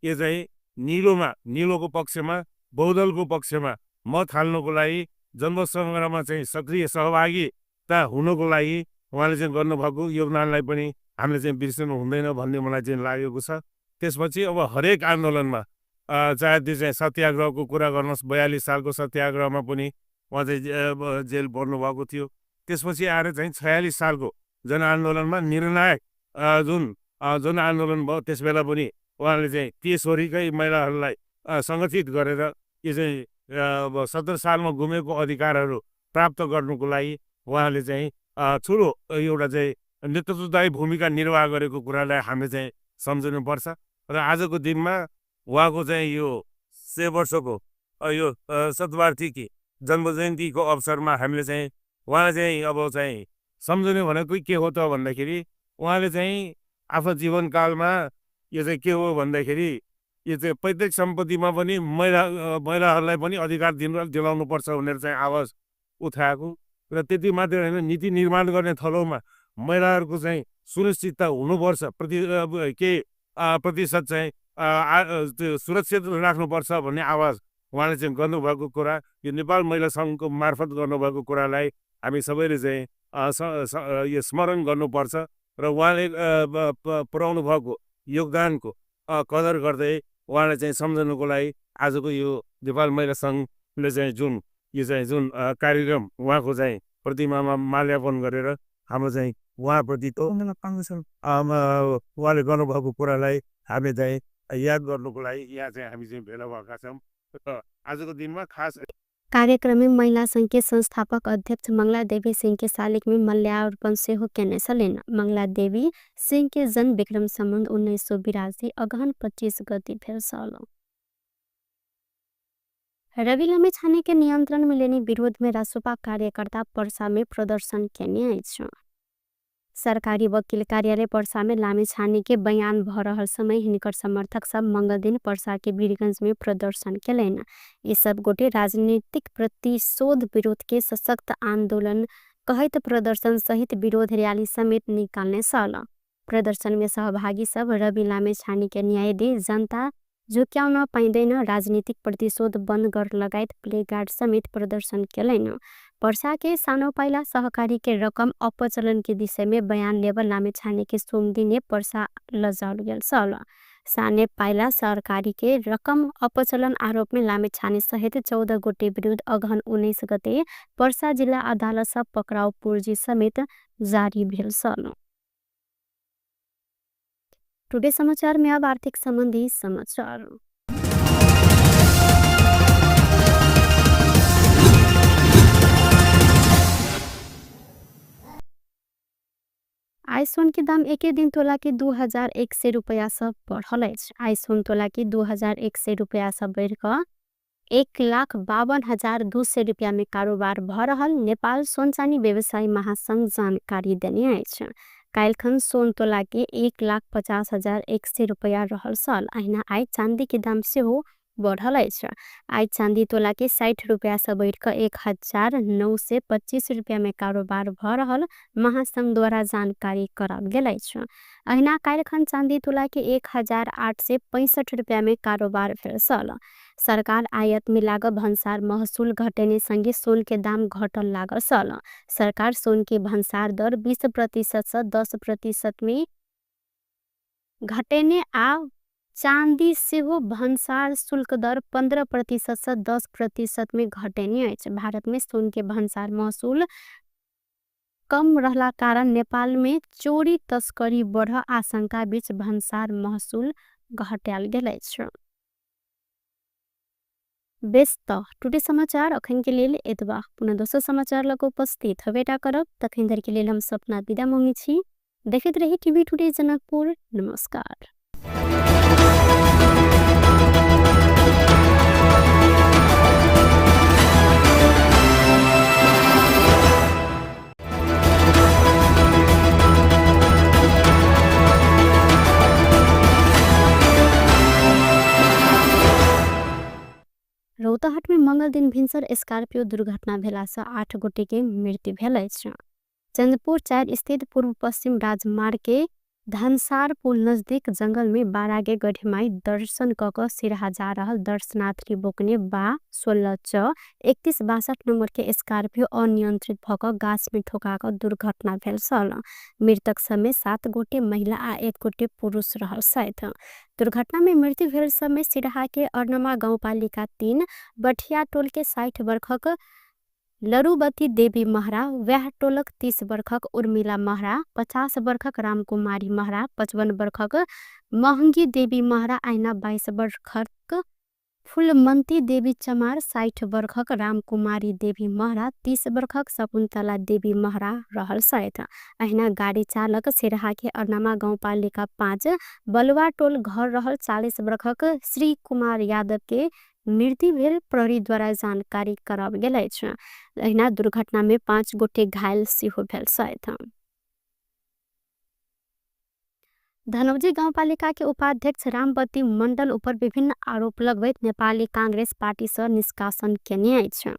यो चाहिँ निलोको पक्षमा बहुदलको पक्षमा मत हाल्नुको लागि जनमत सङ्ग्राममा चाहिँ सक्रिय सहभागिता हुनको लागि उहाँले चाहिँ गर्नुभएको योगदानलाई पनि हामीले चाहिँ बिर्सनु हुँदैन भन्ने मलाई चाहिँ लागेको छ। त्यसपछि अब हरेक आन्दोलनमा चाहे त्यो चाहिँ सत्याग्रहको कुरा गर्नुहोस्, 42 सालको सत्याग्रहमा पनि उहाँ चाहिँ जेल पर्नुभएको थियो। त्यसपछि आएर चाहिँ 46 सालको जनआन्दोलनमा निर्णायक जुन आन्दोलन भयो त्यसबेला पनि उहाँले चाहिँ तेश्वरीकै महिलाहरूलाई सङ्गठित गरेर यो चाहिँ 17 सालमा गुमेको अधिकारहरू प्राप्त गर्नुको लागि उहाँले चाहिँ ठुलो एउटा चाहिँ नेतृत्वदायी भूमिका निर्वाह गरेको कुरालाई हामीले चाहिँ सम्झनुपर्छ। र आजको दिनमा उहाँको चाहिँ यो 100 वर्षको यो शतवार्षिकी जन्म जयन्तीको अवसरमा हामीले चाहिँ उहाँलाई चाहिँ अब चाहिँ सम्झने भनेको के हो त भन्दाखेरि उहाँले चाहिँ आफ्नो जीवनकालमा यो चाहिँ के हो भन्दाखेरि यो चाहिँ पैतृक सम्पत्तिमा पनि महिलाहरूलाई पनि अधिकार दिलाउनुपर्छ भनेर चाहिँ आवाज उठाएको र त्यति मात्रै होइन, नीति निर्माण गर्ने थलोमा महिलाहरूको चाहिँ सुनिश्चितता हुनुपर्छ, प्रतिशत चाहिँ त्यो सुरक्षित राख्नुपर्छ भन्ने आवाज उहाँले चाहिँ गर्नुभएको कुरा, यो नेपाल महिला सङ्घको मार्फत गर्नुभएको कुरालाई हामी सबैले चाहिँ यो स्मरण गर्नुपर्छ र उहाँले पुर्याउनु भएको योगदानको कदर गर्दै उहाँलाई चाहिँ सम्झनुको लागि आजको यो नेपाल महिला सङ्घले चाहिँ जुन कार्यक्रम उहाँको चाहिँ प्रतिमामा माल्यार्पण गरेर हाम्रो चाहिँ उहाँप्रति उहाँले गर्नुभएको कुरालाई हामीले चाहिँ याद गर्नुको लागि यहाँ चाहिँ हामी चाहिँ भेला भएका छौँ। आजको दिनमा खास कार्यक्रम में महिला संघ के संस्थापक अध्यक्ष मंगला देवी सिंह के शालिक में मल्यार्पण से हो कहने सलेन। मंगला देवी सिंह के जन्म विक्रम संबंध 1982 अगहन 25 गति फेर सालों रवि लामे छाने के नियंत्रण में लेने विरोध में रासपा कार्यकर्ता पर्सा में प्रदर्शन केने आइछ। सरकारी वकील कार्यालय पर्सा में लामे छाने के बयान भ रहल समय हिनकर समर्थक सब मंगल दिन पर्सा के वीरगंज में प्रदर्शन केलन। ये सब गोटे राजनीतिक प्रतिशोध विरोध के सशक्त आंदोलन कहत प्रदर्शन सहित विरोध रैली समेत निकालने साल। प्रदर्शन में सहभागी सब रवि लामे छाने के न्याय दे, जनता झुक्याउन पाइँदैन, राजनीतिक प्रतिशोध बन्द गर लगायत प्लेकार्ड समेत प्रदर्शन केलन। पर्सा के सानो पाइला सहकारी के रकम अपचलन के विषय में बयान लेबर लामे छाने के सोमदिने पर्सा लजाउल गेल साल। साने पाइला सरकारी के रकम अपचलन आरोप में लामे छाने सहित 14 गोटे विरुद्ध अगहन 19 गते पर्सा जिल्ला अदालत सब पक्राउ पूर्जी समेत जारी भेल साल। टुडे समाचार में अब आर्थिक संबंधी समाचार। आइसोन के दाम एक दिन तोला के 2100 रुपया सब बढ़ल अछि। आइसोन तोला के 2100 रुपया सब बढ़ क 1,52,200 रुपया में कारोबार भ रहल नेपाल सोनचानी व्यवसायी महासंघ जानकारी देने अछि। काल्खन सोन तोला के 1,50,100 रुपया रहल साल। अहिना आई चांदी के दाम से हो बढ़ल अछि। आई चांदी तोला के 60 रुपया से बढ़ क 1,925 रुपया में कारोबार भ रहल महासंघ द्वारा जानकारी कराल गेल अछि। अहिना काल्खन चांदी तोला के 1,865 रुपया में कारोबार भेल साल। सरकार आयात में लागल भंसार महसूल घटेने संगे सोन के दाम घटल लागल साल। सरकार सोन के भंसार दर 20% से 10% में घटेने आ चांदी से हो भंसार शुल्क दर 15% से 10% में घटेने अछि। भारत में सोन के भंसार महसूल कम रहला कारण नेपाल में चोरी तस्करी बढ़ आशंका बीच भंसार महसूल घटाल गेल अछि। बेस्त टुडे समाचार अखन के लेल एतबा। पुनः दोसर समाचार लग उपस्थित हवेटा करब। तखन धरि के लेल हम सपना विदा मांगे छी। देखैत रही टीवी टुडे जनकपुर। नमस्कार। रौतहट में मंगल दिन भिनसर स्कॉर्पियो दुर्घटना भेला से 8 गोटे के मृत्यु भेल अछि। चंदपुर 4 स्थित पूर्व पश्चिम राजमार्ग के धनसार पुल नजदीक जंगल में बारागे गढीमाई दर्शन कक सिराहा जा रहल दर्शनार्थी बोकने बा 16 च 3162 नंबर के स्कॉर्पियो अनियंत्रित भक गाछ में ठोकाक दुर्घटना भेल सल। मृतक समेत 7 गोटे महिला आ 1 गोटे पुरुष रहल सहित। दुर्घटना में मृत्यु भेल समेत सिराहा के अर्नमा गाउँपालिका 3 बठिया टोल के 60 वर्षक लरुबती देवी महरा, व्याह टोलक 30 वर्षक उर्मिला महरा, 50 वर्षक रामकुमारी महरा, 55 वर्षक महंगी देवी महरा, आइना 22 वर्षक फुलमंती देवी चमार, 60 वर्षक रामकुमारी देवी महरा, 30 वर्षक शकुन्तला देवी महरा रहल सहित। अहिना गाड़ी चालक सिराहा के अर्नमा गाउँपालिका 5 बलुवा टोल घर रहल 40 वर्षक श्री कुमार यादव के मृत्यु भेल प्रहरीद्वारा जानकारी कराओल गेल अछि। अहिना दुर्घटना में 5 गोटे घायल सेहो भेल सहित। धनौजी गाउँपालिका के उपाध्यक्ष रामबती मण्डल उपर विभिन्न आरोप लगबैत नेपाली कांग्रेस पार्टी सँ निष्कासन केने अछि।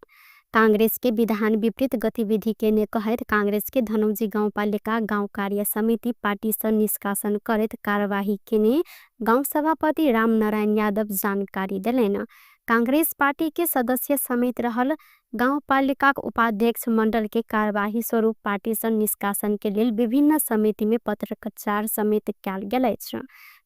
कांग्रेस के विधान विपरीत गतिविधि केने कहैत कांग्रेस के धनौजी गाउँपालिका गाउँ कार्य समिति पार्टी सँ निष्कासन करैत कार्यवाही केने गाउँ सभापति रामनारायण यादव जानकारी देलैन। कांग्रेस पार्टी के सदस्य समेत रहल गाउँपालिका उपाध्यक्ष मण्डल के कार्यवाही स्वरूप पार्टी सँ निष्कासन के लेल विभिन्न समिति में पत्रचार समेत कयल गेल अछि।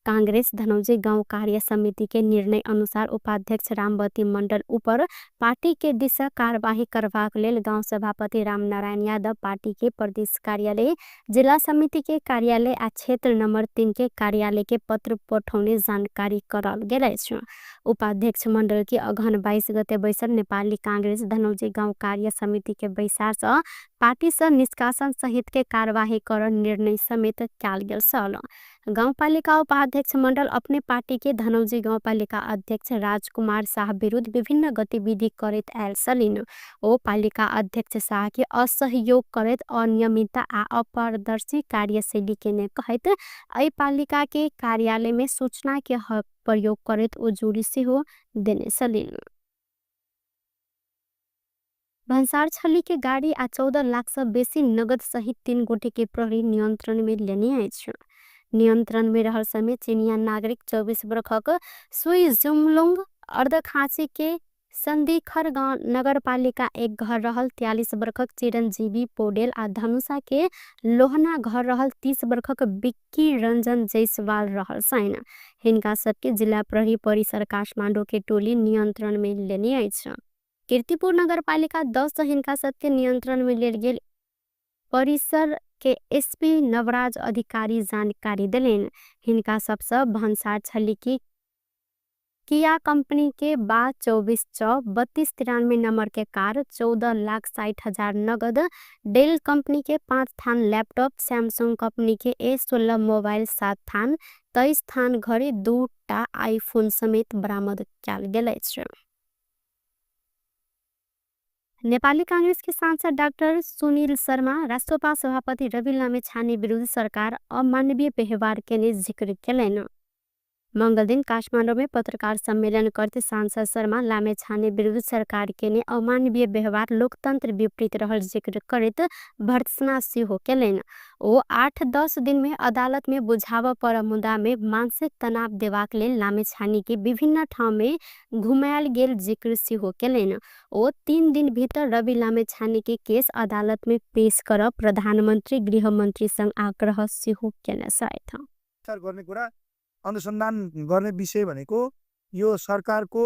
कांग्रेस धनौजी गाउँ कार्य समिति के निर्णय अनुसार उपाध्यक्ष रामबती मण्डल ऊपर पार्टी के दिशा कार्यवाही करबाक लेल गाउँ सभापति रामनारायण यादव पार्टी के प्रदेश कार्यालय, जिला समिति के कार्यालय आ क्षेत्र नंबर 3 के कार्यालय के पत्र पठौने जानकारी कराओल गेल अछि। उपाध्यक्ष मण्डल की अगहन 22 गते बैसल नेपाली कांग्रेस धनौजी गाउँ कार्य समिति के बैसार सँ पार्टी सँ निष्कासन सहित के कार्यवाही कर निर्णय समेत कयल गेल सल। गाउँपालिका उपाध्यक्ष मण्डल अपने पार्टी के धनौजी गाउँपालिका अध्यक्ष राजकुमार शाह विरुद्ध विभिन्न गतिविधि करैत आयल छलिन्। ओ पालिका अध्यक्ष शाह के असहयोग करैत अनियमितता आ अपारदर्शी कार्यशैली केने कहैत एहि पालिका के कार्यालय में सूचना के प्रयोग करैत ओ जोड़ी सेहो देने छलिन्। भन्सार छली के गाड़ी आ 14 लाख से बेसी नगद सहित 3 गोटे के प्रहरी नियंत्रण में लेने अछि। नियंत्रण में रहल समय चीनिया नागरिक 24 वर्षक सुई जुमलुंग अर्धखांची के संदीखर गाँव नगरपालिका 1 घर रहल 43 वर्षक चिरंजीवी पौडेल आ धनुषा के लोहना घर रहल 30 वर्षक बिक्की रंजन जयसवाल रहल सैन। हिनका सबके जिला प्रहरी परिसर काठमांडू के टोली नियंत्रण में लेने अछि। कीर्तिपुर नगरपालिका 10 हिनका सबके नियंत्रण में लेल गेल परिसर के एसपी नवराज अधिकारी जानकारी दिलेन। हिनका सबसे भन्सार छली की किया कंपनी के 24 च 3293 नंबर के कार, 14,60,000 नगद, डेल कंपनी के 5 थान लैपटॉप, सैमसंग कंपनी के A16 मोबाइल 7 थान, 23 थान घड़ी, 2 टा आईफोन समेत बरामद कयल गेल अछि। नेपाली कांग्रेस के सांसद डाक्टर सुनील शर्मा राष्ट्रपा सभापति रवि लामेछाने विरुद्ध सरकार अमानवीय व्यवहार केने जिक्र केलैन। मंगल दिन काठमांडू में पत्रकार सम्मेलन करते सांसद शर्मा लामेछाने विरुद्ध सरकार केने अमानवीय व्यवहार लोकतंत्र विपरीत रहल जिक्र करत भर्त्सना सेहो केलैन। ओ 8-10 दिन में अदालत में बुझाव पर मुद्दा में मानसिक तनाव देवाक लेल लामेछाने के विभिन्न ठाउँ में घुमायल गेल जिक्र सेहो केलैन। ओ 3 दिन भीतर रवि लामेछाने के केस अदालत में पेश कर प्रधानमंत्री गृहमंत्री संग आग्रह सेहो केने सहित। अनुसन्धान गर्ने विषय भनेको यो सरकारको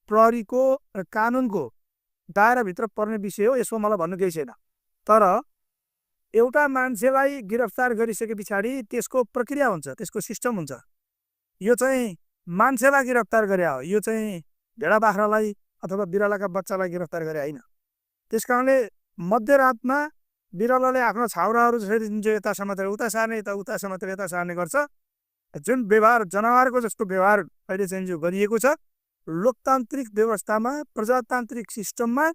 प्रहरीको र कानुनको दायराभित्र पर्ने विषय हो। यसो मलाई भन्नु केही छैन। तर एउटा मान्छेलाई गिरफ्तार गरिसके पछाडि त्यसको प्रक्रिया हुन्छ, त्यसको सिस्टम हुन्छ। यो चाहिँ मान्छेलाई गिरफ्तार गरे हो, यो चाहिँ भेडा बाख्रालाई अथवा बिरालाका बच्चालाई गिरफ्तार गरे होइन। त्यसकारणले मध्यरातमा बिरालाले आफ्नो छाउराहरू यता समातेर उता सार्ने, उता समातेर यता सार्ने गर्छ। जुन व्यवहार जनावरको जस्तो व्यवहार अहिले चाहिँ जो गरिएको छ, लोकतान्त्रिक व्यवस्थामा प्रजातान्त्रिक सिस्टममा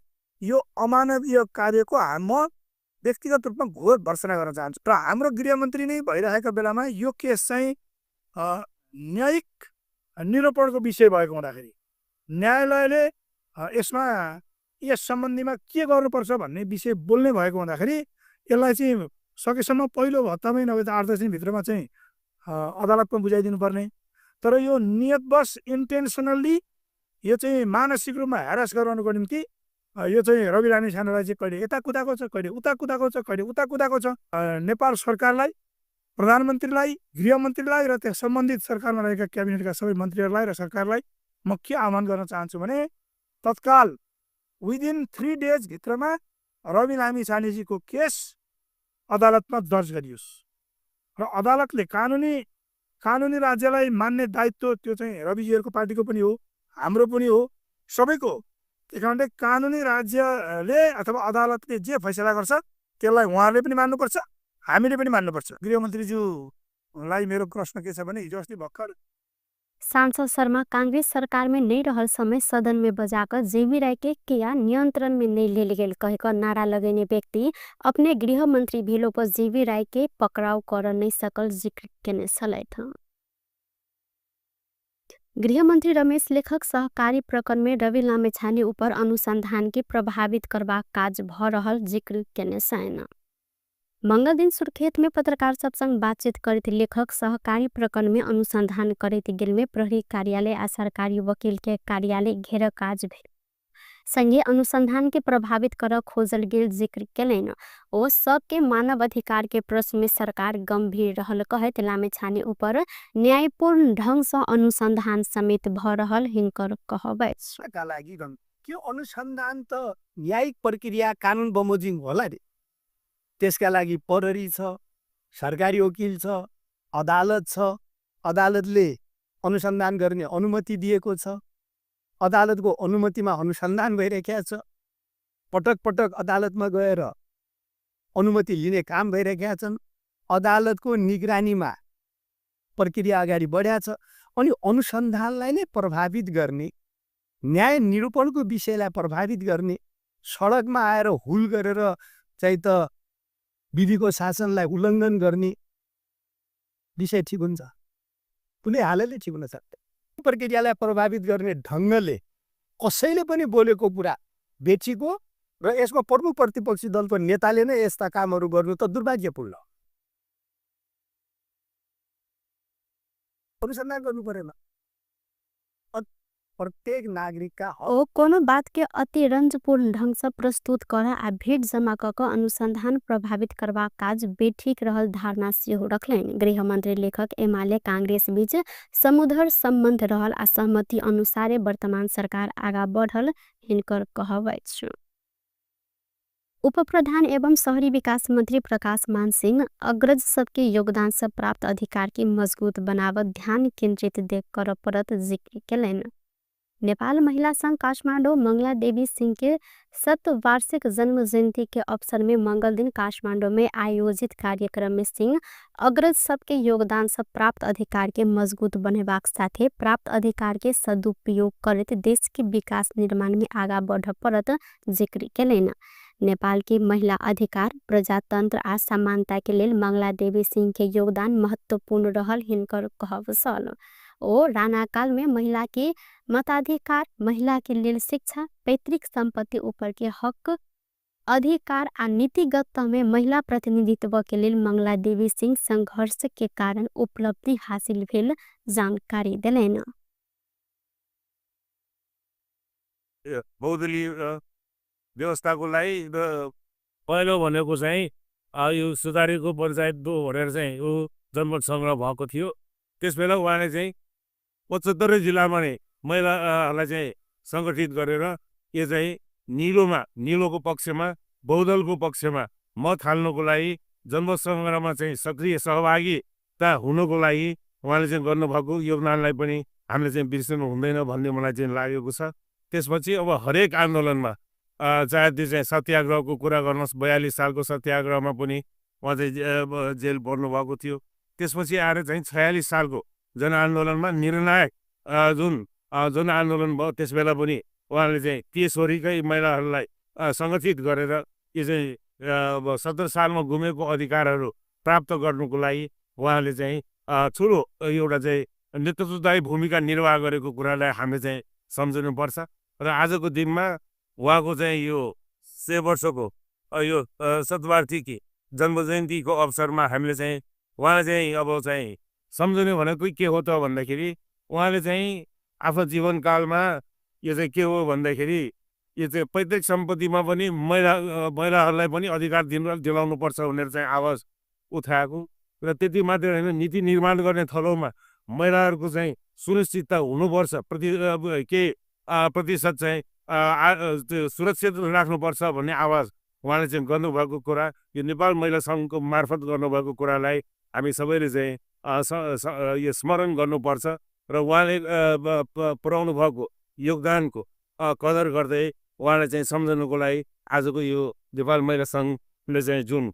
यो अमानवीय कार्यको म व्यक्तिगत रूपमा घोर भर्त्सना गर्न चाहन्छु। र हाम्रो गृहमन्त्री नै भइरहेको बेलामा यो केस चाहिँ न्यायिक निरूपणको विषय भएको हुँदाखेरि न्यायालयले यसमा यस सम्बन्धीमा के गर्नुपर्छ भन्ने विषय बोल्ने भएको हुँदाखेरि यसलाई चाहिँ सकेसम्म पहिलो हप्तामै नभए त 8-10 दिनभित्रमा चाहिँ अदालतमा बुझाइदिनुपर्ने। तर यो नियतवश इन्टेन्सनल्ली यो चाहिँ मानसिक रूपमा ह्यारास गराउनुको निम्ति यो चाहिँ रवि लामिछानेलाई चाहिँ कहिले यता कुदाएको छ, कहिले उता कुदाएको छ, कहिले उता कुदाएको छ। नेपाल सरकारलाई, प्रधानमन्त्रीलाई, गृहमन्त्रीलाई र त्यस सम्बन्धित सरकारमा रहेका क्याबिनेटका सबै मन्त्रीहरूलाई र सरकारलाई म के आह्वान गर्न चाहन्छु भने तत्काल विदिन 3 days भित्रमा रवि लामिछानेजीको केस अदालतमा दर्ज गरियोस् र अदालतले कानुनी राज्यलाई मान्ने दायित्व त्यो चाहिँ रविजीहरूको पार्टीको पनि हो, हाम्रो पनि हो, सबैको हो। त्यही कारणले कानुनी राज्यले अथवा अदालतले जे फैसला गर्छ त्यसलाई उहाँहरूले पनि मान्नुपर्छ, हामीले पनि मान्नुपर्छ। गृहमन्त्रीज्यूलाई मेरो प्रश्न के छ भने हिजो अस्ति भर्खर सांसद शर्मा कांग्रेस सरकार में नहीं रहल समय सदन में बजाकर जेबी राय के किया नियंत्रण में नहीं ले गेल कहकर नारा लगेने व्यक्ति अपने गृह मंत्री भेलो पर जेबी राय के पकड़ाव कर नहीं सकल जिक्र केने सलै था। गृह मंत्री रमेश लेखक सहकारी प्रकरण में रवि लामिछाने ऊपर अनुसंधान के प्रभावित करवा काज भ रहल जिक्र केने सैन। मंगल दिन सुर्खेत में पत्रकार सब संग बातचीत करते लेखक सहकारी प्रकरण में अनुसंधान करते गेल में प्रहरी कार्यालय आ सरकारी वकील के कार्यालय घेर काज भेल संगे अनुसंधान के प्रभावित कर खोजल गेल जिक्र केलन। ओ सबके मानव अधिकार के प्रश्न में सरकार गंभीर रहल कहत लामिछाने ऊपर न्यायपूर्ण ढंग से अनुसंधान समेत भ रहल हिंकर कहबै का लागि के अनुसन्धान त न्यायिक प्रक्रिया कानुन बमोजिम होला रे। त्यसका लागि प्रहरी छ, सरकारी वकिल छ, अदालत छ, अदालतले अनुसन्धान गर्ने अनुमति दिएको छ, अदालतको अनुमतिमा अनुसन्धान भइरहेको छ, पटक पटक अदालतमा गएर अनुमति लिने काम भइरहेका छन्, अदालतको निगरानीमा प्रक्रिया अगाडि बढ्या छ। अनि अनुसन्धानलाई नै प्रभावित गर्ने, न्याय निरूपणको विषयलाई प्रभावित गर्ने, सडकमा आएर हुल गरेर चाहिँ त विधिको शासनलाई उल्लङ्घन गर्ने विषय ठिक हुन्छ? कुनै हालतले ठिक हुन सक्दैन। प्रक्रियालाई प्रभावित गर्ने ढङ्गले कसैले पनि बोलेको कुरा बेचीको र यसमा प्रमुख प्रतिपक्षी दलको नेताले नै यस्ता कामहरू गर्नु त दुर्भाग्यपूर्ण। अनुसन्धान गर्नु परेन। प्रत्येक नागरिक का ओ कोनो बात के अति रंजपूर्ण ढंग से प्रस्तुत कर आ भीड़ जमा क अनुसंधान प्रभावित करवा काज बेठीक रहल धारणा सेहो रखलैन। गृह मंत्री लेखक एमाले कांग्रेस बीच समुद्र संबंध रहल आ सहमति अनुसारे वर्तमान सरकार आगा बढ़ल हिनकर कहबै छ। उप प्रधान एवं शहरी विकास मंत्री प्रकाश मान सिंह अग्रज सबके योगदान से प्राप्त अधिकार की मजबूत बनावत ध्यान केंद्रित देख कर परत जिक्र केलन। नेपाल महिला संघ काठमाडौँ मंगला देवी सिंह के 7 वार्षिक जन्म जयंती के अवसर में मंगल दिन काठमाडौँ में आयोजित कार्यक्रम में सिंह अग्रज सबके योगदान से प्राप्त अधिकार के मजबूत बनेबाक साथे प्राप्त अधिकार के सदुपयोग करते देश के विकास निर्माण में आगा बढ़ परत जिक्र केलन। नेपाल की महिला अधिकार, प्रजातंत्र आ समानता के लेल मंगला देवी सिंह के योगदान महत्वपूर्ण रहल हिनकर कहब सल। ओ राणा काल में महिला के मताधिकार, महिला के लेल शिक्षा, पैतृक संपत्ति ऊपर के हक अधिकार आ नीतिगत में महिला प्रतिनिधित्व के लेल मंगला देवी सिंह संघर्ष के कारण उपलब्धि हासिल भेल जानकारी देलन। बहुदलीय व्यवस्थाको लागि पहिलो भनेको चाहिँ यो सुधारीको पञ्चायत 2 भनेर चाहिँ यो जनमत सङ्ग्रह भएको थियो। त्यसबेला उहाँले चाहिँ 75 जिल्लामा नै महिलाहरूलाई चाहिँ सङ्गठित गरेर यो चाहिँ निलोको पक्षमा, बहुदलको पक्षमा मत हाल्नको लागि, जनमत सङ्ग्रहमा चाहिँ सक्रिय सहभागिता हुनको लागि उहाँले चाहिँ गर्नुभएको योगदानलाई पनि हामीले चाहिँ बिर्सनु हुँदैन भन्ने मलाई चाहिँ लागेको छ। त्यसपछि अब हरेक आन्दोलनमा चाहे त्यो चाहिँ सत्याग्रहको कुरा गर्नुहोस्, 42 सालको सत्याग्रहमा पनि उहाँ चाहिँ जेल पर्नुभएको थियो। त्यसपछि आएर चाहिँ 46 सालको जनआन्दोलनमा निर्णायक जुन आन्दोलन भयो त्यसबेला पनि उहाँले चाहिँ केशोरीकै महिलाहरूलाई सङ्गठित गरेर यो चाहिँ 70 सालमा गुमेको अधिकारहरू प्राप्त गर्नुको लागि उहाँले चाहिँ ठुलो एउटा चाहिँ नेतृत्वदायी भूमिका निर्वाह गरेको कुरालाई हामीले चाहिँ सम्झनुपर्छ। र आजको दिनमा उहाँको चाहिँ यो 100 वर्षको यो शतवार्षिकी जन्म जयन्तीको अवसरमा हामीले चाहिँ उहाँलाई चाहिँ अब चाहिँ सम्झने भनेको के हो त भन्दाखेरि उहाँले चाहिँ आफ्नो जीवनकालमा यो चाहिँ के हो भन्दाखेरि यो चाहिँ पैतृक सम्पत्तिमा पनि महिलाहरूलाई पनि अधिकार दिलाउनुपर्छ भनेर चाहिँ आवाज उठाएको र त्यति मात्रै होइन नीति निर्माण गर्ने थलोमा महिलाहरूको चाहिँ सुनिश्चितता हुनुपर्छ प्रतिशत चाहिँ सुरक्षित राख्नुपर्छ भन्ने आवाज उहाँले चाहिँ गर्नुभएको कुरा यो नेपाल महिला सङ्घको मार्फत गर्नुभएको कुरालाई हामी सबैले चाहिँ यो स्मरण गर्नुपर्छ र उहाँले पुर्याउनु भएको योगदानको कदर गर्दै उहाँलाई चाहिँ सम्झनुको लागि आजको यो नेपाल महिला सङ्घले चाहिँ जुन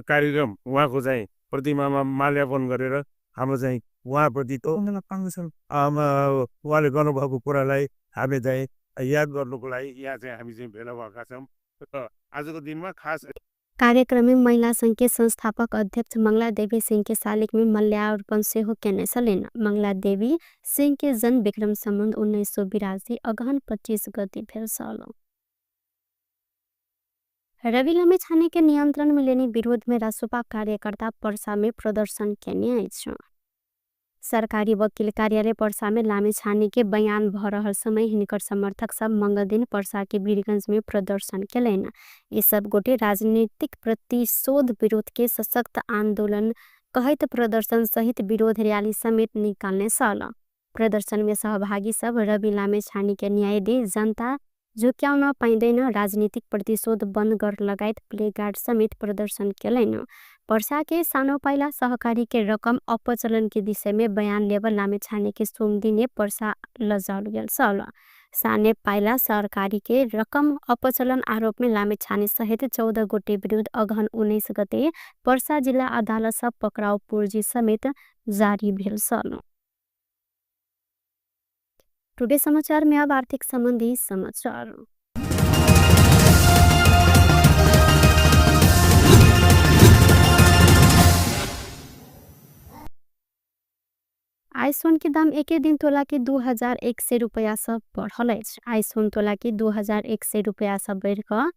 कार्यक्रम उहाँको चाहिँ प्रतिमामा माल्यार्पण गरेर हाम्रो चाहिँ उहाँप्रति उहाँले गर्नुभएको कुरालाई हामी चाहिँ याद गर्नुको लागि यहाँ चाहिँ हामी चाहिँ भेला भएका छौँ र आजको दिनमा खास कार्यक्रम में महिला संघ के संस्थापक अध्यक्ष मंगला देवी सिंह के शालिक में मल्यार्पण से हो केने सलेन मंगला देवी सिंह के जन्म विक्रम संबंध 1982 अगहन 25 गति भेल सालो रवि लामे छाने के नियंत्रण में लेने विरोध में रासपा कार्यकर्ता पर्सा में प्रदर्शन केने आइछ सरकारी वकील कार्यालय पर्सा में लामे छाने के बयान भ रहल समय हिनकर समर्थक सब मंगल दिन पर्सा के वीरगंज में प्रदर्शन केलैन ये सब गोटे राजनीतिक प्रतिशोध विरोध के सशक्त आंदोलन कहत प्रदर्शन सहित विरोध रैली समेत निकालने साल प्रदर्शन में सहभागी सब रवि लामे छाने के न्याय दे जनता झुक्याउन पाइँदैन राजनीतिक प्रतिशोध बन्द गर लगायत प्लेकार्ड समेत प्रदर्शन केलैन पर्सा के सानो पाइला सहकारी के रकम अपचलन के विषय में बयान लेवल लामे छाने के सोमदिने पर्सा लजाल गेल साल साने पाइला सहकारी के रकम अपचलन आरोप में लामे छाने सहित 14 गोटे विरुद्ध अगहन 19 गते पर्सा जिला अदालत सब पकड़ाव पूर्जी समेत जारी भेल साल। टुडे समाचार में अब आर्थिक संबंधी समाचार। आइसोन के दाम एक दिन तोला के 2100 रुपया सब बढ़ल अछि। आइसोन तोला के 2100 रुपया सब बढ़ क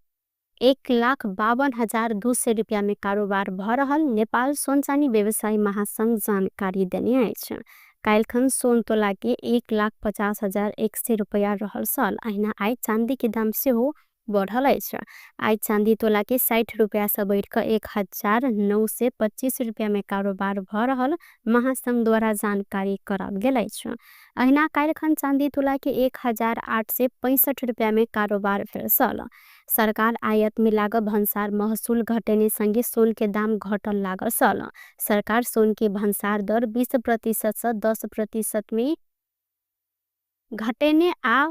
1,52,200 रुपया में कारोबार भ रहल नेपाल सोनचानी व्यवसायी महासंघ जानकारी देने अछि। काल्खन सोन तोला के 1,50,100 रुपया रहल साल अहिना आई चांदी के दाम से हो बढ़ल अछि। आई चांदी तोला के 60 रुपया से बढ़ क 1,925 रुपया में कारोबार भ रहल महासंघ द्वारा जानकारी कराल गेल अछि। अहिना काल्खन चांदी तोला के 1,865 रुपया में कारोबार भेल साल। सरकार आयात में लागल भंसार महसूल घटेने संगे सोन के दाम घटल लागल साल। सरकार सोन के भंसार दर 20% से 10% में घटेने आ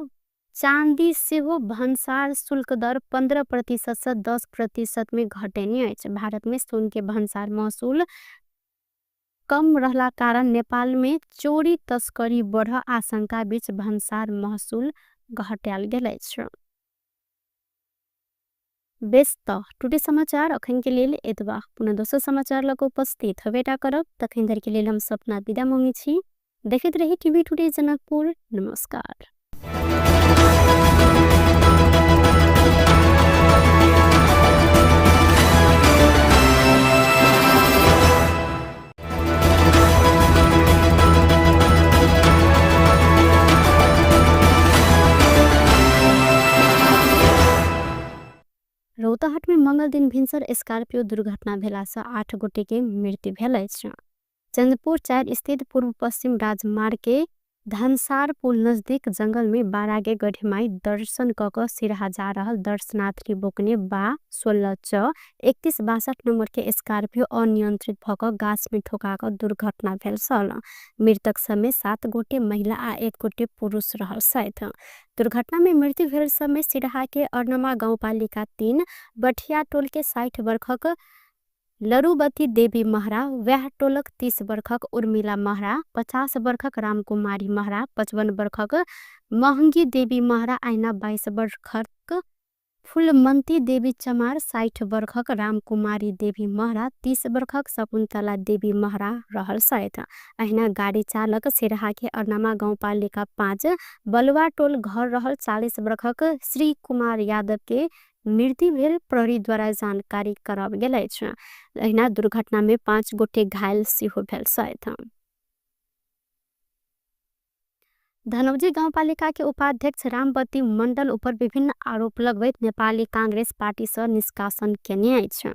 चांदी से हो भंसार शुल्क दर 15% से 10% में घटेने अछि। भारत में सोन के भंसार महसूल कम रहला कारण नेपाल में चोरी तस्करी बढ़ आशंका बीच भंसार महसूल घटाल गेल अछि। बेस्त टुडे समाचार अखन के लिए एतबा पुनः दोसर समाचार लग उपस्थित हवेटा करब तखन धर के लिए हम सपना विदा मांगी छी। देखते रही टीवी टुडे जनकपुर। नमस्कार। रौतहट में मंगल दिन भिनसर स्कॉर्पियो दुर्घटना भेला से 8 गोटे के मृत्यु भेल अछि। चंद्रपुर 4 स्थित पूर्व पश्चिम राजमार्ग के धनसार पुल नजदीक जंगल में बारागे गढ़ीमाई दर्शन कक सिरहा जा रहल दर्शनार्थी बोकने 16/31/62 नंबर के स्कॉर्पियो अनियंत्रित भक गाछ में ठोकाक दुर्घटना भेल साल। मृतक समय 7 गोटे महिला आ 1 गोटे पुरुष रहल साथ। दुर्घटना में मृत्यु भेल समय सिरहा के अर्नमा गाउँपालिका 3 बठिया टोल के 60 वर्षक लरुबती देवी महरा, व्याह टोलक 30 वर्षक उर्मिला महरा, 50 वर्षक रामकुमारी महरा, 55 वर्षक महंगी देवी महरा, आइना 22 वर्षक फुलमंती देवी चमार, 60 वर्षक रामकुमारी देवी महरा, 30 वर्षक शकुन्तला देवी महरा रहल साथ। अहिना गाड़ी चालक सिरहा के अर्नमा गाउँपालिका 5 बलुआ टोल घर रहल 40 वर्षक श्री कुमार यादव के मृत्यु भेल प्रहरीद्वारा जानकारी कराओल गेल अछि। एहिना दुर्घटना में 5 गोटे घायल सेहो भेल छथि। धनौजी गाउँपालिका के उपाध्यक्ष रामवती मण्डल उपर विभिन्न आरोप लगबैत नेपाली कांग्रेस पार्टी से निष्कासन केने अछि।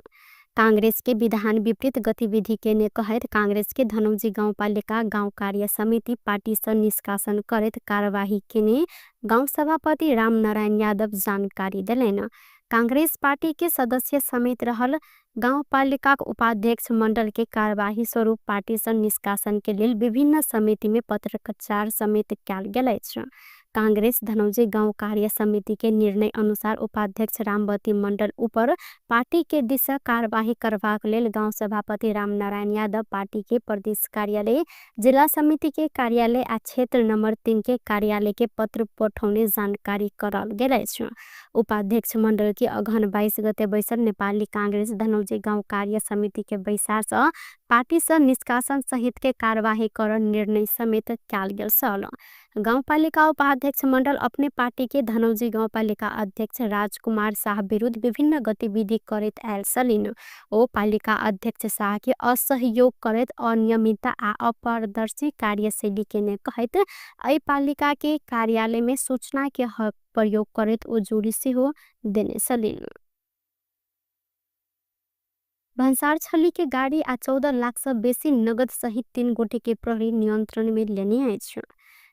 कांग्रेस के विधान विपरीत गतिविधि केने कहैत कांग्रेस के धनौजी गाउँपालिका गाउँ कार्य समिति पार्टी से निष्कासन करैत कार्यवाही केने गाउँ सभापति रामनारायण यादव जानकारी देलैन। कांग्रेस पार्टी के सदस्य समेत रहल गाउँपालिका उपाध्यक्ष मण्डल के कार्यवाही स्वरूप पार्टी से निष्कासन के लेल विभिन्न समिति में पत्रचार समेत कयल गेल अछि। कांग्रेस धनौजी गाउँ कार्य समिति के निर्णय अनुसार उपाध्यक्ष रामवती मण्डल ऊपर पार्टी के दिशा कार्यवाही करबाक लेल गाउँ सभापति रामनारायण यादव पार्टी के प्रदेश कार्यालय, जिला समिति के कार्यालय आ क्षेत्र नंबर 3 के कार्यालय के पत्र पठौने जानकारी कराल गेल अछि। उपाध्यक्ष मण्डल की अगहन 22 गते बैसल नेपाली कांग्रेस धनौजी गाउँ कार्य समिति के बैसार से पार्टी से निष्कासन सहित के कार्यवाही कर निर्णय समेत कयल गेल छल। गाउँपालिका उपाध्यक्ष मण्डल अपने पार्टी के धनौजी गाउँपालिका अध्यक्ष राजकुमार शाह विरुद्ध विभिन्न गतिविधि करैत आयल छलिन्। ओ पालिका अध्यक्ष शाह के असहयोग करैत अनियमितता आ अपारदर्शी कार्यशैली केने कहैत एहि पालिका के कार्यालय में सूचना के प्रयोग करैत ओ जोड़ी सेहो देने छलिन्। भन्सार छली के गाड़ी आ 14 लाख से बेसी नगद सहित 3 गोटे के प्रहरी नियंत्रण में लेने अछि।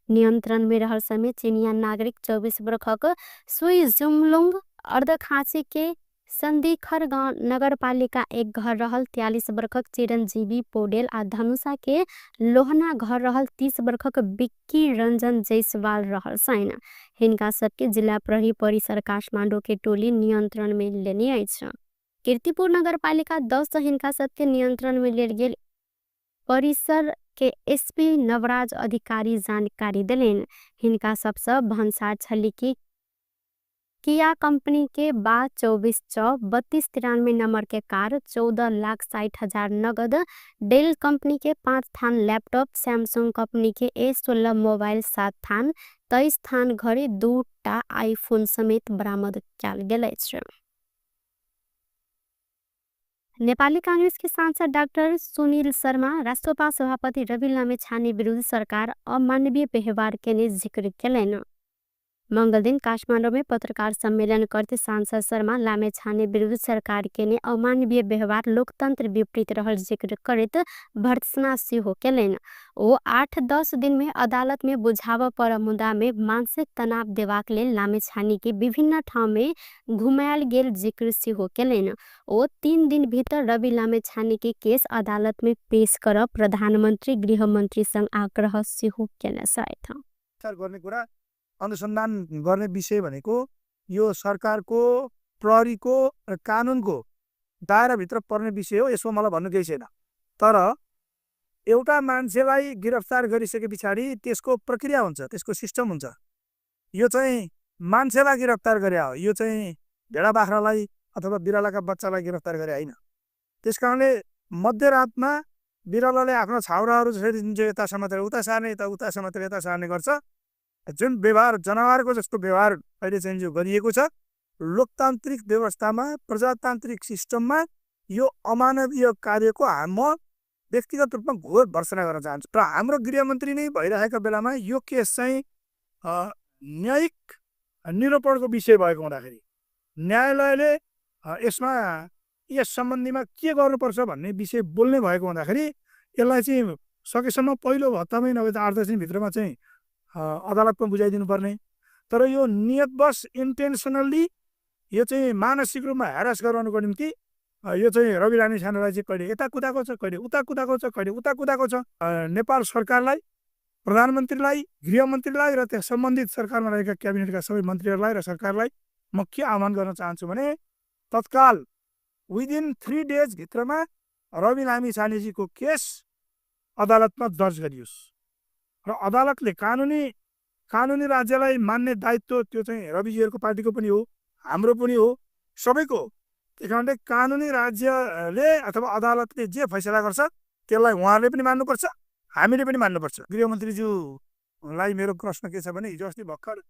नियंत्रण में रहल समय चीनिया नागरिक 24 वर्षक सुई जुमलुंग अर्धखांची के संदीखर गांव नगर पालिका एक घर रहल 43 वर्षक चिरंजीवी पौडेल आ धनुषा के लोहना घर रहल 30 वर्षक बिक्की रंजन जयसवाल रहल सैन। हिनका सबके जिला प्रहरी परिसर काठमांडू के टोली नियंत्रण में लेने अछि। कीर्तिपुर नगर पालिका 10 हिनका सबके नियंत्रण में लेल गेल परिसर के एसपी नवराज अधिकारी जानकारी दिलेन। हिनका सबसे भन्सार छली की किया कंपनी के 24 3293 नंबर के कार, 14,60,000 नगद, डेल कंपनी के 5 थान लैपटॉप, सैमसंग कंपनी के A16 मोबाइल 7 थान, 23 थान घड़ी, 2टा आईफोन समेत बरामद कयल गेल अछि। नेपाली कांग्रेस के सांसद डाक्टर सुनील शर्मा राष्ट्रपा सभापति रवि लामिछाने विरुद्ध सरकार अमानवीय व्यवहार केने जिक्र केलैन। मंगल दिन काठमांडू में पत्रकार सम्मेलन करते सांसद शर्मा लामिछाने विरुद्ध सरकार केने अमानवीय व्यवहार लोकतंत्र विपरीत रहल जिक्र करत भर्त्सना सेहो केलैन। ओ 8-10 दिन में अदालत में बुझाव पर मुद्दा में मानसिक तनाव देवाक लेल लामिछाने के विभिन्न ठाउँ में घुमायल गेल जिक्र सेहो केलैन। ओ 3 दिन भीतर रवि लामिछाने के केस अदालत में पेश कर प्रधानमंत्री गृहमंत्री संग आग्रह सेहो केने छथि। अनुसन्धान गर्ने विषय भनेको यो सरकारको प्रहरीको र कानुनको दायराभित्र पर्ने विषय हो। यसो मलाई भन्नु केही छैन। तर एउटा मान्छेलाई गिरफ्तार गरिसके पछाडि त्यसको प्रक्रिया हुन्छ, त्यसको सिस्टम हुन्छ। यो चाहिँ मान्छेलाई गिरफ्तार गरे हो, यो चाहिँ भेडा बाख्रालाई अथवा बिरालाका बच्चालाई गिरफ्तार गरे होइन। त्यसकारणले मध्यरातमा बिरालाले आफ्नो छाउराहरू यता समातेर उता सार्ने, उता समातेर यता सार्ने गर्छ। जुन व्यवहार जनावरको जस्तो व्यवहार अहिले चाहिँ जो गरिएको छ, लोकतान्त्रिक व्यवस्थामा प्रजातान्त्रिक सिस्टममा यो अमानवीय कार्यको म व्यक्तिगत रूपमा घोर भर्त्सना गर्न चाहन्छु। र हाम्रो गृहमन्त्री नै भइरहेको बेलामा यो केस चाहिँ न्यायिक निरूपणको विषय भएको हुँदाखेरि न्यायालयले यसमा यस सम्बन्धीमा के गर्नुपर्छ भन्ने विषय बोल्ने भएको हुँदाखेरि यसलाई चाहिँ सकेसम्म पहिलो हप्तामै नभए त 8-10 दिनभित्रमा चाहिँ अदालतमा बुझाइदिनु पर्ने। तर यो नियतवश इन्टेन्सनल्ली यो चाहिँ मानसिक रूपमा ह्यारास गराउनुको निम्ति यो चाहिँ रवि लामिछानेलाई चाहिँ कहिले यता कुदाएको छ, कहिले उता कुदाएको छ, कहिले उता कुदाएको छ। नेपाल सरकारलाई, प्रधानमन्त्रीलाई, गृहमन्त्रीलाई र त्यस सम्बन्धित सरकारमा रहेका क्याबिनेटका सबै मन्त्रीहरूलाई र सरकारलाई म के आह्वान गर्न चाहन्छु भने तत्काल विदिन 3 डेज भित्रमा रवि लामिछानेजीको केस अदालतमा दर्ज गरियोस् र अदालतले कानुनी राज्यलाई मान्ने दायित्व त्यो चाहिँ रविजीहरूको पार्टीको पनि हो, हाम्रो पनि हो, सबैको। त्यही कारणले कानुनी राज्यले अथवा अदालतले जे फैसला गर्छ त्यसलाई उहाँहरूले पनि मान्नुपर्छ, हामीले पनि मान्नुपर्छ। गृहमन्त्रीज्यूलाई मेरो प्रश्न के छ भने हिजो अस्ति भर्खर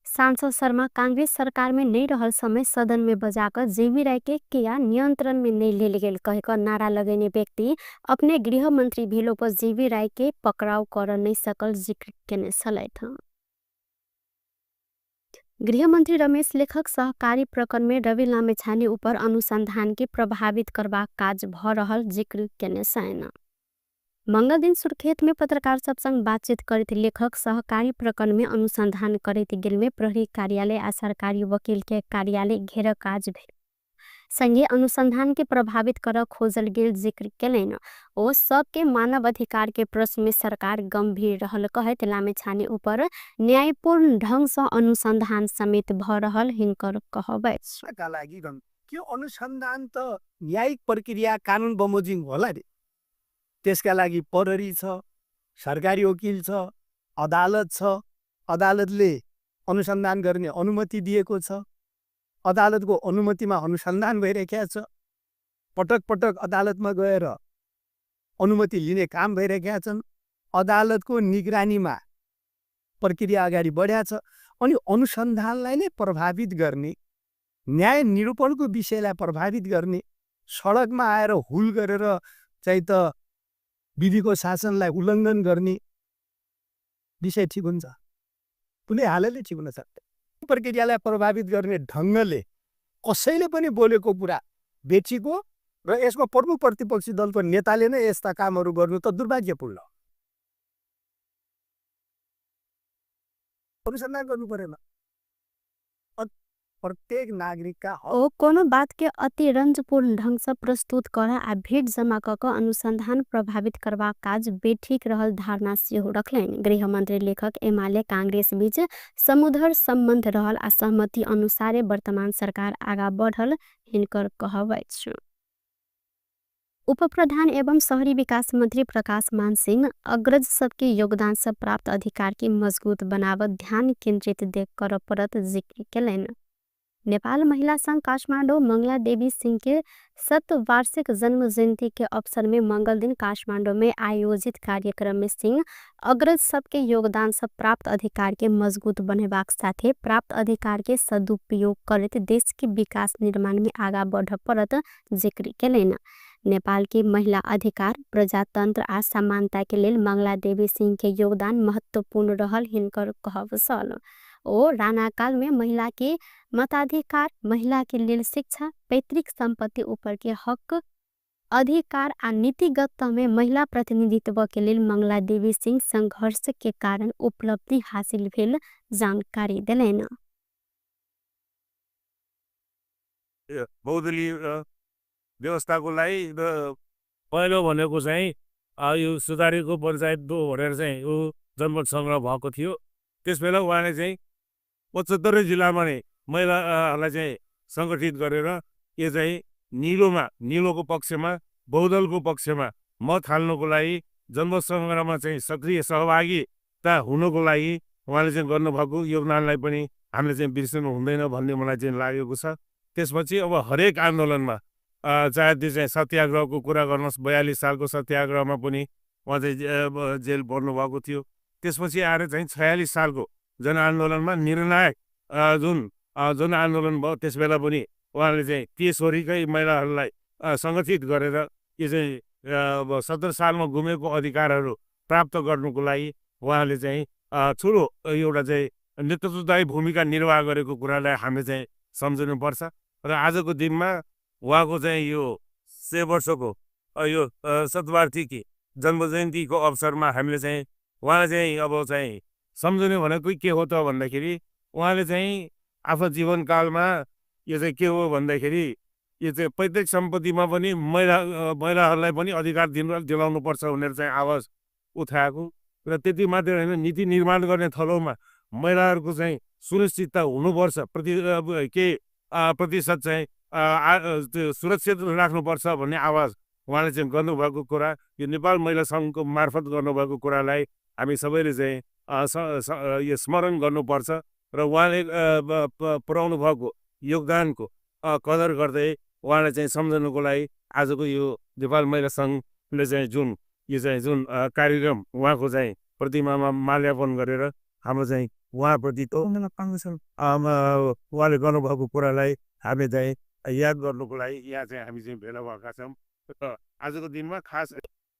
सांसद शर्मा कांग्रेस सरकार में नहीं रहल समय सदन में बजाकर जेवी राय के किया नियंत्रण में नहीं ले गेल कहकर नारा लगेने व्यक्ति अपने गृह मंत्री भेलो पर जेवी राय के पकड़ाव कर नहीं सकल जिक्र केने छलैथ। गृहमन्त्री रमेश लेखक सहकारी प्रकरण में रवि लामेछाने ऊपर अनुसंधान के प्रभावित करबाक काज भ रहल जिक्र केने छैन। मंगल दिन सुर्खेत में पत्रकार सब संग बातचीत करते लेखक सहकारी प्रकरण में अनुसंधान करते गेल में प्रहरी कार्यालय आ सरकारी वकील के कार्यालय घेर काज भेल संगे अनुसंधान के प्रभावित कर खोजल गेल जिक्र केलैन। ओ सबके मानव अधिकार के प्रश्न में सरकार गंभीर रहल कहत लामेछाने ऊपर न्यायपूर्ण ढंग से अनुसंधान समेत भ रहल हिनकर कहबै का लागि त्यो अनुसन्धान त न्यायिक प्रक्रिया कानुन बमोजिम होला रे। त्यसका लागि प्रहरी छ, सरकारी वकिल छ, अदालत छ, अदालतले अनुसन्धान गर्ने अनुमति दिएको छ, अदालतको अनुमतिमा अनुसन्धान भइरहेको छ, पटक पटक अदालतमा गएर अनुमति लिने काम भइरहेका छन्, अदालतको निगरानीमा प्रक्रिया अगाडि बढ्या छ। अनि अनुसन्धानलाई नै प्रभावित गर्ने, न्याय निरूपणको विषयलाई प्रभावित गर्ने, सडकमा आएर हुल गरेर चाहिँ त विधिको शासनलाई उल्लङ्घन गर्ने विषय ठिक हुन्छ? कुनै हालतले ठिक हुन सक्दैन। प्रक्रियालाई प्रभावित गर्ने ढङ्गले कसैले पनि बोलेको कुरा बेचीको र यसको प्रमुख प्रतिपक्षी दलको नेताले नै यस्ता कामहरू गर्नु त दुर्भाग्यपूर्ण हो। अनुसन्धान गर्नु परेन। प्रत्येक नागरिक का ओ कोनो बात के अति रंजपूर्ण ढंग से प्रस्तुत करा आ भीड़ जमा कक अनुसंधान प्रभावित करबा काज बेठिक रहल धारणा सेहो रखलैन। गृहमंत्री लेखक एमाले कांग्रेस बीच समुद्र संबंध रहल आ सहमति अनुसारे वर्तमान सरकार आगा बढ़ल हिनकर कहबै छ। उप प्रधान एवं शहरी विकास मंत्री प्रकाश मान सिंह अग्रज सबके योगदान से प्राप्त अधिकार के मजबूत बनावत ध्यान केंद्रित देख कर परत जिक्र केलैन। नेपाल महिला संघ काठमाडौँ मंगला देवी सिंह के 7 वार्षिक जन्म जयंती के अवसर में मंगल दिन काठमाडौँ में आयोजित कार्यक्रम में सिंह अग्रज सबके योगदान से प्राप्त अधिकार के मजबूत बनेबाक साथे प्राप्त अधिकार के सदुपयोग करते देश के विकास निर्माण में आगा बढ़ परत जिक्र केलैन। नेपाल के महिला अधिकार प्रजातंत्र आ समानता के लेल मंगला देवी सिंह के योगदान महत्वपूर्ण रहल हिनकर कहब सल। ओ राणा काल में महिला के मताधिकार, महिला के लेल शिक्षा, पैतृक संपत्ति ऊपर के हक अधिकार आ नीतिगत में महिला प्रतिनिधित्व के लेल मंगला देवी सिंह संघर्ष के कारण उपलब्धि हासिल भेल जानकारी देलैन। बहुदलीय व्यवस्थाको लागि पहिलो भनेको चाहिँ यो सुधारेको पञ्चायत 2 भनेर चाहिँ यो जनमत संग्रह भएको थियो। त्यसबेला उहाँले चाहिँ 75 जिल्लामा नै महिलाहरूलाई चाहिँ सङ्गठित गरेर यो चाहिँ निलोको पक्षमा बहुदलको पक्षमा मत हाल्नको लागि जनमत संग्रहमा चाहिँ सक्रिय सहभागिता हुनको लागि उहाँले चाहिँ गर्नुभएको योगदानलाई पनि हामीले चाहिँ बिर्सनु हुँदैन भन्ने मलाई चाहिँ लागेको छ। त्यसपछि अब हरेक आन्दोलनमा चाहे त्यो चाहिँ सत्याग्रहको कुरा गर्नुहोस्, 42 सालको सत्याग्रहमा पनि उहाँ चाहिँ जेल पर्नुभएको थियो। त्यसपछि आएर चाहिँ 46 सालको जनआन्दोलनमा निर्णायक जुन आन्दोलन भयो त्यसबेला पनि उहाँले चाहिँ देशभरिकै महिलाहरूलाई सङ्गठित गरेर यो चाहिँ 70 सालमा गुमेको अधिकारहरू प्राप्त गर्नुको लागि उहाँले चाहिँ ठुलो एउटा चाहिँ नेतृत्वदायी भूमिका निर्वाह गरेको कुरालाई हामीले चाहिँ सम्झनुपर्छ। र आजको दिनमा उहाँको चाहिँ यो 100 वर्षको यो शतवार्षिकी जन्मजयन्तीको अवसरमा हामीले चाहिँ उहाँले चाहिँ अब चाहिँ सम्झने भनेको के हो त भन्दाखेरि उहाँले चाहिँ आफ्नो जीवनकालमा यो चाहिँ के हो भन्दाखेरि यो चाहिँ पैतृक सम्पत्तिमा पनि महिलाहरूलाई पनि अधिकार दिलाउनुपर्छ भनेर चाहिँ आवाज उठाएको र त्यति मात्रै होइन, नीति निर्माण गर्ने थलोमा महिलाहरूको चाहिँ सुनिश्चितता हुनुपर्छ, प्रतिशत चाहिँ सुरक्षित राख्नुपर्छ भन्ने आवाज उहाँले चाहिँ गर्नुभएको कुरा, यो नेपाल महिला सङ्घको मार्फत गर्नुभएको कुरालाई हामी सबैले चाहिँ यो स्मरण गर्नुपर्छ र उहाँले पुर्याउनु भएको योगदानको कदर गर्दै उहाँलाई चाहिँ सम्झनुको लागि आजको यो नेपाल महिला सङ्घले चाहिँ जुन कार्यक्रम उहाँको चाहिँ प्रतिमामा माल्यार्पण गरेर हाम्रो चाहिँ उहाँप्रति त उहाँले गर्नुभएको कुरालाई हामी चाहिँ याद गर्नुको लागि यहाँ चाहिँ हामी चाहिँ भेला भएका छौँ र आजको दिनमा खास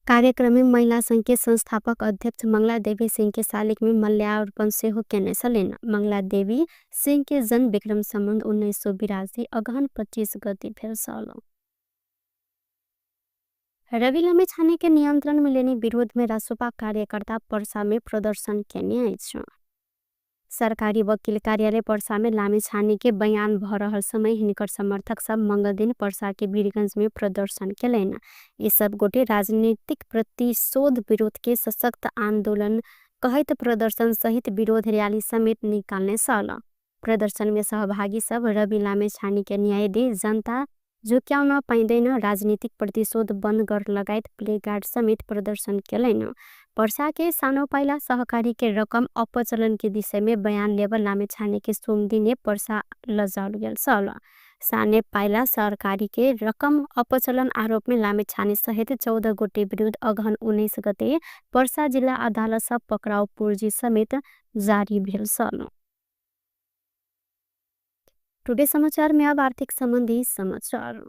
कार्यक्रम में महिला संघ के संस्थापक अध्यक्ष मंगला देवी सिंह के शालिक में मल्यार्पण से हो केने सलेन मंगला देवी सिंह के जन्म विक्रम संबंध 1982 अगहन 25 गति भेल साल रवि लामे छाने के नियंत्रण में लेने विरोध में रासोपा कार्यकर्ता पर्सा में प्रदर्शन केने आइछ सरकारी वकील कार्यालय पर्सा में लामे छाने के बयान भ रहल समय हिनकर समर्थक सब मंगल दिन पर्सा के वीरगंज में प्रदर्शन केलन ये सब गोटे राजनीतिक प्रतिशोध विरोध के सशक्त आंदोलन कहत प्रदर्शन सहित विरोध रैली समेत निकालने साल प्रदर्शन में सहभागी सब रवि लामे छाने के न्याय दे जनता झुक्याउन पाइँदैन राजनीतिक प्रतिशोध बन्द कर लगायत प्लेकार्ड समेत प्रदर्शन केलन पर्सा के सानो पाइला सहकारी के रकम अपचलन के विषय में बयान लेबर लामे छाने के सोमदिने पर्सा लजाल गेल साल साने पाइला सरकारी के रकम अपचलन आरोप में लामे छाने सहित 14 गोटे विरुद्ध अगहन 19 गते पर्सा जिल्ला अदालत सब पक्राउ पूर्जी समेत जारी भेल साल टुडे समाचार में अब आर्थिक संबंधी समाचार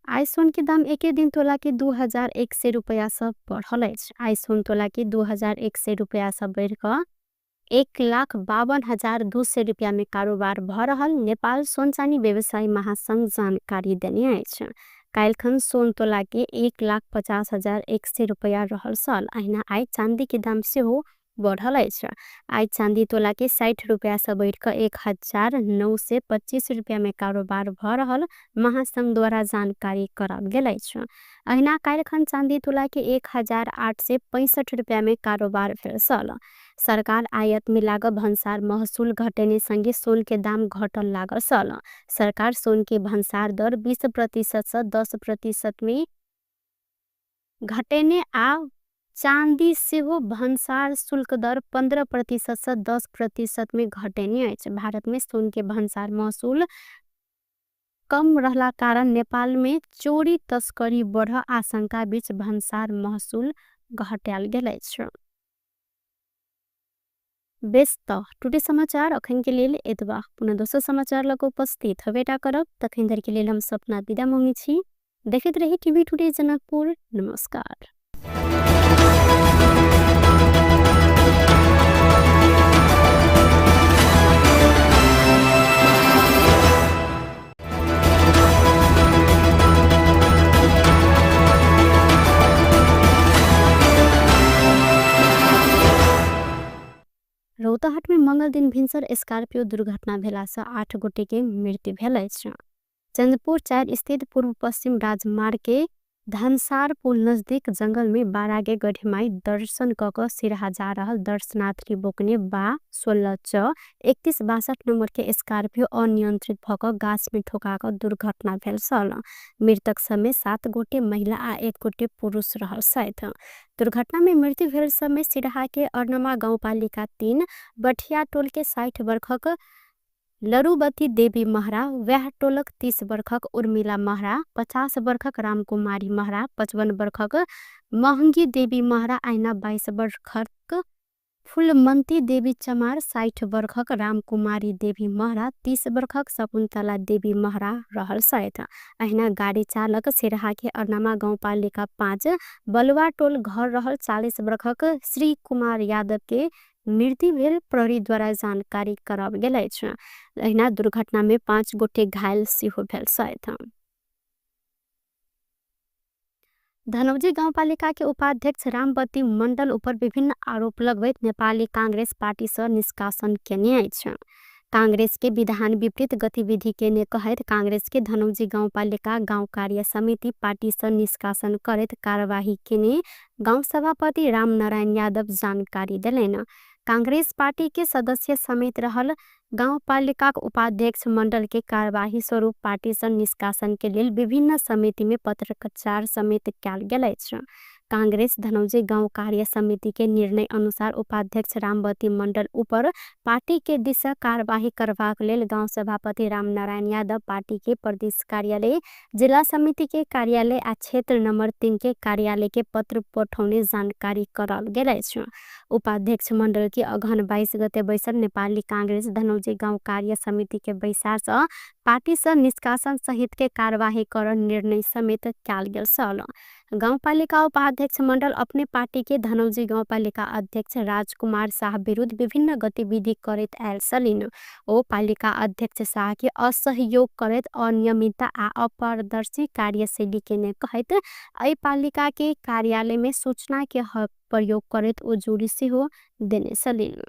आइसोन के दाम एक दिन तोला के 2100 रुपया सब बढ़ल आइसोन तोला के 2100 रुपया सब बढ़ कर 1,52,200 रुपया में कारोबार भ रहल नेपाल सोनचानी व्यवसायी महासंघ जानकारी देने आइछ कालखन सोन तोला के 1,50,100 रुपया रहल साल अहिना आई चांदी के दाम से हो बढ़ल आई चांदी तोला के 60 रुपया से बढ़ कर 1,925 रुपया में कारोबार भ रहल महासंघ द्वारा जानकारी कराल गेल अहिना कालखन चांदी तोला के 1,865 रुपया में कारोबार भेल साल सरकार आयात में लागल भंसार महसूल घटेने संगे सोन के दाम घटल लागल साल सरकार सोन के भंसार दर 20% से 10% में घटेने आ चांदी से हो भंसार शुल्क दर 15% से 10% में घटेने भारत में सोन के भंसार महसूल कम रहला कारण नेपाल में चोरी तस्करी बढ़ आशंका बीच भंसार महसूल घटाल गेल बेस्त टुडे समाचार अखन के लिए एतबा पुनः दोसर समाचार लग उपस्थित हवेटा करब तखन धर के लिए हम सपना विदा मांगी छी देखते रही टीवी टुडे जनकपुर नमस्कार रौतहट में मंगल दिन भिनसर स्कॉर्पियो दुर्घटना भेला से 8 गोटे के मृत्यु भेल चंद्रपुर 4 स्थित पूर्व पश्चिम राजमार्ग के धनसार पुल नजदीक जंगल में बारागे गढ़ेमाई दर्शन कक सिरहा जा रहल दर्शनार्थी बोकने बा 16/31/62 नंबर के स्कॉर्पियो अनियंत्रित भक गाछ में ठोका दुर्घटना भेल सल मृतक समेत 7 गोटे महिला आ 1 गोटे पुरुष रहल साथ दुर्घटना में मृत्यु भेल समय सिरहा के अर्नमा गाउँपालिका 3 बठिया टोल के 60 वर्षक लरुबती देवी महरा वह टोलक 30 वर्षक उर्मिला महरा 50 वर्षक रामकुमारी महरा 55 वर्षक महंगी देवी महरा आइना 22 वर्षक फुलमंती देवी चमार 60 वर्षक रामकुमारी देवी महरा 30 वर्षक शकुन्तला देवी महरा रहल साथ अहिना गाड़ी चालक सिरहा के अर्नमा गाउँपालिका 5 बलुआ टोल घर रहल 40 वर्षक श्री कुमार यादव के मृत्यु भेल प्रहरी द्वारा जानकारी कराब गेल अहिना दुर्घटना में 5 गोटे घायल सेहो भेल साथ धनौजी गाउँपालिका के उपाध्यक्ष रामवती मंडल ऊपर विभिन्न आरोप लगबैत नेपाली कांग्रेस पार्टी से निष्कासन केने कांग्रेस के विधान विपरीत गतिविधि के कहत कांग्रेस के धनौजी गाउँपालिका गाउँ कार्य समिति पार्टी से निष्कासन करत कार्यवाही केने गाउँ सभापति रामनारायण यादव जानकारी दिलेन कांग्रेस पार्टी के सदस्य समेत रहल गाउँपालिका उपाध्यक्ष मंडल के कार्यवाही स्वरूप पार्टी से निष्कासन के लिए विभिन्न समिति में पत्रचार समेत कल गेल कांग्रेस धनौजी गांव कार्य समिति के निर्णय अनुसार उपाध्यक्ष रामवती मंडल ऊपर पार्टी के दिशा कार्यवाही करबाक लेल गांव सभापति रामनारायण यादव पार्टी के प्रदेश कार्यालय, जिला समिति के कार्यालय आ क्षेत्र नंबर 3 के कार्यालय के पत्र पठौने जानकारी करल गेल अछि। उपाध्यक्ष मंडल की अगहन 22 गते बैसल नेपाली कांग्रेस धनौजी गांव कार्य समिति के बैसार से पार्टी से निष्कासन सहित के कार्यवाही कर निर्णय समेत कयल गेल छल। गाउँपालिका उपाध्यक्ष मंडल अपने पार्टी के धनौजी गाउँपालिका अध्यक्ष राजकुमार शाह विरुद्ध विभिन्न गतिविधि करैत आयल छलिन्। ओ पालिका अध्यक्ष शाह के असहयोग करैत अनियमितता आ अपारदर्शी कार्यशैली के कहैत एहि पालिका के कार्यालय में सूचना के प्रयोग करैत ओ जोड़ी सेहो देने छलिन्।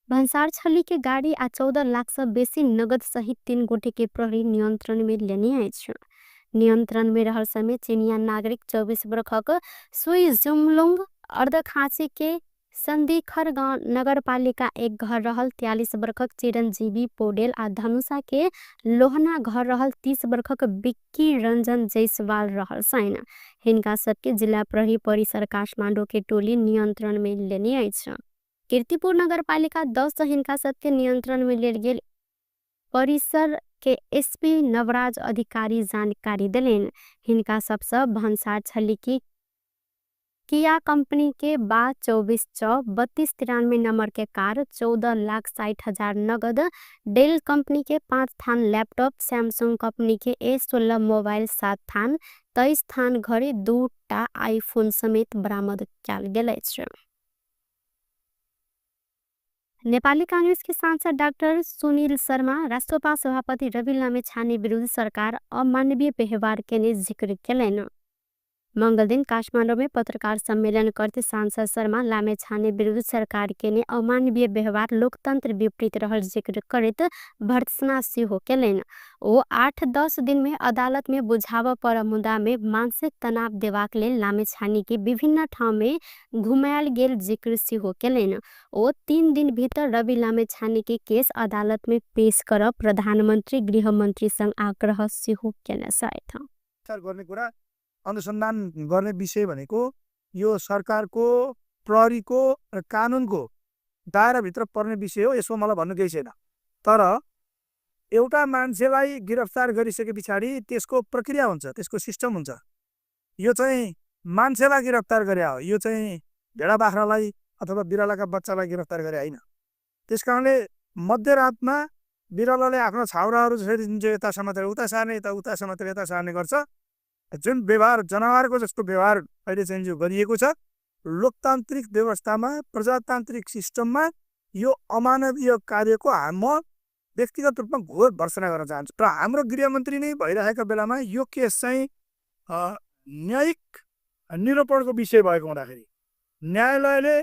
भन्सार छली के गाड़ी आ 14 लाख से बेसी नगद सहित 3 गोटे के प्रहरी नियंत्रण में लेने अछि। नियंत्रण में रहल समय चीनिया नागरिक 24 वर्षक सुई जुमलुंग अर्धखांची के संदीखर गांव नगर पालिका एक घर रहल 43 वर्षक चिरंजीवी पौडेल आ धनुषा के लोहना घर रहल 30 वर्षक बिक्की रंजन जयसवाल रहल सैन। हिनका सबके जिला प्रहरी परिसर काठमांडू के टोली नियंत्रण में लेने अछि। कीर्तिपुर नगर पालिका 10 हिनका सबके नियंत्रण में लेल गेल परिसर के एसपी नवराज अधिकारी जानकारी दिलेन। हिनका सबसे भन्सार छली की किया कंपनी के 24/3293 नंबर के कार, 14,60,000 नगद, डेल कंपनी के 5 थान लैपटॉप, सैमसंग कंपनी के A16 मोबाइल 7 थान, 23 थान घड़ी, 2टा आईफोन समेत बरामद कयल गेल अछि। नेपाली कांग्रेस के सांसद डाक्टर सुनील शर्मा राष्ट्रपा सभापति रवि लामिछाने विरुद्ध सरकार अमानवीय व्यवहार के जिक्र केलैन। मंगल दिन काठमांडू में पत्रकार सम्मेलन करते सांसद शर्मा लामिछाने विरुद्ध सरकार के अमानवीय व्यवहार लोकतंत्र विपरीत रहल जिक्र करत भर्त्सना सेहो केलैन। ओ 8-10 दिन में अदालत में बुझाव पर मुद्दा में मानसिक तनाव देवाक लेल लामिछाने के विभिन्न ठाव में घुमायल गेल जिक्र सेहो केलैन। ओ 3 दिन भीतर रवि लामिछाने के केस अदालत में पेश कर प्रधानमंत्री गृह मंत्री संग आग्रह सेहो केने छथि। अनुसन्धान गर्ने विषय भनेको यो सरकारको, प्रहरीको र कानुनको दायराभित्र पर्ने विषय हो। यसो मलाई भन्नु केही छैन। तर एउटा मान्छेलाई गिरफ्तार गरिसके पछाडि त्यसको प्रक्रिया हुन्छ, त्यसको सिस्टम हुन्छ। यो चाहिँ मान्छेलाई गिरफ्तार गरे हो, यो चाहिँ भेडा बाख्रालाई अथवा बिरालाका बच्चालाई गिरफ्तार गरे होइन। त्यसकारणले मध्यरातमा बिरालाले आफ्नो छाउराहरू जसरी यता समातेर उता सार्ने, उता समातेर यता सार्ने गर्छ, जुन व्यवहार जनावरको जस्तो व्यवहार अहिले चाहिँ जो गरिएको छ, लोकतान्त्रिक व्यवस्थामा, प्रजातान्त्रिक सिस्टममा यो अमानवीय कार्यको म व्यक्तिगत रूपमा घोर भर्त्सना गर्न चाहन्छु। र हाम्रो गृहमन्त्री नै भइरहेका बेलामा यो केस चाहिँ न्यायिक निरूपणको विषय भएको हुँदाखेरि न्यायालयले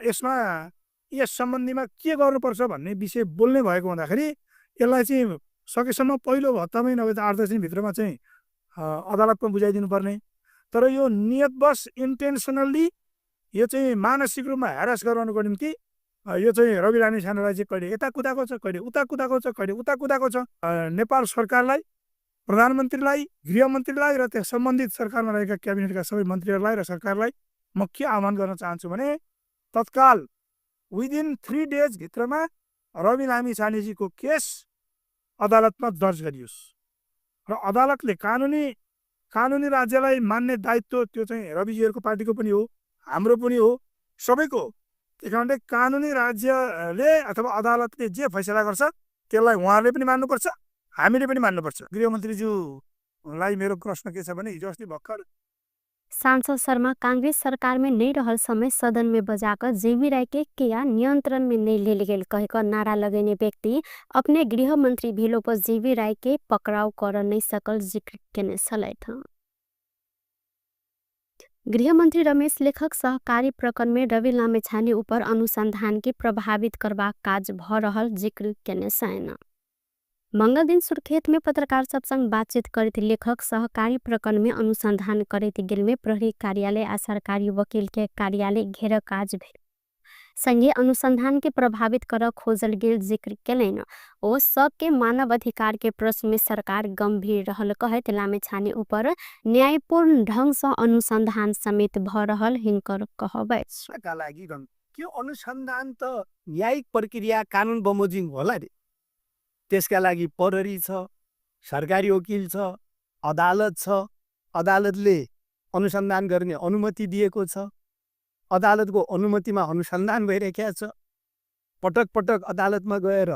यसमा यस सम्बन्धीमा के गर्नुपर्छ भन्ने विषय बोल्ने भएको हुँदाखेरि यसलाई चाहिँ सकेसम्म पहिलो हप्तामै नभए त 8-10 दिनभित्रमा चाहिँ अदालतमा बुझाइदिनु पर्ने। तर यो नियतवश इन्टेन्सनल्ली यो चाहिँ मानसिक रूपमा ह्यारास गराउनुको निम्ति यो चाहिँ रवि लामिछानेलाई चाहिँ कहिले यता कुदाएको छ, कहिले उता कुदाएको छ, कहिले उता कुदाएको छ। नेपाल सरकारलाई, प्रधानमन्त्रीलाई, गृहमन्त्रीलाई र त्यस सम्बन्धित सरकारमा रहेका क्याबिनेटका सबै मन्त्रीहरूलाई र सरकारलाई म के आह्वान गर्न चाहन्छु भने तत्काल विदिन 3 डेज भित्रमा रवि लामिछानेजीको केस अदालतमा दर्ज गरियोस् र अदालतले कानुनी राज्यलाई मान्ने दायित्व त्यो चाहिँ रविजीहरूको पार्टीको पनि हो, हाम्रो पनि हो, सबैको। त्यही कारणले कानुनी राज्यले अथवा अदालतले जे फैसला गर्छ त्यसलाई उहाँहरूले पनि मान्नुपर्छ, हामीले पनि मान्नुपर्छ। गृहमन्त्रीज्यूलाई मेरो प्रश्न के छ भने हिजो अस्ति भर्खर सांसद शर्मा कांग्रेस सरकार में नहीं रहल समय सदन में बजाकर जेवी राय के किया नियंत्रण में नहीं ले गेल कहकर नारा लगेने व्यक्ति अपने गृह मंत्री भेलो पर जेवी राय के पकड़ाव कर नहीं सकल जिक्र केने छलैथ। गृह मंत्री रमेश लेखक सहकारी प्रकरण में रवि लामिछाने ऊपर अनुसंधान के प्रभावित करवा काज भ रहल जिक्र केने छैन। मंगल दिन सुर्खेत में पत्रकार सब संग बातचीत करत लेखक सहकारी प्रकरण में अनुसंधान करत गेल में प्रहरी कार्यालय आ सरकारी वकील के कार्यालय घेर काज भेल। संघीय अनुसंधान के प्रभावित कर खोजल गेल जिक्र केलैन। ओ सबके मानव अधिकार के प्रश्न में सरकार गंभीर रहल कहत लामेछाने ऊपर न्यायपूर्ण ढंग से अनुसंधान समेत भ रहल हिनकर कहबै छ। का लागि के अनुसन्धान त न्यायिक प्रक्रिया कानुन बमोजिम होला रे। त्यसका लागि प्रहरी छ, सरकारी वकिल छ, अदालत छ, अदालतले अनुसन्धान गर्ने अनुमति दिएको छ, अदालतको अनुमतिमा अनुसन्धान भइरहेको छ, पटक पटक अदालतमा गएर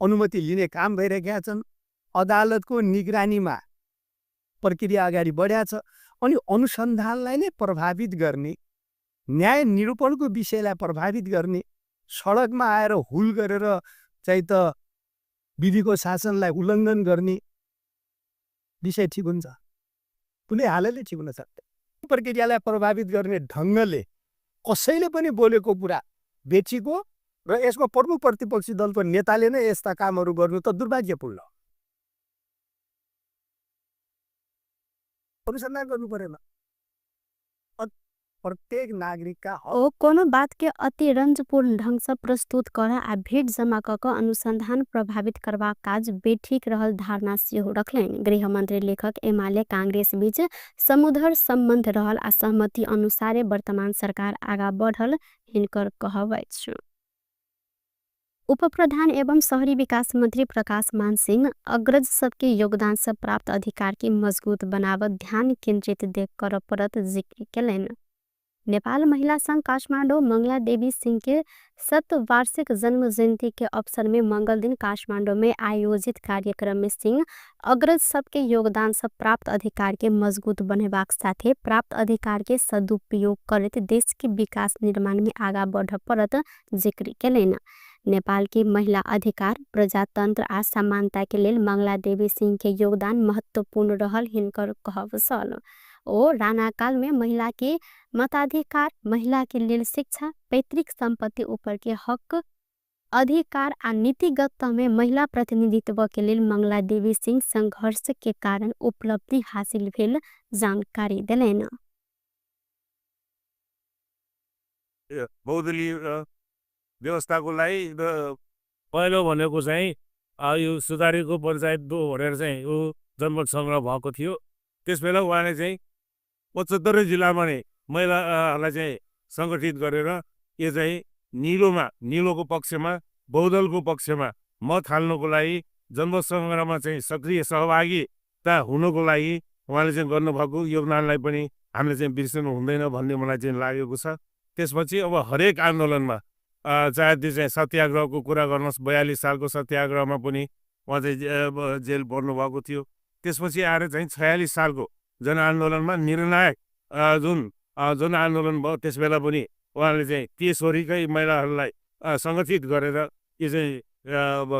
अनुमति लिने काम भइरहेका छन्, अदालतको निगरानीमा प्रक्रिया अगाडि बढ्या छ। अनि अनुसन्धानलाई नै प्रभावित गर्ने, न्याय निरूपणको विषयलाई प्रभावित गर्ने, सडकमा आएर हुल गरेर चाहिँ त विधिको शासनलाई उल्लङ्घन गर्ने विषय ठिक हुन्छ? कुनै हालतले ठिक हुन सक्दैन। प्रक्रियालाई प्रभावित गर्ने ढङ्गले कसैले पनि बोलेको कुरा बेचीको र यसको प्रमुख प्रतिपक्षी दलको नेताले नै यस्ता कामहरू गर्नु त दुर्भाग्यपूर्ण हो। अनुसन्धान गर्नु परेन। प्रत्येक नागरिक का हक ओ कोनो बात के अति रंजपूर्ण ढंग से प्रस्तुत कर आ भीड़ जमा क अनुसंधान प्रभावित करवा काज बेठीक रहल धारणा सेहो रखलैन। गृहमंत्री लेखक एमाले कांग्रेस बीच समुद्र संबंध रहल आ सहमति अनुसारे वर्तमान सरकार आगा बढ़ल हिनकर कहबै छ। उप प्रधान एवं शहरी विकास मंत्री प्रकाश मान सिंह अग्रज सबके योगदान से प्राप्त अधिकार की मजबूत बनावत ध्यान केंद्रित देख कर परत जिक्र केलैन। नेपाल महिला संघ काठमाडौँ मंगला देवी सिंह के 7 वार्षिक जन्म जयंती के अवसर में मंगल दिन काठमाडौँ में आयोजित कार्यक्रम में सिंह अग्रज सबके योगदान से प्राप्त अधिकार के मजबूत बनेबाक साथे प्राप्त अधिकार के सदुपयोग करते देश के विकास निर्माण में आगा बढ़ परत जिक्र केलैन। नेपाल की महिला अधिकार, प्रजातंत्र आ समानता के लेल मंगला देवी सिंह के योगदान महत्वपूर्ण रहल हिनकर कहब छल। ओ राणा काल में महिला के मताधिकार, महिला के लेल शिक्षा, पैतृक संपत्ति ऊपर के हक अधिकार आ नीतिगत में महिला प्रतिनिधित्व के लेल मंगला देवी सिंह संघर्ष के कारण उपलब्धि हासिल भेल जानकारी दिलैन। बहुदलीय व्यवस्थाको लागि पहिलो भनेको चाहिँ यो सुधारेको पञ्चायत भनेर चाहिँ यो जनमत सङ्ग्रह भएको थियो। त्यसबेला उहाँले चाहिँ 75 जिल्लामा नै महिलाहरूलाई चाहिँ सङ्गठित गरेर यो चाहिँ निलोको पक्षमा, बहुदलको पक्षमा मत हाल्नको लागि, जनमत सङ्ग्रहमा चाहिँ सक्रिय सहभागिता हुनको लागि उहाँले चाहिँ गर्नुभएको योगदानलाई पनि हामीले चाहिँ बिर्सनु हुँदैन भन्ने मलाई चाहिँ लागेको छ। त्यसपछि अब हरेक आन्दोलनमा चाहे त्यो चाहिँ सत्याग्रहको कुरा गर्नुहोस्, 42 सालको सत्याग्रहमा पनि उहाँ चाहिँ जेल पर्नुभएको थियो। त्यसपछि आएर चाहिँ 46 सालको जनआन्दोलनमा निर्णायक जुन आन्दोलन भयो त्यसबेला पनि उहाँले चाहिँ त्यसवरिकै महिलाहरूलाई सङ्गठित गरेर यो चाहिँ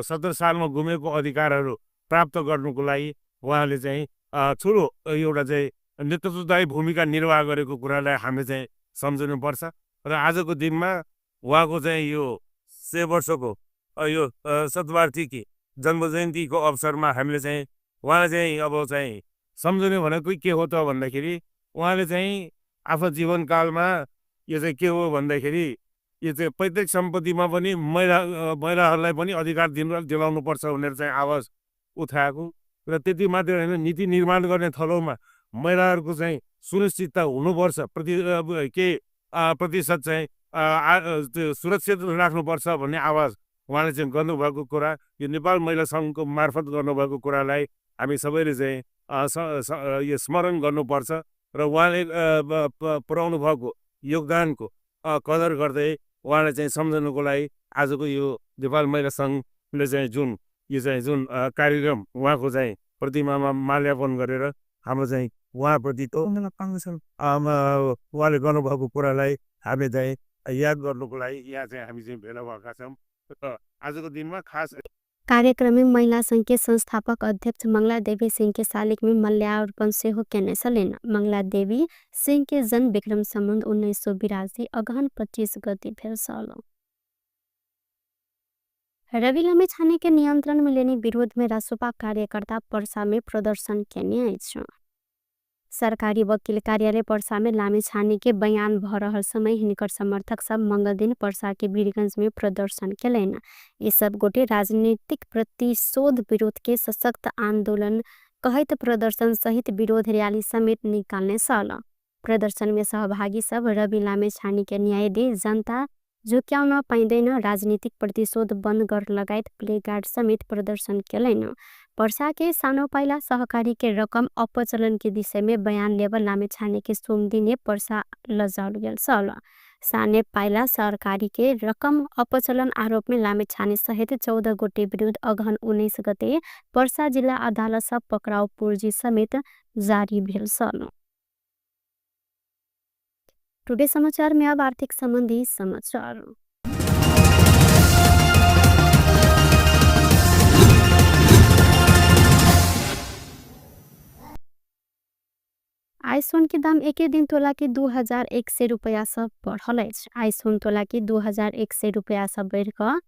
70 सालमा गुमेको अधिकारहरू प्राप्त गर्नुको लागि उहाँले चाहिँ ठुलो एउटा चाहिँ नेतृत्वदायी भूमिका निर्वाह गरेको कुरालाई हामीले चाहिँ सम्झनुपर्छ। र आजको दिनमा उहाँको चाहिँ यो 100 वर्षको यो शतवार्षिकी जन्म जयन्तीको अवसरमा हामीले चाहिँ उहाँले चाहिँ अब चाहिँ सम्झने भनेको के हो त भन्दाखेरि उहाँले चाहिँ आफ्नो जीवनकालमा यो चाहिँ के हो भन्दाखेरि यो चाहिँ पैतृक सम्पत्तिमा पनि महिलाहरूलाई पनि अधिकार दिलाउनुपर्छ भनेर चाहिँ आवाज उठाएको र त्यति मात्र होइन, नीति निर्माण गर्ने थलोमा महिलाहरूको चाहिँ सुनिश्चितता हुनुपर्छ, प्रतिशत चाहिँ त्यो सुरक्षित राख्नुपर्छ भन्ने आवाज उहाँले चाहिँ गर्नुभएको कुरा, यो नेपाल महिला सङ्घको मार्फत गर्नुभएको कुरालाई हामी सबैले चाहिँ यो स्मरण गर्नुपर्छ र उहाँले पुर्याउनु भएको योगदानको कदर गर्दै उहाँलाई चाहिँ सम्झनुको लागि आजको यो नेपाल महिला सङ्घले चाहिँ जुन कार्यक्रम उहाँको चाहिँ प्रतिमामा माल्यार्पण गरेर हाम्रो चाहिँ उहाँप्रति उहाँले गर्नुभएको कुरालाई हामी चाहिँ याद गर्नुको लागि यहाँ चाहिँ हामी चाहिँ भेला भएका छौँ। आजको दिनमा खास कार्यक्रम में महिला संघ के संस्थापक अध्यक्ष मंगला देवी सिंह के शालिक में मल्यार्पण सेहो केने छलिन। मंगला देवी सिंह के जन्म विक्रम संबंध 1982 अगहन 25 गते भेल छल। रवि लामेछाने के नियंत्रण में लेने विरोध में रासोपा कार्यकर्ता पर्सा में प्रदर्शन केने छ। सरकारी वकील कार्यालय पर्सा में लामेछाने के बयान भ रहल समय हिनकर समर्थक सब मंगल दिन पर्सा के वीरगंज में प्रदर्शन कैलन। ये सब गोटे राजनीतिक प्रतिशोध विरोध के सशक्त आंदोलन कहत प्रदर्शन सहित विरोध रैली समेत निकालने सल। प्रदर्शन में सहभागी सब रवि लामेछाने के न्याय दे, जनता झुक्याउन पाइँदैन, राजनीतिक प्रतिशोध बन्द कर लगायत प्लेकार्ड समेत प्रदर्शन कैलन। पर्सा के सानो पाइला सहकारी के रकम अपचलन के विषय में बयान लेबर लामेछाने के सोमदिने पर्सा लजाउल गेल सल। साने पाइला सरकारी के रकम अपचलन आरोप में लामेछाने सहित 14 गोटे विरुद्ध अगहन 19 गते पर्सा जिल्ला अदालत सब पक्राउ पूर्जी समेत जारी भेल सल। टुडे समाचार में अब आर्थिक संबंधी समाचार। आइसोन के दाम एक दिन तोला के 2100 रुपया सब बढ़ल अछि। आइसोन तोला के 2100 रुपया सब बढ़ कर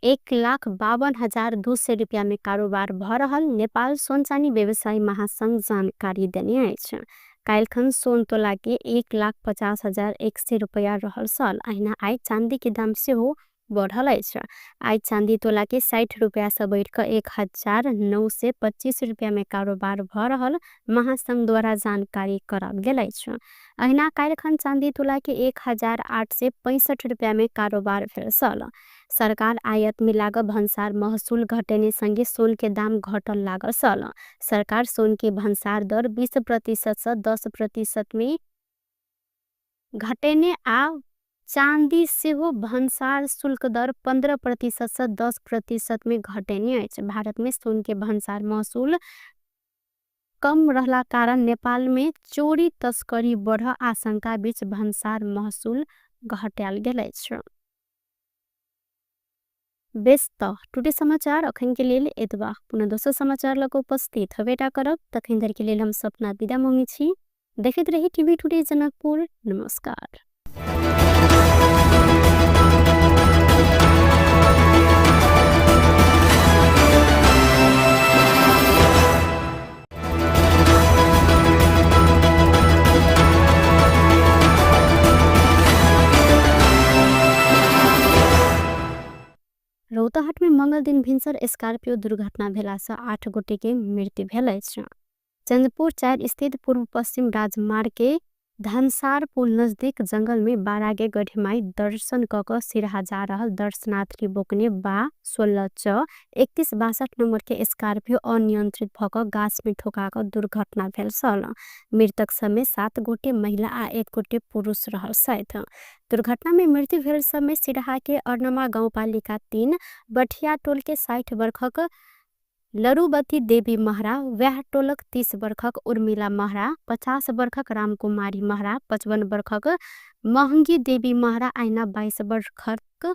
1,52,200 रुपया में कारोबार भ रहल नेपाल सोन चानी व्यवसायी महासंघ जानकारी देने अछि। काल्खन सोन तोला के 1,50,100 रुपया रहल सल। अहिना आई चांदी के दाम से हो बढ़ल अछि। आई चांदी तोला के 60 रुपया से बढ़ कर 1,925 रुपया में कारोबार भ रहल महासंघ द्वारा जानकारी करल गेल अछि। अहिना काल्खन चांदी तोला के 1,865 रुपया में कारोबार भेल सल। सरकार आयात में लागल भंसार महसूल घटेने संगे सोन के दाम घटल लागल सल। सरकार सोन के भंसार दर 20% से 10% में घटेने आ चांदी से हो भंसार शुल्क दर 15% से 10% में घटेने अछि। भारत में सोन के भंसार महसूल कम रहला कारण नेपाल में चोरी तस्करी बढ़ आशंका बीच भंसार महसूल घटाल गेल अछि। बेस्त टुडे समाचार अखन के लेल एतबा। पुनः दोसर समाचार लग उपस्थित हवेटा करब। तखन धरि के लेल हम सपना विदा मांगे छी। देखैत रही टीवी टुडे जनकपुर। नमस्कार। रौतहट में मंगल दिन भिनसर स्कॉर्पियो दुर्घटना भेला से 8 गोटे के मृत्यु भेल अछि। चंदपुर 4 स्थित पूर्व पश्चिम राजमार्ग के धनसार पुल नजदीक जंगल में बारागे गढ़ीमाई दर्शन कक सिरहा जा रहल दर्शनार्थी बोकने बा 16/31/62 नंबर के स्कॉर्पियो अनियंत्रित भक गाछ में ठोकाक दुर्घटना भेल सल। मृतक समेत 7 गोटे महिला आ 1 गोटे पुरुष रहल सहित। दुर्घटना में मृत्यु भेल समय सिरहा के अर्नमा गाउँपालिका 3 बठिया टोल के 60 वर्षक लरुबती देवी महरा, व्याह टोलक 30 वर्षक उर्मिला महरा, 50 वर्षक रामकुमारी महरा, 55 वर्षक महंगी देवी महरा, आइना 22 वर्षक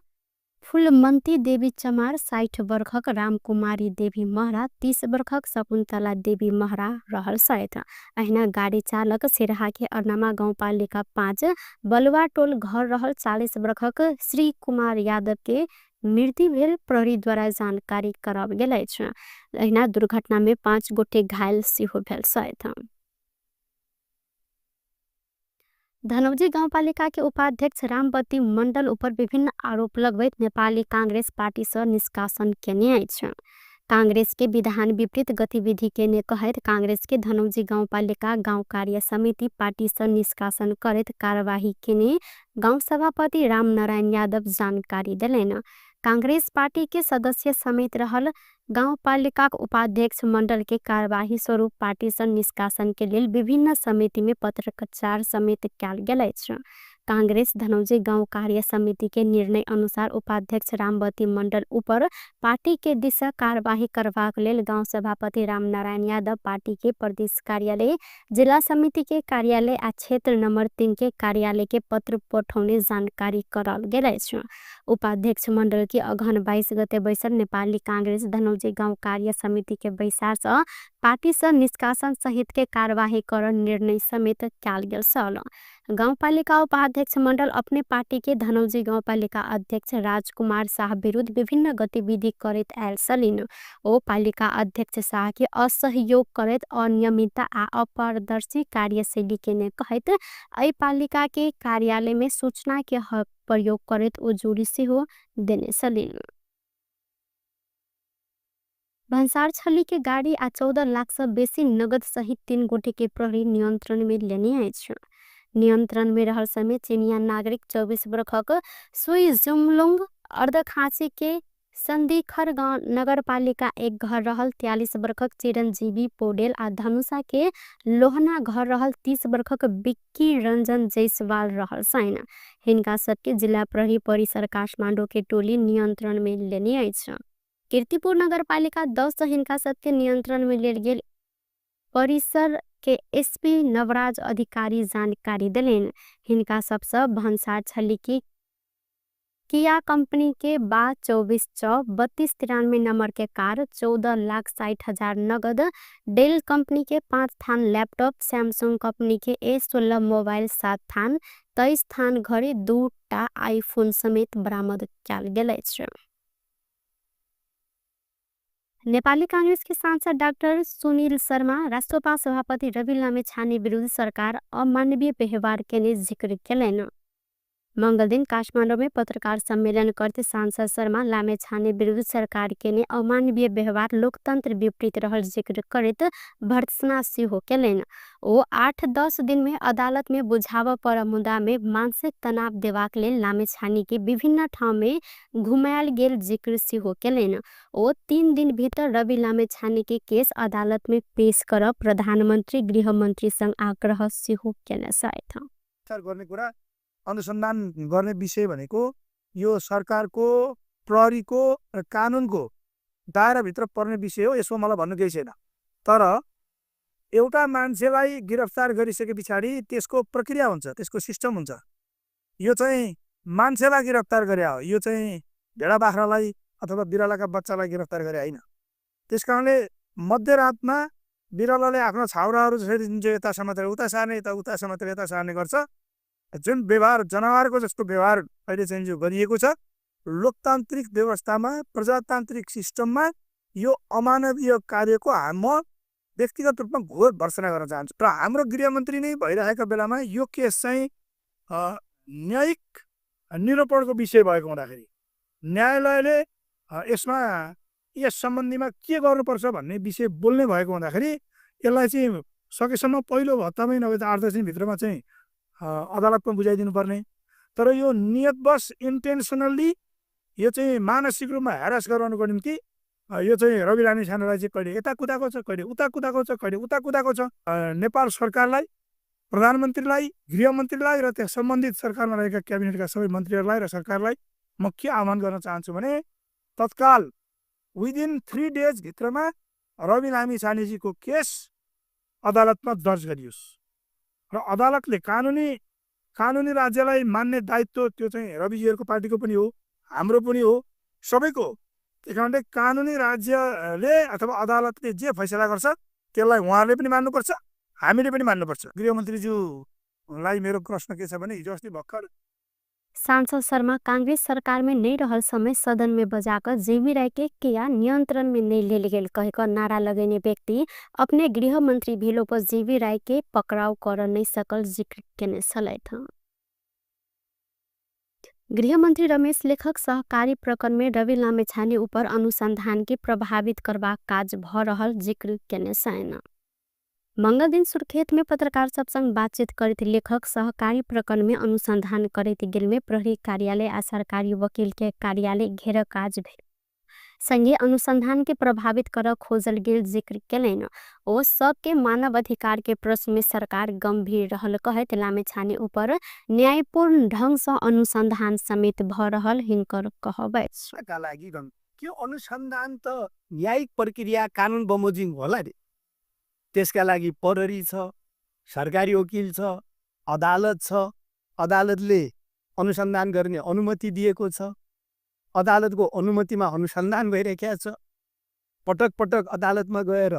फुलमंती देवी चमार, 60 वर्षक रामकुमारी देवी महरा, 30 वर्षक शकुन्तला देवी महरा रहल सहित। अहिना गाड़ी चालक सिरहा के अर्नमा गाउँपालिका 5 बलुआ टोल घर रहल 40 वर्षक श्री कुमार यादव के मृत्यु भेल प्रहरी द्वारा जानकारी करल गेल अछि। अहिना दुर्घटना में 5 गोटे घायल सेहो भेल सहित। धनौजी गाउँपालिका के उपाध्यक्ष रामबती मण्डल ऊपर विभिन्न आरोप लगबैत नेपाली कांग्रेस पार्टी से निष्कासन केने अछि। कांग्रेस के विधान विपरीत गतिविधि केने कहत कांग्रेस के धनौजी गाउँपालिका गाउँ कार्य समिति पार्टी से निष्कासन करत कार्यवाही केने गाउँ सभापति रामनारायण यादव जानकारी देलन। कांग्रेस पार्टी के सदस्य समेत रहल गाउँपालिका उपाध्यक्ष मंडल के कार्यवाही स्वरूप पार्टी से निष्कासन के लिए विभिन्न समिति में पत्रचार समेत कयल गेल अछि। कांग्रेस धनौजी गाउँ कार्य समिति के निर्णय अनुसार उपाध्यक्ष रामबती मंडल ऊपर पार्टी के दिशा कार्यवाही करबाक लेल गाउँ सभापति रामनारायण यादव पार्टी के प्रदेश कार्यालय, जिला समिति के कार्यालय आ क्षेत्र नंबर 3 के कार्यालय के पत्र पठौने जानकारी करल गेल अछि। उपाध्यक्ष मंडल की अगहन 22 गते बैसल नेपाली कांग्रेस धनौजी गाउँ कार्य समिति के बैसार से पार्टी से निष्कासन सहित के कार्यवाही कर निर्णय समेत कयल गेल सल। गाउँपालिका उपाध्यक्ष मण्डल अपने पार्टी के धनौजी गाउँपालिका अध्यक्ष राजकुमार शाह विरुद्ध विभिन्न गतिविधि करैत आयल छलिन्। ओ पालिका अध्यक्ष शाह के असहयोग करैत अनियमितता आ अपारदर्शी कार्यशैली के कहैत एहि पालिका के कार्यालय में सूचना के हक प्रयोग करैत ओ जोड़ी सेहो देने छलिन्। भन्सार छली के गाड़ी आ 14 लाख से बेसी नगद सहित 3 गोटे के प्रहरी नियंत्रण में लेने आए। नियंत्रण में रहल समय चीनिया नागरिक 24 वर्षक सुई जुमलुंग अर्धखांची के संदीखर गांव नगर पालिका एक घर रहल 43 वर्षक चिरंजीवी पौडेल आ धनुषा के लोहना घर रहल 30 वर्षक बिक्की रंजन जयसवाल रहल साइन। हिनका सबके जिला प्रहरी परिसर काठमांडू के टोली नियंत्रण में लेने आई। कीर्तिपुर नगर पालिका 10 हिनका सबके नियंत्रण में लेल गेल परिसर के एसपी नवराज अधिकारी जानकारी दिलेन। हिनका सबसे भन्सार छली की किया कंपनी के 24/3293 नंबर के कार 14,60,000 नगद, डेल कंपनी के 5 थान लैपटॉप, सैमसंग कंपनी के A16 मोबाइल 7 थान, 23 थान घड़ी, 2टा आईफोन समेत बरामद कयल गेल अछि। नेपाली कांग्रेस के सांसद डाक्टर सुनील शर्मा राष्ट्रपा सभापति रवि लामेछाने विरुद्ध सरकार अमानवीय व्यवहार के जिक्र कैलन। मंगल दिन काठमांडू में पत्रकार सम्मेलन करते सांसद शर्मा लामेछाने विरुद्ध सरकार के अमानवीय व्यवहार लोकतंत्र विपरीत रहल जिक्र करत भर्त्सना सेहो कैलन। ओ 8-10 दिन में अदालत में बुझाव पर मुद्दा में मानसिक तनाव देवाक लेल लामेछाने के विभिन्न ठाउँ में घुमायल गेल जिक्र सेहो कैलन। ओ 3 दिन भीतर रवि लामेछाने के केस अदालत में पेश कर प्रधानमंत्री गृहमंत्री संग आग्रह सेहो कैले छथि। अनुसन्धान गर्ने विषय भनेको यो सरकारको प्रहरीको र कानुनको दायराभित्र पर्ने विषय हो। यसो मलाई भन्नु केही छैन। तर एउटा मान्छेलाई गिरफ्तार गरिसके पछाडि त्यसको प्रक्रिया हुन्छ, त्यसको सिस्टम हुन्छ। यो चाहिँ मान्छेलाई गिरफ्तार गरे हो, यो चाहिँ भेडा बाख्रालाई अथवा बिरालाका बच्चालाई गिरफ्तार गरे होइन। त्यसकारणले मध्यरातमा बिरालाले आफ्नो छाउराहरू जसरी यता समातेर उता सार्ने, उता समातेर यता सार्ने गर्छ, जुन व्यवहार जनावरको जस्तो व्यवहार अहिले चाहिँ जो गरिएको छ, लोकतान्त्रिक व्यवस्थामा प्रजातान्त्रिक सिस्टममा यो अमानवीय कार्यको म व्यक्तिगत रूपमा घोर भर्त्सना गर्न चाहन्छु। र हाम्रो गृहमन्त्री नै भइरहेका बेलामा यो केस चाहिँ न्यायिक निरूपणको विषय भएको हुँदाखेरि न्यायालयले यसमा यस सम्बन्धीमा के गर्नुपर्छ भन्ने विषय बोल्ने भएको हुँदाखेरि यसलाई चाहिँ सकेसम्म पहिलो हप्तामै नभए 8-10 दिनभित्रमा चाहिँ अदालतमा बुझाइदिनु पर्ने। तर यो नियतवश इन्टेन्सनल्ली यो चाहिँ मानसिक रूपमा हेरास गराउनुको निम्ति यो चाहिँ रवि लामेछानेलाई चाहिँ कहिले यता कुदाएको छ, कहिले उता कुदाएको छ, कहिले उता कुदाएको छ। नेपाल सरकारलाई, प्रधानमन्त्रीलाई, गृहमन्त्रीलाई र त्यस सम्बन्धित सरकारमा रहेका क्याबिनेटका सबै मन्त्रीहरूलाई र सरकारलाई म के आह्वान गर्न चाहन्छु भने तत्काल विदिन 3 डेज भित्रमा रवि लामेछानेजीको केस अदालतमा दर्ज गरियोस् र अदालतले कानुनी राज्यलाई मान्ने दायित्व त्यो चाहिँ रविजीहरूको पार्टीको पनि हो, हाम्रो पनि हो, सबैको। त्यही कारणले कानुनी राज्यले अथवा अदालतले जे फैसला गर्छ त्यसलाई उहाँहरूले पनि मान्नुपर्छ, हामीले पनि मान्नुपर्छ। गृहमन्त्रीज्यूलाई मेरो प्रश्न के छ भने हिजो अस्ति भर्खर सांसद शर्मा कांग्रेस सरकार में नहीं रहल समय सदन में बजाकर जेवी राय के किया नियंत्रण में नहीं ले गेल कहकर नारा लगेने व्यक्ति अपने गृह मंत्री भेलो पर जेवी राय के पकड़ाव कर नहीं सकल जिक्र केने छलैथ। गृह मंत्री रमेश लेखक सहकारी प्रकरण में रवि लामेछाने ऊपर अनुसंधान के प्रभावित करवा काज भ रहल जिक्र केने छैन। मंगल दिन सुर्खेत में पत्रकार सब संग बातचीत करते लेखक सहकारी प्रकरण में अनुसंधान करते गेल में प्रहरी कार्यालय आ सरकारी वकील के कार्यालय घेर काज भेल संगे अनुसंधान के प्रभावित कर खोजल गेल जिक्र कैलन। ओ सबके मानव अधिकार के प्रश्न में सरकार गंभीर रहल कहत लामेछाने ऊपर न्यायपूर्ण ढंग से अनुसंधान समेत भ रहल हिंकर कहबै का लागि के अनुसंधान त न्यायिक प्रक्रिया कानुन बमोजिम होला रे। त्यसका लागि प्रहरी छ, सरकारी वकिल छ, अदालत छ, अदालतले अनुसन्धान गर्ने अनुमति दिएको छ, अदालतको अनुमतिमा अनुसन्धान भइरहेको छ, पटक पटक अदालतमा गएर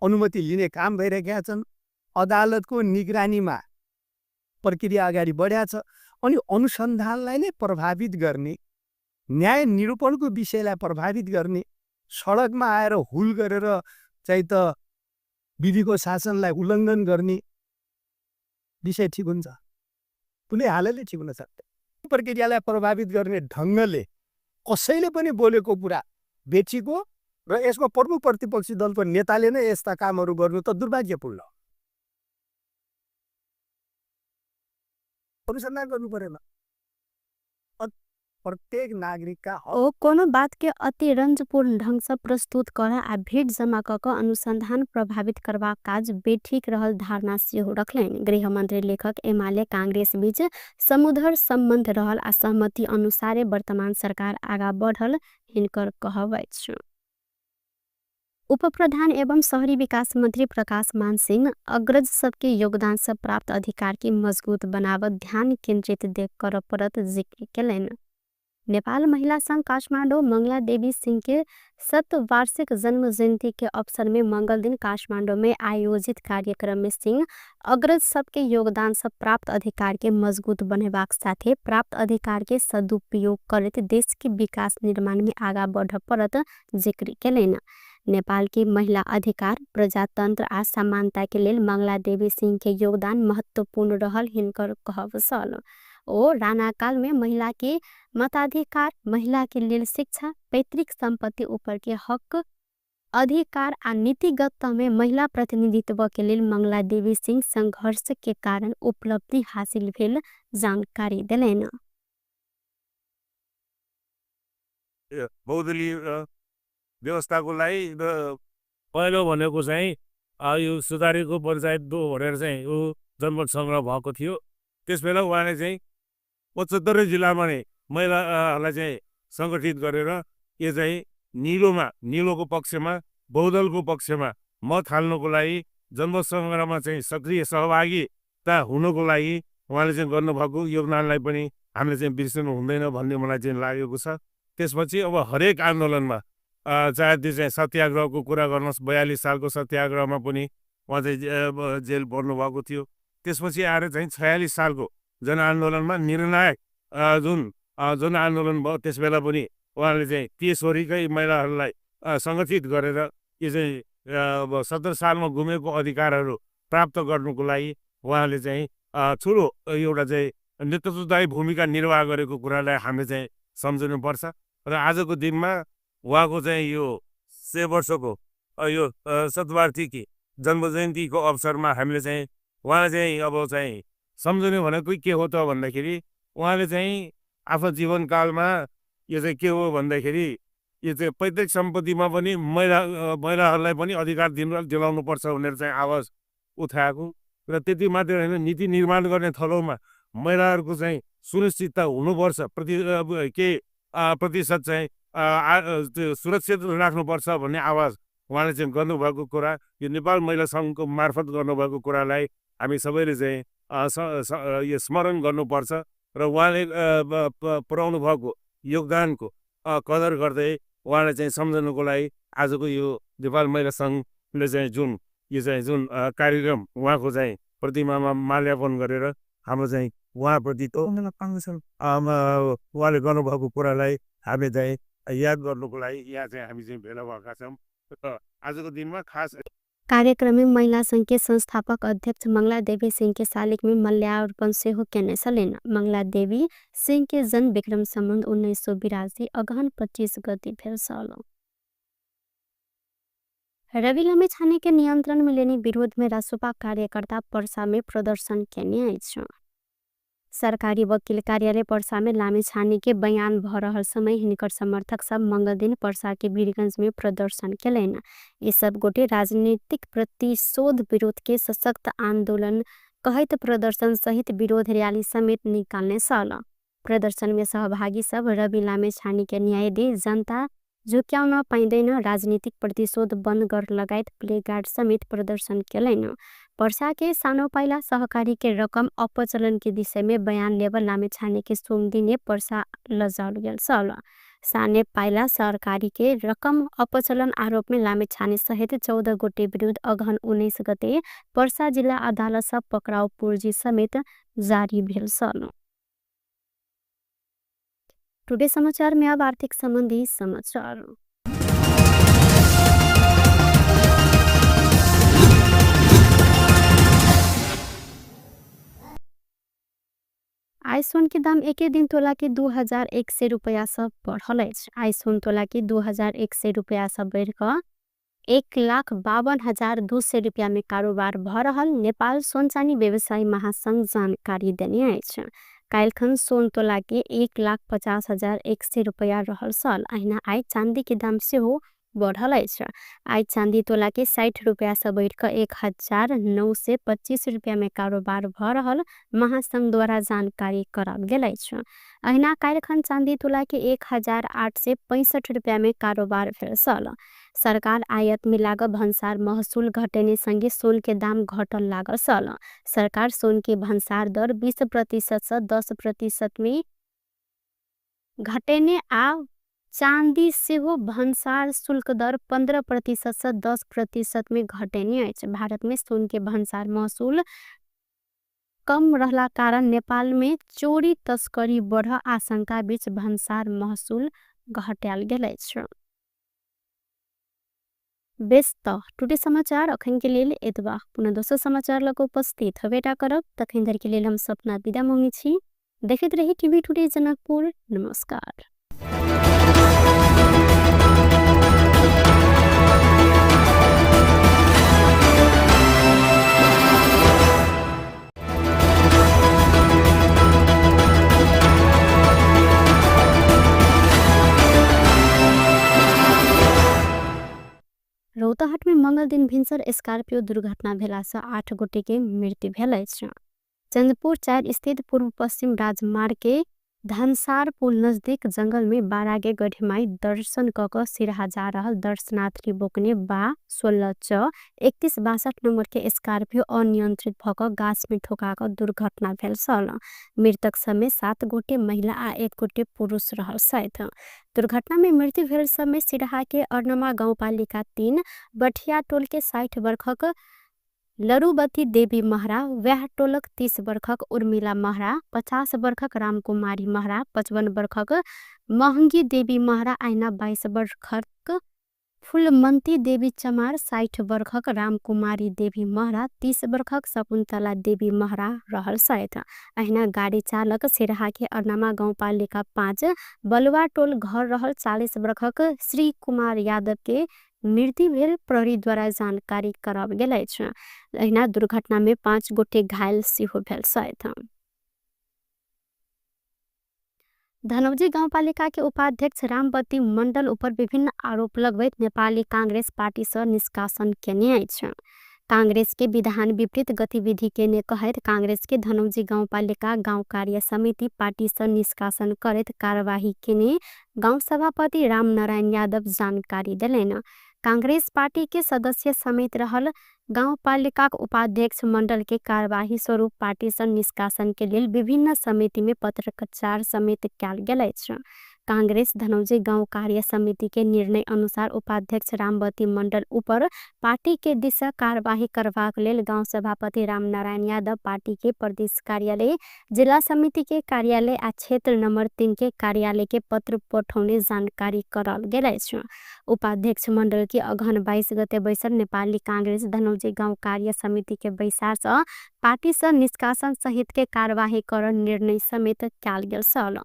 अनुमति लिने काम भइरहेका छन्, अदालतको निगरानीमा प्रक्रिया अगाडि बढाएको छ। अनि अनुसन्धानलाई नै प्रभावित गर्ने, न्याय निरूपणको विषयलाई प्रभावित गर्ने, सडकमा आएर हुल गरेर चाहिँ त विधिको शासनलाई उल्लङ्घन गर्ने विषय ठिक हुन्छ? कुनै हालतले ठिक हुन सक्दैन। प्रक्रियालाई प्रभावित गर्ने ढङ्गले कसैले पनि बोलेको कुरा बेचेको र यसको प्रमुख प्रतिपक्षी दलको नेताले नै यस्ता कामहरू गर्नु त दुर्भाग्यपूर्ण हो। अनुसन्धान गर्नु परेन। प्रत्येक नागरिक का हक ओ कोनो बात के अति रंजपूर्ण ढंग से प्रस्तुत करा आ भीड़ जमा क अनुसंधान प्रभावित करबा काज बेठीक रहल धारणा सेहो रखलनि। गृह मंत्री लेखक एमाले कांग्रेस बीच समुद्र संबंध रहल आ सहमति अनुसारे वर्तमान सरकार आगा बढ़ल हिनकर कहब अछि। उप प्रधान एवं शहरी विकास मंत्री प्रकाश मान सिंह अग्रज सबके योगदान से प्राप्त अधिकार की मजबूत बनावत ध्यान केंद्रित देख कर परत जिक्र केलनि। नेपाल महिला संघ काठमाडौँ मंगला देवी सिंह के 7 वार्षिक जन्म जयंती के अवसर में मंगल दिन काठमाडौँ में आयोजित कार्यक्रम में सिंह अग्रज सबके योगदान से प्राप्त अधिकार के मजबूत बनेबाक साथे प्राप्त अधिकार के सदुपयोग करते देश के विकास निर्माण में आगा बढ़ परत जिक्र केलनि। नेपाल के महिला अधिकार प्रजातंत्र आ समानता के लेल मंगला देवी सिंह के योगदान महत्वपूर्ण रहल हिनकर कहब छल। ओ राणा काल में महिला के मताधिकार, महिला के लेल शिक्षा, पैतृक संपत्ति ऊपर के हक अधिकार आ नीतिगत में महिला प्रतिनिधित्व के लेल मंगला देवी सिंह संघर्ष के कारण उपलब्धि हासिल भेल जानकारी दिलैन। बहुदलीय व्यवस्थाको लागि पहिलो भनेको चाहिँ यो सुधारीको पञ्चायत 2 भनेर चाहिँ ऊ जनमत संग्रह भएको थियो। त्यसबेला उहाँले चाहिँ 75 जिल्लामा नै महिलाहरूलाई चाहिँ सङ्गठित गरेर यो चाहिँ निलोको पक्षमा, बहुदलको पक्षमा मत हाल्नको लागि, जनमत संग्रहमा चाहिँ सक्रिय सहभागिता हुनको लागि उहाँले चाहिँ गर्नुभएको योगदानलाई पनि हामीले चाहिँ बिर्सनु हुँदैन भन्ने मलाई चाहिँ लागेको छ। त्यसपछि अब हरेक आन्दोलनमा चाहे त्यो चाहिँ सत्याग्रहको कुरा गर्नुहोस्, 42 सालको सत्याग्रहमा पनि उहाँ चाहिँ जेल पर्नुभएको थियो। त्यसपछि आएर चाहिँ 46 सालको जनआन्दोलनमा निर्णायक जुन आन्दोलन भयो त्यसबेला पनि उहाँले चाहिँ तेश्वरीकै महिलाहरूलाई सङ्गठित गरेर यो चाहिँ 70 सालमा गुमेको अधिकारहरू प्राप्त गर्नुको लागि उहाँले चाहिँ ठुलो एउटा चाहिँ नेतृत्वदायी भूमिका निर्वाह गरेको कुरालाई हामीले चाहिँ सम्झनुपर्छ। र आजको दिनमा उहाँको चाहिँ यो 100 वर्षको यो शतवार्षिकी जन्म जयन्तीको अवसरमा हामीले चाहिँ उहाँले चाहिँ अब चाहिँ सम्झने भनेको के हो त भन्दाखेरि उहाँले चाहिँ आफ्नो जीवनकालमा यो चाहिँ के हो भन्दाखेरि यो चाहिँ पैतृक सम्पत्तिमा पनि महिलाहरूलाई पनि अधिकार दिलाउनुपर्छ भनेर चाहिँ आवाज उठाएको र त्यति मात्र होइन, नीति निर्माण गर्ने थलोमा महिलाहरूको चाहिँ सुनिश्चितता हुनुपर्छ, प्रतिशत चाहिँ त्यो सुरक्षित राख्नुपर्छ भन्ने आवाज उहाँले चाहिँ गर्नुभएको कुरा, यो नेपाल महिला सङ्घको मार्फत गर्नुभएको कुरालाई हामी सबैले चाहिँ यो स्मरण गर्नुपर्छ र उहाँले पुर्याउनु भएको योगदानको कदर गर्दै उहाँलाई चाहिँ सम्झनुको लागि आजको यो नेपाल महिला सङ्घले चाहिँ जुन कार्यक्रम उहाँको चाहिँ प्रतिमामा माल्यार्पण गरेर हाम्रो चाहिँ उहाँप्रति उहाँले गर्नुभएको कुरालाई हामी चाहिँ याद गर्नुको लागि यहाँ चाहिँ हामी चाहिँ भेला भएका छौँ। आजको दिनमा खास कार्यक्रम में महिला संघ के संस्थापक अध्यक्ष मंगला देवी सिंह के शालिग में मल्यार्पण सेहो केने छलेन। मंगला देवी सिंह के जन्म विक्रम संबंध 1982 अगहन 25 गते भेल छल। रवि लामिछाने के नियंत्रण में लेने विरोध में रासोपा कार्यकर्ता पर्सा में प्रदर्शन केने अछि। सरकारी वकील कार्यालय पर्सा में लामिछाने के बयान भ रहल समय हिनकर समर्थक सब मंगल दिन पर्सा के वीरगंज में प्रदर्शन केलैन। ये सब गोटे राजनीतिक प्रतिशोध विरोध के सशक्त आंदोलन कहत प्रदर्शन सहित विरोध रैली समेत निकालने सल। प्रदर्शन में सहभागी सब रवि लामिछाने के न्याय दे, जनता झुक्याउन पाइँदैन, राजनीतिक प्रतिशोध बन्द गर लगायत प्लेकार्ड समेत प्रदर्शन केलैन। पर्सा के सानो पाइला सहकारी के रकम अपचलन के विषय में बयान लेबर लामिछाने के सोमदिने पर्सा लजाउल गेल छल। साने पाइला सरकारी के रकम अपचलन आरोप में लामेछाने सहित 14 गोटे विरुद्ध अगहन 19 गते पर्सा जिल्ला अदालत सब पक्राउ पूर्जी समेत जारी भेल छन्। टुडे समाचार में अब आर्थिक संबंधी समाचार। आइसोन के दाम एक दिन तोला के 2100 रुपया सब बढ़ल अछि। आइसोन तोला के 2100 रुपया सब बढ़ क 1,52,200 रुपया में कारोबार भ रहल नेपाल सोन चानी व्यवसायी महासंघ जानकारी देने अछि। काल्खन सोन तोला के 1,50,100 रुपया रहल सल। अहिना आई चांदी के दाम से हो बढ़ल अछि। आई चांदी तोला के 60 रुपया से बढ़ क 1,925 रुपया में कारोबार भ रहल महासंघ द्वारा जानकारी कराल गेल अछि। अहिना काल्खन चांदी तोला के 1,865 रुपया में कारोबार भेल सल। सरकार आयात में लागल भंसार महसूल घटेने संगे सोन के दाम घटल लागल सल। सरकार सोन के भंसार दर 20% से 10% में घटेने आ चांदी से हो भंसार शुल्क दर 15% से 10% में घटेने अछि। भारत में सोन के भंसार महसूल कम रहला कारण नेपाल में चोरी तस्करी बढ़ आशंका बीच भंसार महसूल घटाल गेल अछि। बेस्त टुडे समाचार अखन के लेल एतबा। पुनः दोसर समाचार लग उपस्थित हवेटा करब। तखन धरि के लेल हम सपना विदा मांगे छी। देखते रही टीवी टुडे जनकपुर। नमस्कार। रौतहट में मंगल दिन भिनसर स्कॉर्पियो दुर्घटना भेला से 8 गोटे के मृत्यु भेल अछि। चंदपुर 4 स्थित पूर्व पश्चिम राजमार्ग के धनसार पुल नजदीक जंगल में बारागे गढ़ीमाई दर्शन कक सिरहा जा रहल दर्शनार्थी बोकने बा 16 च 3162 नंबर के स्कॉर्पियो अनियंत्रित भक गाछ में ठोकाक दुर्घटना भेल सल। मृतक समेत 7 गोटे महिला आ 1 गोटे पुरुष रहल सहित। दुर्घटना में मृत्यु भेल समय सिरहा के अर्नमा गाउँपालिका 3 बठिया टोल के 60 वर्षक लरुबती देवी महरा, व्याह टोलक 30 वर्षक उर्मिला महरा, 50 वर्षक रामकुमारी महरा, 55 वर्षक महंगी देवी महरा, आइना 22 वर्षक फुलमंती देवी चमार, 60 वर्षक रामकुमारी देवी महरा, 30 वर्षक शकुन्तला देवी महरा रहल सहित। अहिना गाड़ी चालक सिरहा के अर्नमा गाउँपालिका 5 बलुआ टोल घर रहल 40 वर्षक श्री कुमार यादव के मृत्यु भेल प्रहरी द्वारा जानकारी कराब गेल अछि। अहिना दुर्घटना में 5 गोटे घायल सेहो भेल सहित। धनौजी गाउँपालिका के उपाध्यक्ष रामबती मण्डल ऊपर विभिन्न आरोप लगबैत नेपाली कांग्रेस पार्टी से निष्कासन केने अछि। कांग्रेस के विधान विपरीत गतिविधि केने कहैत कांग्रेस के धनौजी गाउँपालिका गाउँ कार्य समिति पार्टी से निष्कासन करैत कार्यवाही केने गाउँ सभापति रामनारायण यादव जानकारी देलैन। कांग्रेस पार्टी के सदस्य समेत रहल गाउँपालिका उपाध्यक्ष मंडल के कार्यवाही स्वरूप पार्टी से निष्कासन के लिए विभिन्न समिति में पत्रचार समेत कयल गेल अछि। कांग्रेस धनौजी गाउँ कार्य समिति के निर्णय अनुसार उपाध्यक्ष रामबती मंडल ऊपर पार्टी के दिशा कार्यवाही करबाक लेल गाउँ सभापति रामनारायण यादव पार्टी के प्रदेश कार्यालय, जिला समिति के कार्यालय आ क्षेत्र नंबर 3 के कार्यालय के पत्र पठौने जानकारी कराल गेल अछि। उपाध्यक्ष मंडल की अगहन 22 गते बैसर नेपाली कांग्रेस धनौजी गाउँ कार्य समिति के बैसार से पार्टी से निष्कासन सहित के कार्यवाही कर निर्णय समेत कयल गेल छल।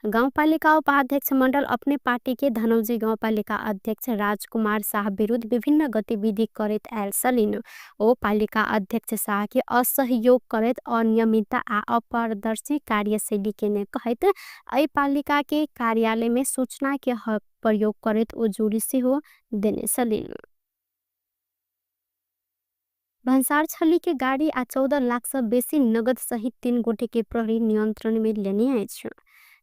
गाउँपालिका उपाध्यक्ष मंडल अपने पार्टी के धनौजी गाउँपालिका अध्यक्ष राजकुमार शाह विरुद्ध विभिन्न गतिविधि करैत आयल छलिन। ओ पालिका अध्यक्ष शाह के असहयोग करैत अनियमितता आ अपारदर्शी कार्यशैली केने कहैत एहि पालिका के कार्यालय में सूचना के हक प्रयोग करैत ओ जोड़ी सेहो देने छलिन। भंसार छली के गाड़ी आ 14 लाख से बेसी नगद सहित 3 गोटे के प्रहरी नियंत्रण में लेने अछि।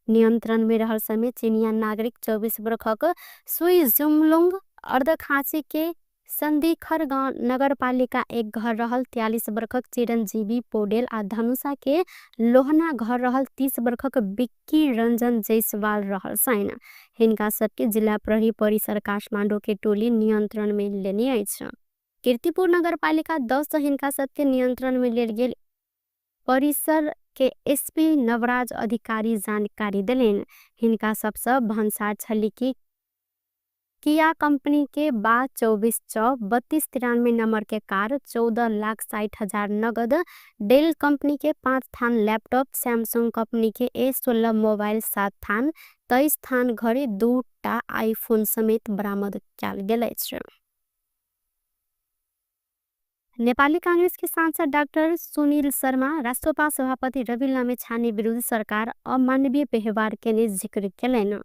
नियंत्रण में रहल समय चीनिया नागरिक 24 वर्षक सुई जुमलुंग अर्धखांची के संदिखर गाँव नगरपालिका एक घर रहल 43 वर्षक चिरंजीवी पौडेल आ धनुषा के लोहना घर रहल 30 वर्षक बिक्की रंजन जयसवाल रहल सैन। हिनका सबके जिला प्रहरी परिसर काठमाडौँ के टोली नियंत्रण में लेने अछि। कीर्तिपुर नगरपालिका 10 हिनका सबके नियंत्रण में लेल गेल परिसर के एसपी नवराज अधिकारी जानकारी दिलेन। हिनका सबसे भन्सार छली किया कंपनी के 24/24 नंबर के कार, 14,60,000 नगद, डेल कंपनी के 5 थान लैपटॉप, सैमसंग कंपनी के A16 मोबाइल 7 थान, 23 थान घड़ी, 2टा आईफोन समेत बरामद कयल गेल अछि। नेपाली कांग्रेस के सांसद डाक्टर सुनील शर्मा राष्ट्रपा सभापति रवि लामेछाने विरुद्ध सरकार अमानवीय व्यवहार के जिक्र केलैन।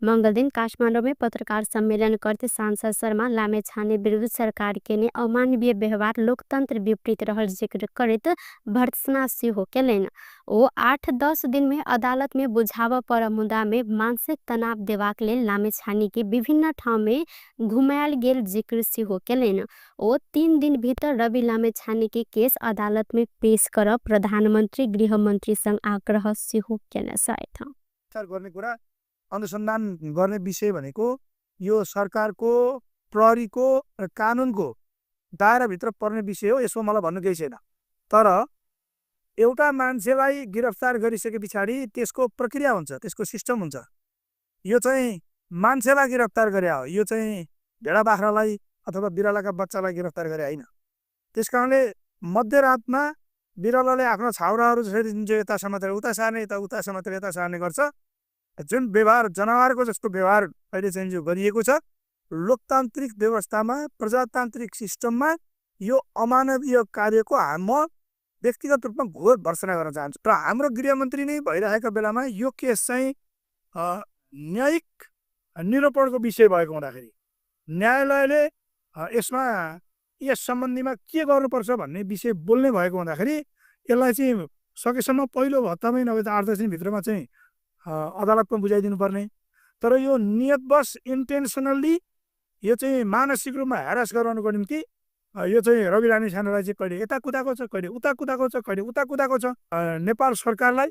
मंगल दिन काठमाडौँ में पत्रकार सम्मेलन करते सांसद शर्मा लामेछाने विरुद्ध सरकार के अमानवीय व्यवहार लोकतंत्र विपरीत रहल जिक्र करत भर्त्सना सेहो केलैन। ओ 8-10 दिन में अदालत में बुझाव पर मुद्दा में मानसिक तनाव देवाक लेल लामेछाने के विभिन्न ठाउँ में घुमायल गेल जिक्र सेहो केलैन। ओ 3 दिन भीतर रवि लामेछाने के केस अदालत में पेश कर प्रधानमंत्री गृहमंत्री संग आग्रह सेहो केने छथि। अनुसन्धान गर्ने विषय भनेको यो सरकारको प्रहरीको र कानुनको दायराभित्र पर्ने विषय हो। यसो मलाई भन्नु केही छैन। तर एउटा मान्छेलाई गिरफ्तार गरिसके पछाडि त्यसको प्रक्रिया हुन्छ, त्यसको सिस्टम हुन्छ। यो चाहिँ मान्छेलाई गिरफ्तार गरे हो, यो चाहिँ भेडा बाख्रालाई अथवा बिरालाका बच्चालाई गिरफ्तार गरे होइन। त्यसकारणले मध्यरातमा बिरालाले आफ्नो छाउराहरू जो यता समातेर उता सार्ने, उता समातेर यता सार्ने गर्छ। जुन व्यवहार जनावरको जस्तो व्यवहार अहिले चाहिँ जो गरिएको छ, लोकतान्त्रिक व्यवस्थामा प्रजातान्त्रिक सिस्टममा यो अमानवीय कार्यको म व्यक्तिगत रूपमा घोर भर्त्सना गर्न चाहन्छु। र हाम्रो गृहमन्त्री नै भइरहेको बेलामा यो केस चाहिँ न्यायिक निरूपणको विषय भएको हुँदाखेरि न्यायालयले यसमा यस सम्बन्धीमा के गर्नुपर्छ भन्ने विषय बोल्ने भएको हुँदाखेरि यसलाई चाहिँ सकेसम्म पहिलो हप्तामै नभए 8-10 दिनभित्रमा चाहिँ अदालतमा बुझाइदिनु पर्ने। तर यो नियतवश इन्टेन्सनल्ली यो चाहिँ मानसिक रूपमा ह्यारास गराउनुको निम्ति यो चाहिँ रवि लामेछानेलाई चाहिँ कहिले यता कुदाको छ, कहिले उता कुदाको छ, कहिले उता कुदाको छ। नेपाल सरकारलाई,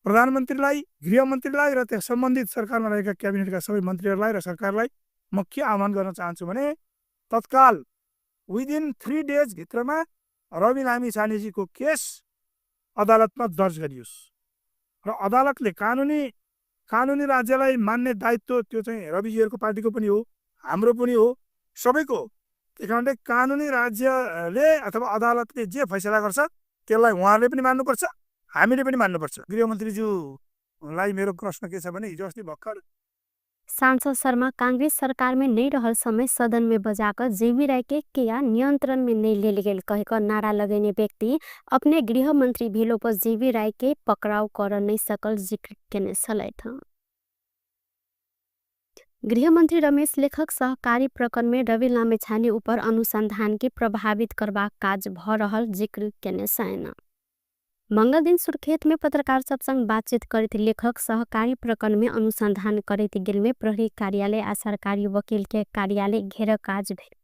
प्रधानमन्त्रीलाई, गृहमन्त्रीलाई र त्यस सम्बन्धित सरकारमा रहेका क्याबिनेटका सबै मन्त्रीहरूलाई र सरकारलाई म के आह्वान गर्न चाहन्छु भने तत्काल विदिन 3 डेज भित्रमा रवि लामेछानेजीको केस अदालतमा दर्ज गरियोस् र अदालतले कानुनी राज्यलाई मान्ने दायित्व त्यो चाहिँ रविजीहरूको पार्टीको पनि हो, हाम्रो पनि हो, सबैको। त्यही कारणले कानुनी राज्यले अथवा अदालतले जे फैसला गर्छ त्यसलाई उहाँहरूले पनि मान्नुपर्छ, हामीले पनि मान्नुपर्छ। गृहमन्त्रीज्यूलाई मेरो प्रश्न के छ भने हिजो अस्ति भर्खर सांसद शर्मा कांग्रेस सरकार में नहीं रहल समय सदन में बजाकर जेवी राय के किया नियंत्रण में नहीं ले गेल कहकर नारा लगेने व्यक्ति अपने गृह मंत्री भेलो पर जेवी राय के पकड़ाव कर नहीं सकल जिक्र केने छलैथ। गृहमंत्री रमेश लेखक सहकारी प्रकरण में रवि लामेछाने ऊपर अनुसंधान के प्रभावित करवा काज भ रहल जिक्र केने छैन। मंगल दिन सुर्खेत में पत्रकार सब संग बातचीत करते लेखक सहकारी प्रकरण में अनुसंधान करते गेल में प्रहरी कार्यालय आ सरकारी वकील के कार्यालय घेर काज भेल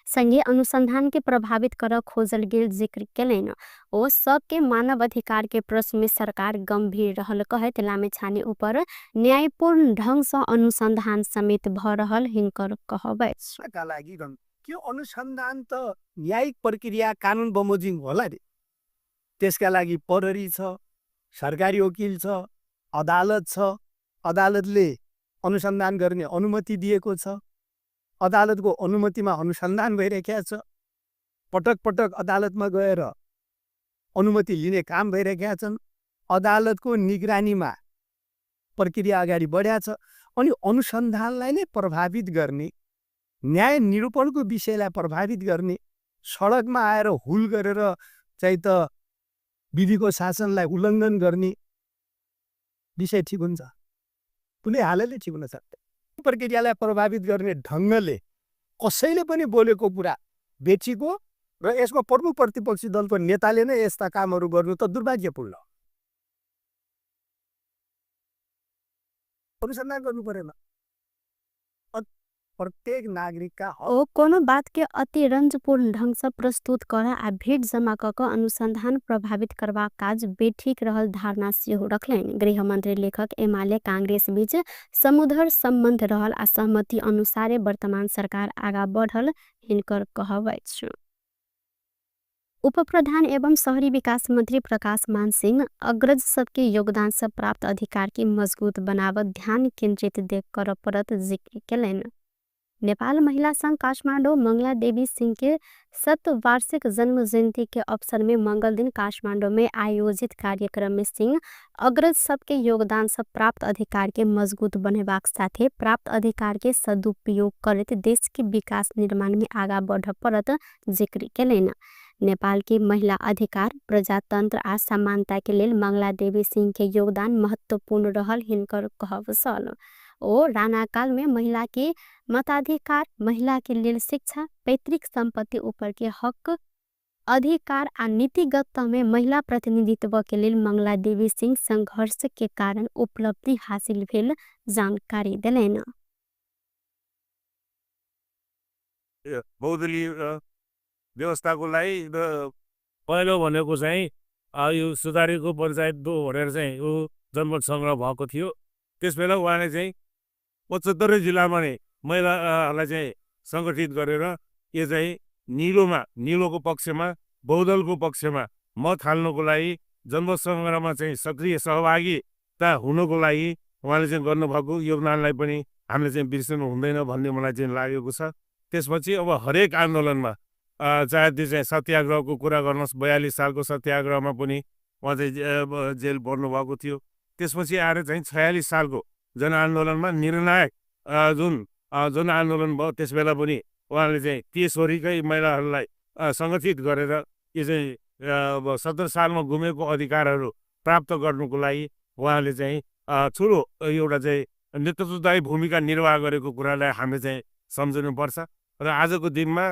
संगे अनुसंधान के प्रभावित कर खोजल गेल जिक्र केलैन। ओ सबके मानव अधिकार के प्रश्न में सरकार गंभीर रहल कहत लामेछाने ऊपर न्यायपूर्ण ढंग से अनुसंधान समेत भ रहल हिंकर कहबै का लागि के अनुसंधान त न्यायिक प्रक्रिया कानुन बमोजिम होला रे। त्यसका लागि प्रहरी छ, सरकारी वकिल छ, अदालत छ, अदालतले अनुसन्धान गर्ने अनुमति दिएको छ, अदालतको अनुमतिमा अनुसन्धान भइरहेको छ, पटक पटक अदालतमा गएर अनुमति लिने काम भइरहेका छन्, अदालतको निगरानीमा प्रक्रिया अगाडि बढ्या छ। अनि अनुसन्धानलाई नै प्रभावित गर्ने, न्याय निरूपणको विषयलाई प्रभावित गर्ने, सडकमा आएर हुल गरेर चाहिँ त विधिको शासनलाई उल्लङ्घन गर्ने विषय ठिक हुन्छ? कुनै हालले ठिक हुन सक्दैन। प्रक्रियालाई प्रभावित गर्ने ढङ्गले कसैले पनि बोलेको कुरा बेचीको र यसको प्रमुख प्रतिपक्षी दलको नेताले नै यस्ता कामहरू गर्नु त दुर्भाग्यपूर्ण। अनुसन्धान गर्नु परेन। प्रत्येक नागरिकका हक ओ कोनो बात के अति रंजपूर्ण ढंग से प्रस्तुत कर आ भीड़ जमा क अनुसंधान प्रभावित करबा काज बेठीक रहल धारणा सेहो रखलनि। गृह मंत्री लेखक एमाले कांग्रेस बीच समुद्र संबंध रहल आ सहमति अनुसारे वर्तमान सरकार आगा बढ़ल हिनकर कहब अछि। उप प्रधान एवं शहरी विकास मंत्री प्रकाश मान सिंह अग्रज सबके योगदान से प्राप्त अधिकार के मजबूत बनावत ध्यान केंद्रित देख कर परत जिक्र केलनि। नेपाल महिला संघ काठमाडौँ मंगला देवी सिंह के 7 वार्षिक जन्म जयंती के अवसर में मंगल दिन काठमाडौँ में आयोजित कार्यक्रम में सिंह अग्रज सबके योगदान से प्राप्त अधिकार के मजबूत बनेबाक साथे प्राप्त अधिकार के सदुपयोग करत देश के विकास निर्माण में आगा बढ़ परत जिक्र केलनि। नेपाल के महिला अधिकार प्रजातंत्र आ समानता के लेल मंगला देवी सिंह के योगदान महत्वपूर्ण रहल हिनकर कहब छल। ओ राणा काल में महिला के मताधिकार, महिला के लेल शिक्षा, पैतृक संपत्ति ऊपर के हक अधिकार आ नीतिगत में महिला प्रतिनिधित्व के लेल मंगला देवी सिंह संघर्ष के कारण उपलब्धि हासिल भेल जानकारी दिलैन। बहुदलीय व्यवस्थाको लागि पहिलो भनेको चाहिँ यो सुधारीको पञ्चायत 2 भनेर चाहिँ यो जनमत सङ्ग्रह भएको थियो। त्यसबेला उहाँले चाहिँ 75 जिल्लामा नै महिलाहरूलाई चाहिँ सङ्गठित गरेर यो चाहिँ निलोको पक्षमा बहुदलको पक्षमा मत हाल्नको लागि जनमत सङ्ग्रहमा चाहिँ सक्रिय सहभागिता हुनको लागि उहाँले चाहिँ गर्नुभएको योगदानलाई पनि हामीले चाहिँ बिर्सनु हुँदैन भन्ने मलाई चाहिँ लागेको छ। त्यसपछि अब हरेक आन्दोलनमा चाहे त्यो चाहिँ सत्याग्रहको कुरा गर्नुहोस्, 42 सालको सत्याग्रहमा पनि उहाँ चाहिँ जेल पर्नुभएको थियो। त्यसपछि आएर चाहिँ 46 सालको जनआन्दोलनमा निर्णायक जुन आन्दोलन भयो त्यसबेला पनि उहाँले चाहिँ तेश्वरीकै महिलाहरूलाई सङ्गठित गरेर यो चाहिँ 17 सालमा गुमेको अधिकारहरू प्राप्त गर्नुको लागि उहाँले चाहिँ ठुलो एउटा चाहिँ नेतृत्वदायी भूमिका निर्वाह गरेको कुरालाई हामीले चाहिँ सम्झनुपर्छ। र आजको दिनमा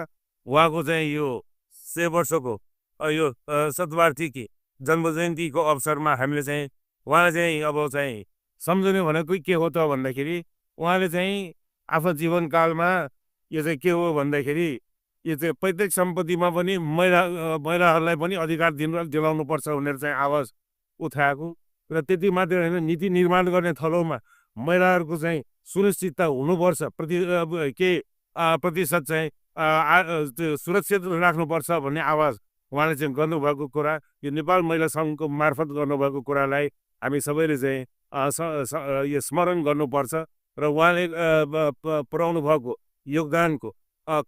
उहाँको चाहिँ यो 100 वर्षको यो शतवार्षिकी जन्म जयन्तीको अवसरमा हामीले चाहिँ उहाँलाई चाहिँ अब चाहिँ सम्झने भनेको के हो त भन्दाखेरि उहाँले चाहिँ आफ्नो जीवनकालमा यो चाहिँ के हो भन्दाखेरि यो चाहिँ पैतृक सम्पत्तिमा पनि महिलाहरूलाई पनि अधिकार दिलाउनुपर्छ भनेर चाहिँ आवाज उठाएको र त्यति मात्रै होइन, नीति निर्माण गर्ने थलोमा महिलाहरूको चाहिँ सुनिश्चितता हुनुपर्छ, प्रतिशत चाहिँ सुरक्षित राख्नुपर्छ भन्ने आवाज उहाँले चाहिँ गर्नुभएको कुरा, यो नेपाल महिला सङ्घको मार्फत गर्नुभएको कुरालाई हामी सबैले चाहिँ यो स्मरण गर्नुपर्छ र उहाँले पुर्याउनु भएको योगदानको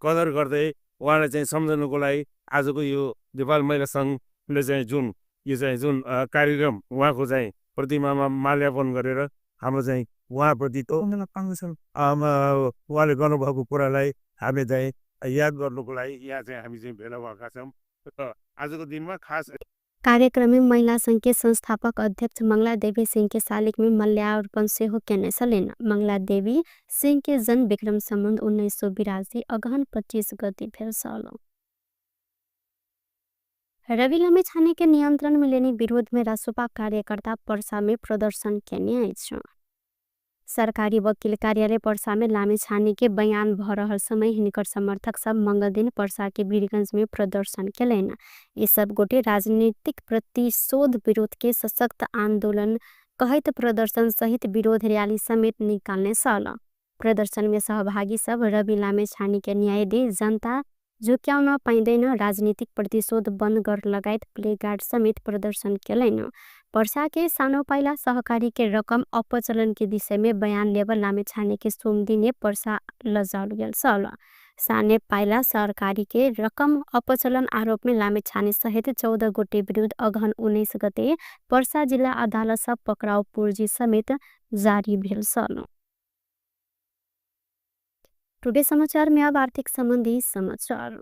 कदर गर्दै उहाँलाई चाहिँ सम्झनुको लागि आजको यो नेपाल महिला सङ्घले चाहिँ जुन कार्यक्रम उहाँको चाहिँ प्रतिमामा माल्यार्पण गरेर हाम्रो चाहिँ उहाँप्रति उहाँले गर्नुभएको कुरालाई हामी चाहिँ याद गर्नुको लागि यहाँ चाहिँ हामी चाहिँ भेला भएका छौँ। आजको दिनमा खास कार्यक्रम में महिला संघ के संस्थापक अध्यक्ष मंगला देवी सिंह के शालिक में मल्यार्पण सेहो केने छलिन। मंगला देवी सिंह के जन्म विक्रम संबंध 1982 अगहन 25 गते भेल छल। रवि लामिछाने के नियंत्रण में लेने विरोध में रासोपा कार्यकर्ता पर्सा में प्रदर्शन केने अछि। सरकारी वकील कार्यालय पर्सा में लामिछाने के बयान भ रहल समय हिनकर समर्थक सब मंगल दिन पर्सा के वीरगंज में प्रदर्शन केलैन। ये सब गोटे राजनीतिक प्रतिशोध विरोध के सशक्त आंदोलन कहत प्रदर्शन सहित विरोध रैली समेत निकालने सल। प्रदर्शन में सहभागी सब रवि लामिछाने के न्याय दे, जनता झुक्याउन पाइँदैन, राजनीतिक प्रतिशोध बन्द कर लगायत प्लेकार्ड समेत प्रदर्शन केलैन। पर्सा के सानो पाइला सहकारी के रकम अपचलन के विषय में बयान लेबर लामिछाने के सोमदिने पर्सा लजाउल गेल छल। साने पाइला सहकारी के रकम अपचलन आरोप में लामिछाने सहित 14 गोटे विरुद्ध अगहन 19 गते पर्सा जिल्ला अदालत सब पक्राउ पूर्जी समेत जारी भेल छल। टुडे समाचार में अब आर्थिक संबंधी समाचार।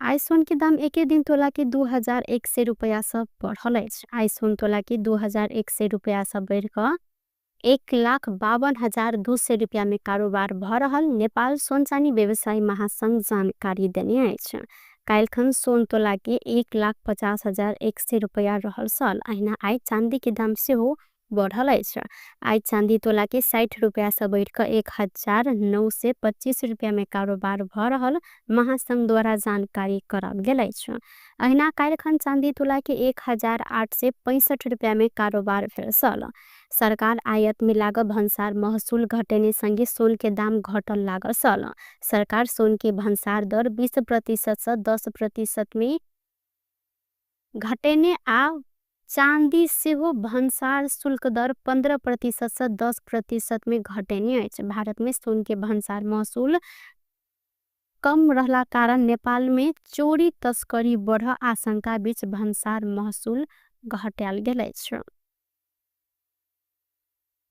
आइसोन के दाम एक दिन तोला के 2100 रुपया सब बढ़ल अछि। आइसोन तोला के 2100 रुपया सब बढ़ क 1,52,200 रुपया में कारोबार भ रहल नेपाल सोनचानी व्यवसायी महासंघ जानकारी देने अछि। काल्खन सोन तोलाके 1,50,100 रुपैयाँ रहल सल। अहिना आइ चाँदी के दाम सेहो बढ़ल अछि। आइ चाँदी तोलाके 60 रुपैयाँ सँ बढ़ि कऽ 1,925 रुपैयाँ में कारोबार भ रहल महासंघ द्वारा जानकारी कराल गेल अछि। अहिना काल्खन चाँदी तोलाके 1,865 रुपैयाँ में कारोबार भेल सल। सरकार आयात में लागल भन्सार महसुल घटेने संगे सोन के दाम घटल लागल सल। सरकार सोन के भन्सार दर 20% से 10% में घटेने आ चाँदी सेहो भन्सार शुल्क दर 15% से 10% में घटेने अछि। भारत में सोन के भन्सार महसुल कम रहला कारण नेपाल में चोरी तस्करी बढ़ आशंका बीच भन्सार महसुल घटायल गेल अछि।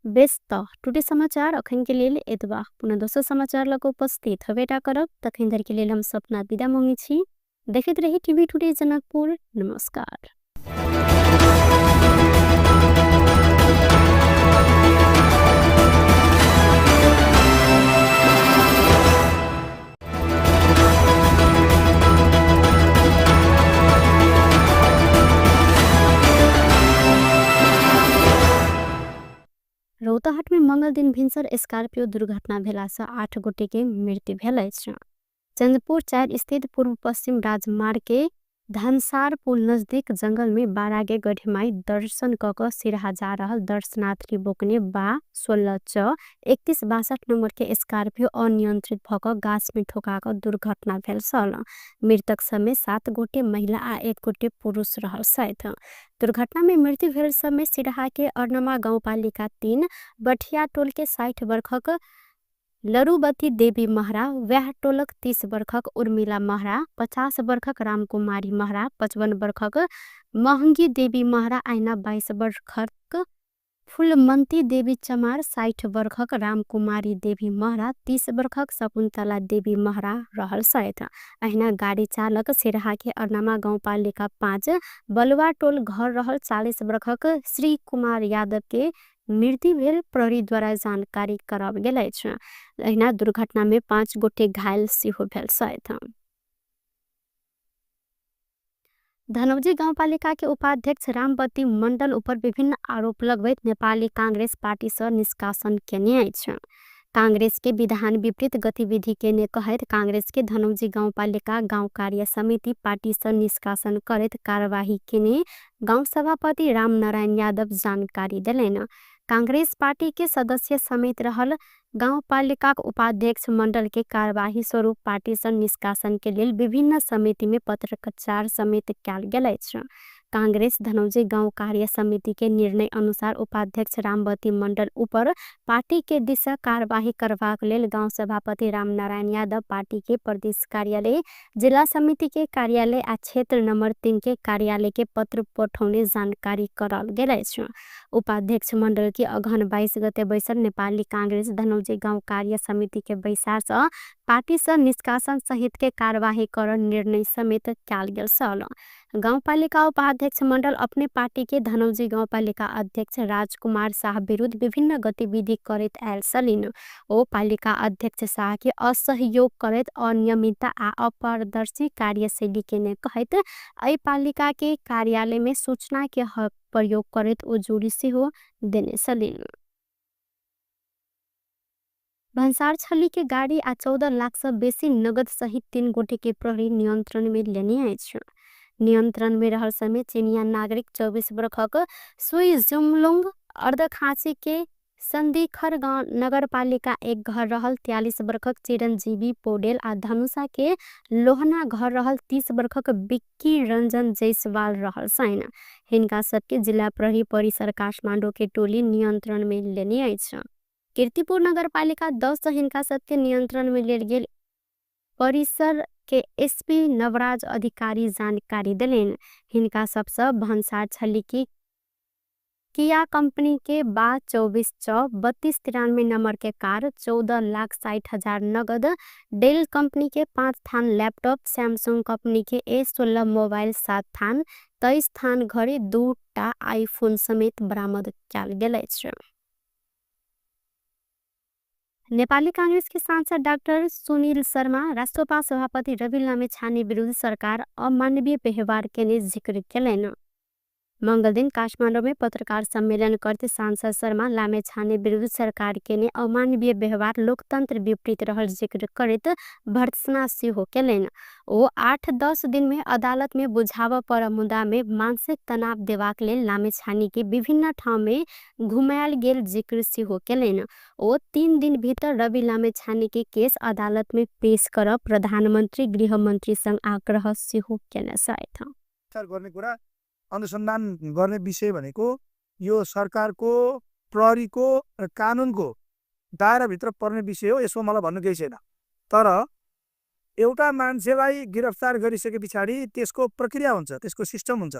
बेस त टुडे समाचार अखन के लेल एतबा। पुनः दोसर समाचार लग उपस्थित हवेटा करब। तखन धरि के लेल हम सपना विदा मांगे छी। देखैत रही टीवी टुडे जनकपुर। नमस्कार। रौतहट में मंगल दिन भिनसर स्कॉर्पियो दुर्घटना भेला से 8 गोटे के मृत्यु भेल अछि। चंद्रपुर 4 स्थित पूर्व पश्चिम राजमार्ग के धनसार पुल नजदीक जंगल में बारागे गढ़ीमाई दर्शन कक सिरहा जा रहल दर्शनार्थी बोकने बा 16/31/62 नंबर के स्कॉर्पियो अनियंत्रित भक गाछ में ठोकाक दुर्घटना भेल सल। मृतक समेत 7 गोटे महिला आ 1 गोटे पुरुष रहल छथि। दुर्घटना में मृत्यु भेल समय सिरहा के अर्नमा गाउँपालिका 3 बठिया टोल के 60 वर्षक लरुबती देवी महरा, व्याह टोलक 30 वर्षक उर्मिला महरा, 50 वर्षक रामकुमारी महरा, 55 वर्षक महंगी देवी महरा, आइना 22 वर्षक फुलमंती देवी चमार, 60 वर्षक रामकुमारी देवी महरा, 30 वर्षक शकुन्तला देवी महरा रहल छथि। अहिना गाड़ी चालक सिरहा के अर्नमा गाउँपालिका 5 बलुआ टोल घर रहल 40 वर्षक श्री कुमार यादव के मृत्यु भेल प्रहरी द्वारा जानकारी कराल गेल अछि। अहिना दुर्घटना में 5 गोटे घायल सेहो भेल छथि। धनौजी गाउँपालिका के उपाध्यक्ष रामबती मण्डल ऊपर विभिन्न आरोप लगबैत नेपाली कांग्रेस पार्टी से निष्कासन केने अछि। कांग्रेस के विधान विपरीत गतिविधि केने कहैत कांग्रेस के धनौजी गाउँपालिका गाउँ कार्य समिति पार्टी से निष्कासन करैत कार्यवाही केने गाउँ सभापति रामनारायण यादव जानकारी देलैन। कांग्रेस पार्टी के सदस्य समेत रहल गाउँपालिका उपाध्यक्ष मंडल के कार्यवाही स्वरूप पार्टी से निष्कासन के लेल विभिन्न समिति में पत्रचार समेत कयल गेल अछि। कांग्रेस धनौजी गाउँ कार्य समिति के निर्णय अनुसार उपाध्यक्ष रामबती मंडल ऊपर पार्टी के दिशा कार्यवाही करबाक लेल गाउँ सभापति रामनारायण यादव पार्टी के प्रदेश कार्यालय, जिला समिति के कार्यालय आ क्षेत्र नंबर 3 के कार्यालय के पत्र पठौने जानकारी कराल गेल अछि। उपाध्यक्ष मंडल की अगहन 22 गते बैसल नेपाली कांग्रेस धनौजी गाउँ कार्य समिति के बैसार से पार्टी से निष्कासन सहित के कार्यवाही कर निर्णय समेत कयल गेल छल। गाउँपालिका उपाध्यक्ष मंडल अपने पार्टी के धनौजी गाउँपालिका अध्यक्ष राजकुमार शाह विरुद्ध विभिन्न गतिविधि करैत आयल छलिन। ओ पालिका अध्यक्ष शाह के असहयोग करैत अनियमितता आ अपारदर्शी कार्यशैली केने कहैत एहि पालिका के कार्यालय में सूचना के प्रयोग करैत ओ जोड़ी सेहो देने छलिन। भन्सार छली के गाड़ी आ 14 लाख से बेसी नगद सहित 3 गोटे के प्रहरी नियंत्रण में लेने अछि। नियंत्रण में रहल समय चीनिया नागरिक 24 वर्षक सुई जुमलुंग अर्धखांची के संदीखर नगर पालिका 1 घर रहल 43 वर्षक चिरंजीवी पौडेल आ धनुषा के लोहना घर रहल 30 वर्षक बिक्की रंजन जयसवाल रहल छन्। हिनका सबके जिला प्रहरी परिसर काठमांडू के टोली नियंत्रण में लेने अछि। कीर्तिपुर नगर पालिका 10 हिनका सबके नियंत्रण में लेल गेल परिसर के एसपी नवराज अधिकारी जानकारी दिलेन। हिनका सबसे भन्सार छली की किया कंपनी के 24/3293 नंबर के कार, 14,60,000 नगद, डेल कंपनी के 5 थान लैपटॉप, सैमसंग कंपनी के A16 मोबाइल 7 थान, 23 थान घड़ी, 2टा आईफोन समेत बरामद कयल गेल अछि। नेपाली कांग्रेस के सांसद डाक्टर सुनील शर्मा राष्ट्रपा सभापति रवि लामेछाने विरुद्ध सरकार अमानवीय व्यवहार के जिक्र कैलन। मंगल दिन काठमाडौँ में पत्रकार सम्मेलन करते सांसद शर्मा लामेछाने विरुद्ध सरकार के अमानवीय व्यवहार लोकतंत्र विपरीत रहल जिक्र करत भर्त्सना सेहो कैलन। ओ 8-10 दिन में अदालत में बुझाव पर मुद्दा में मानसिक तनाव देवाक लेल लामेछाने के विभिन्न ठाउँ में घुमायल गेल जिक्र सेहो कैलन। ओ 3 दिन भीतर रवि लामेछाने के केस अदालत में पेश कर प्रधानमन्त्री गृहमन्त्री संग आग्रह सेहो कैन सकेछ। गर्ने कुरा अनुसन्धान गर्ने विषय भनेको यो सरकारको प्रहरीको र कानुनको दायराभित्र पर्ने विषय हो। यसमा मलाई भन्नु केही छैन। तर एउटा मान्छेलाई गिरफ्तार गरिसके पछाडि त्यसको प्रक्रिया हुन्छ, त्यसको सिस्टम हुन्छ।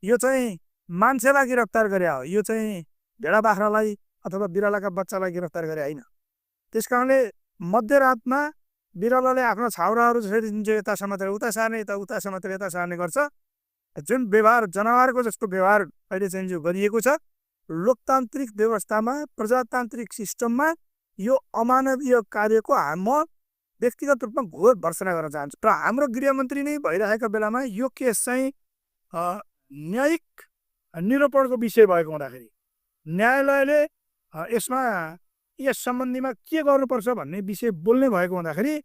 यो चाहिँ मान्छेलाई गिरफ्तार गरे हो, यो चाहिँ भेडा बाख्रालाई अथवा बिरालाका बच्चालाई गिरफ्तार गरे होइन। त्यसकारणले मध्यरातमा बिरालाले आफ्नो छाउराहरू यता समातेर उता सार्ने, उता समातेर यता सार्ने गर्छ। जुन व्यवहार जनावरको जस्तो व्यवहार अहिले चाहिँ जो गरिएको छ, लोकतान्त्रिक व्यवस्थामा प्रजातान्त्रिक सिस्टममा यो अमानवीय कार्यको म व्यक्तिगत रूपमा घोर भर्त्सना गर्न चाहन्छु। र हाम्रो गृहमन्त्री नै भइरहेको बेलामा यो केस चाहिँ न्यायिक निरूपणको विषय भएको हुँदाखेरि न्यायालयले यसमा यस सम्बन्धीमा के गर्नुपर्छ भन्ने विषय बोल्ने भएको हुँदाखेरि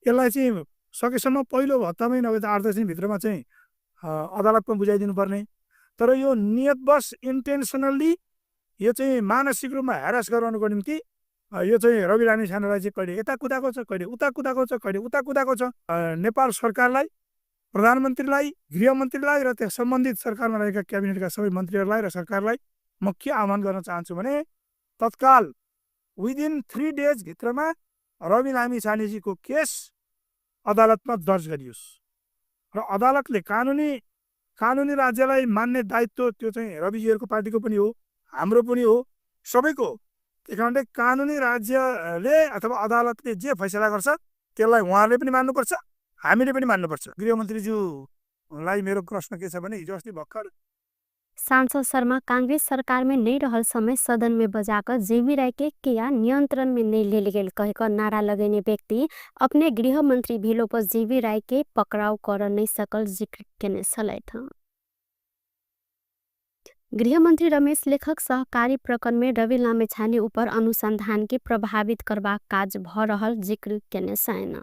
यसलाई चाहिँ सकेसम्म पहिलो हप्तामै नभए त 8-10 दिनभित्रमा चाहिँ अदालतमा बुझाइदिनु पर्ने। तर यो नियतवश इन्टेन्सनल्ली यो चाहिँ मानसिक रूपमा ह्यारास गराउनुको निम्ति यो चाहिँ रवि लामेछानेलाई चाहिँ कहिले यता कुदाएको छ, कहिले उता कुदाएको छ, कहिले उता कुदाएको छ। नेपाल सरकारलाई, प्रधानमन्त्रीलाई, गृहमन्त्रीलाई र त्यस सम्बन्धित सरकारमा रहेका क्याबिनेटका सबै मन्त्रीहरूलाई र सरकारलाई म के आह्वान गर्न चाहन्छु भने तत्काल विदिन 3 days भित्रमा रवि लामेछानेजीको केस अदालतमा दर्ज गरियोस् र अदालतले कानुनी राज्यलाई मान्ने दायित्व त्यो चाहिँ रविजीहरूको पार्टीको पनि हो, हाम्रो पनि हो, सबैको। त्यही कारणले कानुनी राज्यले अथवा अदालतले जे फैसला गर्छ त्यसलाई उहाँहरूले पनि मान्नुपर्छ, हामीले पनि मान्नुपर्छ। गृहमन्त्रीज्यूलाई मेरो प्रश्न के छ भने हिजो अस्ति भर्खर सांसद शर्मा कांग्रेस सरकार में नहीं रहल समय सदन में बजाकर जेवी राय के क्या नियंत्रण में नहीं ले गेल कहकर नारा लगेने व्यक्ति अपने गृह मंत्री भेलो पर जेवी राय के पकड़ाव कर नहीं सकल जिक्र केने सलै था। गृह मंत्री रमेश लेखक सहकारी प्रकरण में रवि लामेछाने ऊपर अनुसंधान के प्रभावित करवा काज भ रहल जिक्र केने सैन।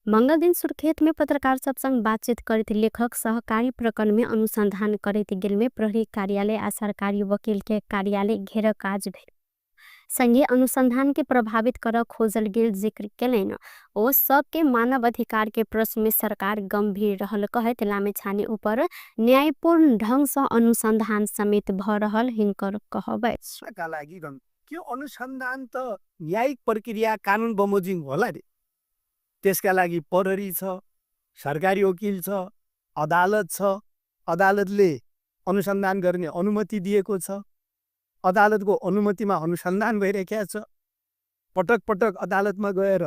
मंगल दिन सुर्खेत में पत्रकार सब संग बातचीत करते लेखक सहकारी प्रकरण में अनुसंधान करते गेल में प्रहरी कार्यालय आ सरकारी वकील के कार्यालय घेर काज भेल संगे अनुसंधान के प्रभावित कर खोजल गेल जिक्र केलन। ओ सबके मानव अधिकार के प्रश्न में सरकार गंभीर रहल कहत लामेछाने ऊपर न्यायपूर्ण ढंग से अनुसंधान समेत भ रहल हिनकर कहबै का लागि के अनुसन्धान त न्यायिक प्रक्रिया कानुन बमोजिम होला रे। त्यसका लागि प्रहरी छ, सरकारी वकिल छ, अदालत छ, अदालतले अनुसन्धान गर्ने अनुमति दिएको छ, अदालतको अनुमतिमा अनुसन्धान भइरहेको छ, पटक पटक अदालतमा गएर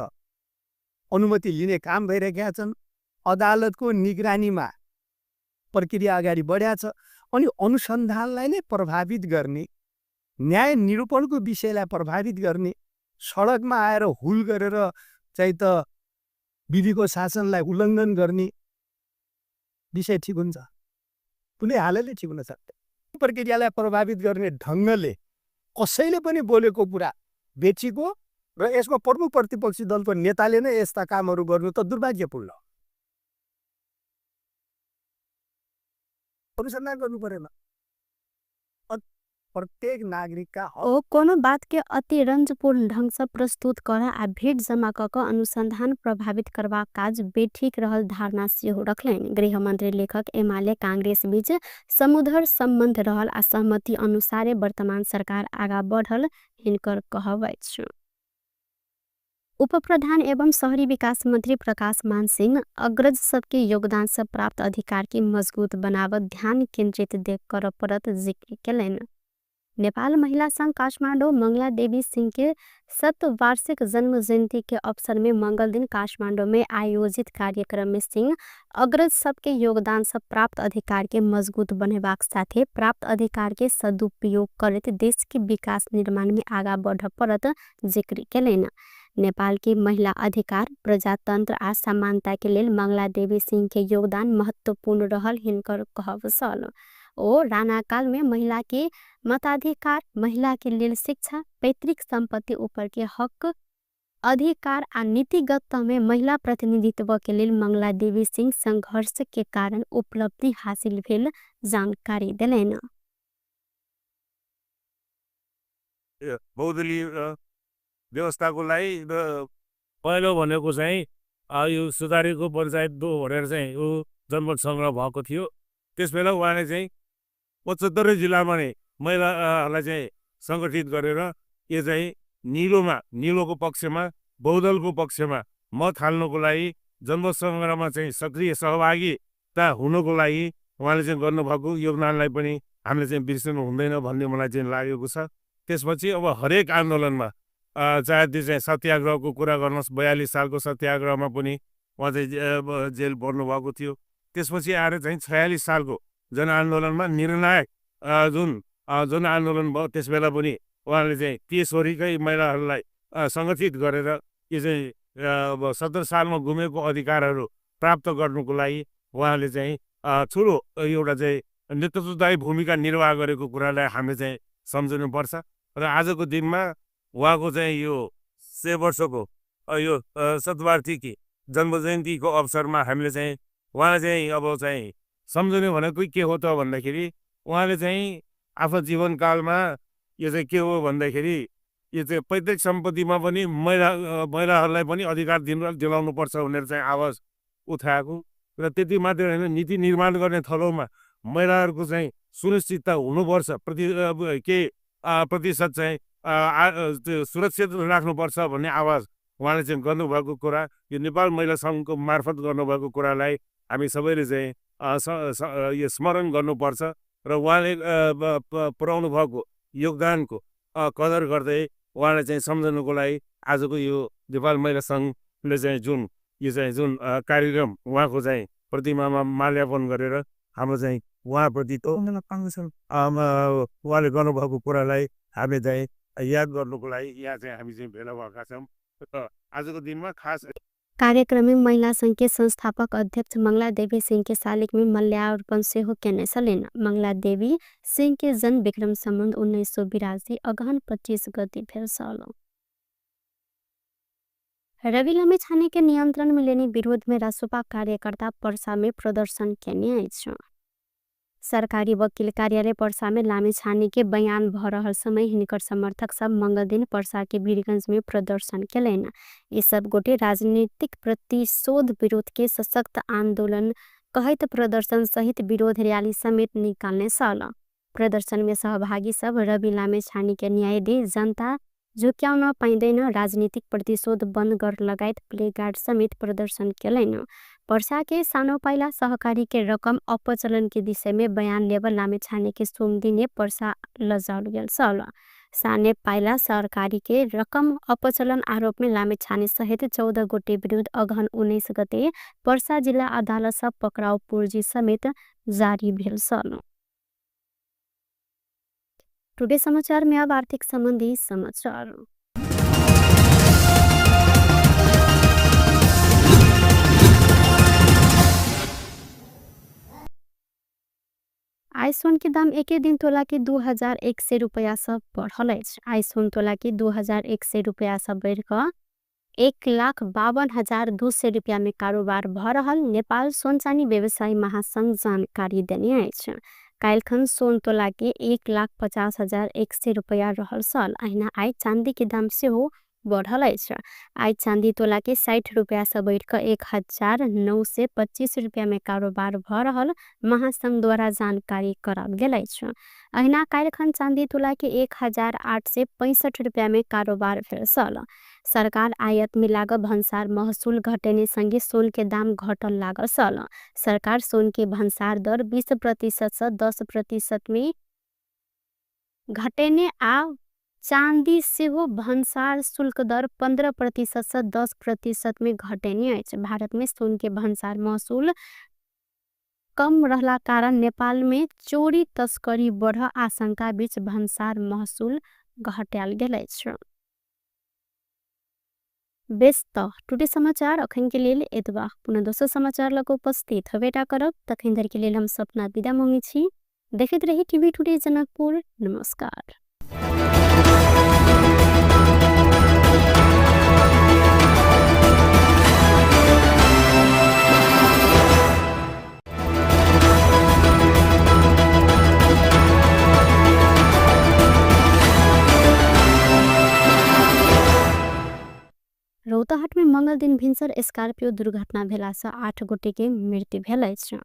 अनुमति लिने काम भइरहेका छन्, अदालतको निगरानीमा प्रक्रिया अगाडि बढ्या छ। अनि अनुसन्धानलाई नै प्रभावित गर्ने, न्याय निरूपणको विषयलाई प्रभावित गर्ने, सडकमा आएर हुल गरेर चाहिँ त विधिको शासनलाई उल्लङ्घन गर्ने विषय ठिक हुन्छ? कुनै हालतले ठिक हुन सक्दैन। प्रक्रियालाई प्रभावित गर्ने ढङ्गले कसैले पनि बोलेको कुरा बेचीको र यसको प्रमुख प्रतिपक्षी दलको नेताले नै यस्ता कामहरू गर्नु त दुर्भाग्यपूर्ण। अनुसन्धान गर्नु परेन। प्रत्येक नागरिक का ओ कोनो बात के अतिरंजपूर्ण ढंग से प्रस्तुत करा आ भीड़ जमा कक अनुसंधान प्रभावित करवा काज बेठीक रहल धारणा सेहो रखलैन। गृह मंत्री लेखक एमाले कांग्रेस बीच समुद्र संबंध रहल आ सहमति अनुसारे वर्तमान सरकार आगा बढ़ल हिनकर कहबै छ। उप प्रधान एवं शहरी विकास मंत्री प्रकाश मान सिंह अग्रज सबके योगदान से प्राप्त अधिकार की मजबूत बनावत ध्यान केंद्रित देख कर परत जिक्र केलन। नेपाल महिला संघ काठमाडौँ मंगला देवी सिंह के 100वार्षिक जन्म जयंती के अवसर में मंगल दिन काठमाडौँ में आयोजित कार्यक्रम में सिंह अग्रज सबके योगदान से प्राप्त अधिकार के मजबूत बनेबाक साथे प्राप्त अधिकार के सदुपयोग करत देश के विकास निर्माण में आगा बढ़ पड़त जिक्र केलैन। नेपाल की महिला अधिकार प्रजातंत्र आ समानता के लेल मंगला देवी सिंह के योगदान महत्वपूर्ण रहल हिनकर कहब सल। ओ राणा काल में महिला के मताधिकार, महिला के लेल शिक्षा, पैतृक संपत्ति ऊपर के हक अधिकार आ नीतिगत में महिला प्रतिनिधित्व के लिए मंगला देवी सिंह संघर्ष के कारण उपलब्धि हासिल भेल जानकारी दिलेन। बहुदलीय व्यवस्थाको लागि पहिलो भनेको चाहिँ यो सुधारीको पञ्चायत 2 भनेर चाहिँ यो जनमत सङ्ग्रह भएको थियो। त्यसबेला उहाँले चाहिँ 75 जिल्लामा नै महिलाहरूलाई चाहिँ सङ्गठित गरेर यो चाहिँ निलोको पक्षमा बहुदलको पक्षमा मत हाल्नको लागि जनमत सङ्ग्रहमा चाहिँ सक्रिय सहभागिता हुनको लागि उहाँले चाहिँ गर्नुभएको योगदानलाई पनि हामीले चाहिँ बिर्सनु हुँदैन भन्ने मलाई चाहिँ लागेको छ। त्यसपछि अब हरेक आन्दोलनमा चाहे त्यो चाहिँ सत्याग्रहको कुरा गर्नुहोस्, 42 सालको सत्याग्रहमा पनि उहाँ चाहिँ जेल पर्नुभएको थियो। त्यसपछि आएर चाहिँ 46 सालको जनआन्दोलनमा निर्णायक जुन आन्दोलन भयो त्यसबेला पनि उहाँले चाहिँ देशभरिकै महिलाहरूलाई सङ्गठित गरेर यो चाहिँ 70 सालमा गुमेको अधिकारहरू प्राप्त गर्नुको लागि उहाँले चाहिँ ठुलो एउटा चाहिँ नेतृत्वदायी भूमिका निर्वाह गरेको कुरालाई हामीले चाहिँ सम्झनुपर्छ। र आजको दिनमा उहाँको चाहिँ यो 100 वर्षको यो शतवार्षिकी जन्म जयन्तीको अवसरमा हामीले चाहिँ उहाँलाई चाहिँ अब चाहिँ सम्झने भनेको के हो त भन्दाखेरि उहाँले चाहिँ आफ्नो जीवनकालमा यो चाहिँ के हो भन्दाखेरि यो चाहिँ पैतृक सम्पत्तिमा पनि महिलाहरूलाई पनि अधिकार दिलाउनुपर्छ भनेर चाहिँ आवाज उठाएको र त्यति मात्रै होइन, नीति निर्माण गर्ने थलोमा महिलाहरूको चाहिँ सुनिश्चितता हुनुपर्छ, प्रतिशत चाहिँ सुरक्षित राख्नुपर्छ भन्ने आवाज उहाँले चाहिँ गर्नुभएको कुरा, यो नेपाल महिला सङ्घको मार्फत गर्नुभएको कुरालाई हामी सबैले चाहिँ यो स्मरण गर्नुपर्छ र उहाँले पुर्याउनु भएको योगदानको कदर गर्दै उहाँलाई चाहिँ सम्झनुको लागि आजको यो नेपाल महिला सङ्घले चाहिँ जुन कार्यक्रम उहाँको चाहिँ प्रतिमामा माल्यार्पण गरेर हाम्रो चाहिँ उहाँप्रति उहाँले गर्नुभएको कुरालाई हामीले चाहिँ याद गर्नुको लागि यहाँ चाहिँ हामी चाहिँ भेला भएका छौँ। आजको दिनमा खास कार्यक्रम में महिला संघ के संस्थापक अध्यक्ष मंगला देवी सिंह के शालिक में मल्यार्पण से हो केने सलेन। मंगला देवी सिंह के जन्म विक्रम संबंध 1982 अगहन 25 गति भेल साल। रवि लामिछाने के नियंत्रण में लेने विरोध में रासोपा कार्यकर्ता पर्सा में प्रदर्शन केने छ। सरकारी वकील कार्यालय पर्सा में लामिछाने के बयान भ रहल समय हिनकर समर्थक सब मंगल दिन पर्सा के वीरगंज में प्रदर्शन केलैन। ये सब गोटे राजनीतिक प्रतिशोध विरोध के सशक्त आंदोलन कहत प्रदर्शन सहित विरोध रैली समेत निकालने साल। प्रदर्शन में सहभागी सब रवि लामिछाने के न्याय दे, जनता झुक्याउन पाइँदैन, राजनीतिक प्रतिशोध बंद कर लगायत प्लेकार्ड समेत प्रदर्शन केलैन। पर्सा के सानो पाइला सहकारी के रकम अपचलन के विषय में बयान लेबर लामिछाने के सोमदिने पर्सा लजाउल गेल साल। साने पाइला सहकारी के रकम अपचलन आरोप में लामिछाने सहित 14 गोटे विरुद्ध अगहन 19 गते पर्सा जिला अदालत सब पकड़ाउ पूर्जी समेत जारी भेल साल। टुडे समाचार में अब आर्थिक संबंधी समाचार। आइसोन के दाम एक दिन तोला के 2100 रुपया सब बढ़ल अछि। आइसोन तोला के 2100 रुपया सब बढ़ कर 1,52,200 रुपया में कारोबार भ रहल नेपाल सोनचानी व्यवसायी महासंघ जानकारी देने अछि। काल्खन सोन तोला के 1,50,100 रुपया रहल साल। अहिना आई चांदी के दाम से हो बढ़ल अछि। आई चांदी तोला के 60 रुपया से बढ़ कर 1,925 रुपया में कारोबार भ रहल महासंघ द्वारा जानकारी कराल गेल अछि। अहिना काल्खन चांदी तोला के 1,865 रुपया में कारोबार भेल साल। सरकार आयात में लागल भंसार महसूल घटेने संगे सोन के दाम घटल लागल साल। सरकार सोन के भंसार दर 20% से 10% में घटेने आ चाँदी सेहो भन्सार शुल्क दर 15% से 10% में घटेने अछि। भारत में सुन के भन्सार महसुल कम रहला कारण नेपाल में चोरी तस्करी बढ़ आशंका बीच भन्सार महसुल घटायल गेल अछि। बेस्त टुडे समाचार अखन के लेल एतबा। पुनः दोसर समाचार लग उपस्थित हवेटा करब। तखन धरि के लेल हम सपना विदा मांगे छी। देखैत रही टीवी टुडे जनकपुर। नमस्कार। रौतहट में मंगल दिन भिनसर स्कॉर्पियो दुर्घटना भेला से 8 गोटे के मृत्यु भेल अछि।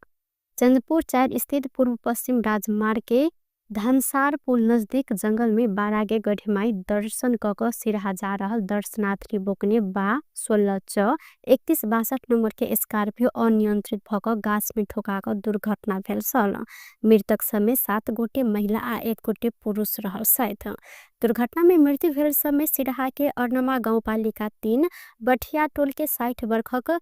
चंद्रपुर 4 स्थित पूर्व पश्चिम राजमार्ग के धनसार पुल नजदीक जंगल में बारागे गढ़ीमाई दर्शन कक सिरहा जा रहल दर्शनार्थी बोकने बा 16/31/62 नंबर के स्कॉर्पियो अनियंत्रित भक गाछ में ठोकाक दुर्घटना भेल छल। मृतक समेत 7 गोटे महिला आ 1 गोटे पुरुष रहल छथि। दुर्घटना में मृत्यु भेल समय सिरहा के अर्नमा गाउँपालिका 3 बठिया टोल के 60 वर्षक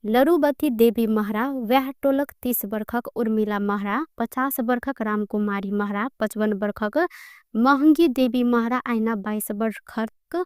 लरुबती देवी महरा, व्याह टोलक 30 वर्षक उर्मिला महरा, 50 वर्षक रामकुमारी महरा, 55 वर्षक महंगी देवी महरा, आइना 22 वर्षक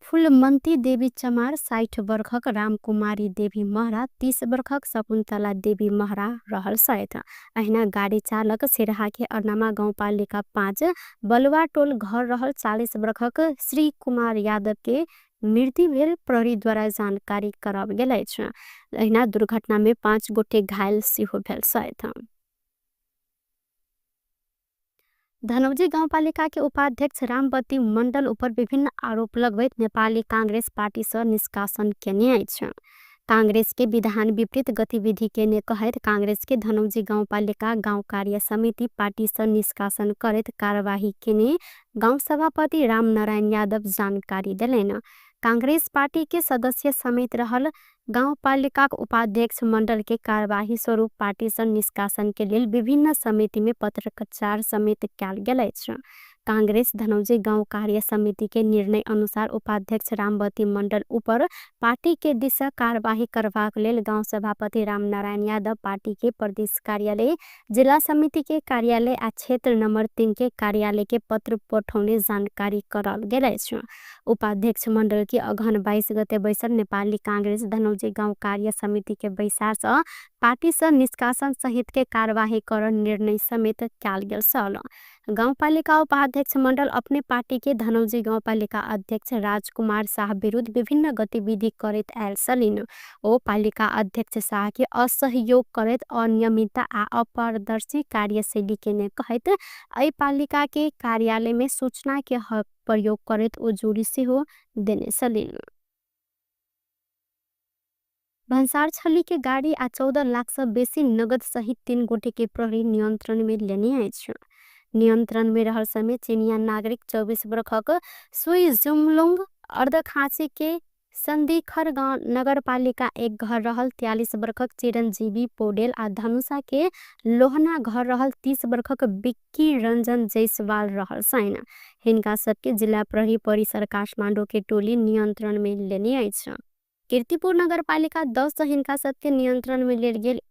फुलमंती देवी चमार, 60 वर्षक रामकुमारी देवी महरा, 30 वर्षक शकुन्तला देवी महरा रहल छथि। अहिना गाड़ी चालक सिरहा के अर्नमा गाउँपालिका 5 बलुआ टोल घर रहल 40 वर्षक श्री कुमार यादव के मृत्यु भेल प्रहरी द्वारा जानकारी कराओल गेल अछि। अहिना दुर्घटना में 5 गोटे घायल सेहो भेल छथि। धनौजी गाउँपालिका के उपाध्यक्ष रामबती मण्डल ऊपर विभिन्न आरोप लगबैत नेपाली कांग्रेस पार्टी से निष्कासन केने अछि। कांग्रेस के विधान विपरीत गतिविधि केने कहैत कांग्रेस के धनौजी गाउँपालिका गाउँ कार्य समिति पार्टी से निष्कासन करैत कार्यवाही केने गाउँ सभापति रामनारायण यादव जानकारी देलैन। कांग्रेस पार्टी के सदस्य समेत रहल गाउँपालिका उपाध्यक्ष मंडल के कार्यवाही स्वरूप पार्टी से निष्कासन के लिए विभिन्न समिति में पत्रचार समेत कयल गेल अछि। कांग्रेस धनौजी गाउँ कार्य समिति के निर्णय अनुसार उपाध्यक्ष रामबती मंडल ऊपर पार्टी के दिशा कार्यवाही करबाक लेल गाउँ सभापति रामनारायण यादव पार्टी के प्रदेश कार्यालय, जिला समिति के कार्यालय आ क्षेत्र नंबर 3 के कार्यालय के पत्र पठौने जानकारी कराल गेल अछि। उपाध्यक्ष मंडल की अगहन 22 गते बैसल नेपाली कांग्रेस धनौजी गाउँ कार्य समिति के बैसार से पार्टी से निष्कासन सहित के कार्यवाही कर निर्णय समेत कयल गेल छल। गाउँपालिका उपाध्यक्ष मंडल अपने पार्टी के धनौजी गाउँपालिका अध्यक्ष राजकुमार शाह विरुद्ध विभिन्न गतिविधि करैत आयल छलिन। ओ पालिका अध्यक्ष शाह के असहयोग करैत अनियमितता आ अपारदर्शी कार्यशैली केने कहैत एहि पालिका के कार्यालय में सूचना के हक प्रयोग करैत ओ जोड़ी सेहो देने छलिन। भन्सार छली के गाड़ी आ 14 लाख से बेसी नगद सहित 3 गोटे के प्रहरी नियंत्रण में लेने अछि। नियंत्रण में रहल समय चीनिया नागरिक 24 वर्षक सुई जुमलुंग अर्धखांची के संदीखर गांव नगर पालिका 1 घर रहल 43 वर्षक चिरंजीवी पौडेल आ धनुषा के लोहना घर रहल 30 वर्षक बिक्की रंजन जयसवाल रहल छन्। हिनका सबके जिला प्रहरी परिसर काठमांडू के टोली नियंत्रण में लेने अछि। कीर्तिपुर नगर पालिका 10 हिनका सबके नियंत्रण में लेल गेल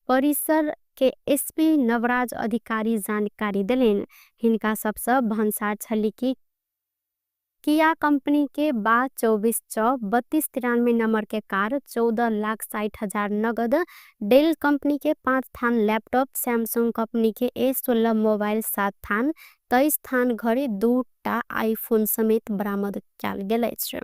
परिसर के एसपी नवराज अधिकारी जानकारी दिलेन। हिनका सबसे भन्सार छली की किया कंपनी के 24/3293 नंबर के कार, 14,60,000 नगद, डेल कंपनी के 5 थान लैपटॉप, सैमसंग कंपनी के A16 मोबाइल 7 थान, 23 थान घड़ी, 2टा आईफोन समेत बरामद कयल गेल अछि।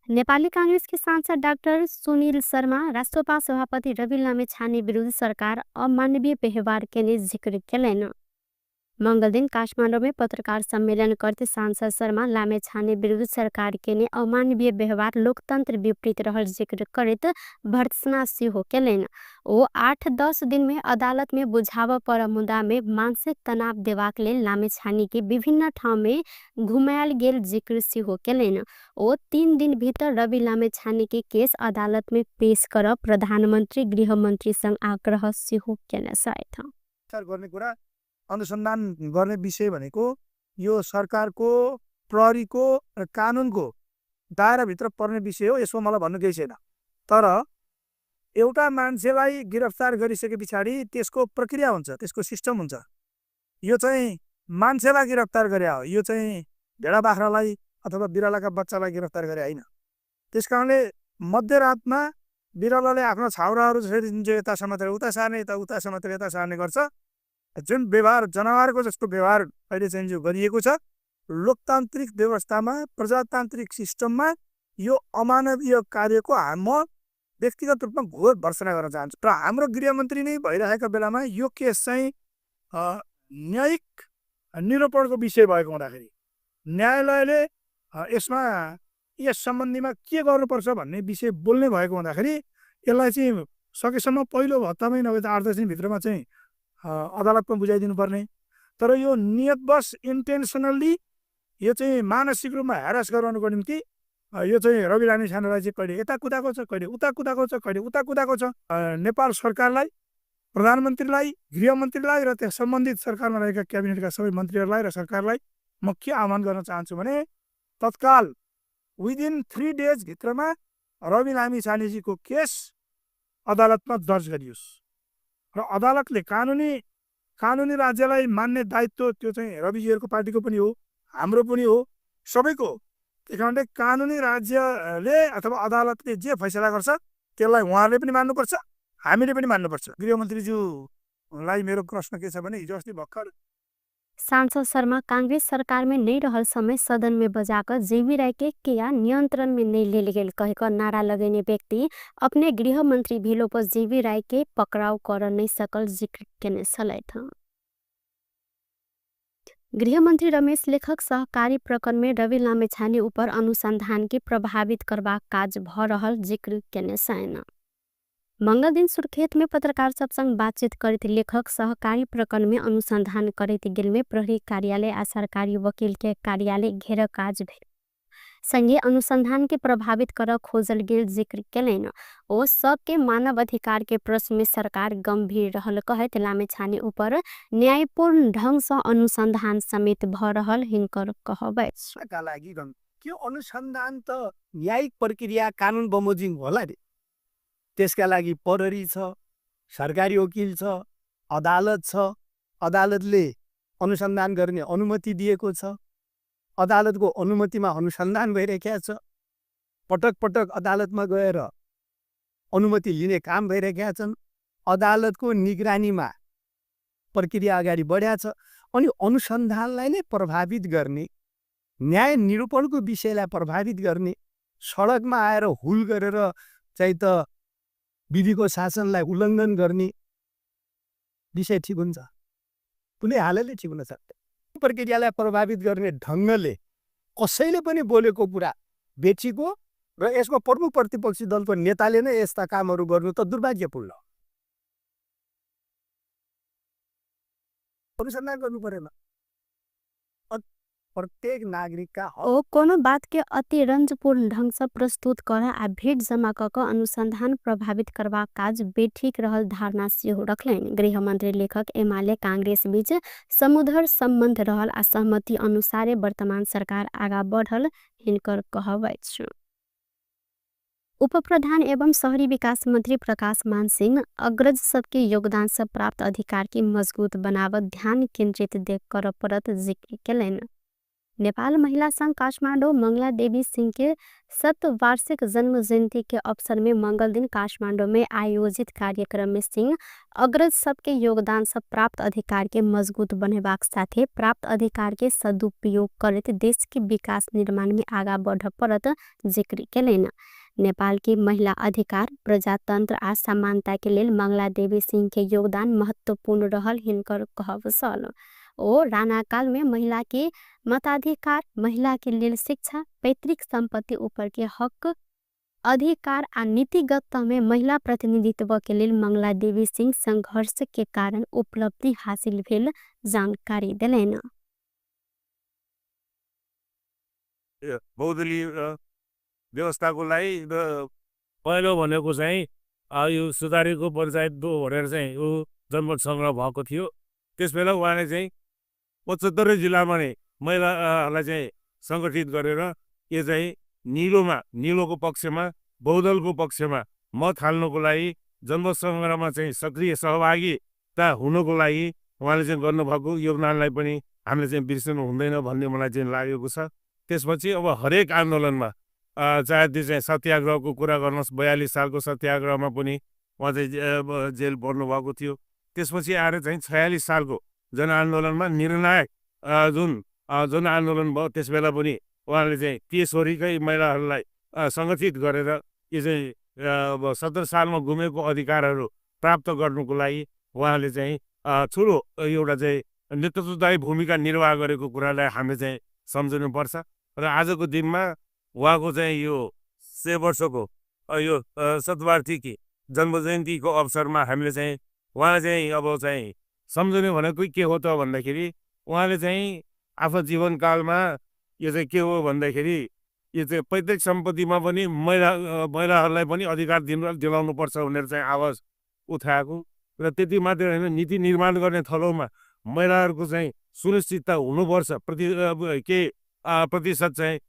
नेपाली कांग्रेस के सांसद डाक्टर सुनील शर्मा राष्ट्रपा सभापति रवि लामेछाने विरुद्ध सरकार अमानवीय व्यवहार केने जिक्र केलैन। मंगल दिन काठमांडू में पत्रकार सम्मेलन करते सांसद शर्मा लामेछाने विरुद्ध सरकार केने अमानवीय व्यवहार लोकतंत्र विपरीत रहल जिक्र करैत भर्त्सना सेहो केलैन। ओ 8-10 दिन में अदालत में बुझाव पर मुद्दा में मानसिक तनाव देबाक लेल लामेछाने के विभिन्न ठाउँ में घुमायल गेल जिक्र सेहो केलैन। ओ 3 दिन भीतर रवि लामेछाने के केस अदालत में पेश कर प्रधानमंत्री गृह मंत्री संग आग्रह सेहो केने छथि। गर्ने कुरा अनुसन्धान गर्ने विषय भनेको यो सरकारको प्रहरीको र कानुनको दायराभित्र पर्ने विषय हो। यसमा मलाई भन्नु केही छैन। तर एउटा मान्छेलाई गिरफ्तार गरिसके पछाडि त्यसको प्रक्रिया हुन्छ, त्यसको सिस्टम हुन्छ। यो चाहिँ मान्छेलाई गिरफ्तार गरे हो, यो चाहिँ भेडा बाख्रालाई अथवा बिरालाका बच्चालाई गिरफ्तार गरे होइन। त्यस कारणले मध्यरातमा बिरालाले आफ्ना छाउराहरू जसरी यता समातेर उता सार्ने, यता उता समातेर यता सार्ने गर्छ, जुन व्यवहार जनावरको जस्तो व्यवहार अहिले चाहिँ जो गरिएको छ, लोकतान्त्रिक व्यवस्थामा प्रजातान्त्रिक सिस्टममा यो अमानवीय कार्यको म व्यक्तिगत रूपमा घोर भर्सना गर्न चाहन्छु। र हाम्रो गृहमन्त्री नै भइरहेका बेलामा यो केस चाहिँ न्यायिक निरूपणको विषय भएको हुँदाखेरि न्यायालयले यसमा यस सम्बन्धीमा के गर्नुपर्छ भन्ने विषय बोल्ने भएको हुँदाखेरि यसलाई चाहिँ सकेसम्म पहिलो हप्तामै नभए त 8 10 दिनभित्रमा चाहिँ अदालतमा बुझाइदिनु पर्ने। तर यो नियतवश इन्टेन्सनल्ली यो चाहिँ मानसिक रूपमा ह्यारास गराउनुको निम्ति यो चाहिँ रवि लामिछानेलाई चाहिँ कहिले यता कुदाएको छ, कहिले उता कुदाएको छ, कहिले उता कुदाएको छ। नेपाल सरकारलाई, प्रधानमन्त्रीलाई, गृहमन्त्रीलाई र त्यस सम्बन्धित सरकारमा रहेका क्याबिनेटका सबै मन्त्रीहरूलाई र सरकारलाई म के आह्वान गर्न चाहन्छु भने तत्काल विदिन 3 days भित्रमा रवि लामिछानेजीको केस अदालतमा दर्ज गरियोस् र अदालतले कानुनी राज्यलाई मान्ने दायित्व त्यो चाहिँ रविजीहरूको पार्टीको पनि हो, हाम्रो पनि हो, सबैको। त्यही कारणले कानुनी राज्यले अथवा अदालतले जे फैसला गर्छ त्यसलाई उहाँहरूले पनि मान्नुपर्छ, हामीले पनि मान्नुपर्छ। गृहमन्त्रीज्यूलाई मेरो प्रश्न के छ भने हिजो अस्ति भर्खर सांसद शर्मा कांग्रेस सरकार में नहीं रहल समय सदन में बजाकर जेवी राय के किया नियंत्रण में नहीं ले गेल कहकर नारा लगेने व्यक्ति अपने गृह मंत्री भेलो पर जेवी राय के पकड़ाव कर नहीं सकल जिक्र केने छलैथ। गृह मंत्री रमेश लेखक सहकारी प्रकरण में रवि लामिछाने ऊपर अनुसंधान के प्रभावित करवा काज भ रहल जिक्र केने छैन। मंगल दिन सुर्खेत में पत्रकार सब संग बातचीत करते लेखक सहकारी प्रकरण में अनुसंधान करते गेल में प्रहरी कार्यालय आ सरकारी वकील के कार्यालय घेर काज भेल संगे अनुसंधान के प्रभावित कर खोजल गेल जिक्र केलैन। ओ सबके मानव अधिकार के प्रश्न में सरकार गंभीर रहल कहत लामिछाने ऊपर न्यायपूर्ण ढंग से अनुसंधान समेत भ रहल हिंकर कहबै का लागि के अनुसन्धान त न्यायिक प्रक्रिया कानुन बमोजिम होला रे। त्यसका लागि प्रहरी छ, सरकारी वकिल छ, अदालत छ, अदालतले अनुसन्धान गर्ने अनुमति दिएको छ, अदालतको अनुमतिमा अनुसन्धान भइरहेको छ, पटक पटक अदालतमा गएर अनुमति लिने काम भइरहेका छन्, अदालतको निगरानीमा प्रक्रिया अगाडि बढ्या छ। अनि अनुसन्धानलाई नै प्रभावित गर्ने, न्याय निरूपणको विषयलाई प्रभावित गर्ने, सडकमा आएर हुल गरेर चाहिँ त विधिको शासनलाई उल्लङ्घन गर्ने विषय ठिक हुन्छ? कुनै हालतले ठिक हुन सक्दैन। प्रक्रियालाई प्रभावित गर्ने ढङ्गले कसैले पनि बोलेको कुरा बेचीको र यसको प्रमुख प्रतिपक्षी दलको नेताले नै यस्ता कामहरू गर्नु त दुर्भाग्यपूर्ण हो। अनुसन्धान गर्नु परेन। प्रत्येक नागरिक का ओ कोनो बात के अति रंजपूर्ण ढंग से प्रस्तुत कर आ भीड़ जमा कक अनुसंधान प्रभावित करवा काज बेठीक रहल धारणा सेहो रखलैन। गृह मंत्री लेखक एमाले कांग्रेस बीच समुद्र संबंध रहल आ सहमति अनुसारे वर्तमान सरकार आगा बढ़ल हिनकर कहबै छ। उप प्रधान एवं शहरी विकास मंत्री प्रकाश मान सिंह अग्रज सबके योगदान से प्राप्त अधिकार की मजबूत बनावत ध्यान केंद्रित देख कर परत जिक्र केलैन। नेपाल महिला संघ काठमाडौँ मंगला देवी सिंह के 7 वार्षिक जन्म जयंती के अवसर में मंगल दिन काठमाडौँ में आयोजित कार्यक्रम में सिंह अग्रज सबके योगदान से प्राप्त अधिकार के मजबूत बनेबाक साथे प्राप्त अधिकार के सदुपयोग करते देश के विकास निर्माण में आगा बढ़ परत जिक्र केलैन। नेपाल की महिला अधिकार, प्रजातंत्र आ समानता के लेल मंगला देवी सिंह के योगदान महत्वपूर्ण रहल हिनकर कहब सल। ओ राणा काल में महिला के मताधिकार, महिला के लेल शिक्षा, पैतृक संपत्ति ऊपर के हक अधिकार आ नीतिगत में महिला प्रतिनिधित्व के लेल मंगला देवी सिंह संघर्ष के कारण उपलब्धि हासिल भेल जानकारी दिलैन। बहुदलीय व्यवस्थाको लागि पहिलो भनेको चाहिँ यो सुधारेको पञ्चायत भनेर चाहिँ जनमत सङ्ग्रह भएको थियो। त्यसबेला उहाँले चाहिँ 75 जिल्लामा नै महिलाहरूलाई चाहिँ सङ्गठित गरेर यो चाहिँ निलोको पक्षमा बहुदलको पक्षमा मत हाल्नको लागि जनमत सङ्ग्रहमा चाहिँ सक्रिय सहभागिता हुनको लागि उहाँले चाहिँ गर्नुभएको योगदानलाई पनि हामीले चाहिँ बिर्सनु हुँदैन भन्ने मलाई चाहिँ लागेको छ। त्यसपछि अब हरेक आन्दोलनमा चाहे त्यो चाहिँ सत्याग्रहको कुरा गर्नुहोस्, 42 सालको सत्याग्रहमा पनि उहाँ चाहिँ जेल पर्नुभएको थियो। त्यसपछि आएर चाहिँ 46 सालको जनआन्दोलनमा निर्णायक जुन आन्दोलन भयो त्यसबेला पनि उहाँले चाहिँ केशोरीकै महिलाहरूलाई सङ्गठित गरेर यो चाहिँ 70 सालमा गुमेको अधिकारहरू प्राप्त गर्नुको लागि उहाँले चाहिँ ठुलो एउटा चाहिँ नेतृत्वदायी भूमिका निर्वाह गरेको कुरालाई हामीले चाहिँ सम्झनुपर्छ। र आजको दिनमा उहाँको चाहिँ यो 100 वर्षको यो शतवार्षिकी जन्मजयन्तीको अवसरमा हामीले चाहिँ उहाँलाई चाहिँ अब चाहिँ सम्झने भनेको के हो त भन्दाखेरि उहाँले चाहिँ आफ्नो जीवनकालमा यो चाहिँ के हो भन्दाखेरि यो चाहिँ पैतृक सम्पत्तिमा पनि महिलाहरूलाई पनि अधिकार दिलाउनुपर्छ भनेर चाहिँ आवाज उठाएको र त्यति मात्रै होइन, नीति निर्माण गर्ने थलोमा महिलाहरूको चाहिँ सुनिश्चितता हुनुपर्छ, प्रतिशत चाहिँ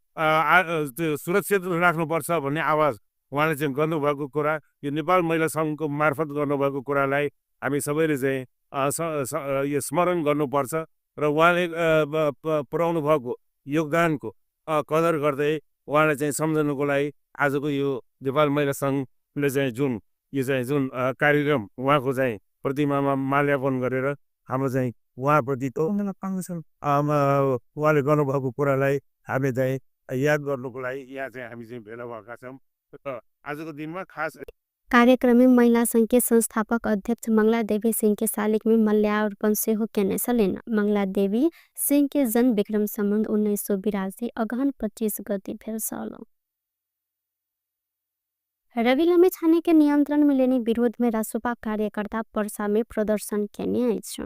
सुरक्षित राख्नुपर्छ भन्ने आवाज उहाँले चाहिँ गर्नुभएको कुरा, यो नेपाल महिला सङ्घको मार्फत गर्नुभएको कुरालाई हामी सबैले चाहिँ यो स्मरण गर्नुपर्छ र उहाँले पुर्याउनु भएको योगदानको कदर गर्दै उहाँलाई चाहिँ सम्झनुको लागि आजको यो नेपाल महिला सङ्घले चाहिँ जुन कार्यक्रम उहाँको चाहिँ प्रतिमामा माल्यार्पण गरेर हाम्रो चाहिँ उहाँप्रति उहाँले गर्नुभएको कुरालाई हामी चाहिँ याद गर्नुको लागि यहाँ चाहिँ हामी चाहिँ भेला भएका छौँ। आजको दिनमा खास कार्यक्रम में महिला संघ के संस्थापक अध्यक्ष मंगला देवी सिंह के शालिक में मल्यार्पण से हो केने सलेन। मंगला देवी सिंह के जन्म विक्रम संबंध 1982 अगहन 25 गति भेल साल। रवि लामे छाने के नियंत्रण में लेने विरोध में रासोपा कार्यकर्ता पर्सा में प्रदर्शन केने छ।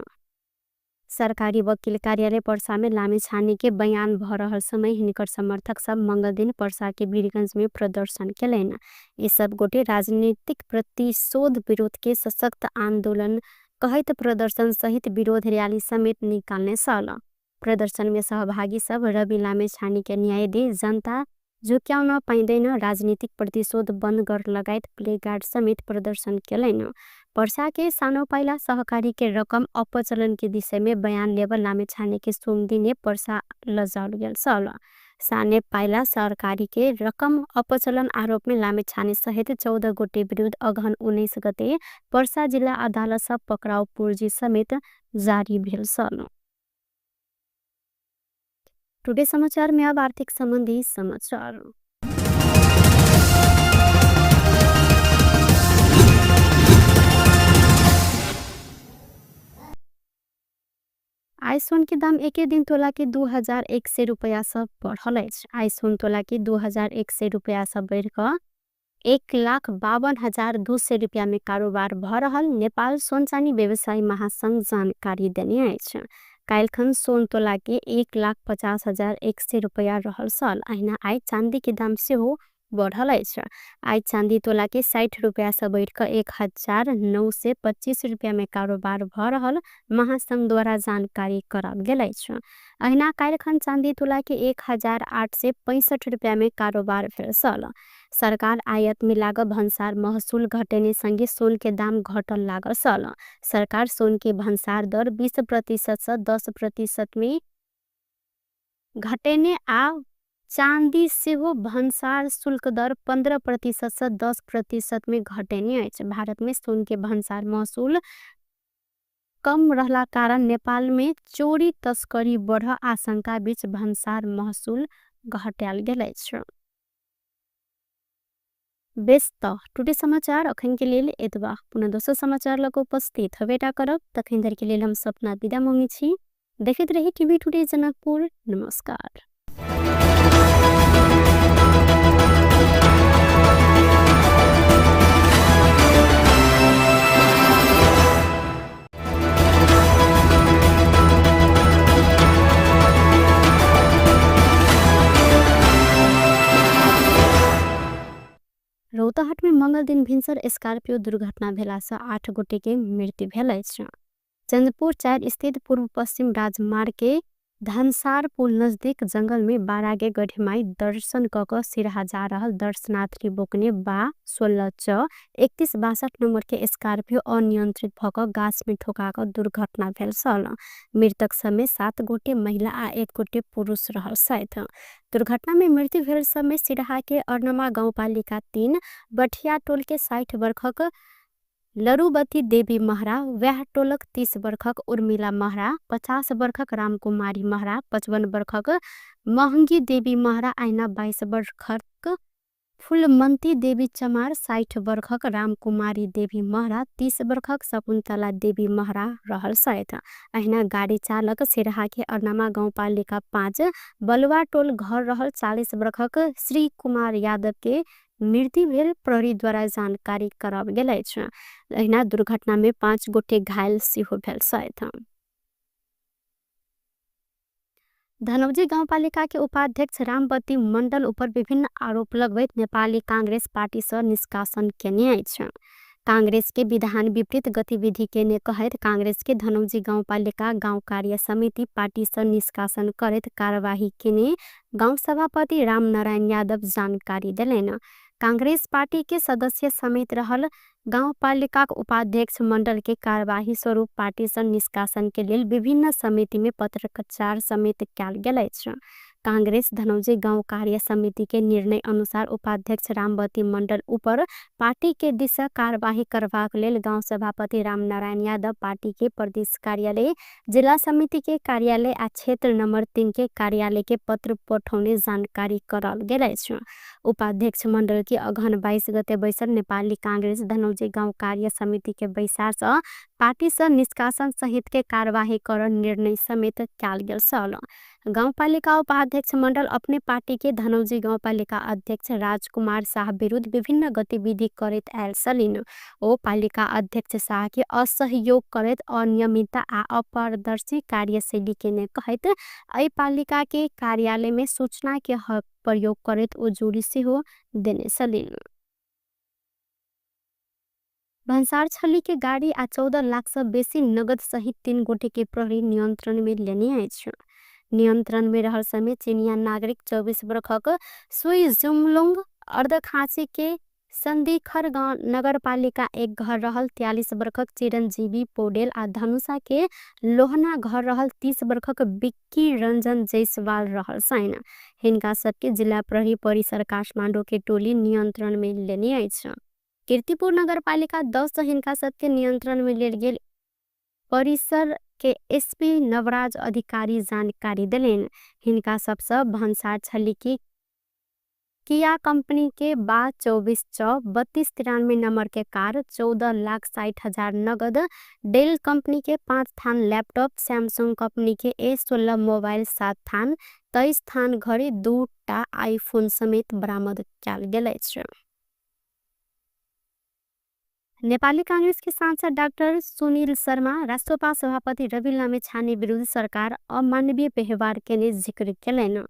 सरकारी वकील कार्यालय पर्सा में लामे छाने के बयान भ रहल समय हिनकर समर्थक सब मंगल दिन पर्सा के वीरगंज में प्रदर्शन केलेन। ये सब गोटे राजनीतिक प्रतिशोध विरोध के सशक्त आंदोलन कहत प्रदर्शन सहित विरोध रैली समेत निकालने साल। प्रदर्शन में सहभागी सब रवि लामे छाने के न्याय दे, जनता झुक्याउन पाइँदैन, राजनीतिक प्रतिशोध बंद कर लगायत प्लेकार्ड समेत प्रदर्शन केलैन। पर्सा के सानो पाइला सहकारी के रकम अपचलन के विषय में बयान लेबर लामे छाने के सोम दिने पर्सा लजाल गेल साल। साने पाइला सरकारी के रकम अपचलन आरोप में लामे छाने सहित 14 गोटे विरुद्ध अगहन 19 गते पर्सा जिला अदालत सब पकड़ाव पूर्जी समेत जारी भेल साल। टुडे समाचार में अब आर्थिक संबंधी समाचार। आइसोन के दाम एक दिन तोला के 2100 रुपया सब बढ़ल। आइसोन तोला के 2100 रुपया सब बढ़ कर 1,52,200 रुपया में कारोबार भ रहल नेपाल सोनचानी व्यवसायी महासंघ जानकारी देने। कालखन सोन तोला के 1,50,100 रुपया रहल साल। अहिना आई चांदी के दाम से हो बढ़ल। आई चांदी तोला के 60 रुपया से बढ़ कर 1,925 रुपया में कारोबार भ रहल महासंघ द्वारा जानकारी कराल गेल। अहिना कालखन चांदी तोला के 1,865 रुपया में कारोबार भेल साल। सरकार आयात में लागल भंसार महसूल घटेने संगे सोन के दाम घटल लागल साल। सरकार सोन के भंसार दर 20% से 10% में घटेने आ चांदी से हो भंसार शुल्क दर 15% से 10% में घटेने। भारत में सोन के भंसार महसूल कम रहला कारण नेपाल में चोरी तस्करी बढ़ आशंका बीच भंसार महसूल घटाल गेल। बेस्त टुडे समाचार अखन के लिए एतबा। पुनः दोसर समाचार लग उपस्थित हवेटा करब। तखन धर के लिए हम सपना विदा मांगी छी। देखते रही टीवी टुडे जनकपुर। नमस्कार। रौताहाट में मंगल दिन भिन्सर स्कॉर्पियो दुर्घटना भेलासँ 8 गोटे के मृत्यु भेल अछि। चंद्रपुर 4 स्थित पूर्व पश्चिम राजमार्ग के धनसार पुल नजदीक जंगल में बारागे गढ़ेमाई दर्शन कक सिरहा जा रहल दर्शनार्थी बोकने बा 16 च 3162 नंबर के स्कॉर्पियो अनियंत्रित भक गाछ में ठोका दुर्घटना भेल छल। मृतक समेत 7 गोटे महिला आ 1 गोटे पुरुष रहल छथि। दुर्घटना में मृत्यु भेल समय सिरहा के अर्नमा गाउँपालिका 3 बठिया टोल के 60 वर्षक लरुबती देवी महरा, व्याह टोलक 30 वर्षक उर्मिला महरा, 50 वर्षक रामकुमारी महरा, 55 वर्षक महंगी देवी महरा, आइना 22 वर्षक फुलमंती देवी चमार, 60 वर्षक रामकुमारी देवी महरा, 30 वर्षक शकुन्तला देवी महरा रहल छथि। अहिना गाड़ी चालक सिरहा के अर्नमा गाउँपालिका 5 बलुआ टोल घर रहल 40 वर्षक श्री कुमार यादव के मृत्यु भेल प्रहरीद्वारा जानकारी कराओल गेल अछि। अहिना दुर्घटना में 5 गोटे घायल सेहो भेल छथि। धनौजी गाउँपालिका के उपाध्यक्ष रामबती मण्डल उपर विभिन्न आरोप लगबैत नेपाली कांग्रेस पार्टी से निष्कासन केने अछि। कांग्रेस के विधान विपरीत गतिविधि केने कहैत कांग्रेस के धनौजी गाउँपालिका गाउँ कार्य समिति पार्टी से निष्कासन करैत कार्यवाही केने गाउँ सभापति रामनारायण यादव जानकारी देलैन। कांग्रेस पार्टी के सदस्य समेत रहल गाउँपालिका उपाध्यक्ष मंडल के कार्यवाही स्वरूप पार्टी से निष्कासन के लिए विभिन्न समिति में पत्रचार समेत कयल गेल अछि। कांग्रेस धनौजी गाउँ कार्य समिति के निर्णय अनुसार उपाध्यक्ष रामबती मंडल ऊपर पार्टी के दिशा कार्यवाही करबाक लेल गाउँ सभापति रामनारायण यादव पार्टी के प्रदेश कार्यालय, जिला समिति के कार्यालय आ क्षेत्र नंबर 3 के कार्यालय के पत्र पठौने जानकारी कराल गेल अछि। उपाध्यक्ष मंडल के अगहन 22 गते बैसल नेपाली कांग्रेस धनौजी गाउँ कार्य समिति के बैसार से पार्टी से निष्कासन सहित के कार्यवाही कर निर्णय समेत कयल गेल छल। गाउँपालिका उपाध्यक्ष मंडल अपने पार्टी के धनौजी गाउँपालिका अध्यक्ष राजकुमार शाह विरुद्ध विभिन्न गतिविधि करैत आयल छलिन। ओ पालिका अध्यक्ष शाह के असहयोग करैत अनियमितता आ अपारदर्शी कार्यशैली केने कहैत एहि पालिका के कार्यालय में सूचना के प्रयोग करैत ओ जोड़ी सेहो देने छलिन। भन्सार छली के गाड़ी आ 14 लाख से बेसी नगद सहित 3 गोटे के प्रहरी नियंत्रण में लेने अछि। नियंत्रण में रहल समय चीनिया नागरिक 24 वर्षक सुई जुमलुंग अर्धखांची के संदीखर गांव नगरपालिका 1 घर रहल 43 वर्षक चिरंजीवी पौडेल आ धनुषा के लोहना घर रहल 30 वर्षक बिक्की रंजन जयसवाल रहल छन्। हिनका सबके जिला प्रहरी परिसर काठमांडू के टोली नियंत्रण में लेने अछि। कीर्तिपुर नगरपालिका 10 हिनका सबके नियंत्रण में लेल गेल परिसर के एसपी नवराज अधिकारी जानकारी दिलेन। हिनका सबसे भन्सार छली की किया कंपनी के 24 च 3293 नंबर के कार, 14,60,000 नगद, डेल कंपनी के 5 थान लैपटॉप, सैमसंग कंपनी के A16 मोबाइल 7 थान, 23 थान घड़ी, 2 टा आईफोन समेत बरामद कयल गेल अछि। नेपाली कांग्रेस के सांसद डाक्टर सुनील शर्मा राष्ट्रपा सभापति रवि लामिछाने विरुद्ध सरकार अमानवीय व्यवहार केने जिक्र केलैन।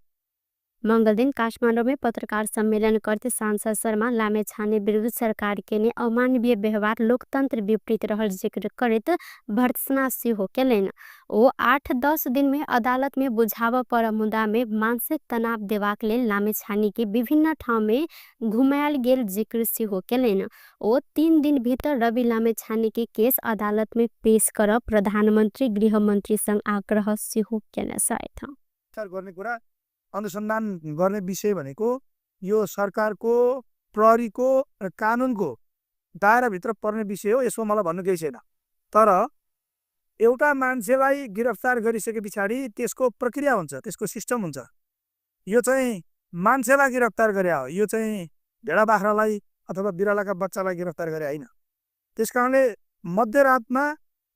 मंगल दिन काठमांडू में पत्रकार सम्मेलन करते सांसद शर्मा लामिछाने विरुद्ध सरकार केने अमानवीय व्यवहार लोकतंत्र विपरीत रहल जिक्र करैत भर्त्सना सेहो केलैन। ओ 8-10 दिन में अदालत में बुझाव पर मुद्दा में मानसिक तनाव देबाक लेल लामिछाने के विभिन्न ठाउँ में घुमायल गेल जिक्र सेहो केलैन। ओ 3 दिन भीतर रवि लामिछाने के केस अदालत में पेश कर प्रधानमंत्री गृहमंत्री संग आग्रह सेहो केने छथि। अनुसन्धान गर्ने विषय भनेको यो सरकारको प्रहरीको र कानुनको दायराभित्र पर्ने विषय हो। यसो मलाई भन्नु केही छैन। तर एउटा मान्छेलाई गिरफ्तार गरिसके पछाडि त्यसको प्रक्रिया हुन्छ, त्यसको सिस्टम हुन्छ। यो चाहिँ मान्छेलाई गिरफ्तार गरे हो, यो चाहिँ भेडा बाख्रालाई अथवा बिरालाका बच्चालाई गिरफ्तार गरे होइन। त्यसकारणले मध्यरातमा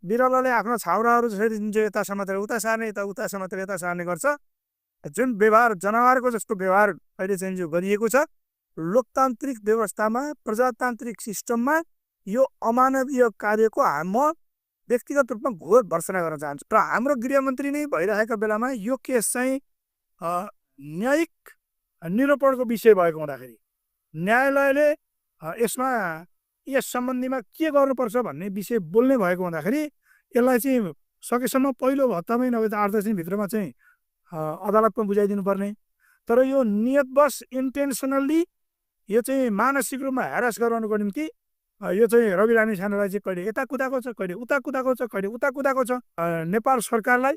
बिरालाले आफ्नो छाउराहरू जसरी यता समातेर उता सार्ने, उता समातेर यता सार्ने गर्छ, जुन व्यवहार जनावरको जस्तो व्यवहार अहिले चाहिँ जो गरिएको छ, लोकतान्त्रिक व्यवस्थामा प्रजातान्त्रिक सिस्टममा यो अमानवीय कार्यको म व्यक्तिगत रूपमा घोर भर्त्सना गर्न चाहन्छु। र हाम्रो गृहमन्त्री नै भइरहेका बेलामा यो केस चाहिँ न्यायिक निरूपणको विषय भएको हुँदाखेरि न्यायालयले यसमा यस सम्बन्धीमा के गर्नुपर्छ भन्ने विषय बोल्ने भएको हुँदाखेरि यसलाई चाहिँ सकेसम्म पहिलो हप्तामै नभए त 8 10 दिनभित्रमा चाहिँ अदालतमा बुझाइदिनु पर्ने। तर यो नियतवश इन्टेन्सनल्ली यो चाहिँ मानसिक रूपमा ह्यारास गराउनुको निम्ति यो चाहिँ रवि लामिछानेलाई चाहिँ कहिले यता कुदाएको छ, कहिले उता कुदाएको छ, कहिले उता कुदाएको छ। नेपाल सरकारलाई,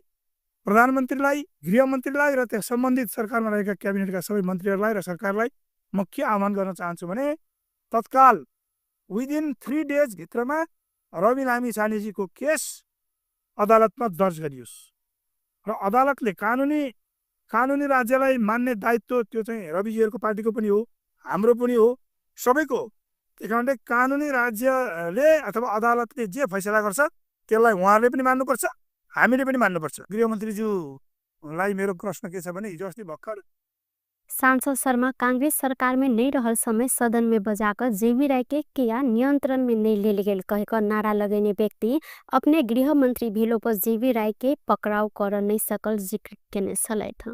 प्रधानमन्त्रीलाई, गृहमन्त्रीलाई र त्यस सम्बन्धित सरकारमा रहेका क्याबिनेटका सबै मन्त्रीहरूलाई र सरकारलाई म के आह्वान गर्न चाहन्छु भने तत्काल विदिन 3 days भित्रमा रवि लामिछानेजीको केस अदालतमा दर्ज गरियोस् र अदालतले कानुनी राज्यलाई मान्ने दायित्व त्यो चाहिँ रविजीहरूको पार्टीको पनि हो, हाम्रो पनि हो, सबैको हो। त्यही कारणले कानुनी राज्यले अथवा अदालतले जे फैसला गर्छ त्यसलाई उहाँहरूले पनि मान्नुपर्छ, हामीले पनि मान्नुपर्छ। गृहमन्त्रीज्यूलाई मेरो प्रश्न के छ भने हिजो अस्ति भर्खर सांसद शर्मा कांग्रेस सरकार में नहीं रहल समय सदन में बजाकर जेवी राय के किया नियंत्रण में नहीं ले गेल कहकर नारा लगेने व्यक्ति अपने गृह मंत्री भेलो पर जेवी राय के पकड़ाव कर नहीं सकल जिक्र केने छलैथ।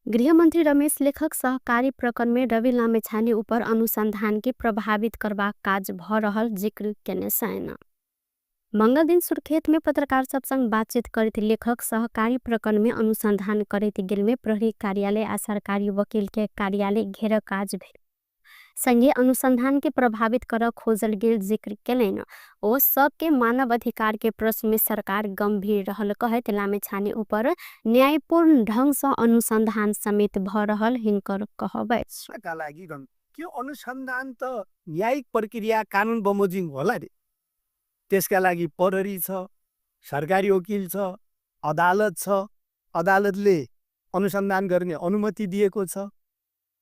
गृह मंत्री रमेश लेखक सहकारी प्रकरण में रवि लामिछाने ऊपर अनुसंधान के प्रभावित करवा काज भ रहल जिक्र केने छैन। मंगल दिन सुर्खेत में पत्रकार सब संग बातचीत करत लेखक सहकारी प्रकरण में अनुसंधान करत गेल में प्रहरी कार्यालय आ सरकारी वकील के कार्यालय घेर काज भेल संगे अनुसंधान के प्रभावित कर खोजल गेल जिक्र केलन। ओ सबके मानव अधिकार के प्रश्न में सरकार गंभीर रहल कहत लामिछाने ऊपर न्यायपूर्ण ढंग से अनुसंधान समेत भ रहल हिनकर कहबै का लागि के अनुसन्धान त न्यायिक प्रक्रिया कानुन बमोजिम होला रे। त्यसका लागि प्रहरी छ, सरकारी वकिल छ, अदालत छ, अदालतले अनुसन्धान गर्ने अनुमति दिएको छ,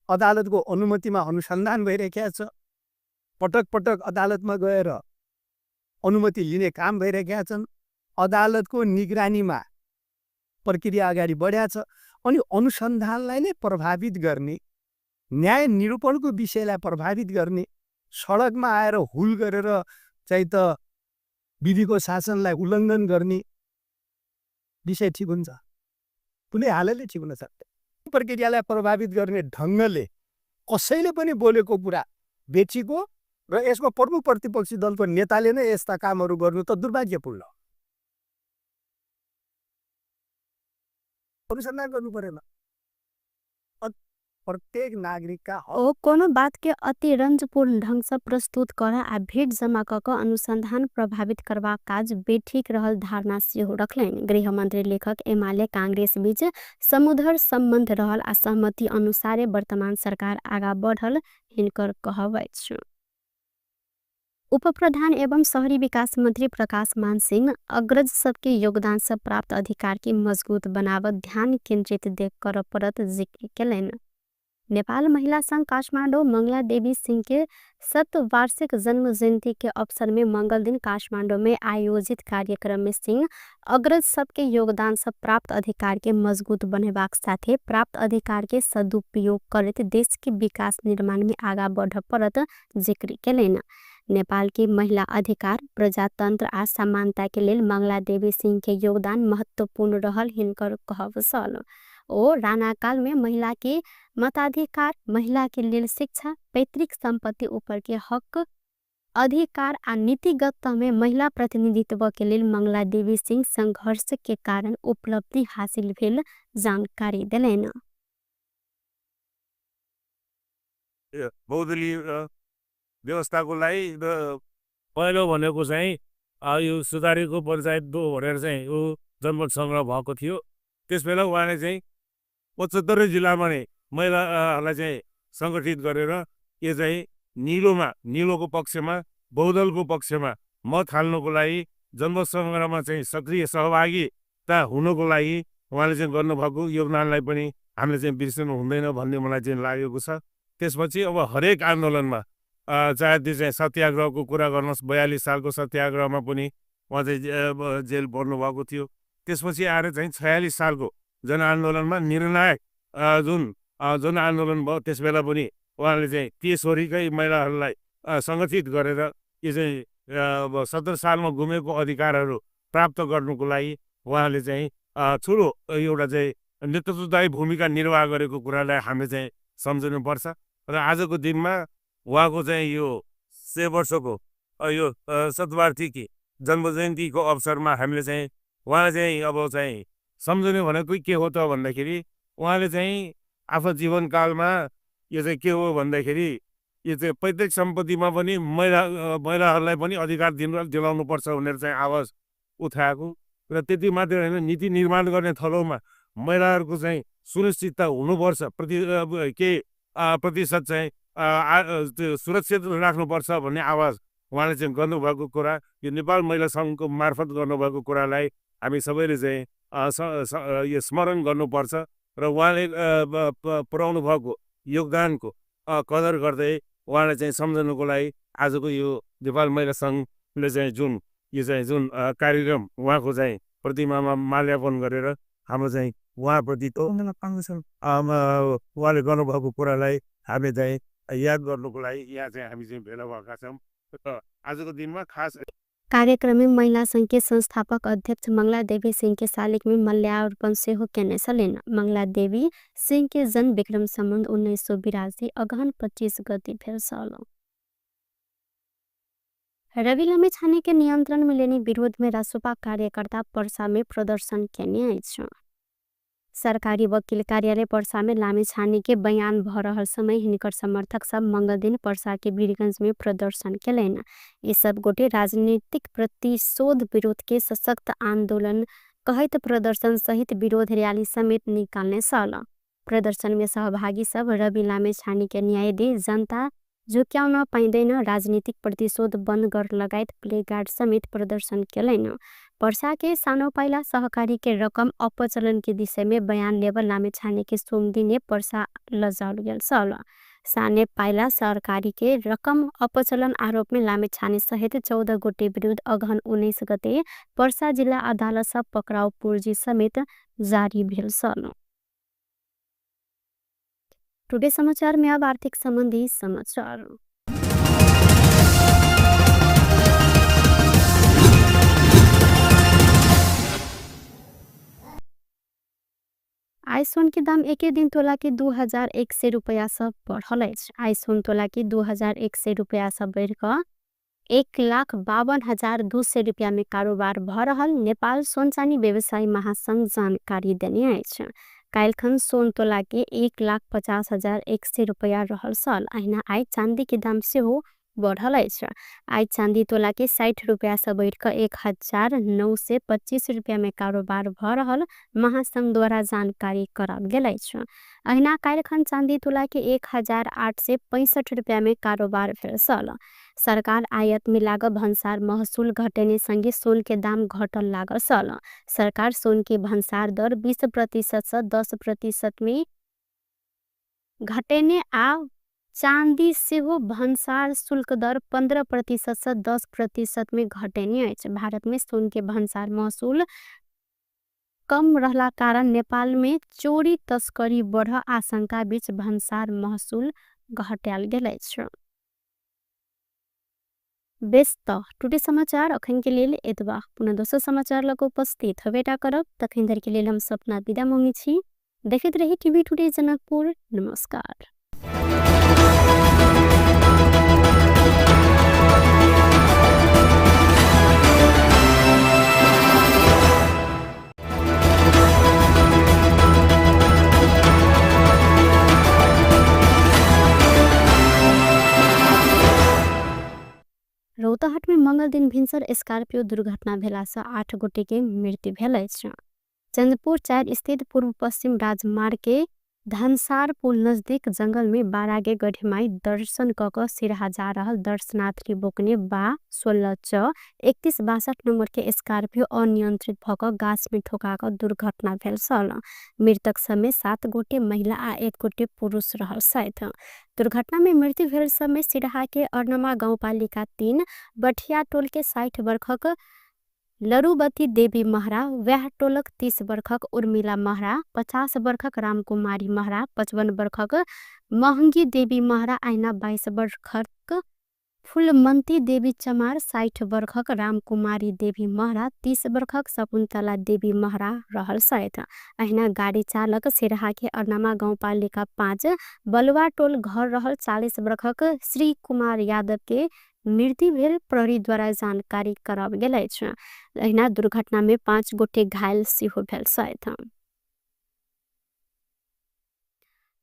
अदालतको अनुमतिमा अनुसन्धान भइरहेको छ, पटक पटक अदालतमा गएर अनुमति लिने काम भइरहेका छन्, अदालतको निगरानीमा प्रक्रिया अगाडि बढ्या छ। अनि अनुसन्धानलाई नै प्रभावित गर्ने, न्याय निरूपणको विषयलाई प्रभावित गर्ने, सडकमा आएर हुल गरेर चाहिँ त विधिको शासनलाई उल्लङ्घन गर्ने विषय ठिक हुन्छ? कुनै हालले ठिक हुन सक्दैन। प्रक्रियालाई प्रभावित गर्ने ढङ्गले कसैले पनि बोलेको कुरा बेचीको र यसको प्रमुख प्रतिपक्षी दलको नेताले नै यस्ता कामहरू गर्नु त दुर्भाग्यपूर्ण। अनुसन्धान गर्नु परेन। प्रत्येक नागरिक का ओ कोनो बात के अति रंजपूर्ण ढंग से प्रस्तुत करा आ भीड़ जमा क अनुसंधान प्रभावित करवा काज बेठीक रहल धारणा सेहो रखलैन। गृह मंत्री लेखक एमाले कांग्रेस बीच समुद्र संबंध रहल आ सहमति अनुसारे वर्तमान सरकार आगा बढ़ल हिनकर कहबै छ। उप प्रधान एवं शहरी विकास मंत्री प्रकाश मान सिंह अग्रज सबके योगदान से प्राप्त अधिकार की मजबूत बनावत ध्यान केंद्रित देख कर परत जिक्र केलन। नेपाल महिला संघ काठमाडौँ मंगला देवी सिंह के 7 वार्षिक जन्म जयंती के अवसर में मंगल दिन काठमाडौँ में आयोजित कार्यक्रम में सिंह अग्रज सबके योगदान से प्राप्त अधिकार के मजबूत बनेबाक साथे प्राप्त अधिकार के सदुपयोग करते देश के विकास निर्माण में आगा बढ़ परत जिक्र केलन। नेपाल की महिला अधिकार, प्रजातंत्र आ समानता के लेल मंगला देवी सिंह के योगदान महत्वपूर्ण रहल हिनकर कहब छल। ओ राणा काल में महिला के मताधिकार, महिला के लेल शिक्षा, पैतृक संपत्ति ऊपर के हक अधिकार आ नीतिगत में महिला प्रतिनिधित्व के लेल मंगला देवी सिंह संघर्ष के कारण उपलब्धि हासिल भेल जानकारी दिलेन। बहुदलीय व्यवस्थाको लागि पहिलो भनेको चाहिँ यो सुधारेको पञ्चायत 2 भनेर चाहिँ यो जनमत संग्रह भएको थियो। त्यसबेला उहाँले चाहिँ 75 जिल्लामा नै महिलाहरूलाई चाहिँ सङ्गठित गरेर यो चाहिँ निलोको पक्षमा, बहुदलको पक्षमा मत हाल्नको लागि, जनमत संग्रहमा चाहिँ सक्रिय सहभागिता हुनको लागि उहाँले चाहिँ गर्नुभएको योगदानलाई पनि हामीले चाहिँ बिर्सनु हुँदैन भन्ने मलाई चाहिँ लागेको छ। त्यसपछि अब हरेक आन्दोलनमा चाहे त्यो चाहिँ सत्याग्रहको कुरा गर्नुहोस्, 42 सालको सत्याग्रहमा पनि उहाँ चाहिँ जेल पर्नुभएको थियो। त्यसपछि आएर चाहिँ 46 सालको जनआन्दोलनमा निर्णायक जुन आन्दोलन भयो त्यसबेला पनि उहाँले चाहिँ देशभरिकै महिलाहरूलाई सङ्गठित गरेर यो चाहिँ 70 सालमा गुमेको अधिकारहरू प्राप्त गर्नुको लागि उहाँले चाहिँ ठुलो एउटा चाहिँ नेतृत्वदायी भूमिका निर्वाह गरेको कुरालाई हामीले चाहिँ सम्झनुपर्छ। र आजको दिनमा उहाँको चाहिँ यो 100 वर्षको यो शतवार्षिकी जन्मजयन्तीको अवसरमा हामीले चाहिँ उहाँलाई चाहिँ अब चाहिँ सम्झने भनेको के हो त भन्दाखेरि उहाँले चाहिँ आफ्नो जीवनकालमा यो चाहिँ के हो भन्दाखेरि यो चाहिँ पैतृक सम्पत्तिमा पनि महिलाहरूलाई पनि अधिकार दिलाउनुपर्छ भनेर चाहिँ आवाज उठाएको र त्यति मात्र होइन नीति निर्माण गर्ने थलोमा महिलाहरूको चाहिँ सुनिश्चितता हुनुपर्छ प्रतिशत चाहिँ त्यो सुरक्षित राख्नुपर्छ भन्ने आवाज उहाँले चाहिँ गर्नुभएको कुरा यो नेपाल महिला सङ्घको मार्फत गर्नुभएको कुरालाई हामी सबैले चाहिँ यो स्मरण गर्नुपर्छ र उहाँले पुर्याउनु भएको योगदानको कदर गर्दै उहाँलाई चाहिँ सम्झनुको लागि आजको यो नेपाल महिला सङ्घले चाहिँ जुन कार्यक्रम उहाँको चाहिँ प्रतिमामा माल्यार्पण गरेर हाम्रो चाहिँ उहाँप्रति उहाँले गर्नुभएको कुरालाई हामी चाहिँ याद गर्नुको लागि यहाँ चाहिँ हामी चाहिँ भेला भएका छौँ र आजको दिनमा खास कार्यक्रम में महिला संघ के संस्थापक अध्यक्ष मंगला देवी सिंह के सालिक में मल्यार्पण से हो कहने सलेन मंगला देवी सिंह के जन्म विक्रम संबंध 1982 अगहन 25 गति भेल साल रवि लामी छाने के नियंत्रण में लेने विरोध में रासोपा कार्यकर्ता पर्सा में प्रदर्शन केने सरकारी वकील कार्यालय पर्सा में लामी छाने के बयान भ रहल समय हिनकर समर्थक सब मंगल दिन पर्सा के वीरगंज में प्रदर्शन केलन। ये सब गोटे राजनीतिक प्रतिशोध विरोध के सशक्त आंदोलन कहत प्रदर्शन सहित विरोध रैली समेत निकालने साल प्रदर्शन में सहभागी सब रवि लामी छाने के न्याय दे जनता झुक्याउन पाइँदैन राजनीतिक प्रतिशोध बंद कर लगायत प्लेकार्ड समेत प्रदर्शन केलन। पर्सा के सानो पाइला सहकारी के रकम अपचलन के विषय में बयान लेबर लामे छाने के सोमदिने पर्सा लजाउल गेल साल साने पाइला सहकारी के रकम अपचलन आरोप में लामे छाने सहित 14 गोटे विरुद्ध अगहन 19 गते पर्सा जिला अदालत सब पकड़ाउ पूर्जी समेत जारी भेल साल। टुडे समाचार में अब आर्थिक संबंधी समाचार। आइसोन के दाम एक दिन तोला के 2100 रुपया सब बढ़ल। आइसोन तोला के 2100 रुपया सब बढ़ कर 1,52,200 रुपया में कारोबार भ रहल नेपाल सोनचानी व्यवसायी महासंघ जानकारी देने कालखन सोन तोला के 1,50,100 रुपया रहल साल अहिना आई चांदी के दाम से हो बढ़ल। आई चांदी तोला के 60 रुपया से बढ़ कर 1,925 रुपया में कारोबार भ रहल महासंघ द्वारा जानकारी कराल गेल। अहिना कालखन चांदी तोला के 1,865 रुपया में कारोबार भेल साल। सरकार आयात में लागल भंसार महसूल घटेने संगे सोन के दाम घटल लागल साल। सरकार सोन के भंसार दर 20% से 10% में घटेने आ चांदी से हो भंसार शुल्क दर 15% से 10% में घटेने। भारत में सोन के भंसार महसूल कम रहला कारण नेपाल में चोरी तस्करी बढ़ आशंका बीच भंसार महसूल घटाल गेल। बेस्त टुडे समाचार अखन के लिए एतबा पुनः दोसर समाचार लग उपस्थित हवेटा करब तखन धर के लिए हम सपना विदा मांगी छी। देखते रही टीवी टुडे जनकपुर। नमस्कार। रौतहट में मंगल दिन भिनसर स्कॉर्पियो दुर्घटना भेला से 8 गोटे के मृत्यु भेल। चंदपुर 4 स्थित पूर्व पश्चिम राजमार्ग के धनसार पुल नजदीक जंगल में बारागे गढ़ीमाई दर्शन कक सिरहा जा रहल दर्शनार्थी बोकने बा 16/31/62 नंबर के स्कॉर्पियो अनियंत्रित भक गाछ में ठोकाक दुर्घटना भेल साल। मृतक समेत 7 गोटे महिला आ 1 गोटे पुरुष रहल साथ। दुर्घटना में मृत्यु भेल समय सिरहा के अर्नमा गाउँपालिका 3 बठिया टोल के 60 वर्षक लरुबती देवी महरा, व्याह टोलक 30 वर्षक उर्मिला महरा, 50 वर्षक रामकुमारी महरा, 55 वर्षक महंगी देवी महरा, आइना 22 वर्षक फुलमन्ती देवी चमार 60 वर्षक रामकुमारी देवी महरा 30 वर्षक शकुन्तला देवी महरा रहल सहित अहिना गाडी चालक सिराहाके अर्नामा गाउँपालिका 5 बलुवाटोल घर रहल 40 वर्षक श्री कुमार यादव के मृत्यु भेल प्रहरीद्वारा जानकारी कराओल गेल अछि। अहिना दुर्घटना में 5 गोटे घायल सेहो भेल सहित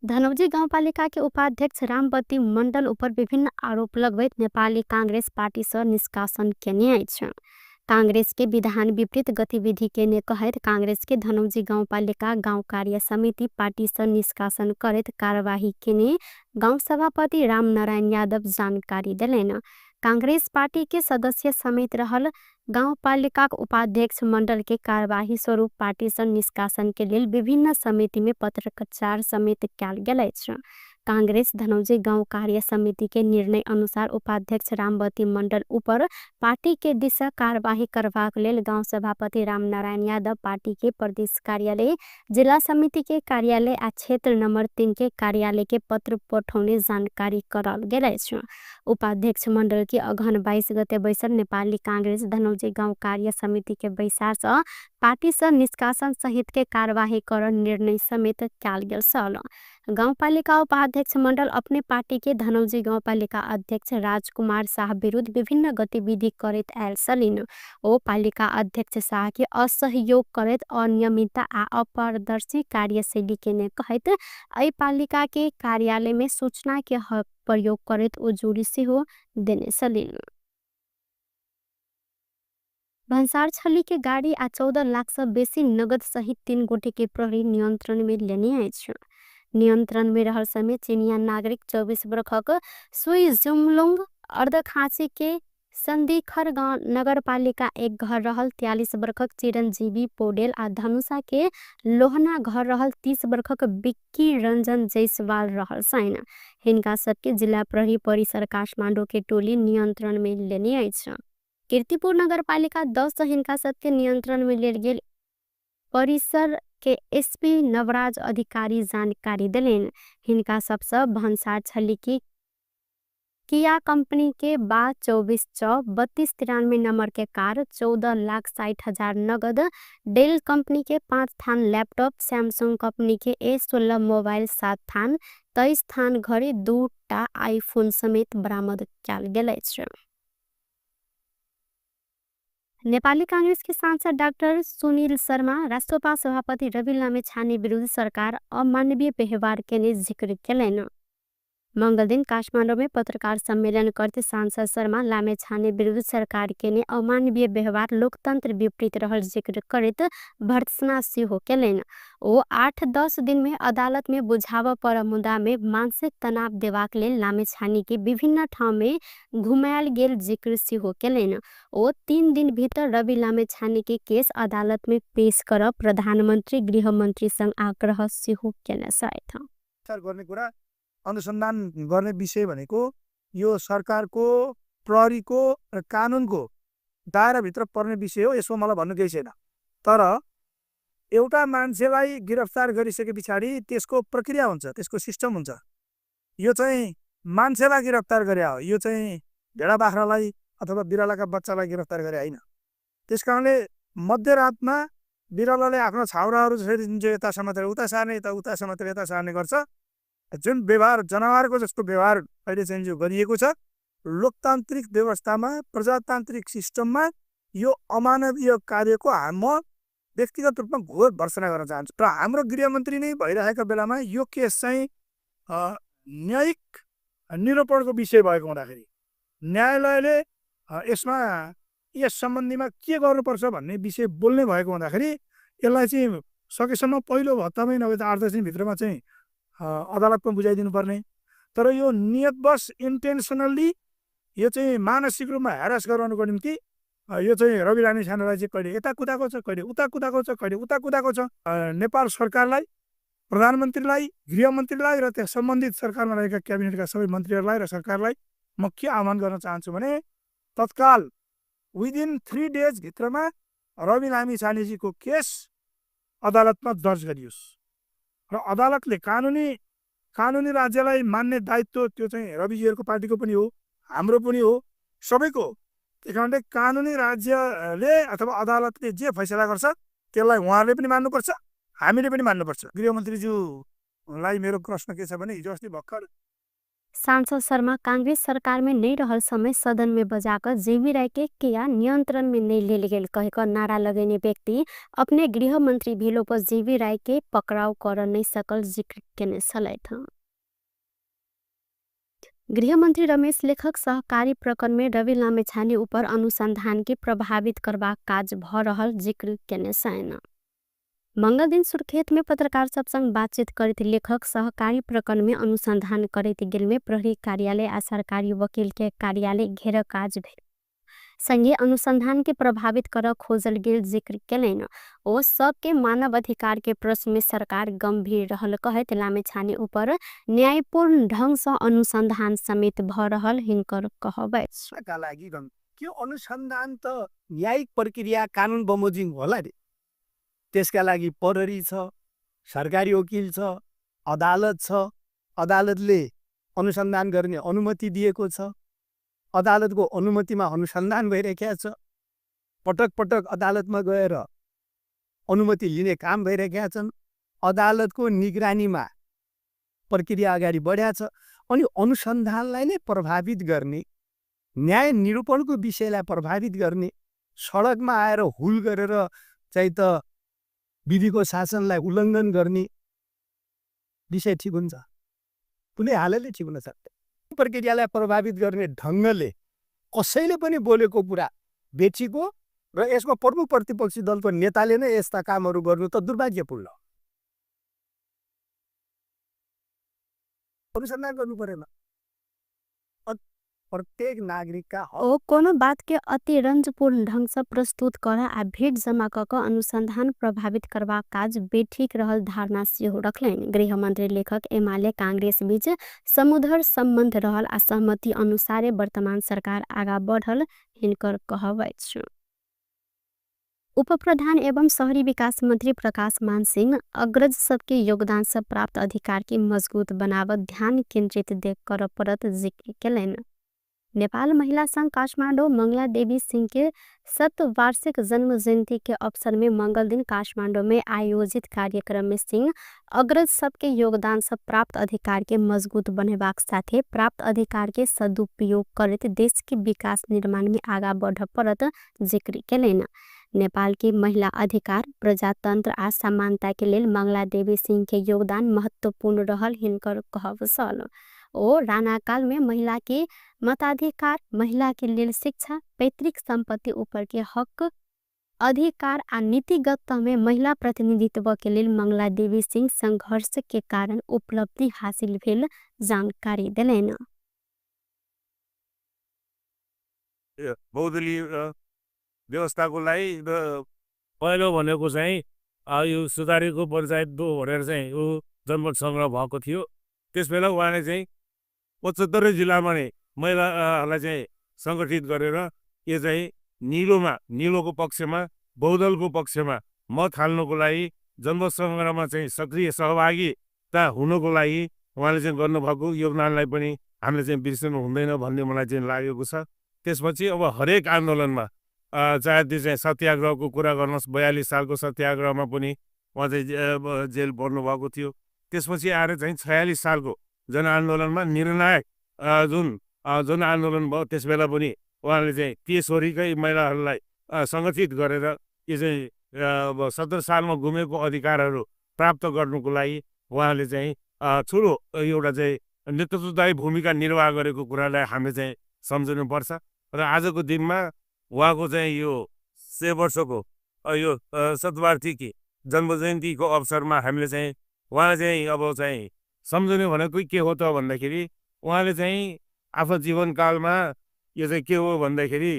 धनौजी गाउँपालिका के उपाध्यक्ष रामबती मण्डल उपर विभिन्न आरोप लगबैत नेपाली कांग्रेस पार्टी से निष्कासन केने अछि। कांग्रेस के विधान विपरीत गतिविधि केने कहैत कांग्रेस के धनौजी गाउँपालिका गाउँ कार्य समिति पार्टी से निष्कासन करैत कार्यवाही केने गाउँ सभापति रामनारायण यादव जानकारी देलैन। कांग्रेस पार्टी के सदस्य समेत रहल गाउँपालिका उपाध्यक्ष मण्डल के कार्यवाही स्वरूप पार्टी से निष्कासन के लेल विभिन्न समिति में पत्रचार समेत कयल गेल अछि। कांग्रेस धनौजी गाउँ कार्य समिति के निर्णय अनुसार उपाध्यक्ष रामबती मण्डल ऊपर पार्टी के दिशा कार्यवाही करबाक लेल गाउँ सभापति रामनारायण यादव पार्टी के प्रदेश कार्यालय जिला समिति के कार्यालय आ क्षेत्र नंबर 3 के कार्यालय के पत्र पठौने जानकारी कराल गेल अछि। उपाध्यक्ष मण्डल की अगहन 22 गते बैसल नेपाली कांग्रेस धनौजी गाउँ कार्य समिति के बैसार से पार्टी से निष्कासन सहित के कार्यवाही कर निर्णय समेत कयल गेल छल। गाउँपालिका उपाध्यक्ष मण्डल अपने पार्टी के धनौजी गाउँपालिका अध्यक्ष राजकुमार शाह विरुद्ध विभिन्न गतिविधि करैत आयल छलिन्। ओ पालिका अध्यक्ष शाह के असहयोग करैत अनियमितता आ अपारदर्शी कार्यशैली केने कहैत एहि पालिका के कार्यालय में सूचना के प्रयोग करैत उजुरी सेहो देने छलिन्। भन्सार छली के गाड़ी आ 14 लाख से बेसी नगद सहित 3 गोटे के प्रहरी नियंत्रण में लेने अछि। नियंत्रण में रहल समय चीनिया नागरिक 24 वर्षक सुई जुमलुंग अर्धखांची के संदीखर गांव नगरपालिका 1 घर रहल 43 वर्षक चिरंजीवी पौडेल आ धनुषा के लोहना घर रहल 30 वर्षक बिक्की रंजन जयसवाल रहल सैन। हिनका सबके जिला प्रहरी परिसर काठमांडू के टोली नियंत्रण में लेने अछि। कीर्तिपुर नगरपालिका 10 हिनका सबके नियंत्रण में लेल गेल परिसर के एसपी नवराज अधिकारी जानकारी दिलेन। हिनका सबसे भन्सार छली की किया कंपनी के 24/24/3293 नंबर के कार 14,60,000 नगद, डेल कंपनी के 5 थान लैपटॉप, सैमसंग कंपनी के A16 मोबाइल 7 थान, 23 थान घड़ी, 2टा आईफोन समेत बरामद कयल गेल अछि। नेपाली कांग्रेस के सांसद डाक्टर सुनील शर्मा राष्ट्रपा सभापति रवि लामेछाने विरुद्ध सरकार अमानवीय व्यवहार के जिक्र केलैन। मंगल दिन काठमांडू में पत्रकार सम्मेलन करते सांसद शर्मा लामेछाने विरुद्ध सरकार के अमानवीय व्यवहार लोकतंत्र विपरीत रहल जिक्र करत भर्त्सना सेहो केलैन। ओ 8-10 दिन में अदालत में बुझाव पर मुद्दा में मानसिक तनाव देवाक लेल लामेछाने के विभिन्न ठाउँ में घुमायल गेल जिक्र सेहो केलैन। ओ 3 दिन भीतर रवि लामेछाने के केस अदालत में पेश कर प्रधानमंत्री गृहमंत्री संग आग्रह सेहो केने छथि। अनुसन्धान गर्ने विषय भनेको यो सरकारको प्रहरीको र कानुनको दायराभित्र पर्ने विषय हो। यसो मलाई भन्नु केही छैन। तर एउटा मान्छेलाई गिरफ्तार गरिसके पछाडि त्यसको प्रक्रिया हुन्छ, त्यसको सिस्टम हुन्छ। यो चाहिँ मान्छेलाई गिरफ्तार गरे हो, यो चाहिँ भेडा बाख्रालाई अथवा बिरालाका बच्चालाई गिरफ्तार गरे होइन। त्यसकारणले मध्यरातमा बिरालाले आफ्नो छाउराहरू जसरी यता समातेर उता सार्ने, उता समातेर यता सार्ने गर्छ, जुन व्यवहार जनावरको जस्तो व्यवहार अहिले चाहिँ जो गरिएको छ, लोकतान्त्रिक व्यवस्थामा प्रजातान्त्रिक सिस्टममा यो अमानवीय कार्यको म व्यक्तिगत रूपमा घोर भर्त्सना गर्न चाहन्छु। र हाम्रो गृहमन्त्री नै भइरहेका बेलामा यो केस चाहिँ न्यायिक निरूपणको विषय भएको हुँदाखेरि न्यायालयले यसमा यस सम्बन्धीमा के गर्नुपर्छ भन्ने विषय बोल्ने भएको हुँदाखेरि यसलाई चाहिँ सकेसम्म पहिलो हप्तामै नभए 8-10 दिनभित्रमा चाहिँ अदालतमा बुझाइदिनु पर्ने। तर यो नियतवश इन्टेन्सनल्ली यो चाहिँ मानसिक रूपमा हेरास गराउनुको निम्ति यो चाहिँ रवि लामेछानेलाई चाहिँ कहिले यता कुदाको छ, कहिले उता कुदाको छ, कहिले उता कुदाको छ। नेपाल सरकारलाई, प्रधानमन्त्रीलाई, गृहमन्त्रीलाई र त्यस सम्बन्धित सरकारमा रहेका क्याबिनेटका सबै मन्त्रीहरूलाई र सरकारलाई म के आह्वान गर्न चाहन्छु भने तत्काल विदिन 3 डेज भित्रमा रवि लामेछानेजीको केस अदालतमा दर्ज गरियोस् र अदालतले कानुनी राज्यलाई मान्ने दायित्व त्यो चाहिँ रविजीहरूको पार्टीको पनि हो, हाम्रो पनि हो, सबैको। त्यही कारणले कानुनी राज्यले अथवा अदालतले जे फैसला गर्छ त्यसलाई उहाँहरूले पनि मान्नुपर्छ, हामीले पनि मान्नुपर्छ। गृहमन्त्रीज्यूलाई मेरो प्रश्न के छ भने हिजो अस्ति भर्खर सांसद शर्मा कांग्रेस सरकार में नहीं रहल समय सदन में बजाकर जेवी राय के किया नियंत्रण में नहीं ले गेल कहकर नारा लगेने व्यक्ति अपने गृह मंत्री भेलो पर जेवी राय के पकड़ाव कर नहीं सकल जिक्र केने सलैथ। गृह मंत्री रमेश लेखक सहकारी प्रकरण में रवि लामेछाने ऊपर अनुसंधान के प्रभावित करबाक काज भ रहल जिक्र केने सैन। मंगल दिन सुर्खेत में पत्रकार सब संग बातचीत करते लेखक सहकारी प्रकरण में अनुसंधान करते गेल में प्रहरी कार्यालय आ सरकारी वकील के कार्यालय घेर काज भेल संगे अनुसंधान के प्रभावित कर खोजल गेल जिक्र केलन। ओ सबके मानव अधिकार के प्रश्न में सरकार गंभीर रहल कहत लामेछाने ऊपर न्यायपूर्ण ढंग से अनुसंधान समेत भ रहल हिंकर कहबै का लागि के अनुसन्धान त न्यायिक प्रक्रिया कानुन बमोजिम होला रे। त्यसका लागि प्रहरी छ, सरकारी वकिल छ, अदालत छ, अदालतले अनुसन्धान गर्ने अनुमति दिएको छ, अदालतको अनुमतिमा अनुसन्धान भइरहेको छ, पटक पटक अदालतमा गएर अनुमति लिने काम भइरहेका छन्, अदालतको निगरानीमा प्रक्रिया अगाडि बढ्या छ। अनि अनुसन्धानलाई नै प्रभावित गर्ने, न्याय निरूपणको विषयलाई प्रभावित गर्ने, सडकमा आएर हुल गरेर चाहिँ त विधिको शासनलाई उल्लङ्घन गर्ने विषय ठिक हुन्छ? कुनै हालतले ठिक हुन सक्दैन। प्रक्रियालाई प्रभावित गर्ने ढङ्गले कसैले पनि बोलेको कुरा बेचीको र यसमा प्रमुख प्रतिपक्षी दलको नेताले नै यस्ता कामहरू गर्नु त दुर्भाग्यपूर्ण। अनुसन्धान गर्नु परेन। प्रत्येक नागरिक का ओ कोनो बात के अति रंजपूर्ण ढंग से प्रस्तुत कर आ भीड़ जमा क अनुसंधान प्रभावित करबा काज बेठीक रहल धारणा सेहो रखलैन। गृह मंत्री लेखक एमाले कांग्रेस बीच समुद्र संबंध रहल आ सहमति अनुसारे वर्तमान सरकार आगा बढ़ल हिनकर कहबै छ। उप प्रधान एवं शहरी विकास मंत्री प्रकाश मान सिंह अग्रज सबके योगदान से प्राप्त अधिकार की मजबूत बनावत ध्यान केंद्रित देख कर परत जिक्र केलन। नेपाल महिला संघ काठमाडौँ मंगला देवी सिंह के 7 वार्षिक जन्म जयंती के अवसर में मंगल दिन काठमाडौँ में आयोजित कार्यक्रम में सिंह अग्रज सबके योगदान से प्राप्त अधिकार के मजबूत बनेबाक साथे प्राप्त अधिकार के सदुपयोग करते देश के विकास निर्माण में आगा बढ़ परत जिक्र केलन। नेपाल के महिला अधिकार, प्रजातंत्र आ समानता के लेल मंगला देवी सिंह के योगदान महत्वपूर्ण रहल हिनकर कहब सल। ओ राणा काल में महिला के मताधिकार, महिला के लेल शिक्षा, पैतृक संपत्ति ऊपर के हक अधिकार आ नीतिगत में महिला प्रतिनिधित्व के लेल मंगला देवी सिंह संघर्ष के कारण उपलब्धि हासिल भेल जानकारी दिलेन। बहुदलीय व्यवस्थाको लागि पहिलो भनेको चाहिँ यो सुधारीको पञ्चायत 2 भनेर चाहिँ यो जनमत सङ्ग्रह भएको थियो। त्यसबेला उहाँले चाहिँ 75 जिल्लामा नै महिलाहरूलाई चाहिँ सङ्गठित गरेर यो चाहिँ निलोको पक्षमा, बहुदलको पक्षमा मत हाल्नको लागि, जनमत सङ्ग्रहमा चाहिँ सक्रिय सहभागिता हुनको लागि उहाँले चाहिँ गर्नुभएको योगदानलाई पनि हामीले चाहिँ बिर्सनु हुँदैन भन्ने मलाई चाहिँ लागेको छ। त्यसपछि अब हरेक आन्दोलनमा चाहे त्यो चाहिँ सत्याग्रहको कुरा गर्नुहोस्, 42 सालको सत्याग्रहमा पनि उहाँ चाहिँ जेल पर्नुभएको थियो। त्यसपछि आएर चाहिँ 46 सालको जनआन्दोलनमा निर्णायक जुन आन्दोलन भयो त्यसबेला पनि उहाँले चाहिँ केशोरीकै महिलाहरूलाई सङ्गठित गरेर यो चाहिँ 17 सालमा गुमेको अधिकारहरू प्राप्त गर्नुको लागि उहाँले चाहिँ ठुलो एउटा चाहिँ नेतृत्वदायी भूमिका निर्वाह गरेको कुरालाई हामीले चाहिँ सम्झनुपर्छ। र आजको दिनमा उहाँको चाहिँ यो 100 वर्षको यो शतवार्षिकी जन्म जयन्तीको अवसरमा हामीले चाहिँ उहाँले चाहिँ अब चाहिँ सम्झने भनेको के हो त भन्दाखेरि उहाँले चाहिँ आफ्नो जीवनकालमा यो चाहिँ के हो भन्दाखेरि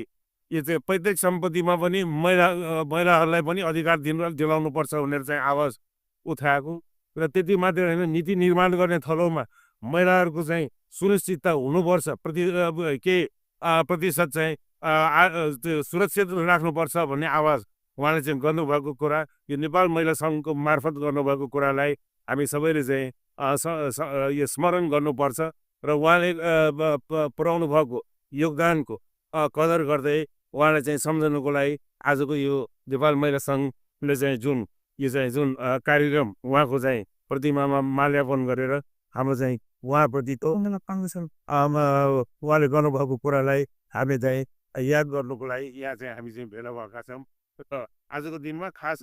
यो चाहिँ पैतृक सम्पत्तिमा पनि महिलाहरूलाई पनि अधिकार दिलाउनुपर्छ भनेर चाहिँ आवाज उठाएको र त्यति मात्र होइन, नीति निर्माण गर्ने थलोमा महिलाहरूको चाहिँ सुनिश्चितता हुनुपर्छ, प्रतिशत चाहिँ त्यो सुरक्षित राख्नुपर्छ भन्ने आवाज उहाँले चाहिँ गर्नुभएको कुरा, यो नेपाल महिला सङ्घको मार्फत गर्नुभएको कुरालाई हामी सबैले चाहिँ यो स्मरण गर्नुपर्छ। र उहाँले पुर्याउनु भएको योगदानको कदर गर्दै उहाँलाई चाहिँ सम्झनुको लागि आजको यो नेपाल महिला सङ्घले चाहिँ जुन कार्यक्रम उहाँको चाहिँ प्रतिमामा माल्यार्पण गरेर हाम्रो चाहिँ उहाँप्रति उहाँले गर्नुभएको कुरालाई हामी चाहिँ याद गर्नुको लागि यहाँ चाहिँ हामी चाहिँ भेला भएका छौँ र आजको दिनमा खास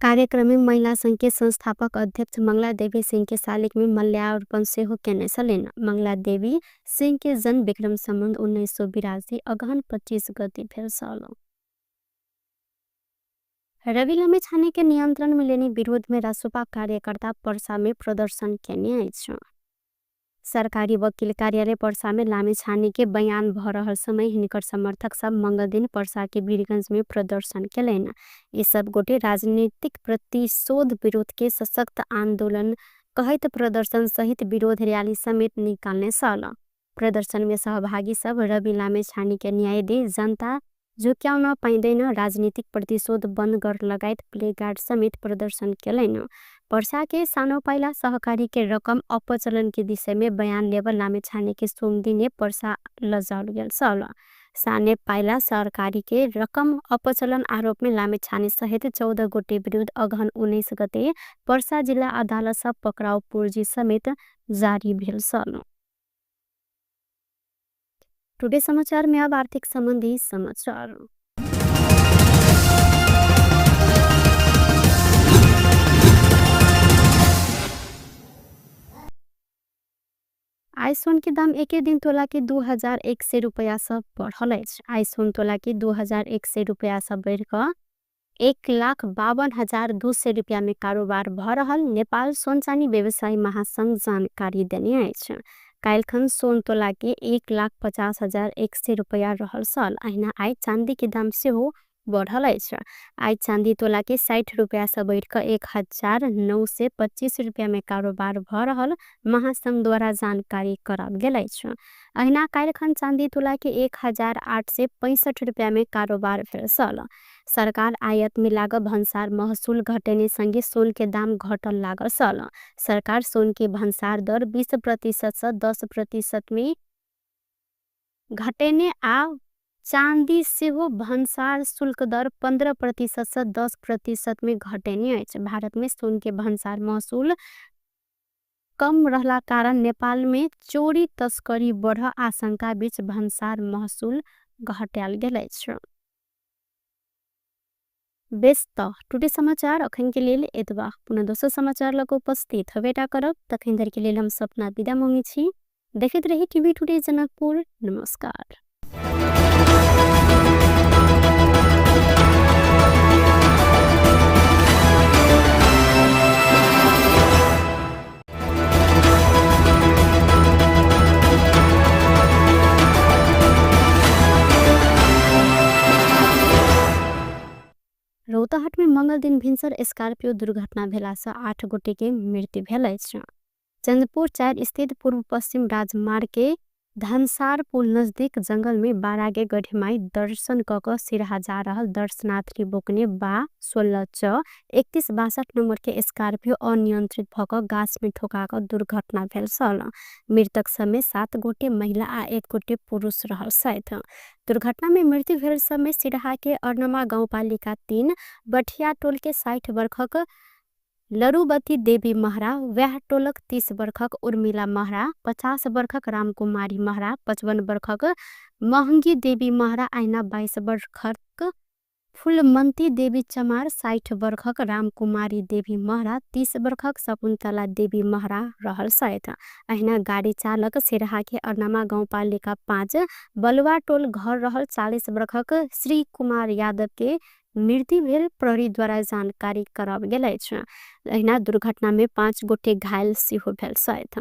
कार्यक्रम में महिला संघ के संस्थापक अध्यक्ष मंगला देवी सिंह के शालिक में मल्यार्पण से हो केने सलेन। मंगला देवी सिंह के जन्म विक्रम संबंध 1982 अगहन 25 गते भेल साल। रवि लामेछाने के नियंत्रण में लेने विरोध में रासोपा कार्यकर्ता पर्सा में प्रदर्शन केने आइछ। सरकारी वकील कार्यालय पर्सा में लामेछाने के बयान भ रहल समय हिनकर समर्थक सब मंगल दिन पर्सा के वीरगंज में प्रदर्शन केलैन। ये सब गोटे राजनीतिक प्रतिशोध विरोध के सशक्त आंदोलन कहत प्रदर्शन सहित विरोध रैली समेत निकालने सल। प्रदर्शन में सहभागी सब रवि लामेछाने के न्याय दे, जनता झुक्याउन पाइँदैन, राजनीतिक प्रतिशोध बन्द गर लगायत प्लेकार्ड समेत प्रदर्शन केलैन। पर्सा के सानो पाइला सहकारी के रकम अपचलन के विषय में बयान लेबर लामेछाने के सोमदिने पर्सा लजाल गेल सल। साने पाइला सहकारी के रकम अपचलन आरोप में लामेछाने सहित 14 गोटे विरुद्ध अगहन 19 गते पर्सा जिल्ला अदालत सब पक्राउ पूर्जी समेत जारी भेल सल। टुडे समाचार में अब आर्थिक संबंधी समाचार। आइसोन के दाम एक दिन तोला के 2100 रुपया सब बढ़ल अछि। आइसोन तोला के 2100 रुपया सब बढ़ क 1,52,200 रुपया में कारोबार भ रहल नेपाल सोन चानी व्यवसायी महासंघ जानकारी देने अछि। काल्खन सोन तोला के 1,50,100 रुपया रहल सल। अहिना आई चांदी के दाम से हो बढ़ल अछि। आई चांदी तोला के 60 रुपया से बढ़ क 1,925 रुपया में कारोबार भ रहल महासंघ द्वारा जानकारी कराल गेल अछि। अहिना काल्खन चांदी तोला के 1,865 रुपया में कारोबार भेल सल। सरकार आयात में लागल भंसार महसूल घटेने संगे सोन के दाम घटल लागल सल। सरकार सोन के भंसार दर 20% से 10% में घटेने आ चांदी से हो भंसार शुल्क दर 15% से 10% में घटेने अछि। भारत में सोन के भंसार महसूल कम रहला कारण नेपाल में चोरी तस्करी बढ़ आशंका बीच भंसार महसूल घटाल गेल अछि। बेस्त टुडे समाचार अखन के लिए एतबा। पुनः दोसर समाचार लग उपस्थित हवेटा करब। तखन धर के लिए हम सपना विदा मांगी छी। देखते रही टीवी टुडे जनकपुर। नमस्कार। रौतहट में मंगल दिन भिनसर स्कॉर्पियो दुर्घटना भेला से 8 गोटे के मृत्यु भेल अछि। चंदपुर 4 स्थित पूर्व पश्चिम राजमार्ग के धनसार पुल नजदीक जंगल में बारागे गढ़ीमाई दर्शन कक सिरहा जा रहल दर्शनार्थी बोकने बा 16 च 3162 नंबर के स्कॉर्पियो अनियंत्रित भक गाछ में ठोका क दुर्घटना भेल सल। मृतक समेत 7 गोटे महिला आ 1 गोटे पुरुष रहल सहित। दुर्घटना में मृत्यु भेल समय सिरहा के अर्नमा गाउँपालिका 3 बठिया टोल के 60 वर्षक लरुबती देवी महरा, व्याह टोलक 30 वर्षक उर्मिला महरा, 50 वर्षक रामकुमारी महरा, 55 वर्षक महंगी देवी महरा, आइना 22 वर्षक फुलमंती देवी चमार, 60 वर्षक रामकुमारी देवी महरा, 30 वर्षक शकुन्तला देवी महरा रहल सहित। अहिना गाड़ी चालक सिरहा के अर्नमा गाउँपालिका 5 बलुआ टोल घर रहल 40 वर्षक श्री कुमार यादव के मृत्यु भेल प्रहरी द्वारा जानकारी कराब गेल अछि। अहिना दुर्घटना में 5 गोटे घायल सेहो भेल सहित।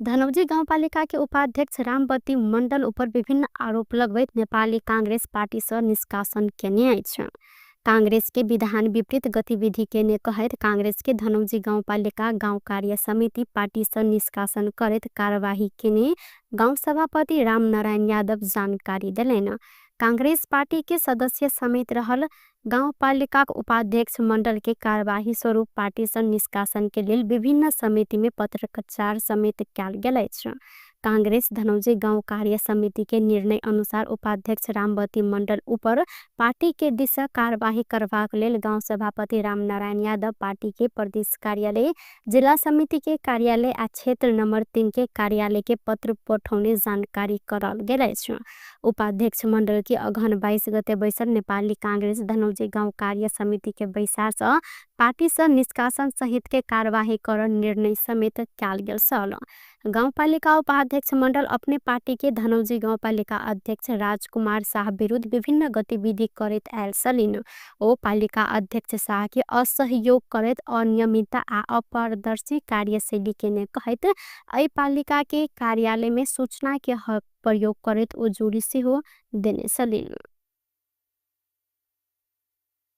धनौजी गाउँपालिका के उपाध्यक्ष रामबती मण्डल ऊपर विभिन्न आरोप लगबैत नेपाली कांग्रेस पार्टी से निष्कासन केने अछि। कांग्रेस के विधान विपरीत गतिविधि केने कहत कांग्रेस के धनौजी गाउँपालिका गाउँ कार्य समिति पार्टी से निष्कासन करत कार्यवाही केने गाउँ सभापति रामनारायण यादव जानकारी देलैन। कांग्रेस पार्टी के सदस्य समेत रहल गाउँपालिका उपाध्यक्ष मंडल के कार्यवाही स्वरूप पार्टी से निष्कासन के लिए विभिन्न समिति में पत्रचार समेत कयल गेल अछि। कांग्रेस धनौजी गांव कार्य समिति के निर्णय अनुसार उपाध्यक्ष रामवती मंडल ऊपर पार्टी के दिशा कार्यवाही करबाक लेल गांव सभापति रामनारायण यादव पार्टी के प्रदेश कार्यालय जिला समिति के कार्यालय आ क्षेत्र नंबर 3 के कार्यालय के पत्र पठौने जानकारी करल गेल अछि। उपाध्यक्ष मंडल की अगहन 22 गते बैसल नेपाली कांग्रेस धनौजी गांव कार्य समिति के बैसार से पार्टी से निष्कासन सहित के कार्यवाही कर निर्णय समेत कयल गेल छल। गाउँपालिका उपाध्यक्ष मंडल अपने पार्टी के धनौजी गाउँपालिका अध्यक्ष राजकुमार शाह विरुद्ध विभिन्न गतिविधि करैत आयल छलिन्। ओ पालिका अध्यक्ष शाह के असहयोग करैत अनियमितता आ अपारदर्शी कार्यशैली केने कहैत एहि पालिका के कार्यालय में सूचना के हक प्रयोग करैत ओ जोड़ी सेहो देने छलिन्।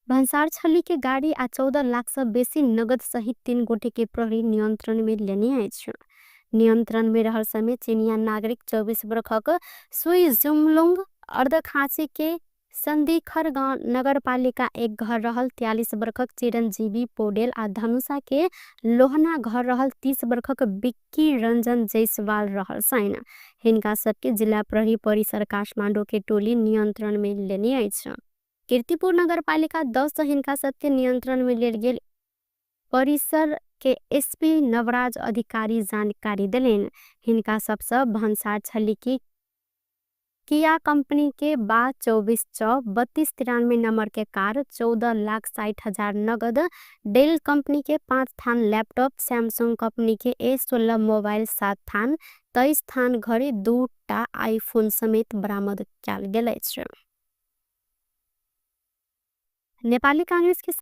भन्सार छली के गाड़ी आ 14 लाख से बेसी नगद सहित 3 गोटे के प्रहरी नियंत्रण में लेने अछि। नियंत्रण में रहल समय चीनिया नागरिक 24 वर्षक सुई जुमलुंग अर्धखांची के संदीखर गांव नगर पालिका एक घर रहल 43 वर्षक चिरंजीवी पौडेल आ धनुषा के लोहना घर रहल 30 वर्षक बिक्की रंजन जयसवाल रहल सैन। हिनका सबके जिला प्रहरी परिसर काठमांडू के टोली नियंत्रण में लेने अछि। कीर्तिपुर नगर पालिका 10 हिनका सबके नियंत्रण में लेल गेल परिसर के एसपी नवराज अधिकारी जानकारी दिलेन। हिनका सबसे भन्सार छली की किया कंपनी के 24/3293 नंबर के कार 14,60,000 नगद, डेल कंपनी के 5 थान लैपटॉप, सैमसंग कंपनी के A16 मोबाइल 7 थान, 23 थान घड़ी, 2टा आईफोन समेत बरामद कयल गेल अछि। नेपाली कांग्रेस के